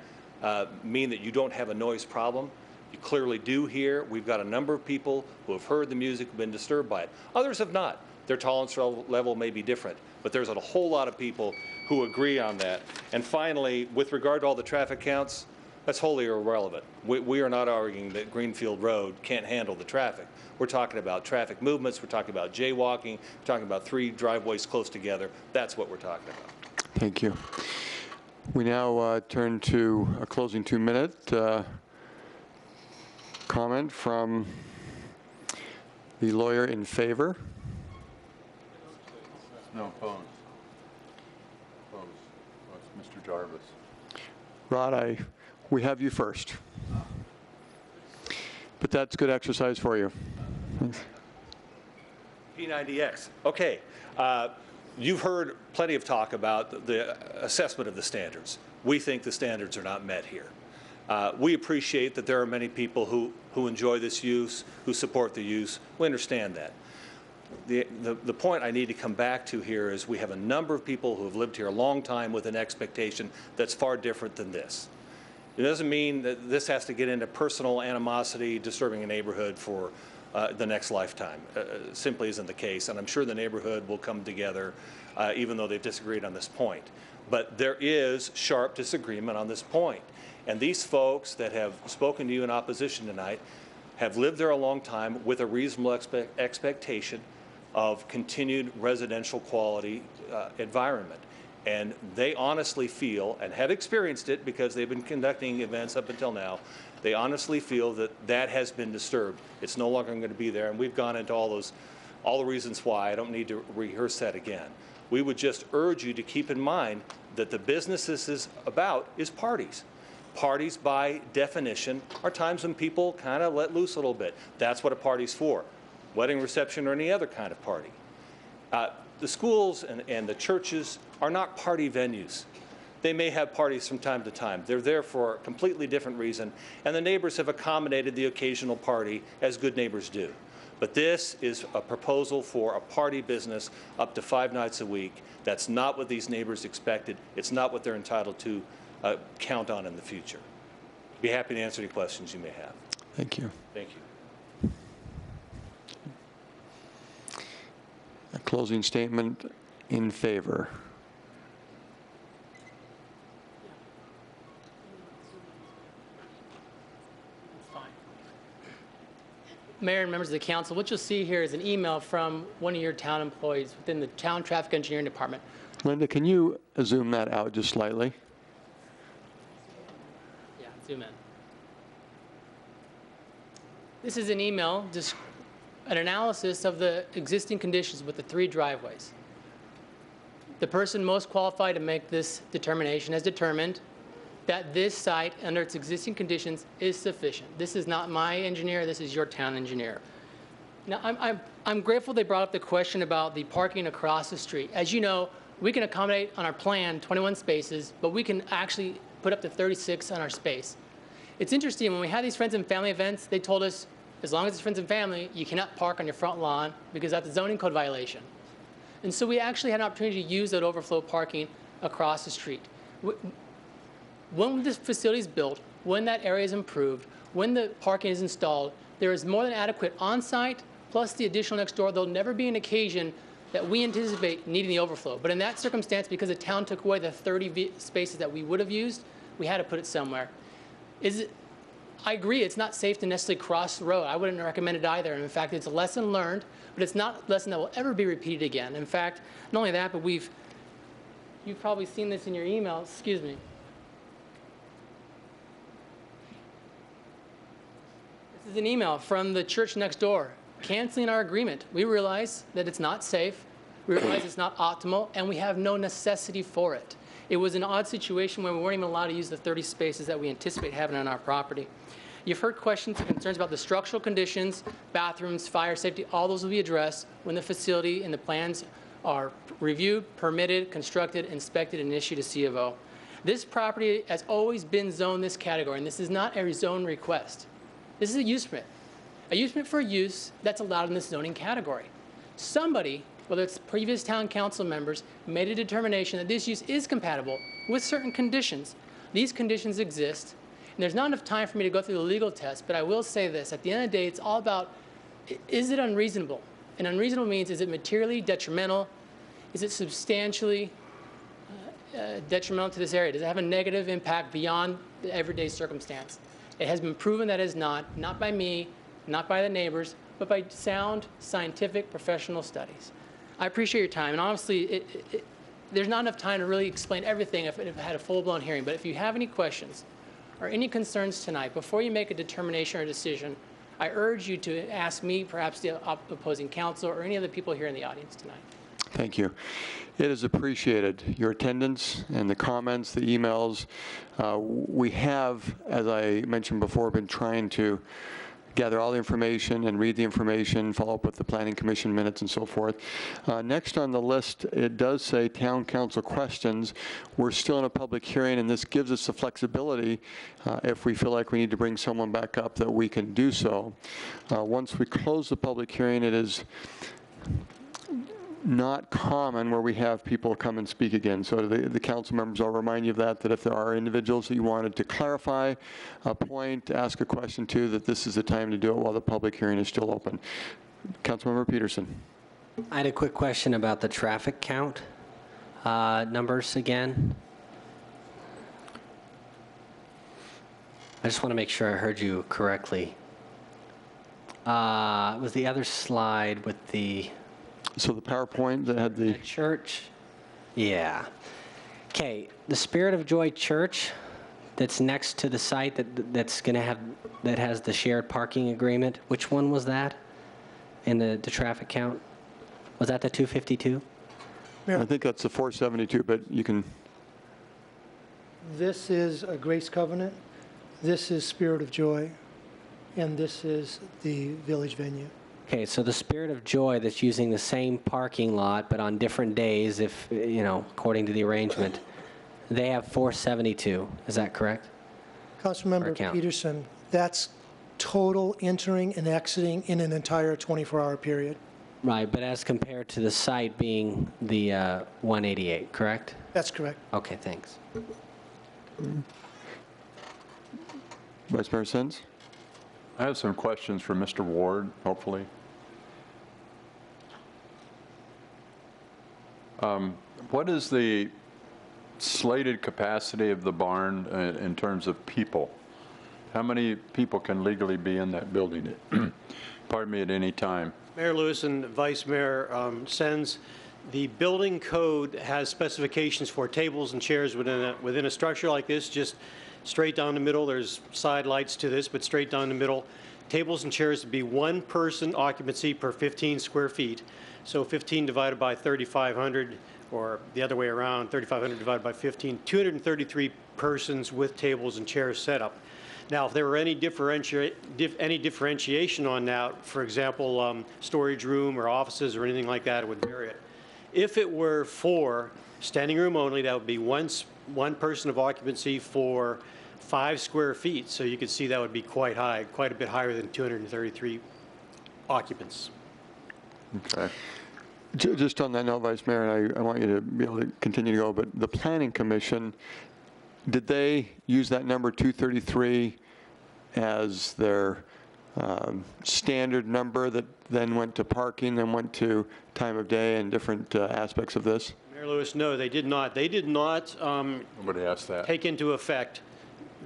mean that you don't have a noise problem. You clearly do hear. We've got a number of people who have heard the music, been disturbed by it. Others have not. Their tolerance level may be different, but there's a whole lot of people who agree on that. And finally, with regard to all the traffic counts, that's wholly irrelevant. We are not arguing that Greenfield Road can't handle the traffic. We're talking about traffic movements. We're talking about jaywalking. We're talking about 3 driveways close together. That's what we're talking about. Thank you. We now turn to a closing 2-minute comment from the lawyer in favor. No, opposed. Opposed. It's Mr. Jarvis. Rod, we have you first. But that's good exercise for you. P90X. Okay. You've heard plenty of talk about the assessment of the standards. We think the standards are not met here. We appreciate that there are many people who enjoy this use, who support the use. We understand that. The point I need to come back to here is we have a number of people who have lived here a long time with an expectation that's far different than this. It doesn't mean that this has to get into personal animosity, disturbing a neighborhood for the next lifetime. Simply isn't the case, and I'm sure the neighborhood will come together even though they've disagreed on this point. But there is sharp disagreement on this point. And these folks that have spoken to you in opposition tonight have lived there a long time with a reasonable expectation of continued residential quality environment. And they honestly feel, and have experienced it because they've been conducting events up until now, they honestly feel that that has been disturbed. It's no longer going to be there, and we've gone into all the reasons why. I don't need to rehearse that again. We would just urge you to keep in mind that the business this is about is parties. Parties, by definition, are times when people kind of let loose a little bit. That's what a party's for. Wedding reception or any other kind of party. The schools and the churches are not party venues. They may have parties from time to time. They're there for a completely different reason, and the neighbors have accommodated the occasional party as good neighbors do. But this is a proposal for a party business up to 5 nights a week. That's not what these neighbors expected. It's not what they're entitled to count on in the future. Be happy to answer any questions you may have. Thank you. Thank you. A closing statement in favor. Mayor and members of the council, what you'll see here is an email from one of your town employees within the town traffic engineering department. Linda, can you zoom that out just slightly? Yeah, zoom in. This is an email, just an analysis of the existing conditions with the 3 driveways. The person most qualified to make this determination has determined that this site, under its existing conditions, is sufficient. This is not my engineer, this is your town engineer. Now, I'm grateful they brought up the question about the parking across the street. As you know, we can accommodate on our plan 21 spaces, but we can actually put up to 36 on our space. It's interesting, when we had these friends and family events, they told us, as long as it's friends and family, you cannot park on your front lawn because that's a zoning code violation. And so we actually had an opportunity to use that overflow parking across the street. When this facility is built, when that area is improved, when the parking is installed, there is more than adequate on-site, plus the additional next door. There'll never be an occasion that we anticipate needing the overflow. But in that circumstance, because the town took away the 30 spaces that we would have used, we had to put it somewhere. I agree, it's not safe to necessarily cross the road. I wouldn't recommend it either. And in fact, it's a lesson learned, but it's not a lesson that will ever be repeated again. In fact, not only that, but you've probably seen this in your email, excuse me. This is an email from the church next door, canceling our agreement. We realize that it's not safe, we realize it's not optimal, and we have no necessity for it. It was an odd situation where we weren't even allowed to use the 30 spaces that we anticipate having on our property. You've heard questions and concerns about the structural conditions, bathrooms, fire safety. All those will be addressed when the facility and the plans are reviewed, permitted, constructed, inspected, and issued a C of O. This property has always been zoned this category, and this is not a zone request. This is a use permit for a use that's allowed in this zoning category. Somebody, whether it's previous town council members, made a determination that this use is compatible with certain conditions. These conditions exist, there's not enough time for me to go through the legal test, but I will say this. At the end of the day, it's all about, is it unreasonable? And unreasonable means, is it materially detrimental? Is it substantially detrimental to this area? Does it have a negative impact beyond the everyday circumstance? It has been proven that it is not by me, not by the neighbors, but by sound, scientific, professional studies. I appreciate your time, and honestly, there's not enough time to really explain everything if I had a full-blown hearing, but if you have any questions or any concerns tonight, before you make a determination or decision, I urge you to ask me, perhaps the opposing counsel, or any of the people here in the audience tonight. Thank you. It is appreciated, your attendance and the comments, the emails. We have, as I mentioned before, been trying to gather all the information and read the information, follow up with the Planning Commission minutes and so forth. Next on the list, it does say Town Council questions. We're still in a public hearing, and this gives us the flexibility, if we feel like we need to bring someone back up, that we can do so. Once we close the public hearing, it is not common where we have people come and speak again. So the council members, I'll remind you of that if there are individuals that you wanted to clarify a point, ask a question to, that this is the time to do it while the public hearing is still open. Councilmember Peterson. I had a quick question about the traffic count numbers again. I just want to make sure I heard you correctly. Was the other slide with the... So the PowerPoint that had the... Church? Yeah. Okay, the Spirit of Joy Church that's next to the site that's going to have, that has the shared parking agreement, which one was that in the traffic count? Was that the 252? I think that's the 472, but you can... This is a Grace Covenant, this is Spirit of Joy, and this is the Village Venue. Okay, so the Spirit of Joy that's using the same parking lot, but on different days, if, you know, according to the arrangement, they have 472. Is that correct? Councilmember Peterson, that's total entering and exiting in an entire 24-hour period. Right, but as compared to the site being the 188, correct? That's correct. Okay, thanks. Vice Mayor Sins? I have some questions for Mr. Ward, hopefully. What is the slated capacity of the barn in terms of people? How many people can legally be in that building, pardon me, at any time? Mayor Lewis and Vice Mayor Sens, the building code has specifications for tables and chairs within a structure like this, just straight down the middle. There's side lights to this, but straight down the middle. Tables and chairs would be one person occupancy per 15 square feet. So 15 divided by 3,500, or the other way around, 3,500 divided by 15, 233 persons with tables and chairs set up. Now, if there were any differentiation on that, for example, storage room or offices or anything like that, it would vary it. If it were for standing room only, that would be one person of occupancy for 5 square feet. So you could see that would be quite high, quite a bit higher than 233 occupants. Okay. Just on that note, Vice Mayor, and I want you to be able to continue to go, but the Planning Commission, did they use that number 233 as their standard number that then went to parking, then went to time of day and different aspects of this? Mayor Lewis, no, they did not. They did not Nobody asked that. take into effect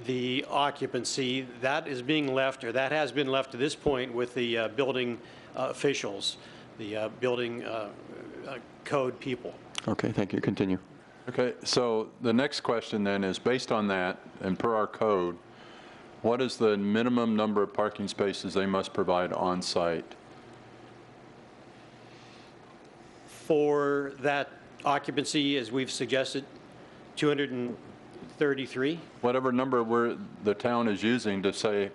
the occupancy. That is being left, or that has been left to this point with the building officials, the building code people. Okay, thank you. Continue. Okay, so the next question then is, based on that, and per our code, what is the minimum number of parking spaces they must provide on site? For that occupancy, as we've suggested, 233. Whatever number the town is using to say,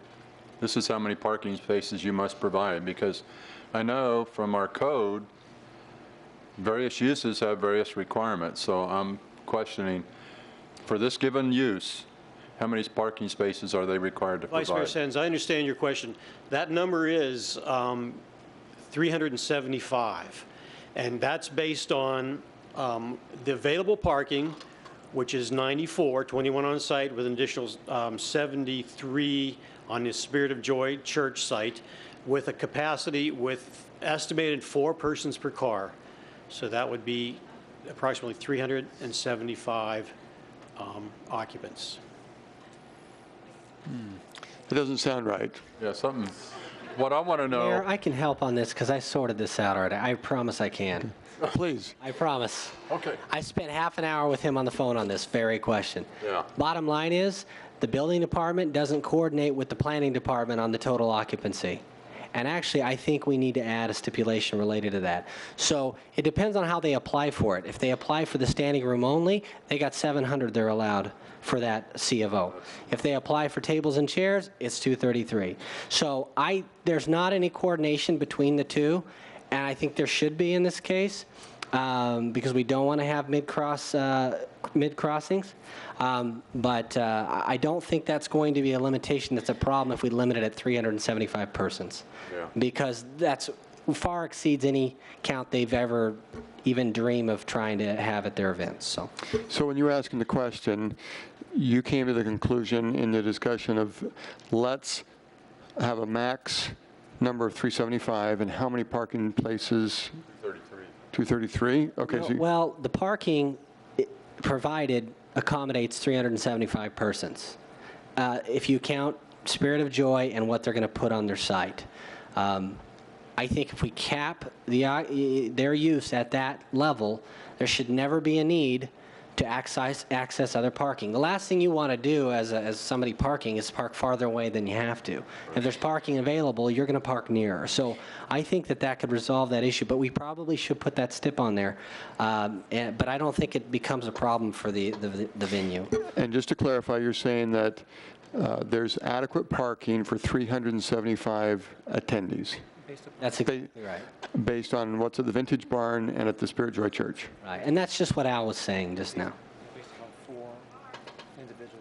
this is how many parking spaces you must provide, because I know from our code, various uses have various requirements, so I'm questioning, for this given use, how many parking spaces are they required to provide? Vice Mayor Sens, I understand your question. That number is 375, and that's based on the available parking which is 94, 21 on site with an additional 73 on the Spirit of Joy Church site, with a capacity with estimated 4 persons per car. So that would be approximately 375 occupants. It doesn't sound right. Yeah, something. What I want to know. Mayor, I can help on this because I sorted this out already. I promise I can. Please. I promise. Okay. I spent half an hour with him on the phone on this very question. Yeah. Bottom line is, the building department doesn't coordinate with the planning department on the total occupancy. And actually, I think we need to add a stipulation related to that. So it depends on how they apply for it. If they apply for the standing room only, they got 700 they're allowed for that C of O. If they apply for tables and chairs, it's 233. So there's not any coordination between the two, and I think there should be in this case, because we don't want to have mid-crossings. But I don't think that's going to be a limitation that's a problem if we limit it at 375 persons. Yeah. Because that's far exceeds any count they've ever even dream of trying to have at their events. So when you were asking the question, you came to the conclusion in the discussion of let's have a max number of 375, and how many parking places? 233. Okay. Well, the parking provided accommodates 375 persons. If you count Spirit of Joy and what they're going to put on their site. I think if we cap their use at that level, there should never be a need to access other parking. The last thing you want to do as somebody parking is park farther away than you have to. If there's parking available, you're going to park nearer. So I think that could resolve that issue, but we probably should put that stip on there. But I don't think it becomes a problem for the venue. And just to clarify, you're saying that there's adequate parking for 375 attendees. That's exactly right. Based on what's at the Vintage Barn and at the Spirit Joy Church. Right, and that's just what Al was saying just now.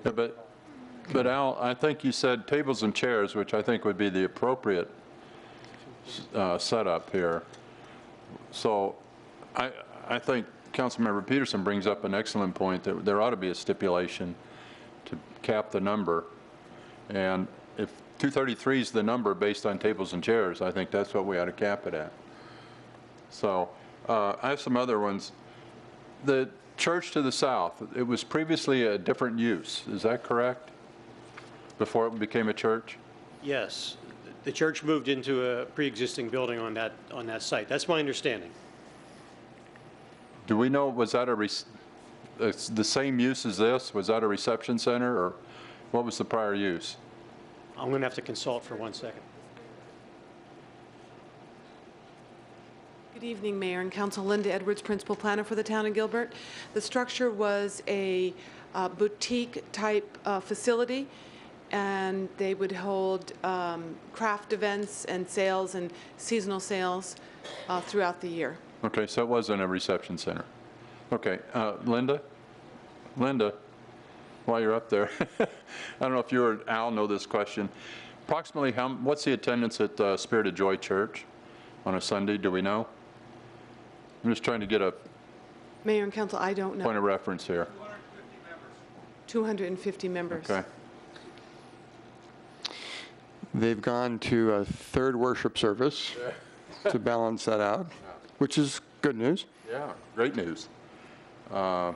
Yeah, but Al, I think you said tables and chairs, which I think would be the appropriate setup here. So I think Councilmember Peterson brings up an excellent point that there ought to be a stipulation to cap the number. And if 233 is the number based on tables and chairs, I think that's what we ought to cap it at. So I have some other ones. The church to the south, it was previously a different use. Is that correct? Before it became a church? Yes. The church moved into a pre-existing building on that site. That's my understanding. Do we know, was that the same use as this? Was that a reception center, or what was the prior use? I'm going to have to consult for 1 second. Good evening, Mayor and Council. Linda Edwards, Principal Planner for the Town of Gilbert. The structure was a boutique-type facility, and they would hold craft events and sales and seasonal sales throughout the year. Okay, so it wasn't a reception center. Okay, Linda, while you're up there, I don't know if you or Al know this question. Approximately what's the attendance at Spirit of Joy Church on a Sunday? Do we know? I'm just trying to get a Mayor and Council, I don't know. point of reference here. 250 members. Okay. They've gone to a third worship service to balance that out, which is good news. Yeah, great news. I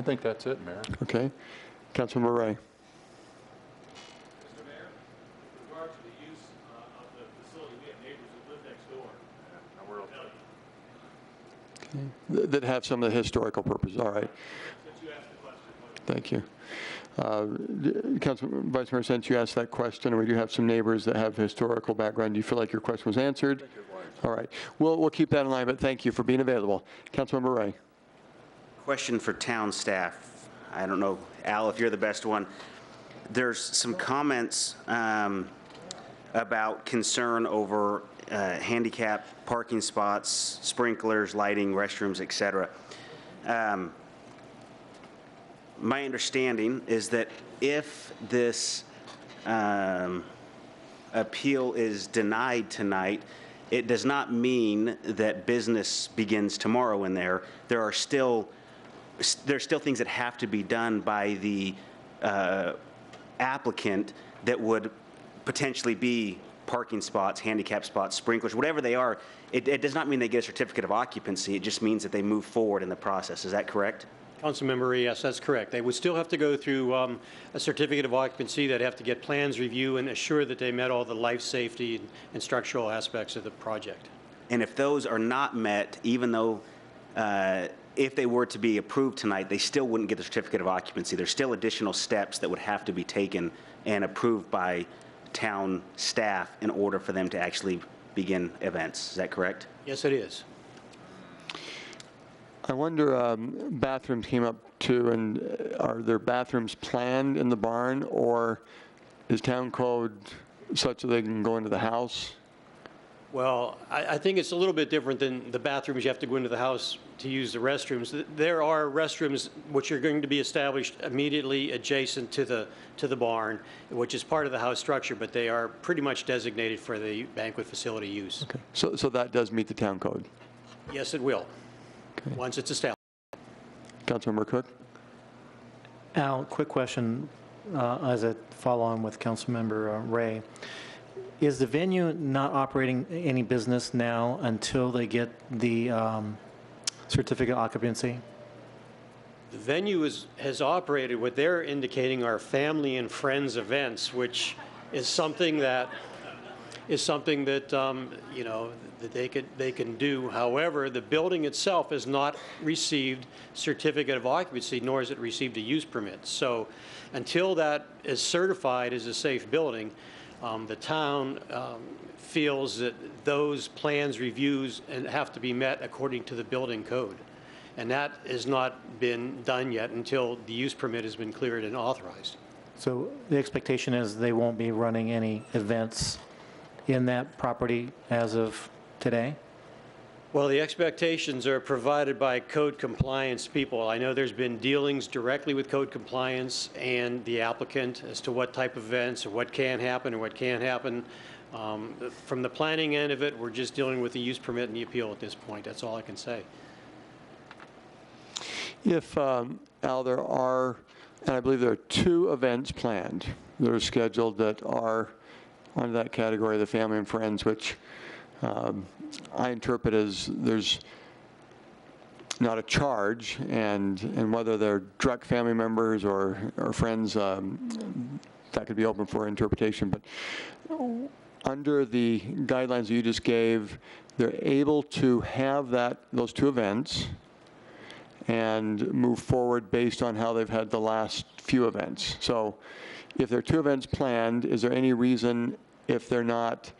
think that's it, Mayor. Okay. Councilmember Ray. Mr. Mayor, with regard to the use of the facility, we have neighbors that live next door. Okay. That have some of the historical purposes. All right. Since you asked the question. Thank you. Councilman Vice Mayor, since you asked that question, and we do have some neighbors that have historical background, do you feel like your question was answered? All right. We'll keep that in line, but thank you for being available. Councilmember Ray. Question for town staff. I don't know, Al, if you're the best one. There's some comments about concern over handicap parking spots, sprinklers, lighting, restrooms, et cetera. My understanding is that if this appeal is denied tonight, it does not mean that business begins tomorrow in there. There are still there's still things that have to be done by the applicant that would potentially be parking spots, handicap spots, sprinklers, whatever they are. It does not mean they get a certificate of occupancy. It just means that they move forward in the process. Is that correct? Councilmember, yes, that's correct. They would still have to go through a certificate of occupancy. They'd have to get plans review and assure that they met all the life safety and structural aspects of the project. And if those are not met, even though if they were to be approved tonight, they still wouldn't get the certificate of occupancy. There's still additional steps that would have to be taken and approved by town staff in order for them to actually begin events. Is that correct? Yes, it is. I wonder, bathrooms came up too, and are there bathrooms planned in the barn, or is town code such that they can go into the house? Well, I think it's a little bit different than the bathrooms. You have to go into the house to use the restrooms. There are restrooms which are going to be established immediately adjacent to the barn, which is part of the house structure, but they are pretty much designated for the banquet facility use. Okay. So that does meet the town code? Yes, it will, once it's established. Councilmember Cook? Al, quick question as a follow-on with Councilmember Ray. Is the venue not operating any business now until they get the certificate of occupancy? The venue has operated. What they're indicating are family and friends events, which is something that you know, that they can do. However, the building itself has not received certificate of occupancy, nor has it received a use permit. So until that is certified as a safe building, the town feels that those plans, reviews, and have to be met according to the building code. And that has not been done yet until the use permit has been cleared and authorized. So the expectation is they won't be running any events in that property as of today? Well, the expectations are provided by code compliance people. I know there's been dealings directly with code compliance and the applicant as to what type of events or what can happen or what can't happen. From the planning end of it, we're just dealing with the use permit and the appeal at this point. That's all I can say. If, Al, there are, and I believe there are 2 events planned that are scheduled that are under that category, the family and friends, which I interpret as there's not a charge, and whether they're direct family members or friends, that could be open for interpretation. But under the guidelines you just gave, they're able to have those 2 events and move forward based on how they've had the last few events. So if there are 2 events planned, is there any reason, if they're not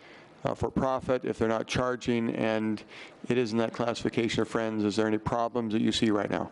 for profit, if they're not charging, and it is in that classification of friends, is there any problems that you see right now?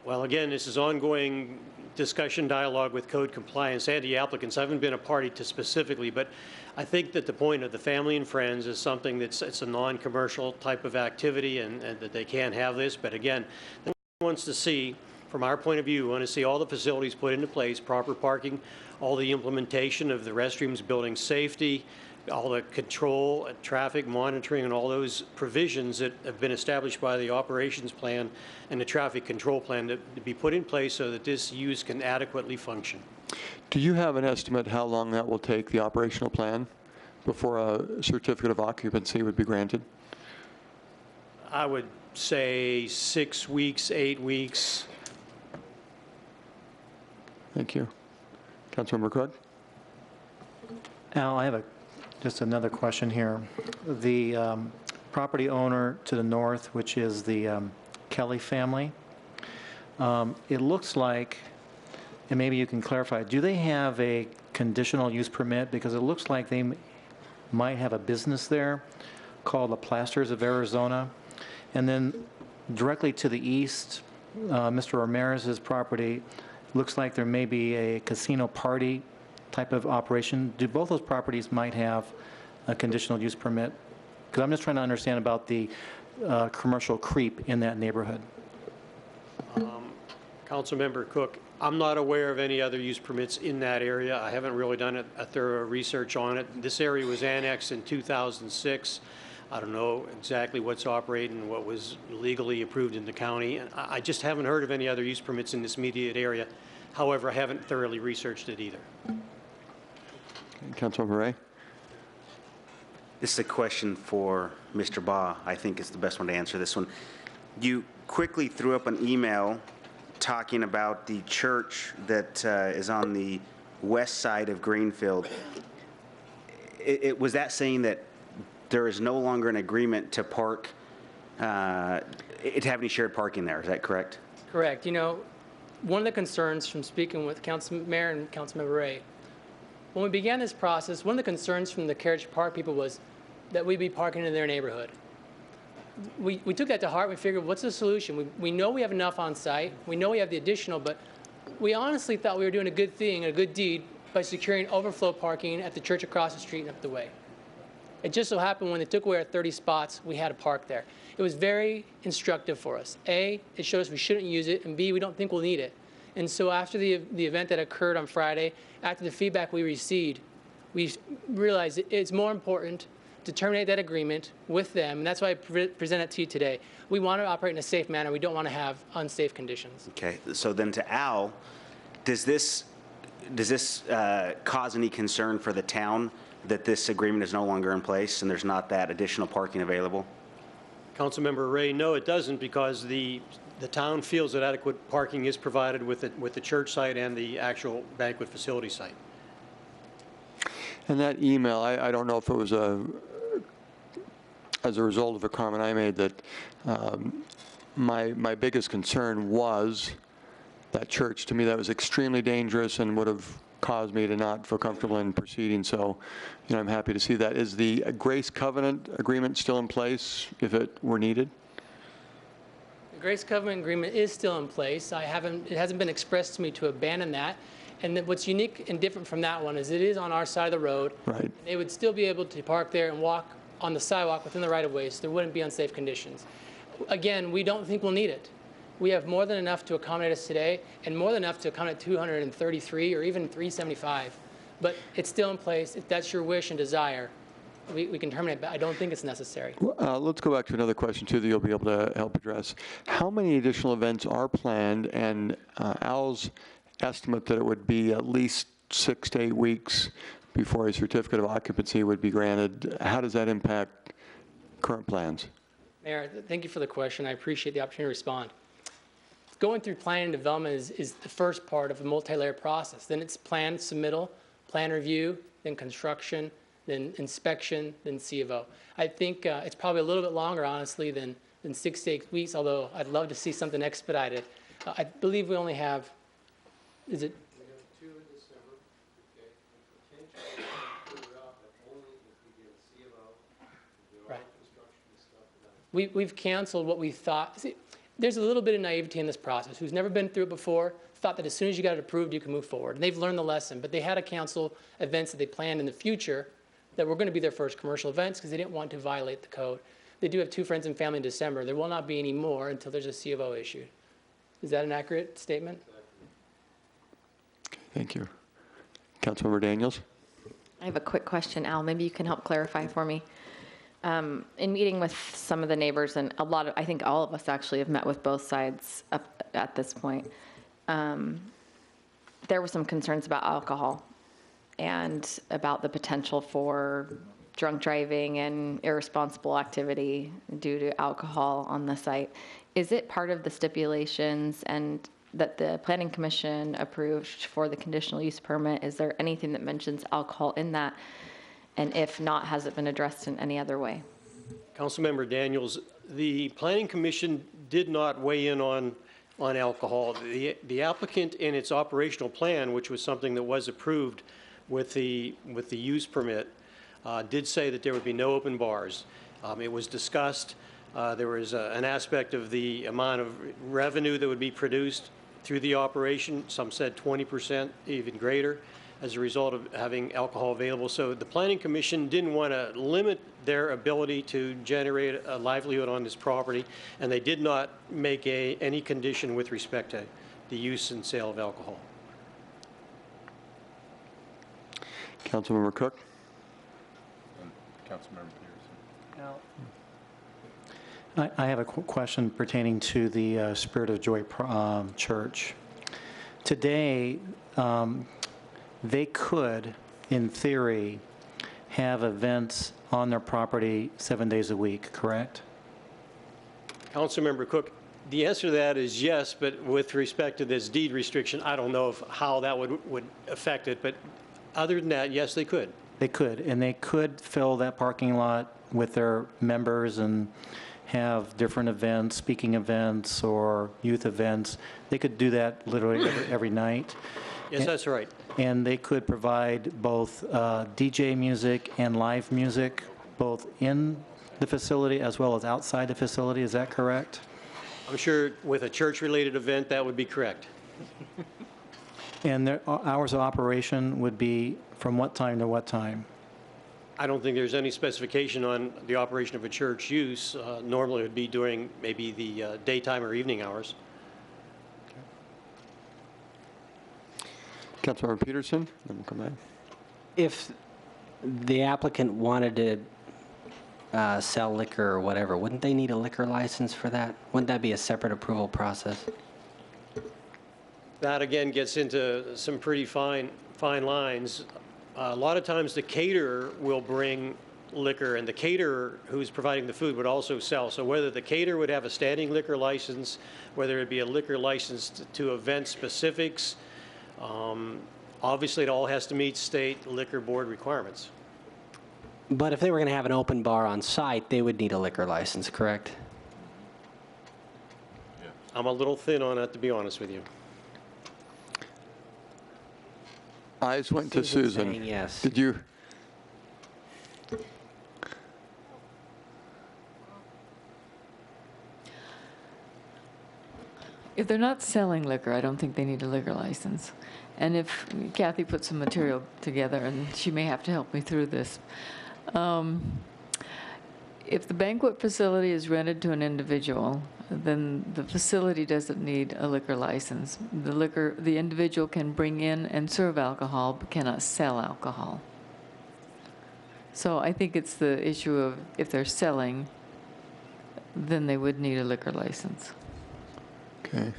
Well, again, this is ongoing discussion, dialogue with code compliance and the applicants. I haven't been a party to specifically, but I think that the point of the family and friends is something that's it's a non-commercial type of activity, and that they can have this. But again, the wants to see, from our point of view, we want to see all the facilities put into place, proper parking, all the implementation of the restrooms, building safety, all the control, traffic monitoring, and all those provisions that have been established by the operations plan and the traffic control plan to be put in place so that this use can adequately function. Do you have an estimate how long that will take, the operational plan, before a certificate of occupancy would be granted? I would say 6 weeks, 8 weeks. Thank you. Councilmember Cook? Al, I have just another question here. The property owner to the north, which is the Kelly family, it looks like, and maybe you can clarify, do they have a conditional use permit? Because it looks like they might have a business there called the Plasters of Arizona. And then directly to the east, Mr. Ramirez's property, looks like there may be a casino party type of operation. Do both those properties might have a conditional use permit? Because I'm just trying to understand about the commercial creep in that neighborhood. Councilmember Cook, I'm not aware of any other use permits in that area. I haven't really done a thorough research on it. This area was annexed in 2006. I don't know exactly what's operating and what was legally approved in the county. And I just haven't heard of any other use permits in this immediate area. However, I haven't thoroughly researched it either. Councilmember Ray? This is a question for Mr. Baugh. I think is the best one to answer this one. You quickly threw up an email talking about the church that is on the west side of Greenfield. Was that saying that there is no longer an agreement to park, to have any shared parking there? Is that correct? Correct. You know, one of the concerns from speaking with Mayor and Councilmember Ray, when we began this process, one of the concerns from the Carriage Park people was that we'd be parking in their neighborhood. We took that to heart. We figured, what's the solution? We know we have enough on site. We know we have the additional, but we honestly thought we were doing a good thing, a good deed, by securing overflow parking at the church across the street and up the way. It just so happened when they took away our 30 spots, we had to park there. It was very instructive for us. A, it showed us we shouldn't use it, and B, we don't think we'll need it. And so after the event that occurred on Friday, after the feedback we received, we realized it's more important to terminate that agreement with them, and that's why I present it to you today. We want to operate in a safe manner. We don't want to have unsafe conditions. Okay, so then to Al, does this cause any concern for the town that this agreement is no longer in place and there's not that additional parking available? Councilmember Ray, no, it doesn't, because the town feels that adequate parking is provided with the church site and the actual banquet facility site. And that email, I don't know if it was as a result of a comment I made, that my biggest concern was that church. To me, that was extremely dangerous and would have caused me to not feel comfortable in proceeding. So, you know, I'm happy to see that. Is the Grace Covenant agreement still in place if it were needed? The Grace Covenant agreement is still in place. It hasn't been expressed to me to abandon that. And what's unique and different from that one is it is on our side of the road. Right. They would still be able to park there and walk on the sidewalk within the right-of-way, so there wouldn't be unsafe conditions. Again, we don't think we'll need it. We have more than enough to accommodate us today, and more than enough to accommodate 233 or even 375. But it's still in place. If that's your wish and desire, we can terminate, but I don't think it's necessary. Let's go back to another question, too, that you'll be able to help address. How many additional events are planned? And Al's estimate that it would be at least 6 to 8 weeks before a certificate of occupancy would be granted. How does that impact current plans? Mayor, thank you for the question. I appreciate the opportunity to respond. Going through planning and development is the first part of a multi-layer process. Then it's plan submittal, plan review, then construction, then inspection, then C of O. I think it's probably a little bit longer, honestly, than 6 to 8 weeks, although I'd love to see something expedited. I believe we only have, is it? We have 2 in December, okay, and potentially further out, but only if we get a C of O, do all Right. the construction and stuff done. We've canceled what we thought. See, there's a little bit of naivety in this process. Who's never been through it before thought that as soon as you got it approved, you can move forward. And they've learned the lesson, but they had to cancel events that they planned in the future that were going to be their first commercial events because they didn't want to violate the code. They do have 2 friends and family in December. There will not be any more until there's a C of O issued. Is that an accurate statement? Thank you. Councilmember Daniels? I have a quick question, Al. Maybe you can help clarify for me. In meeting with some of the neighbors, and I think all of us actually have met with both sides up at this point, there were some concerns about alcohol and about the potential for drunk driving and irresponsible activity due to alcohol on the site. Is it part of the stipulations and that the Planning Commission approved for the conditional use permit? Is there anything that mentions alcohol in that? And if not, has it been addressed in any other way? Councilmember Daniels, the Planning Commission did not weigh in on alcohol. The applicant in its operational plan, which was something that was approved with the use permit, did say that there would be no open bars. It was discussed. There was an aspect of the amount of revenue that would be produced through the operation. Some said 20%, even greater, as a result of having alcohol available. So the Planning Commission didn't want to limit their ability to generate a livelihood on this property, and they did not make any condition with respect to the use and sale of alcohol. Councilmember Cook? Councilmember Peterson. I have a question pertaining to the Spirit of Joy Church. Today, they could, in theory, have events on their property 7 days a week, correct? Councilmember Cook, the answer to that is yes, but with respect to this deed restriction, I don't know how that would affect it, but other than that, yes, they could. They could, and they could fill that parking lot with their members and have different events, speaking events or youth events. They could do that literally every night. Yes, that's right. And they could provide both DJ music and live music, both in the facility as well as outside the facility. Is that correct? I'm sure with a church-related event, that would be correct. And their hours of operation would be from what time to what time? I don't think there's any specification on the operation of a church use. Normally, it would be during maybe the daytime or evening hours. Councilmember Peterson, then we'll come back. If the applicant wanted to sell liquor or whatever, wouldn't they need a liquor license for that? Wouldn't that be a separate approval process? That, again, gets into some pretty fine lines. A lot of times, the caterer will bring liquor, and the caterer who's providing the food would also sell. So whether the caterer would have a standing liquor license, whether it be a liquor license to event specifics, obviously, it all has to meet state liquor board requirements. But if they were going to have an open bar on site, they would need a liquor license, correct? I'm a little thin on it, to be honest with you. Eyes went to Susan. Saying yes. Did you? If they're not selling liquor, I don't think they need a liquor license. And if Kathy put some material together, and she may have to help me through this, if the banquet facility is rented to an individual, then the facility doesn't need a liquor license. The individual can bring in and serve alcohol, but cannot sell alcohol. So I think it's the issue of if they're selling, then they would need a liquor license. Okay.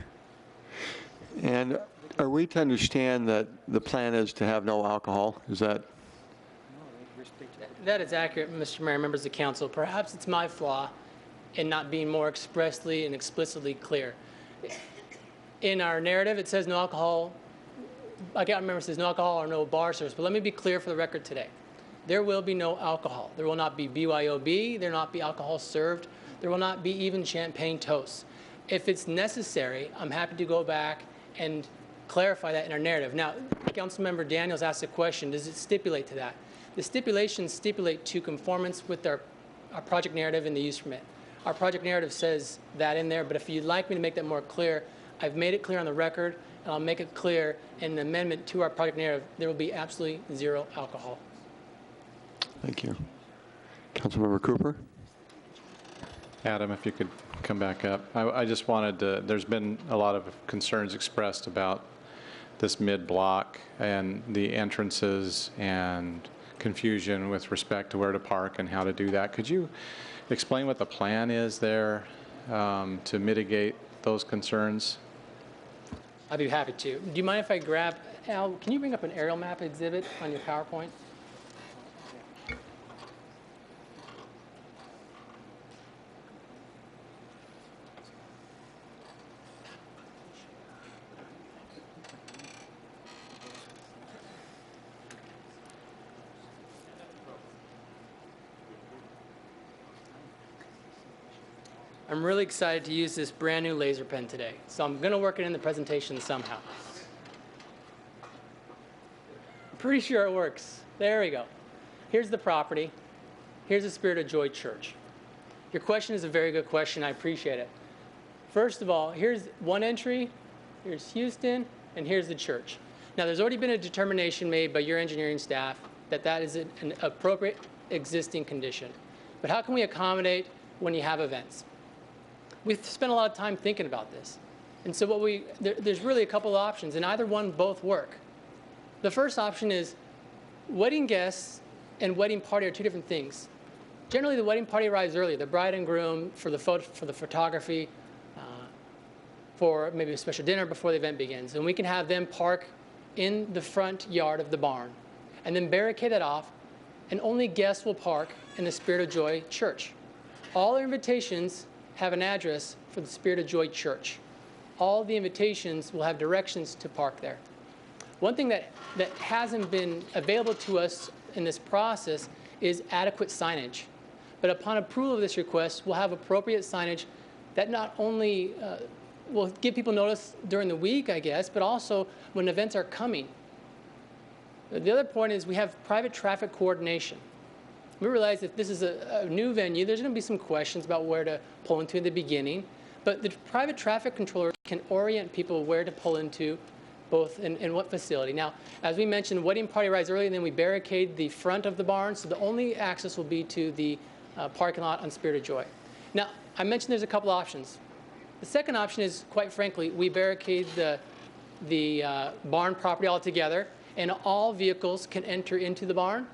And are we to understand that the plan is to have no alcohol? Is that? That is accurate, Mr. Mayor, members of the council. Perhaps it's my flaw in not being more expressly and explicitly clear. In our narrative, it says no alcohol. I can't remember if it says no alcohol or no bar service, but let me be clear for the record today. There will be no alcohol. There will not be BYOB. There will not be alcohol served. There will not be even champagne toasts. If it's necessary, I'm happy to go back and clarify that in our narrative. Now, Councilmember Daniels asked a question, does it stipulate to that? The stipulations stipulate to conformance with our project narrative and the use permit. Our project narrative says that in there, but if you'd like me to make that more clear, I've made it clear on the record, and I'll make it clear in the amendment to our project narrative, there will be absolutely zero alcohol. Thank you. Councilmember Cooper? Adam, if you could come back up. I just wanted to, there's been a lot of concerns expressed about this mid-block and the entrances and confusion with respect to where to park and how to do that. Could you explain what the plan is there to mitigate those concerns? I'd be happy to. Do you mind if I grab, Al, can you bring up an aerial map exhibit on your PowerPoint? I'm really excited to use this brand new laser pen today, so I'm going to work it in the presentation somehow. I'm pretty sure it works. There we go. Here's the property. Here's the Spirit of Joy Church. Your question is a very good question. I appreciate it. First of all, here's one entry, here's Houston, and here's the church. Now, there's already been a determination made by your engineering staff that that is an appropriate existing condition. But how can we accommodate when you have events? We've spent a lot of time thinking about this. And so there's really a couple of options, and either one both work. The first option is wedding guests and wedding party are two different things. Generally, the wedding party arrives early. The bride and groom for the photography, for maybe a special dinner before the event begins. And we can have them park in the front yard of the barn and then barricade that off, and only guests will park in the Spirit of Joy Church. All our invitations have an address for the Spirit of Joy Church. All the invitations will have directions to park there. One thing that hasn't been available to us in this process is adequate signage. But upon approval of this request, we'll have appropriate signage that not only will give people notice during the week, I guess, but also when events are coming. The other point is we have private traffic coordination. We realize if this is a new venue, there's going to be some questions about where to pull into in the beginning. But the private traffic controller can orient people where to pull into, both in what facility. Now, as we mentioned, wedding party arrives early, and then we barricade the front of the barn, so the only access will be to the parking lot on Spirit of Joy. Now, I mentioned there's a couple options. The second option is, quite frankly, we barricade the barn property altogether, and all vehicles can enter into the barn.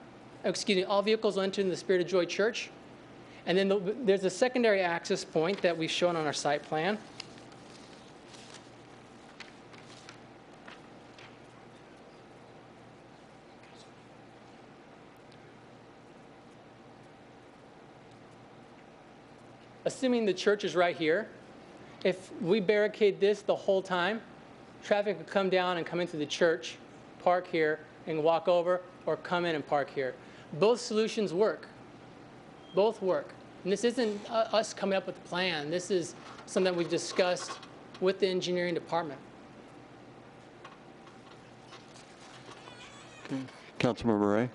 Excuse me, all vehicles will enter in the Spirit of Joy Church. And then there's a secondary access point that we've shown on our site plan. Assuming the church is right here, if we barricade this the whole time, traffic could come down and come into the church, park here, and walk over, or come in and park here. Both solutions work. Both work. And this isn't us coming up with a plan. This is something that we've discussed with the engineering department. Okay. Councilmember Ray.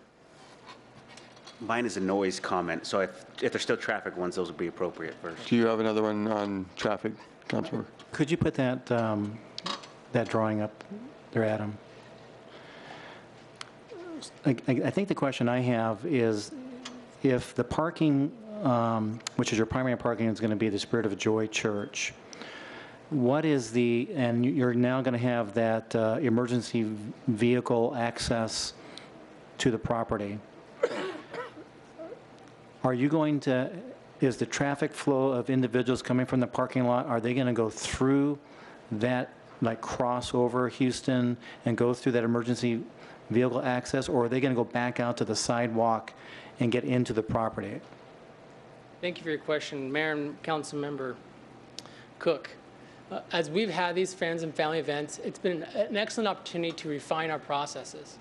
Mine is a noise comment, so if there's still traffic ones, those would be appropriate first. Do you have another one on traffic, Councilmember? Could you put that, that drawing up there, Adam? I think the question I have is, if the parking, which is your primary parking, is going to be the Spirit of Joy Church, what is the, and you're now going to have that emergency vehicle access to the property. Are you going to, is the traffic flow of individuals coming from the parking lot, are they going to go through that, like cross over Houston and go through that emergency vehicle access, or are they going to go back out to the sidewalk and get into the property? Thank you for your question, Mayor and Council Member Cook. As we've had these friends and family events, it's been an excellent opportunity to refine our processes.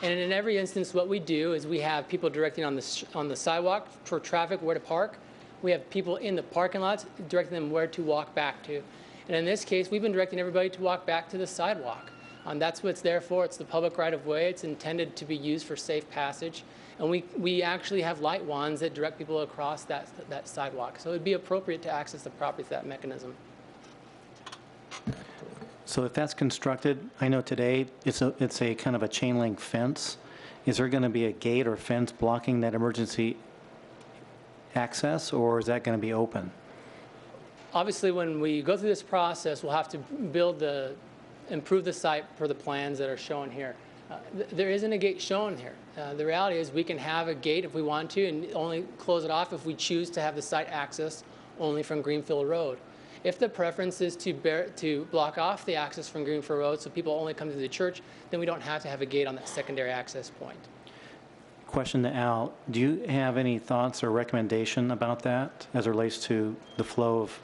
And in every instance, what we do is we have people directing on the sidewalk for traffic where to park. We have people in the parking lots directing them where to walk back to. And in this case, we've been directing everybody to walk back to the sidewalk. That's what it's there for. It's the public right-of-way. It's intended to be used for safe passage. And we actually have light wands that direct people across that sidewalk. So it would be appropriate to access the property through that mechanism. So if that's constructed, I know today it's a kind of a chain link fence. Is there going to be a gate or fence blocking that emergency access, or is that going to be open? Obviously, when we go through this process, we'll have to improve the site per the plans that are shown here. There isn't a gate shown here. The reality is we can have a gate if we want to and only close it off if we choose to have the site access only from Greenfield Road. If the preference is to block off the access from Greenfield Road so people only come to the church, then we don't have to have a gate on that secondary access point. Question to Al, do you have any thoughts or recommendation about that as it relates to the flow of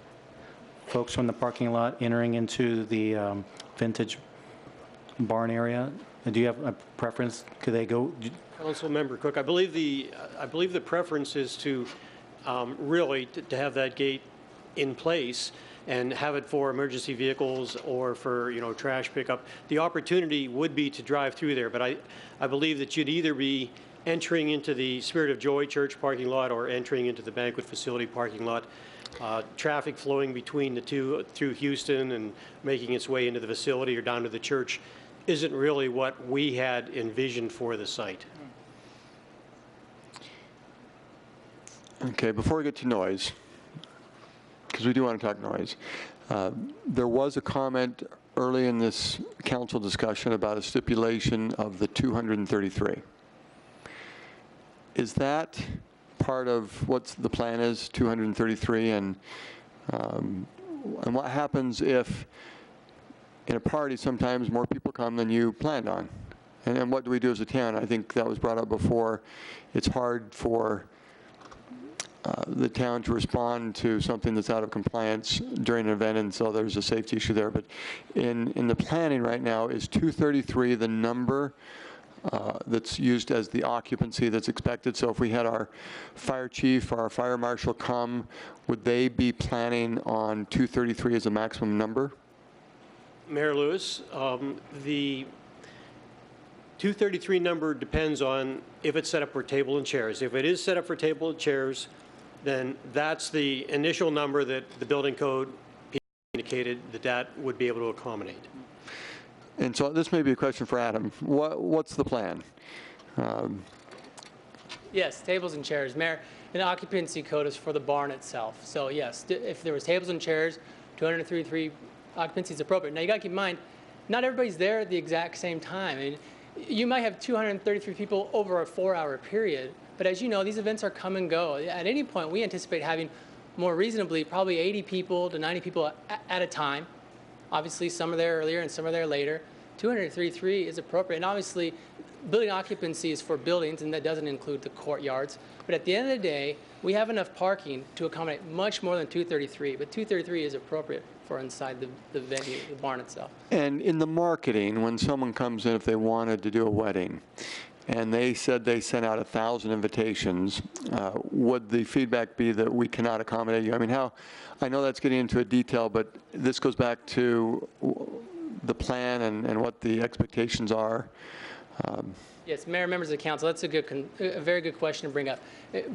folks from the parking lot entering into the vintage barn area? Do you have a preference? Could they go? Councilmember Cook, I believe the preference is to really to have that gate in place and have it for emergency vehicles or for, trash pickup. The opportunity would be to drive through there, but I believe that you'd either be entering into the Spirit of Joy Church parking lot or entering into the banquet facility parking lot. Traffic flowing between the two through Houston and making its way into the facility or down to the church isn't really what we had envisioned for the site. Okay, before we get to noise, because we do want to talk noise, there was a comment early in this council discussion about a stipulation of the 233. Is that part of what the plan is, 233, and what happens if in a party sometimes more people come than you planned on? And what do we do as a town? I think that was brought up before. It's hard for the town to respond to something that's out of compliance during an event, and so there's a safety issue there. But in the planning right now, is 233 the number that's used as the occupancy that's expected? So if we had our fire chief or our fire marshal come, would they be planning on 233 as a maximum number? Mayor Lewis, the 233 number depends on if it's set up for table and chairs. If it is set up for table and chairs, then that's the initial number that the building code indicated that would be able to accommodate. And so this may be a question for Adam. What's the plan? Yes, tables and chairs. Mayor, an occupancy code is for the barn itself. So yes, if there was tables and chairs, 233 occupancy is appropriate. Now you got to keep in mind, not everybody's there at the exact same time. I mean, you might have 233 people over a 4-hour period, but as you know, these events are come and go. At any point, we anticipate having more reasonably probably 80 people to 90 people at a time. Obviously, some are there earlier and some are there later. 233 is appropriate, and obviously, building occupancy is for buildings, and that doesn't include the courtyards. But at the end of the day, we have enough parking to accommodate much more than 233, but 233 is appropriate for inside the venue, the barn itself. And in the marketing, when someone comes in, if they wanted to do a wedding, and they said they sent out 1,000 invitations, would the feedback be that we cannot accommodate you? I mean, I know that's getting into a detail, but this goes back to the plan and what the expectations are. Yes, Mayor, members of the council, that's a very good question to bring up.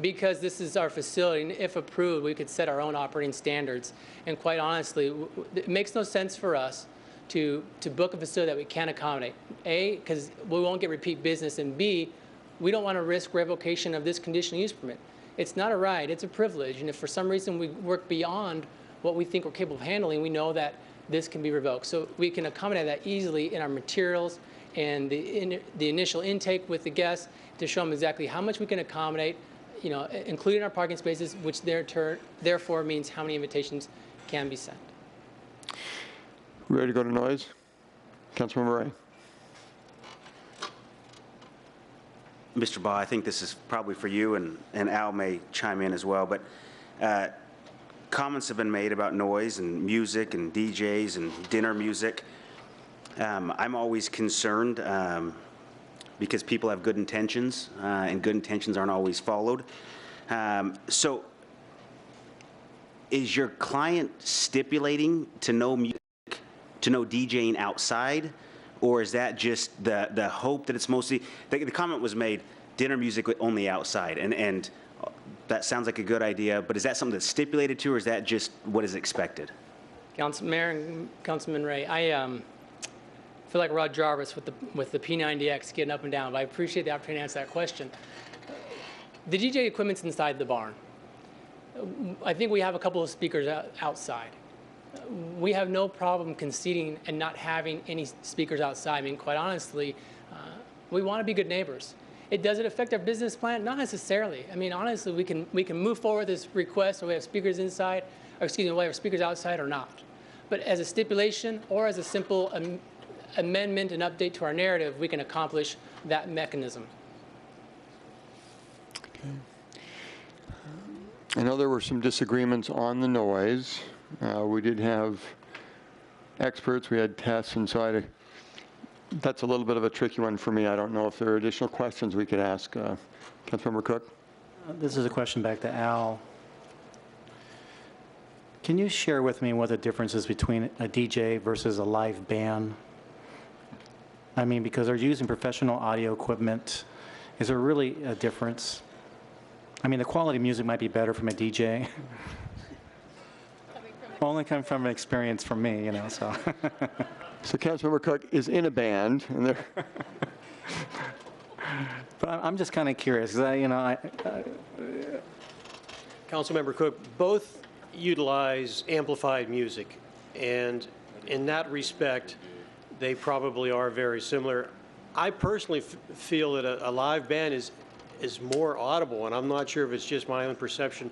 Because this is our facility, and if approved, we could set our own operating standards. And quite honestly, it makes no sense for us to book a facility that we can't accommodate. A, because we won't get repeat business, and B, we don't want to risk revocation of this conditional use permit. It's not a right, it's a privilege, and if for some reason we work beyond what we think we're capable of handling, we know that this can be revoked. So we can accommodate that easily in our materials and the initial intake with the guests to show them exactly how much we can accommodate, you know, including our parking spaces, which therefore means how many invitations can be sent. Ready to go to noise? Councilmember Ray. Mr. Baugh, I think this is probably for you, and Al may chime in as well, but comments have been made about noise and music and DJs and dinner music. I'm always concerned because people have good intentions, and good intentions aren't always followed. So is your client stipulating to no music, to no DJing outside, or is that just the hope that it's mostly, the comment was made, dinner music only outside, and that sounds like a good idea, but is that something that's stipulated to, or is that just what is expected? Mayor and Councilman Ray, I feel like Rod Jarvis with the P90X getting up and down, but I appreciate the opportunity to answer that question. The DJ equipment's inside the barn. I think we have a couple of speakers outside. We have no problem conceding and not having any speakers outside. I mean, quite honestly, we want to be good neighbors. Does it affect our business plan? Not necessarily. I mean, honestly, we can move forward with this request where we have speakers inside, or excuse me, we have speakers outside or not. But as a stipulation or as a simple amendment and update to our narrative, we can accomplish that mechanism. Okay. I know there were some disagreements on the noise. We did have experts, we had tests, and so that's a little bit of a tricky one for me. I don't know if there are additional questions we could ask. Councilmember Cook? This is a question back to Al. Can you share with me what the difference is between a DJ versus a live band? I mean, because they're using professional audio equipment. Is there really a difference? I mean, the quality of music might be better from a DJ. Only coming from an experience from me, you know, so. So Councilmember Cook is in a band, and they're. But I'm just kind of curious, because Councilmember Cook, both utilize amplified music, and in that respect, they probably are very similar. I personally feel that a live band is is more audible, and I'm not sure if it's just my own perception.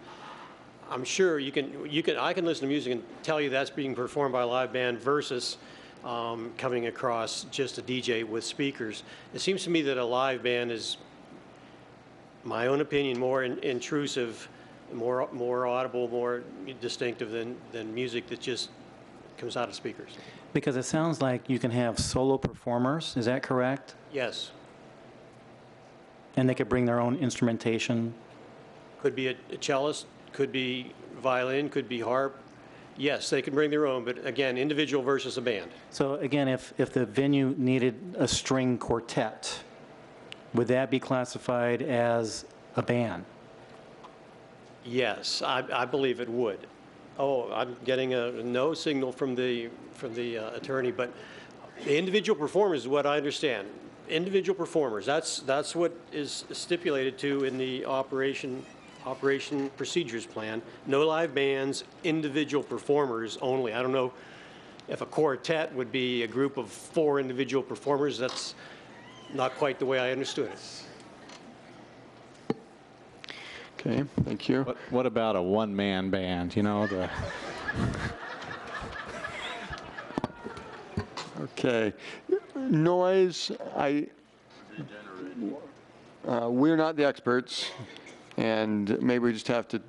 I'm sure I can listen to music and tell you that's being performed by a live band versus coming across just a DJ with speakers. It seems to me that a live band is, my own opinion, more intrusive, more audible, more distinctive than music that just comes out of speakers. Because it sounds like you can have solo performers, is that correct? Yes. And they could bring their own instrumentation? Could be a cellist, could be violin, could be harp. Yes, they can bring their own, but again, individual versus a band. So again, if the venue needed a string quartet, would that be classified as a band? Yes, I believe it would. Oh, I'm getting a no signal from the attorney, but the individual performers is what I understand. Individual performers, that's what is stipulated to in the operation procedures plan. No live bands, individual performers only. I don't know if a quartet would be a group of 4 individual performers. That's not quite the way I understood it. Okay, thank you. What about a one-man band, you know, the... Okay. Noise, we're not the experts, and maybe we just have to,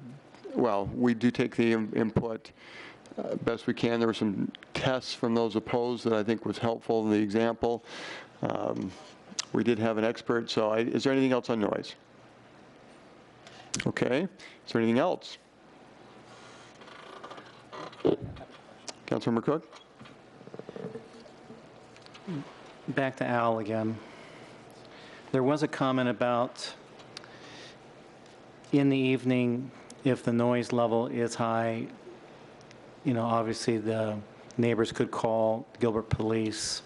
well, we do take the input best we can. There were some tests from those opposed that I think was helpful in the example. We did have an expert, so is there anything else on noise? Okay. Is there anything else? Councilmember Cook? Back to Al again. There was a comment about in the evening, if the noise level is high, you know, obviously the neighbors could call Gilbert Police.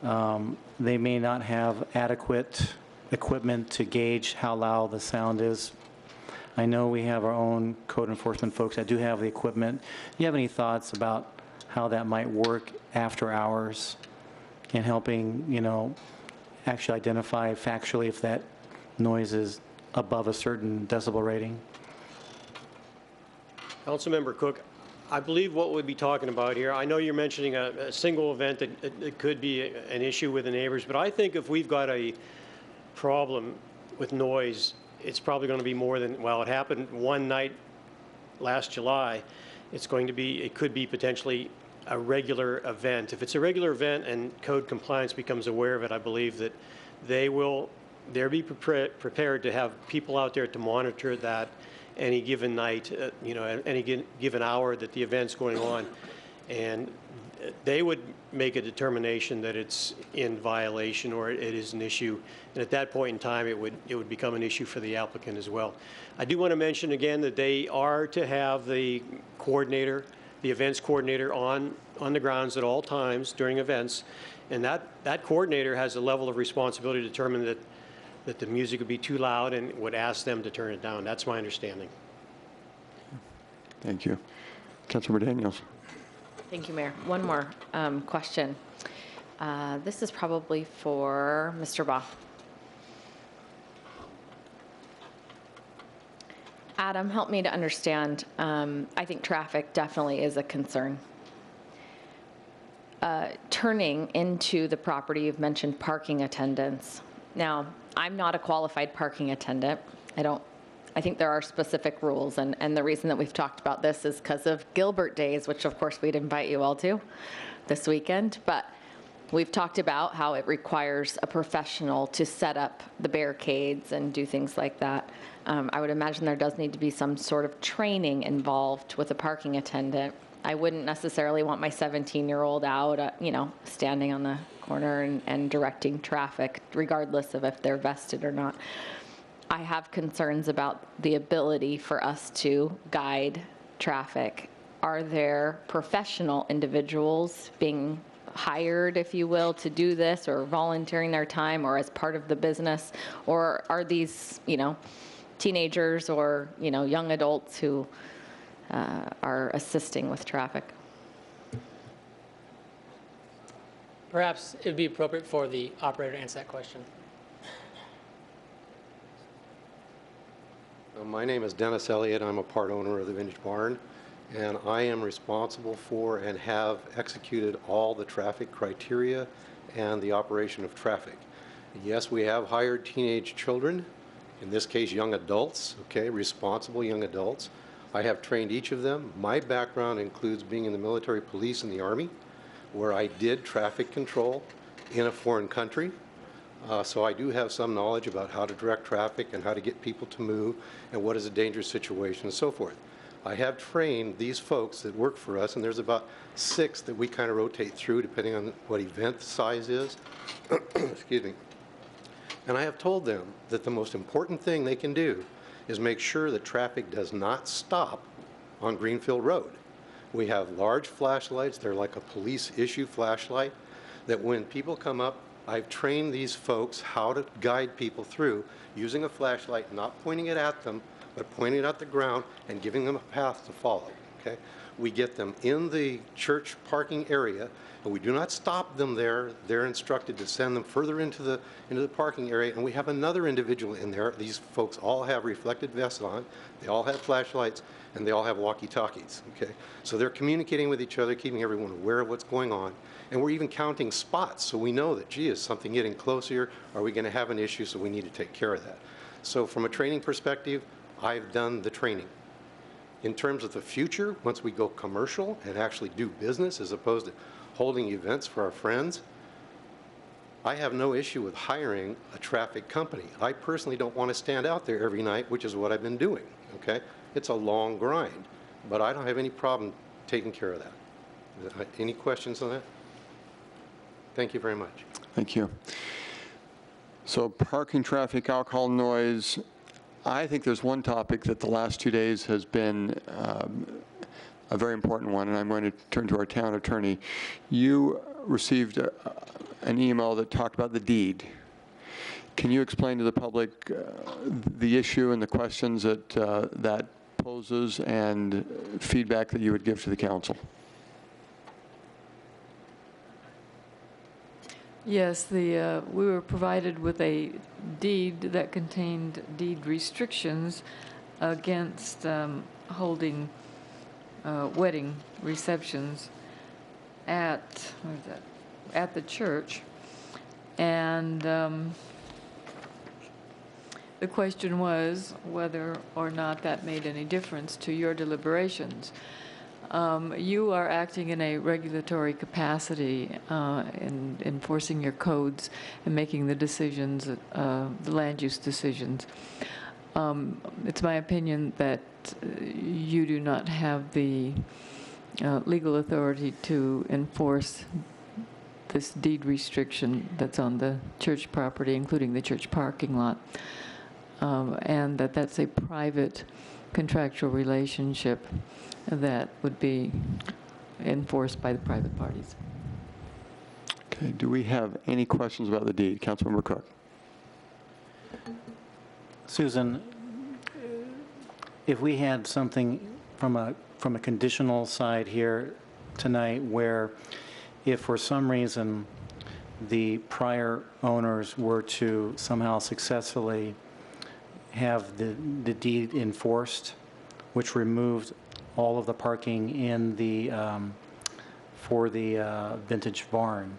They may not have adequate equipment to gauge how loud the sound is. I know we have our own code enforcement folks that do have the equipment. Do you have any thoughts about how that might work after hours in helping, you know, actually identify factually if that noise is above a certain decibel rating? Councilmember Cook, I believe what we'd be talking about here, I know you're mentioning a single event that could be an issue with the neighbors, but I think if we've got a problem with noise, it's probably going to be more than, well, it happened one night last July. It's going to be, it could be potentially a regular event. If it's a regular event and code compliance becomes aware of it, I believe that they'll be prepared to have people out there to monitor that any given night, you know, at any given hour that the event's going on. And they would make a determination that it's in violation or it is an issue. And at that point in time, it would become an issue for the applicant as well. I do want to mention again that they are to have the coordinator, the events coordinator on the grounds at all times during events. And that coordinator has a level of responsibility to determine that the music would be too loud and would ask them to turn it down. That's my understanding. Thank you. Councilmember Daniels. Thank you, Mayor. One more question. This is probably for Mr. Baugh. Adam, help me to understand. I think traffic definitely is a concern. Turning into the property, you've mentioned parking attendants. Now, I'm not a qualified parking attendant. I think there are specific rules, and the reason that we've talked about this is because of Gilbert Days, which of course we'd invite you all to this weekend, but we've talked about how it requires a professional to set up the barricades and do things like that. I would imagine there does need to be some sort of training involved with a parking attendant. I wouldn't necessarily want my 17-year-old out, you know, standing on the corner and directing traffic, regardless of if they're vested or not. I have concerns about the ability for us to guide traffic. Are there professional individuals being hired, if you will, to do this, or volunteering their time, or as part of the business? Or are these, you know, teenagers or, you know, young adults who are assisting with traffic? Perhaps it would be appropriate for the operator to answer that question. My name is Dennis Elliott. I'm a part owner of the Vintage Barn, and I am responsible for and have executed all the traffic criteria and the operation of traffic. Yes, we have hired teenage children, in this case young adults, okay, responsible young adults. I have trained each of them. My background includes being in the military police and the Army, where I did traffic control in a foreign country. So I do have some knowledge about how to direct traffic and how to get people to move and what is a dangerous situation and so forth. I have trained these folks that work for us, and there's about 6 that we kind of rotate through depending on what event size is. Excuse me. And I have told them that the most important thing they can do is make sure that traffic does not stop on Greenfield Road. We have large flashlights. They're like a police issue flashlight that when people come up, I've trained these folks how to guide people through using a flashlight, not pointing it at them, but pointing it at the ground and giving them a path to follow, okay? We get them in the church parking area, and we do not stop them there. They're instructed to send them further into the parking area, and we have another individual in there. These folks all have reflected vests on, they all have flashlights, and they all have walkie-talkies, okay? So they're communicating with each other, keeping everyone aware of what's going on. And we're even counting spots, so we know that, gee, is something getting closer? Are we going to have an issue, so we need to take care of that? So from a training perspective, I've done the training. In terms of the future, once we go commercial and actually do business as opposed to holding events for our friends, I have no issue with hiring a traffic company. I personally don't want to stand out there every night, which is what I've been doing, okay? It's a long grind, but I don't have any problem taking care of that. Any questions on that? Thank you very much. Thank you. So parking, traffic, alcohol, noise. I think there's one topic that the last 2 days has been a very important one, and I'm going to turn to our town attorney. You received an email that talked about the deed. Can you explain to the public the issue and the questions that that poses and feedback that you would give to the council? Yes, we were provided with a deed that contained deed restrictions against holding wedding receptions at the church, and the question was whether or not that made any difference to your deliberations. You are acting in a regulatory capacity in enforcing your codes and making the decisions, the land use decisions. It's my opinion that you do not have the legal authority to enforce this deed restriction that's on the church property, including the church parking lot, and that's a private contractual relationship that would be enforced by the private parties. Okay, do we have any questions about the deed? Councilmember Cook. Susan, if we had something from a conditional side here tonight where if for some reason the prior owners were to somehow successfully have the deed enforced, which removed all of the parking in the for the vintage barn,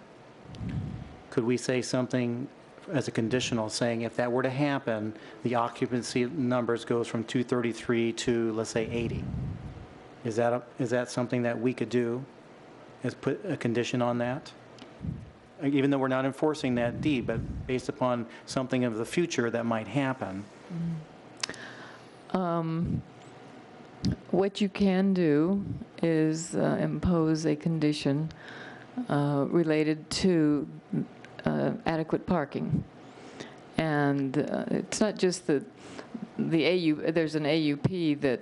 could we say something as a conditional saying if that were to happen, the occupancy numbers goes from 233 to, let's say, 80? Is that something that we could do, as put a condition on that? Even though we're not enforcing that deed, but based upon something of the future that might happen. What you can do is impose a condition related to adequate parking. And it's not just there's an AUP that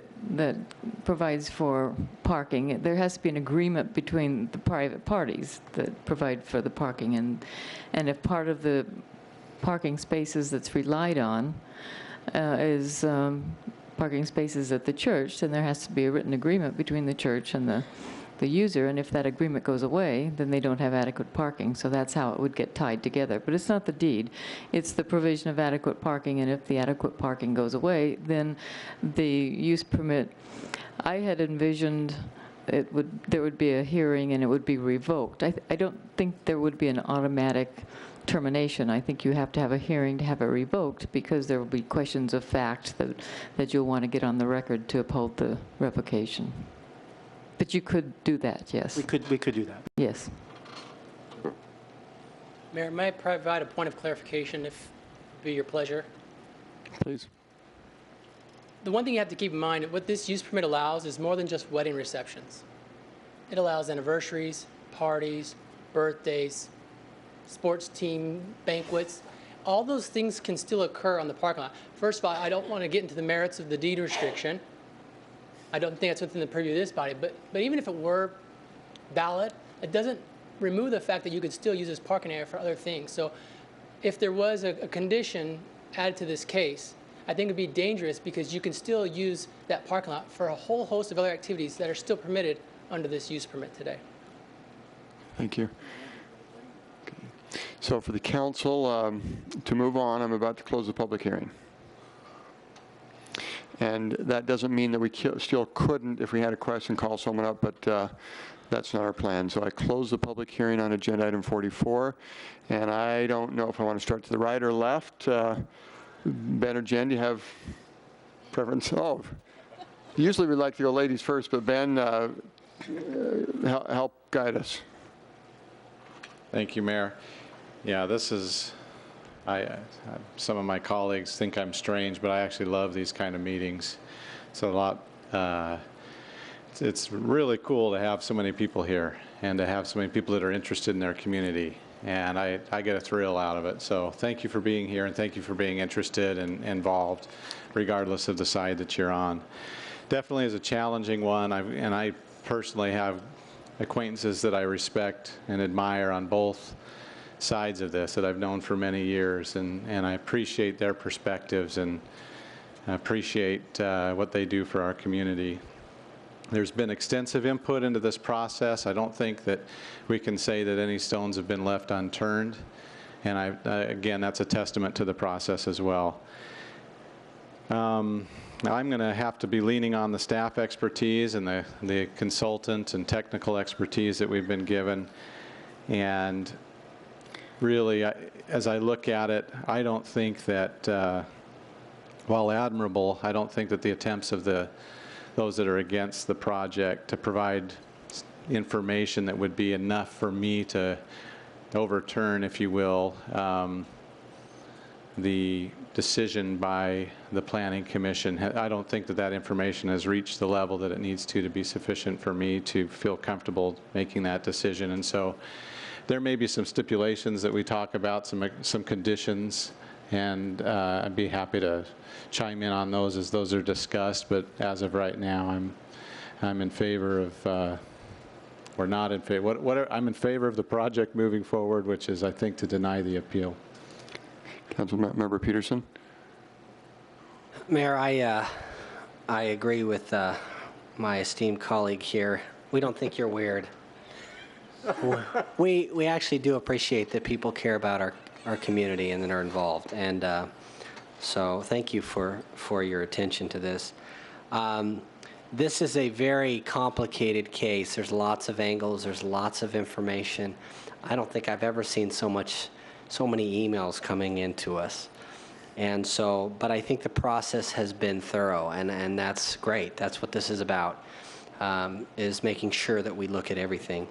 provides for parking. There has to be an agreement between the private parties that provide for the parking. And if part of the parking spaces that's relied on is parking spaces at the church, then there has to be a written agreement between the church and the user, and if that agreement goes away, then they don't have adequate parking. So that's how it would get tied together. But it's not the deed. It's the provision of adequate parking, and if the adequate parking goes away, then the use permit, I had envisioned there would be a hearing and it would be revoked. I don't think there would be an automatic termination. I think you have to have a hearing to have it revoked, because there will be questions of fact that you'll want to get on the record to uphold the revocation. But you could do that, yes. We could do that. Yes. Mayor, may I provide a point of clarification, if it be your pleasure? Please. The one thing you have to keep in mind, what this use permit allows is more than just wedding receptions. It allows anniversaries, parties, birthdays, sports team banquets. All those things can still occur on the parking lot. First of all, I don't want to get into the merits of the deed restriction. I don't think that's within the purview of this body, but even if it were valid, it doesn't remove the fact that you could still use this parking area for other things. So if there was a condition added to this case, I think it'd be dangerous, because you can still use that parking lot for a whole host of other activities that are still permitted under this use permit today. Thank you. Okay. So for the council to move on, I'm about to close the public hearing. And that doesn't mean that we still couldn't, if we had a question, call someone up, but that's not our plan. So I close the public hearing on agenda item 44. And I don't know if I want to start to the right or left. Ben or Jen, do you have preference? Oh, usually we like to go ladies first, but Ben, help guide us. Thank you, Mayor. Yeah, this is, some of my colleagues think I'm strange, but I actually love these kind of meetings. It's a lot, it's really cool to have so many people here and to have so many people that are interested in their community. And I get a thrill out of it. So thank you for being here, and thank you for being interested and involved, regardless of the side that you're on. Definitely is a challenging one, and I personally have acquaintances that I respect and admire on both sides of this that I've known for many years, and I appreciate their perspectives and appreciate what they do for our community. There's been extensive input into this process. I don't think that we can say that any stones have been left unturned. And again, that's a testament to the process as well. I'm going to have to be leaning on the staff expertise and the consultant and technical expertise that we've been given. And really, as I look at it, I don't think that, while admirable, I don't think that the attempts of those that are against the project to provide information that would be enough for me to overturn, if you will, the decision by the Planning Commission. I don't think that information has reached the level that it needs to be sufficient for me to feel comfortable making that decision. And so there may be some stipulations that we talk about, some conditions, and I'd be happy to chime in on those as those are discussed. But as of right now, I'm in favor of, or not in favor. I'm in favor of the project moving forward, which is, I think, to deny the appeal. Councilmember Peterson. Mayor, I agree with my esteemed colleague here. We don't think you're weird. We actually do appreciate that people care about our community and that are involved. And so thank you for your attention to this. This is a very complicated case. There's lots of angles. There's lots of information. I don't think I've ever seen so many emails coming into us. And so, but I think the process has been thorough, and that's great. That's what this is about, is making sure that we look at everything.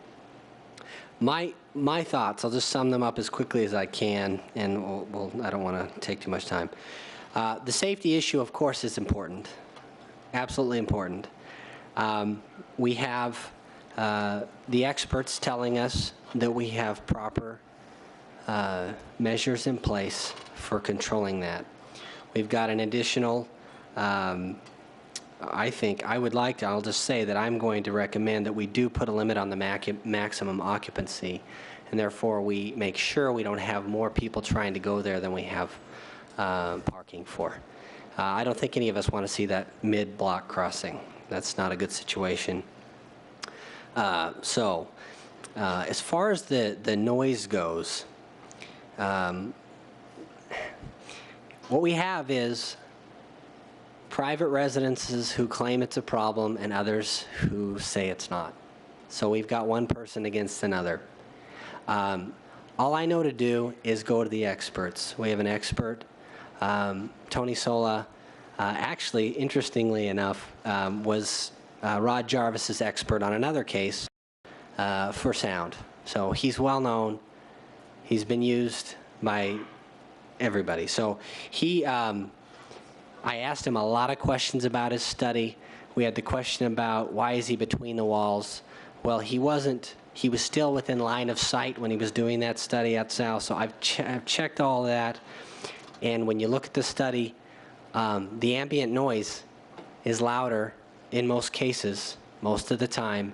My thoughts, I'll just sum them up as quickly as I can, and I don't want to take too much time. The safety issue, of course, is important, absolutely important. We have the experts telling us that we have proper measures in place for controlling that. We've got an additional, I think, I'll just say that I'm going to recommend that we do put a limit on the maximum occupancy, and therefore we make sure we don't have more people trying to go there than we have parking for. I don't think any of us want to see that mid-block crossing. That's not a good situation. As far as the noise goes, what we have is private residences who claim it's a problem and others who say it's not. So we've got one person against another. All I know to do is go to the experts. We have an expert, Tony Sola. Actually, interestingly enough, was Rod Jarvis's expert on another case for sound. So he's well known. He's been used by everybody. So he, I asked him a lot of questions about his study. We had the question about why is he between the walls? Well, he wasn't. He was still within line of sight when he was doing that study at South. So I've checked all that. And when you look at the study, the ambient noise is louder in most cases, most of the time,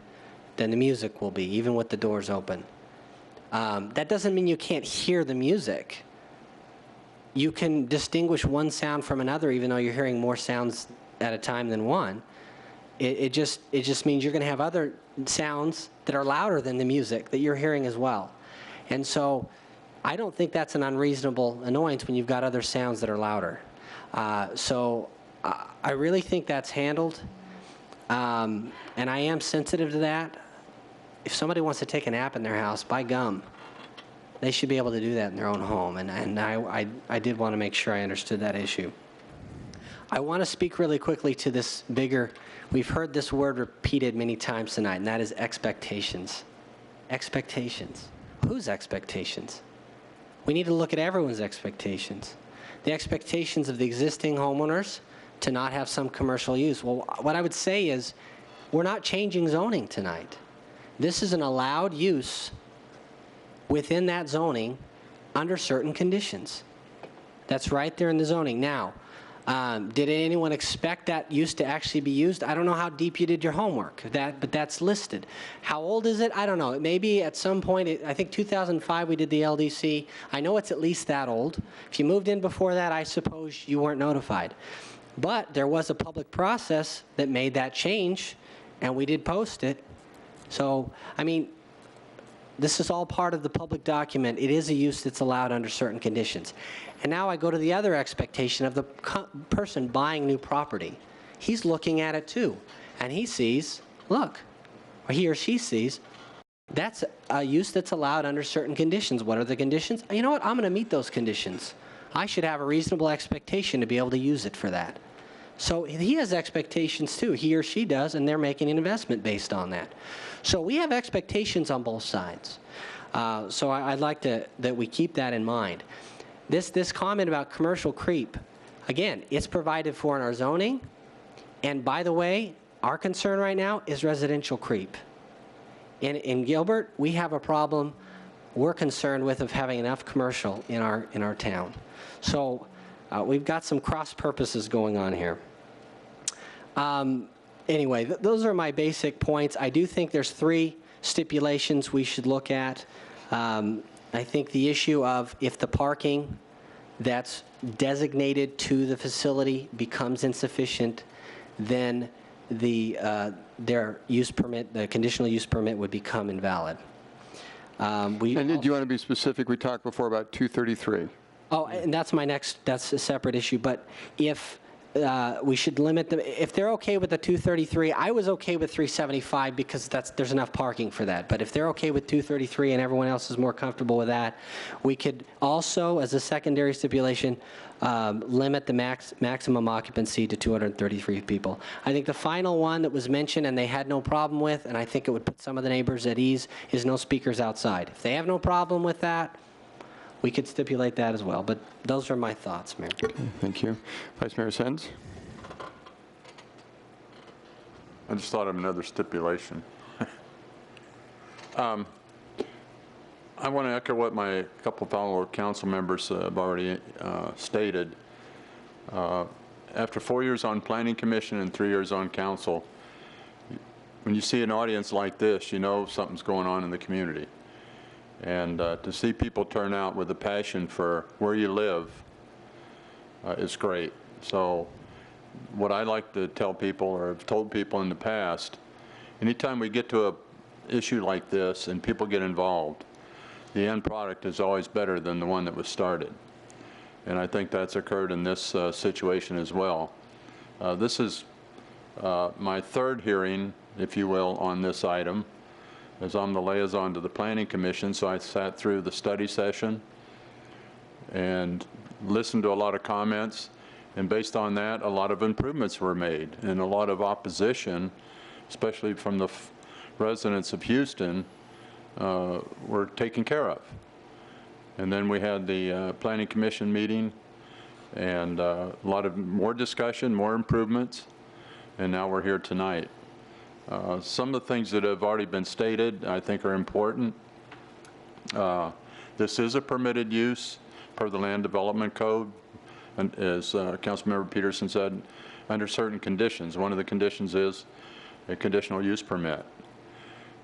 than the music will be, even with the doors open. That doesn't mean you can't hear the music. You can distinguish one sound from another, even though you're hearing more sounds at a time than one. It just means you're going to have other sounds that are louder than the music that you're hearing as well. And so I don't think that's an unreasonable annoyance when you've got other sounds that are louder. So I really think that's handled. And I am sensitive to that. If somebody wants to take a nap in their house, by gum, they should be able to do that in their own home. And I did want to make sure I understood that issue. I want to speak really quickly to this bigger, we've heard this word repeated many times tonight, and that is expectations. Expectations. Whose expectations? We need to look at everyone's expectations. The expectations of the existing homeowners to not have some commercial use. Well, what I would say is we're not changing zoning tonight. This is an allowed use within that zoning under certain conditions. That's right there in the zoning. Now, did anyone expect that use to actually be used? I don't know how deep you did your homework, but that's listed. How old is it? I don't know. Maybe at some point, I think 2005 we did the LDC. I know it's at least that old. If you moved in before that, I suppose you weren't notified. But there was a public process that made that change, and we did post it. So, I mean, this is all part of the public document. It is a use that's allowed under certain conditions. And now I go to the other expectation of the person buying new property. He's looking at it too, and he sees, look, or he or she sees, that's a use that's allowed under certain conditions. What are the conditions? You know what? I'm going to meet those conditions. I should have a reasonable expectation to be able to use it for that. So he has expectations too, he or she does, and they're making an investment based on that. So we have expectations on both sides. So I'd like that we keep that in mind. This comment about commercial creep, again, it's provided for in our zoning. And by the way, our concern right now is residential creep. In Gilbert, we have a problem we're concerned with of having enough commercial in our town. So we've got some cross purposes going on here. Anyway, those are my basic points. I do think there's 3 stipulations we should look at. I think the issue of if the parking that's designated to the facility becomes insufficient, then their use permit, the conditional use permit, would become invalid. And do you want to be specific? We talked before about 233. Oh, and that's a separate issue. But if we should limit them, if they're okay with the 233, I was okay with 375 because there's enough parking for that. But if they're okay with 233 and everyone else is more comfortable with that, we could also, as a secondary stipulation, limit the maximum occupancy to 233 people. I think the final one that was mentioned and they had no problem with, and I think it would put some of the neighbors at ease, is no speakers outside. If they have no problem with that, we could stipulate that as well. But those are my thoughts, Mayor. Okay, thank you. Vice Mayor Sens? I just thought of another stipulation. I want to echo what my couple fellow council members have already stated. After 4 years on Planning Commission and 3 years on council, when you see an audience like this, you know something's going on in the community. And to see people turn out with a passion for where you live is great. So what I like to tell people, or have told people in the past, anytime we get to issue like this and people get involved, the end product is always better than the one that was started. And I think that's occurred in this situation as well. This is my third hearing, if you will, on this item, as I'm the liaison to the Planning Commission, so I sat through the study session and listened to a lot of comments, and based on that, a lot of improvements were made, and a lot of opposition, especially from the residents of Houston, were taken care of. And then we had the Planning Commission meeting, and a lot of more discussion, more improvements, and now we're here tonight. Some of the things that have already been stated, I think, are important. This is a permitted use per the Land Development Code, and as Councilmember Peterson said, under certain conditions. One of the conditions is a conditional use permit.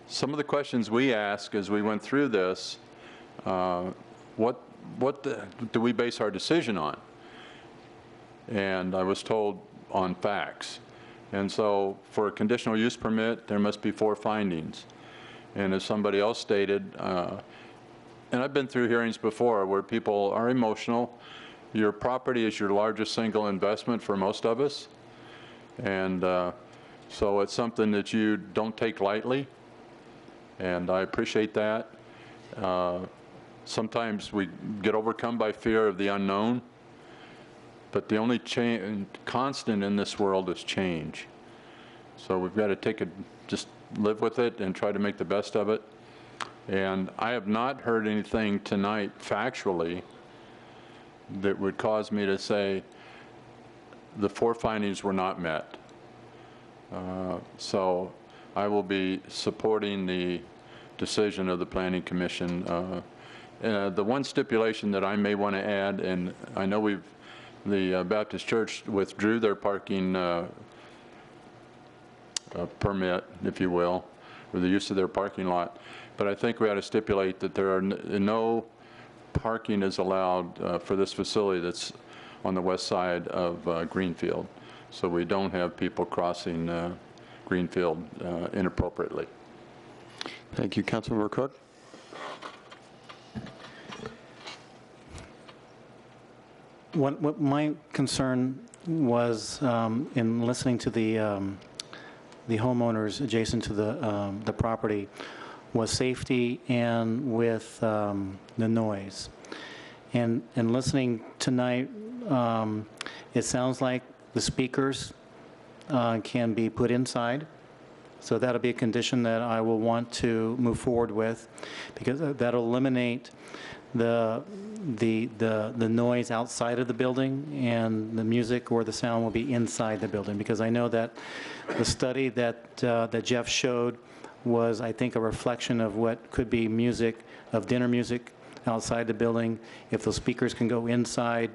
Some of the questions we asked as we went through this, what do we base our decision on? And I was told on facts. And so for a conditional use permit, there must be 4 findings. And as somebody else stated, and I've been through hearings before where people are emotional. Your property is your largest single investment for most of us. And so it's something that you don't take lightly. And I appreciate that. Sometimes we get overcome by fear of the unknown. But the only constant in this world is change. So we've got to just live with it and try to make the best of it. And I have not heard anything tonight factually that would cause me to say the 4 findings were not met. So I will be supporting the decision of the Planning Commission. The one stipulation that I may want to add, and I know the Baptist Church withdrew their parking permit, if you will, or the use of their parking lot. But I think we ought to stipulate that there are no parking is allowed for this facility that's on the west side of Greenfield. So we don't have people crossing Greenfield inappropriately. Thank you. Councilmember Cook. What my concern was in listening to the homeowners adjacent to the property was safety and with the noise. And listening tonight, it sounds like the speakers can be put inside. So that'll be a condition that I will want to move forward with, because that'll eliminate the noise outside of the building, and the music or the sound will be inside the building. Because I know that the study that Jeff showed was, I think, a reflection of what could be music, of dinner music outside the building. If those speakers can go inside,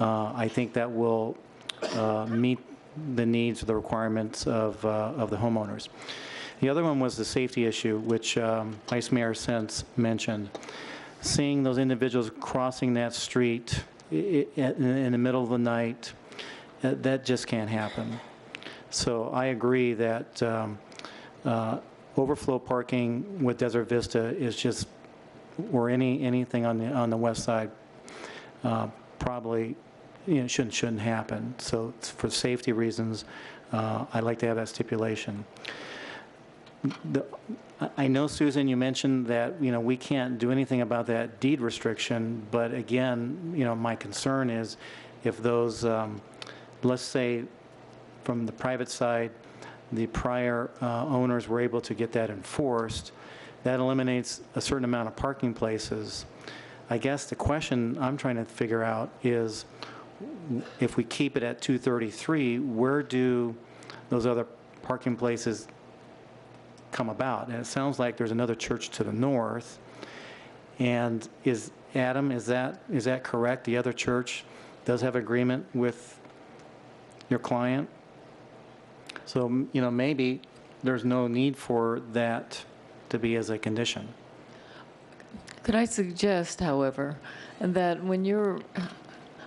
I think that will meet the needs or the requirements of the homeowners. The other one was the safety issue, which Vice Mayor Sense mentioned. Seeing those individuals crossing that street in the middle of the night, that just can't happen. So I agree that overflow parking with Desert Vista is just, or anything on the west side, probably shouldn't happen. So for safety reasons, I'd like to have that stipulation. I know, Susan, you mentioned that we can't do anything about that deed restriction, but again, my concern is if those, let's say, from the private side, the prior owners were able to get that enforced, that eliminates a certain amount of parking places. I guess the question I'm trying to figure out is, if we keep it at 233, where do those other parking places come about? And it sounds like there's another church to the north. And Adam, is that correct? The other church does have agreement with your client? So, maybe there's no need for that to be as a condition. Could I suggest, however, that when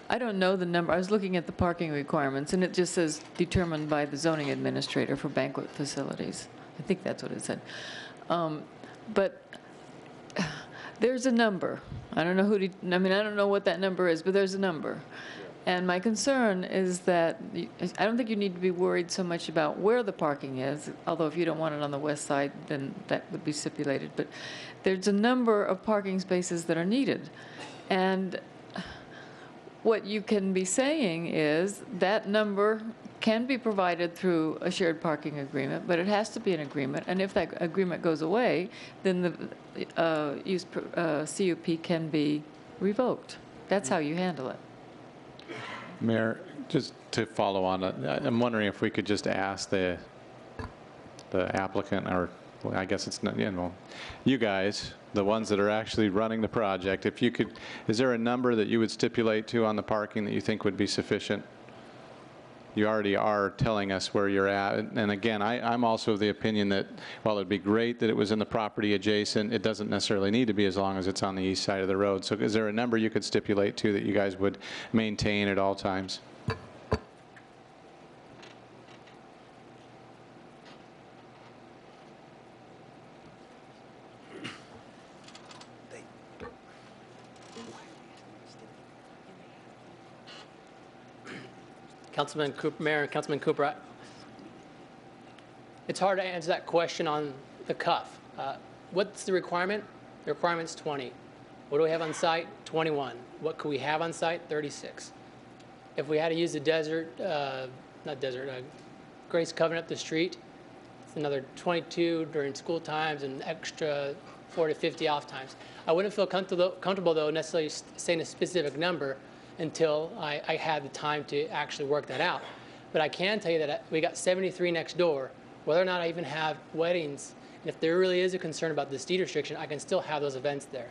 I don't know the number, I was looking at the parking requirements, and it just says determined by the zoning administrator for banquet facilities. I think that's what it said. But there's a number. I don't know I don't know what that number is, but there's a number. And my concern is that I don't think you need to be worried so much about where the parking is, although if you don't want it on the west side, then that would be stipulated. But there's a number of parking spaces that are needed. And what you can be saying is that number can be provided through a shared parking agreement, but it has to be an agreement. And if that agreement goes away, then the CUP can be revoked. That's how you handle it. Mayor, just to follow on, I'm wondering if we could just ask the applicant, or well, I guess it's not, you guys, the ones that are actually running the project, if you could, is there a number that you would stipulate to on the parking that you think would be sufficient? You already are telling us where you're at. And again, I'm also of the opinion that while it'd be great that it was in the property adjacent, it doesn't necessarily need to be as long as it's on the east side of the road. So is there a number you could stipulate to that you guys would maintain at all times? Councilman Cooper, Mayor and Councilman Cooper, it's hard to answer that question on the cuff. What's the requirement? The requirement's 20. What do we have on site? 21. What could we have on site? 36. If we had to use the Grace Covenant up the street, it's another 22 during school times and extra 40 to 50 off times. I wouldn't feel comfortable though, necessarily saying a specific number until I had the time to actually work that out. But I can tell you that we got 73 next door. Whether or not I even have weddings, and if there really is a concern about this deed restriction, I can still have those events there.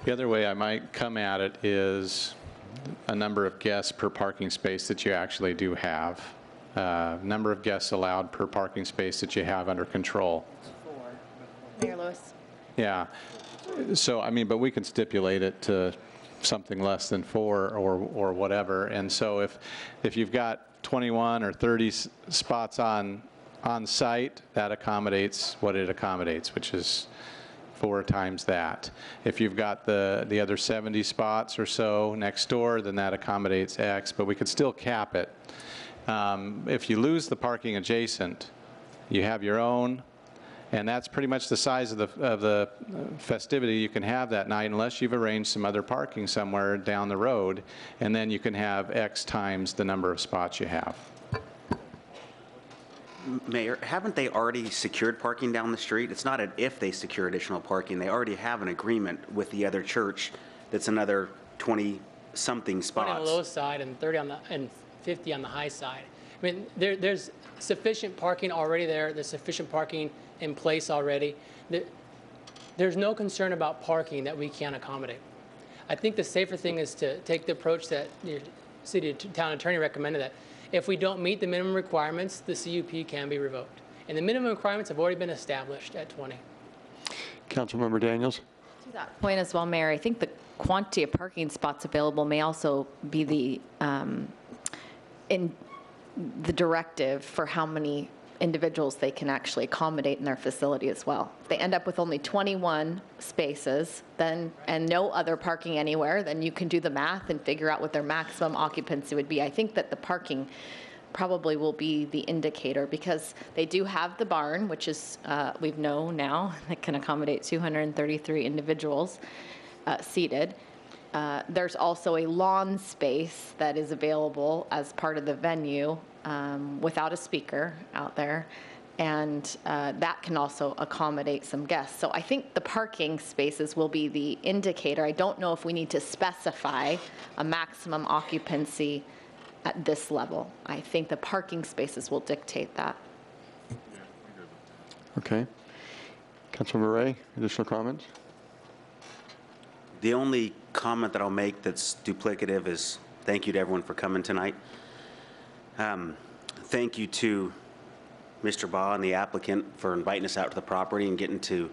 The other way I might come at it is a number of guests per parking space that you actually do have. Number of guests allowed per parking space that you have under control. Mayor Lewis. Yeah. So, I mean, but we can stipulate it to something less than 4 or whatever. And so if you've got 21 or 30 spots on site, that accommodates what it accommodates, which is 4 times that. If you've got the other 70 spots or so next door, then that accommodates X, but we could still cap it. If you lose the parking adjacent, you have your own, and that's pretty much the size of the festivity you can have that night, unless you've arranged some other parking somewhere down the road, and then you can have X times the number of spots you have. Mayor, haven't they already secured parking down the street? It's not an if they secure additional parking. They already have an agreement with the other church that's another 20-something spots. 20 on the low side and 30 on the and 50 on the high side. I mean, there's sufficient parking already there. There's sufficient parking in place already. There's no concern about parking that we can't accommodate. I think the safer thing is to take the approach that your city town attorney recommended, that if we don't meet the minimum requirements, the CUP can be revoked. And the minimum requirements have already been established at 20. Councilmember Daniels. To that point as well, Mayor, I think the quantity of parking spots available may also be the in the directive for how many individuals they can actually accommodate in their facility as well. If they end up with only 21 spaces then and no other parking anywhere, then you can do the math and figure out what their maximum occupancy would be. I think that the parking probably will be the indicator, because they do have the barn, which is, we know now, that can accommodate 233 individuals seated. There's also a lawn space that is available as part of the venue without a speaker out there, and that can also accommodate some guests. So I think the parking spaces will be the indicator. I don't know if we need to specify a maximum occupancy at this level. I think the parking spaces will dictate that. Okay. Councilmember Ray, additional comments? The only comment that I'll make that's duplicative is thank you to everyone for coming tonight. Thank you to Mr. Baugh and the applicant for inviting us out to the property and getting to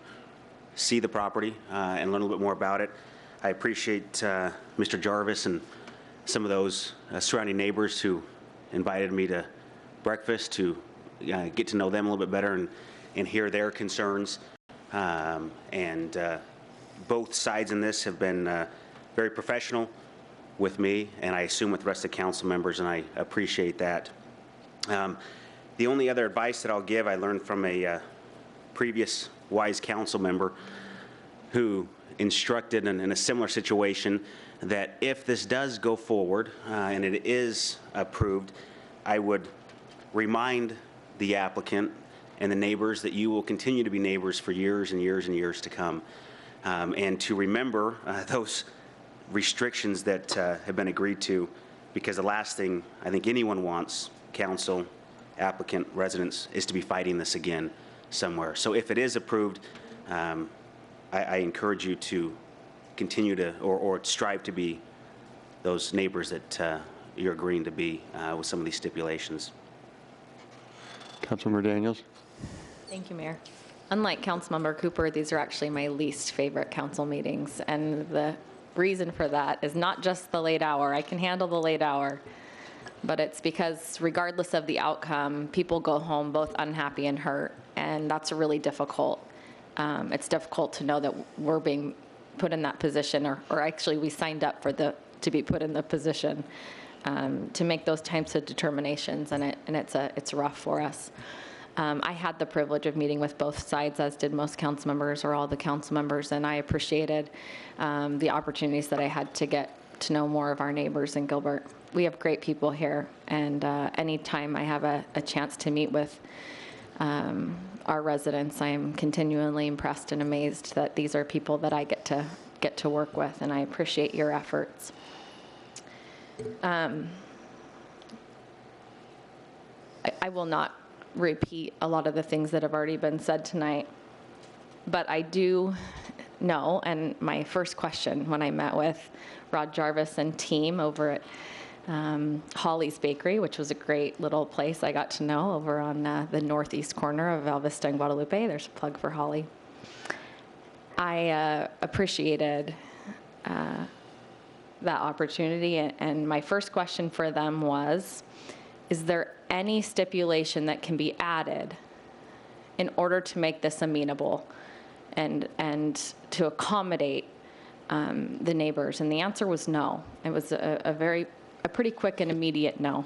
see the property and learn a little bit more about it. I appreciate Mr. Jarvis and some of those surrounding neighbors who invited me to breakfast to get to know them a little bit better and and hear their concerns. And both sides in this have been very professional with me, and I assume with the rest of the council members, and I appreciate that. The only other advice that I'll give, I learned from a previous wise council member who instructed in a similar situation that if this does go forward and it is approved, I would remind the applicant and the neighbors that you will continue to be neighbors for years and years and years to come, and to remember those restrictions that have been agreed to, because the last thing I think anyone wants, council, applicant, residents, is to be fighting this again somewhere. So if it is approved, I encourage you to continue to, or strive to be those neighbors that you're agreeing to be with some of these stipulations. Councilmember Daniels. Thank you, Mayor. Unlike Councilmember Cooper, these are actually my least favorite council meetings, and the reason for that is not just the late hour. I can handle the late hour, but it's because regardless of the outcome, people go home both unhappy and hurt, and that's really difficult. It's difficult to know that we're being put in that position, or actually we signed up for to be put in the position to make those types of determinations, and it's rough for us. I had the privilege of meeting with both sides, as did most council members or all the council members, and I appreciated the opportunities that I had to get to know more of our neighbors in Gilbert. We have great people here, and anytime I have a chance to meet with our residents, I am continually impressed and amazed that these are people that I get to work with, and I appreciate your efforts. I will not repeat a lot of the things that have already been said tonight, but I do know, and my first question when I met with Rod Jarvis and team over at Holly's Bakery, which was a great little place I got to know over on the northeast corner of Val Vista and Guadalupe. There's a plug for Holly. I appreciated that opportunity, and my first question for them was, is there any stipulation that can be added in order to make this amenable and to accommodate the neighbors? And the answer was no. It was a pretty quick and immediate no.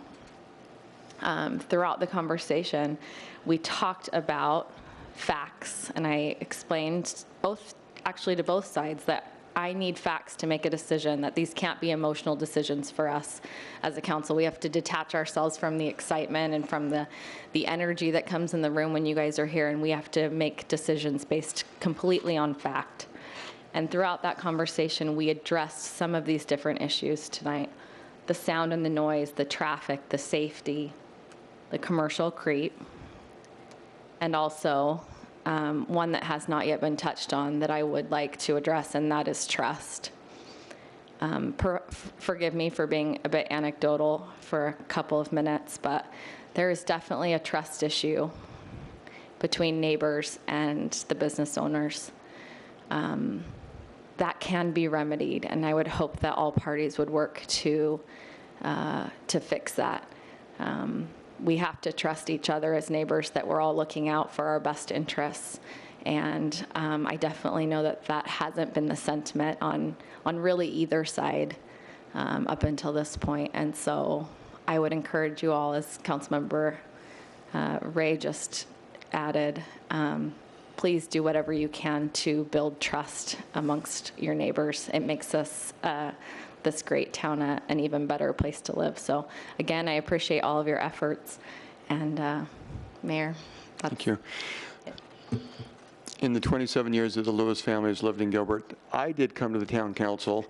Throughout the conversation, we talked about facts, and I explained to both sides that I need facts to make a decision, that these can't be emotional decisions for us as a council. We have to detach ourselves from the excitement and from the energy that comes in the room when you guys are here, and we have to make decisions based completely on fact. And throughout that conversation, we addressed some of these different issues tonight: the sound and the noise, the traffic, the safety, the commercial creep, and also one that has not yet been touched on that I would like to address, and that is trust. Forgive me for being a bit anecdotal for a couple of minutes, but there is definitely a trust issue between neighbors and the business owners. That can be remedied, and I would hope that all parties would work to fix that. We have to trust each other as neighbors, that we're all looking out for our best interests. And I definitely know that that hasn't been the sentiment on really either side up until this point. And so I would encourage you all, as Councilmember Ray just added, please do whatever you can to build trust amongst your neighbors. It makes us this great town an even better place to live. So again, I appreciate all of your efforts. And Mayor. Thank you. In the 27 years that the Lewis family has lived in Gilbert, I did come to the town council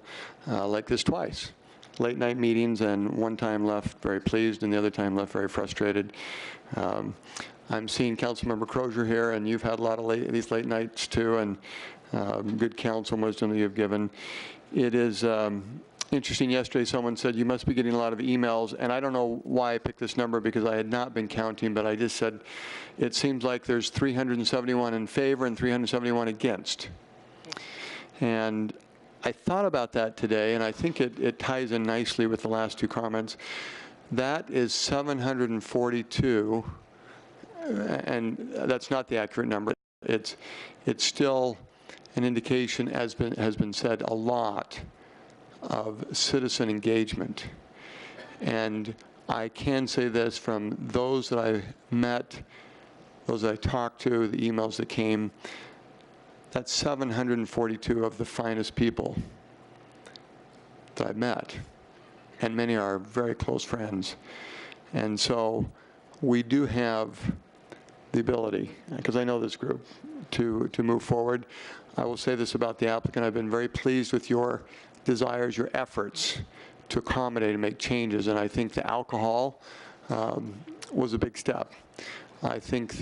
like this twice. Late night meetings, and one time left very pleased and the other time left very frustrated. I'm seeing Councilmember Crozier here, and you've had a lot of these late nights too, and good counsel and wisdom that you've given. It is interesting. Yesterday someone said you must be getting a lot of emails, and I don't know why I picked this number because I had not been counting, but I just said it seems like there's 371 in favor and 371 against. And I thought about that today, and I think it ties in nicely with the last two comments. That is 742 and that's not the accurate number. It's still an indication, has been said, a lot of citizen engagement. And I can say this from those that I met, those that I talked to, the emails that came, that's 742 of the finest people that I've met. And many are very close friends. And so we do have the ability, because I know this group, to move forward. I will say this about the applicant. I've been very pleased with your desires, your efforts to accommodate and make changes. And I think the alcohol was a big step. I think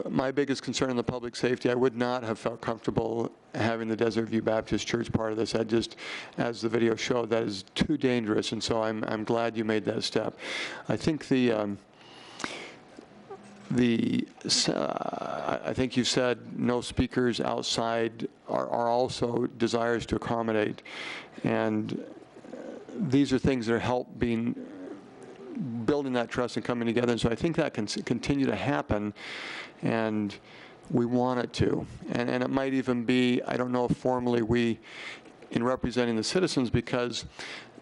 my biggest concern in the public safety, I would not have felt comfortable having the Desert View Baptist Church part of this. I just, as the video showed, that is too dangerous, and so I'm glad you made that step. I think I think you said no speakers outside are also desires to accommodate, and these are things that are building that trust and coming together. And so I think that can continue to happen, and we want it to. And it might even be, I don't know if formally in representing the citizens, because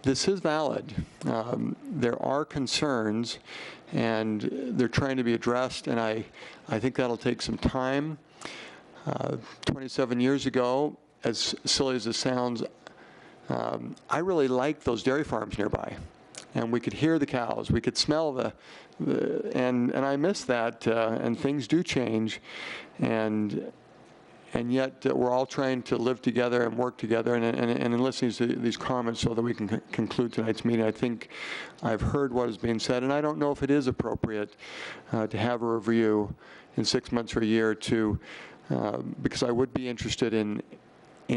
this is valid. There are concerns, and they're trying to be addressed, and I think that'll take some time. 27 years ago, as silly as it sounds, I really liked those dairy farms nearby. And we could hear the cows, we could smell and I miss that, and things do change, and yet we're all trying to live together and work together, and in listening to these comments so that we can conclude tonight's meeting, I think I've heard what is being said, and I don't know if it is appropriate to have a review in 6 months or a year because I would be interested in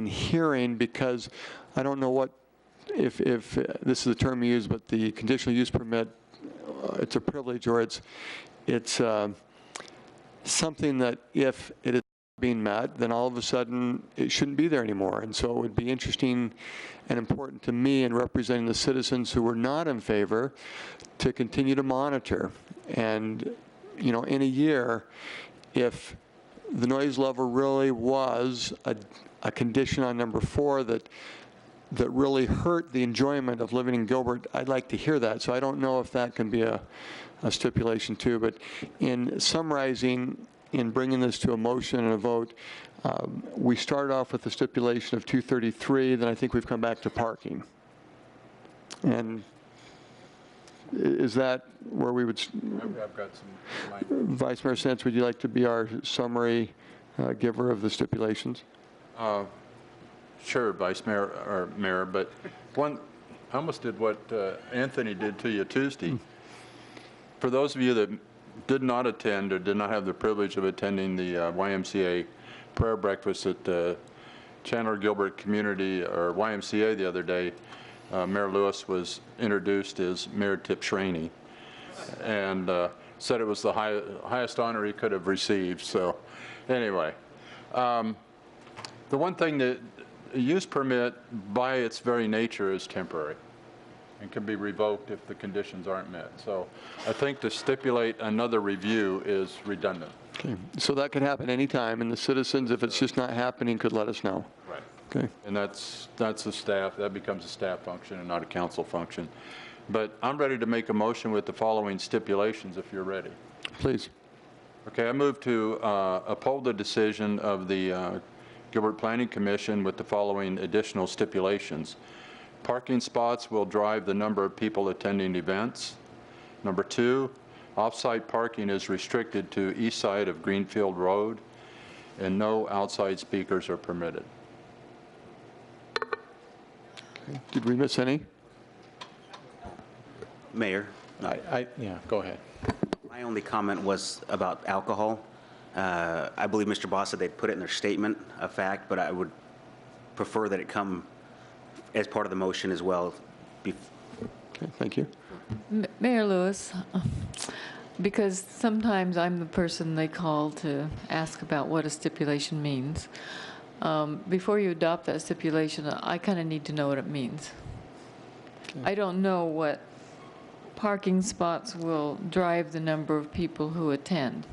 hearing, because I don't know what, if this is the term you use, but the conditional use permit, it's a privilege, or it's something that if it is being met, then all of a sudden it shouldn't be there anymore. And so it would be interesting and important to me in representing the citizens who were not in favor to continue to monitor. And, in a year, if the noise level really was a condition on number 4 that really hurt the enjoyment of living in Gilbert, I'd like to hear that. So I don't know if that can be a stipulation too, but in summarizing, in bringing this to a motion and a vote, we started off with the stipulation of 233, then I think we've come back to parking. And is that where we would? I've got some. Vice Mayor Sens, would you like to be our summary giver of the stipulations? Sure, Vice Mayor, or Mayor, but I almost did what Anthony did to you Tuesday. For those of you that did not attend or did not have the privilege of attending the YMCA prayer breakfast at the Chandler Gilbert Community or YMCA the other day, Mayor Lewis was introduced as Mayor Tip Schraney, and said it was the highest honor he could have received. So anyway, the one thing that a use permit by its very nature is temporary and can be revoked if the conditions aren't met. So I think to stipulate another review is redundant. Okay, so that could happen anytime, and the citizens, if it's just not happening, could let us know. Right. Okay. And that's a staff, that becomes a staff function and not a council function. But I'm ready to make a motion with the following stipulations if you're ready. Please. Okay, I move to uphold the decision of the Gilbert Planning Commission with the following additional stipulations. Parking spots will drive the number of people attending events. Number 2, off-site parking is restricted to east side of Greenfield Road, and no outside speakers are permitted. Okay. Did we miss any? Mayor? Yeah, go ahead. My only comment was about alcohol. I believe Mr. Boss said they'd put it in their statement of fact, but I would prefer that it come as part of the motion as well. Okay, thank you. Mayor Lewis, because sometimes I'm the person they call to ask about what a stipulation means. Before you adopt that stipulation, I kind of need to know what it means. Okay. I don't know parking spots will drive the number of people who attend.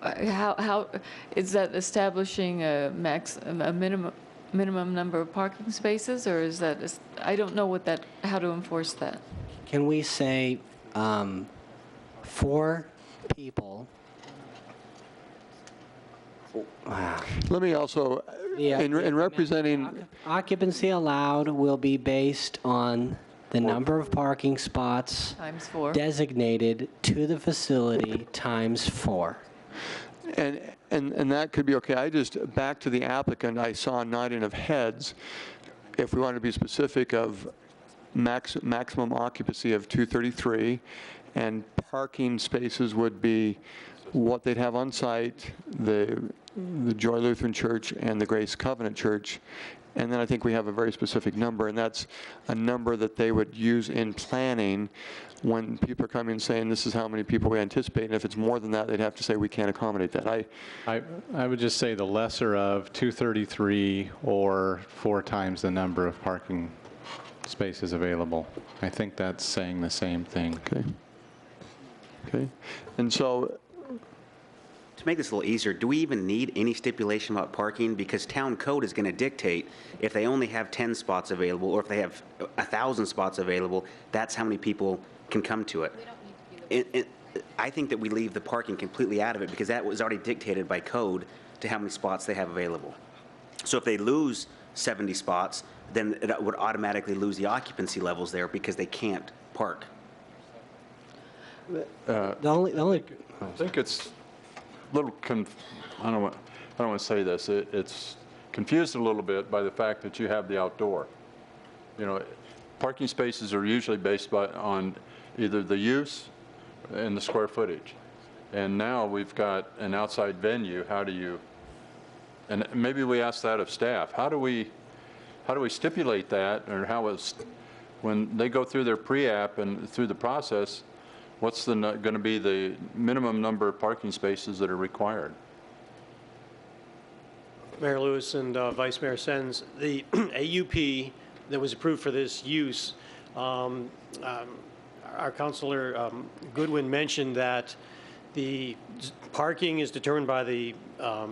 How is that establishing a minimum number of parking spaces, or is that, I don't know how to enforce that. Can we say 4 people? Let me also, in representing, Occupancy allowed will be based on the number of parking spots Times 4. designated to the facility times 4. and that could be okay. Back to the applicant, I saw a nodding of heads. If we want to be specific of maximum occupancy of 233, and parking spaces would be what they'd have on site, the Joy Lutheran Church and the Grace Covenant Church. And then I think we have a very specific number, and that's a number that they would use in planning when people are coming saying this is how many people we anticipate. And if it's more than that, they'd have to say we can't accommodate that. I would just say the lesser of 233 or 4 times the number of parking spaces available. I think that's saying the same thing. Okay. And so, to make this a little easier, do we even need any stipulation about parking? Because town code is going to dictate if they only have 10 spots available, or if they have 1,000 spots available, that's how many people can come to it. I think that we leave the parking completely out of it, because that was already dictated by code to how many spots they have available. So if they lose 70 spots, then it would automatically lose the occupancy levels there because they can't park. Uh, I think it's a little, I don't want to say this, it's confused a little bit by the fact that you have the outdoor. You know, parking spaces are usually based on either the use and the square footage. And now we've got an outside venue. How do you, and maybe we ask that of staff, how do we stipulate that, or when they go through their pre-app and through the process, what's going to be the minimum number of parking spaces that are required? Mayor Lewis and Vice Mayor Sens, the AUP that was approved for this use, our Councilor Goodwin mentioned that the parking is determined by the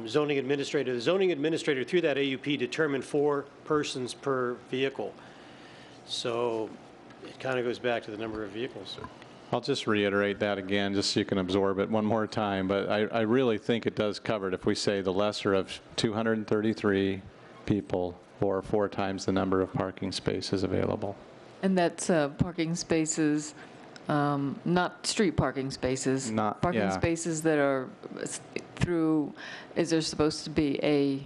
zoning administrator. The zoning administrator through that AUP determined 4 persons per vehicle. So it kind of goes back to the number of vehicles. I'll just reiterate that again, just so you can absorb it one more time, but I really think it does cover it if we say the lesser of 233 people or 4 times the number of parking spaces available. And that's parking spaces, not street parking spaces. Parking spaces that are through, is there supposed to be a...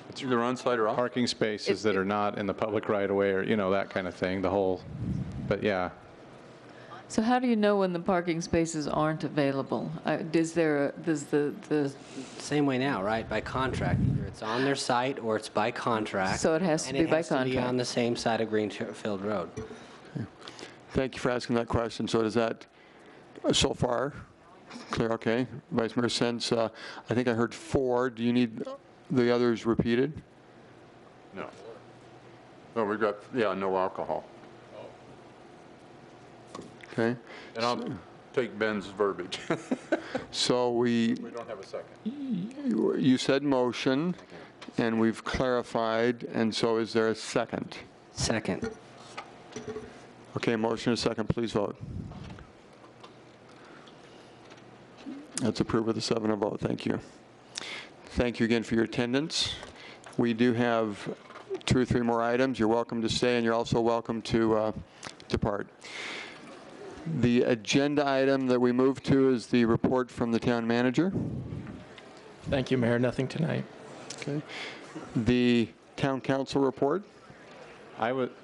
It's either on-site or off? Parking spaces that are not in the public right-of-way, or, that kind of thing, the whole, but yeah. So how do you know when the parking spaces aren't available? Does the same way now, right? By contract, either it's on their site or it's by contract. So it has to be by And it has to be contract. on the same side of Greenfield Road. thank you for asking that question. So does that, so far, clear? Okay. Vice Mayor Sens, I think I heard 4. Do you need the others repeated? No. No, we've got, no alcohol. Okay. And I'll take Ben's verbiage. So we don't have a second. You said motion, and we've clarified, and so is there a second? Second. Okay, motion and second, please vote. That's approved with a 7-0 vote, thank you. Thank you again for your attendance. We do have 2 or 3 more items. You're welcome to stay, and you're also welcome to depart. The agenda item that we move to is the report from the town manager. Thank you, Mayor. Nothing tonight. Okay. The town council report.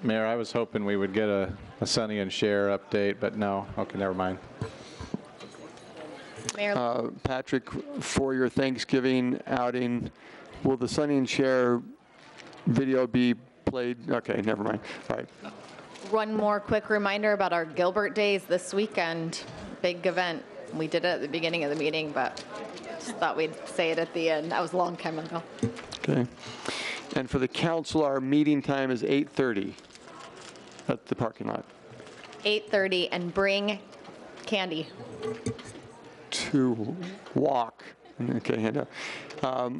Mayor, I was hoping we would get a Sonny and Cher update, but no. Okay, never mind. Mayor. Patrick, for your Thanksgiving outing, will the Sonny and Cher video be played? Okay, never mind. All right. One more quick reminder about our Gilbert Days this weekend. Big event. We did it at the beginning of the meeting, but just thought we'd say it at the end. That was a long time ago. Okay. And for the council, our meeting time is 8:30 at the parking lot. 8:30 and bring candy. To walk. Okay, hand up.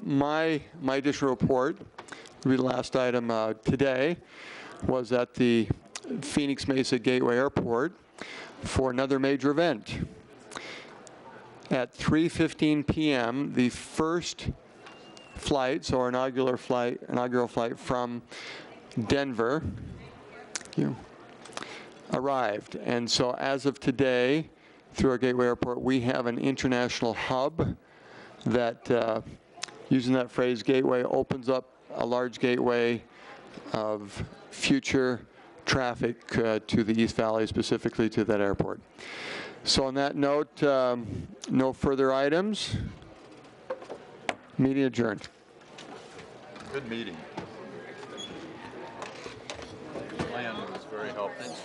My additional report, will be the last item today, was at the Phoenix Mesa Gateway Airport for another major event. At 3:15 p.m., the first flight, so our inaugural flight from Denver, arrived. And so as of today, through our Gateway Airport, we have an international hub that, using that phrase, Gateway, opens up a large gateway of future traffic to the East Valley, specifically to that airport. So on that note, no further items. Meeting adjourned. Good meeting. The plan was very helpful.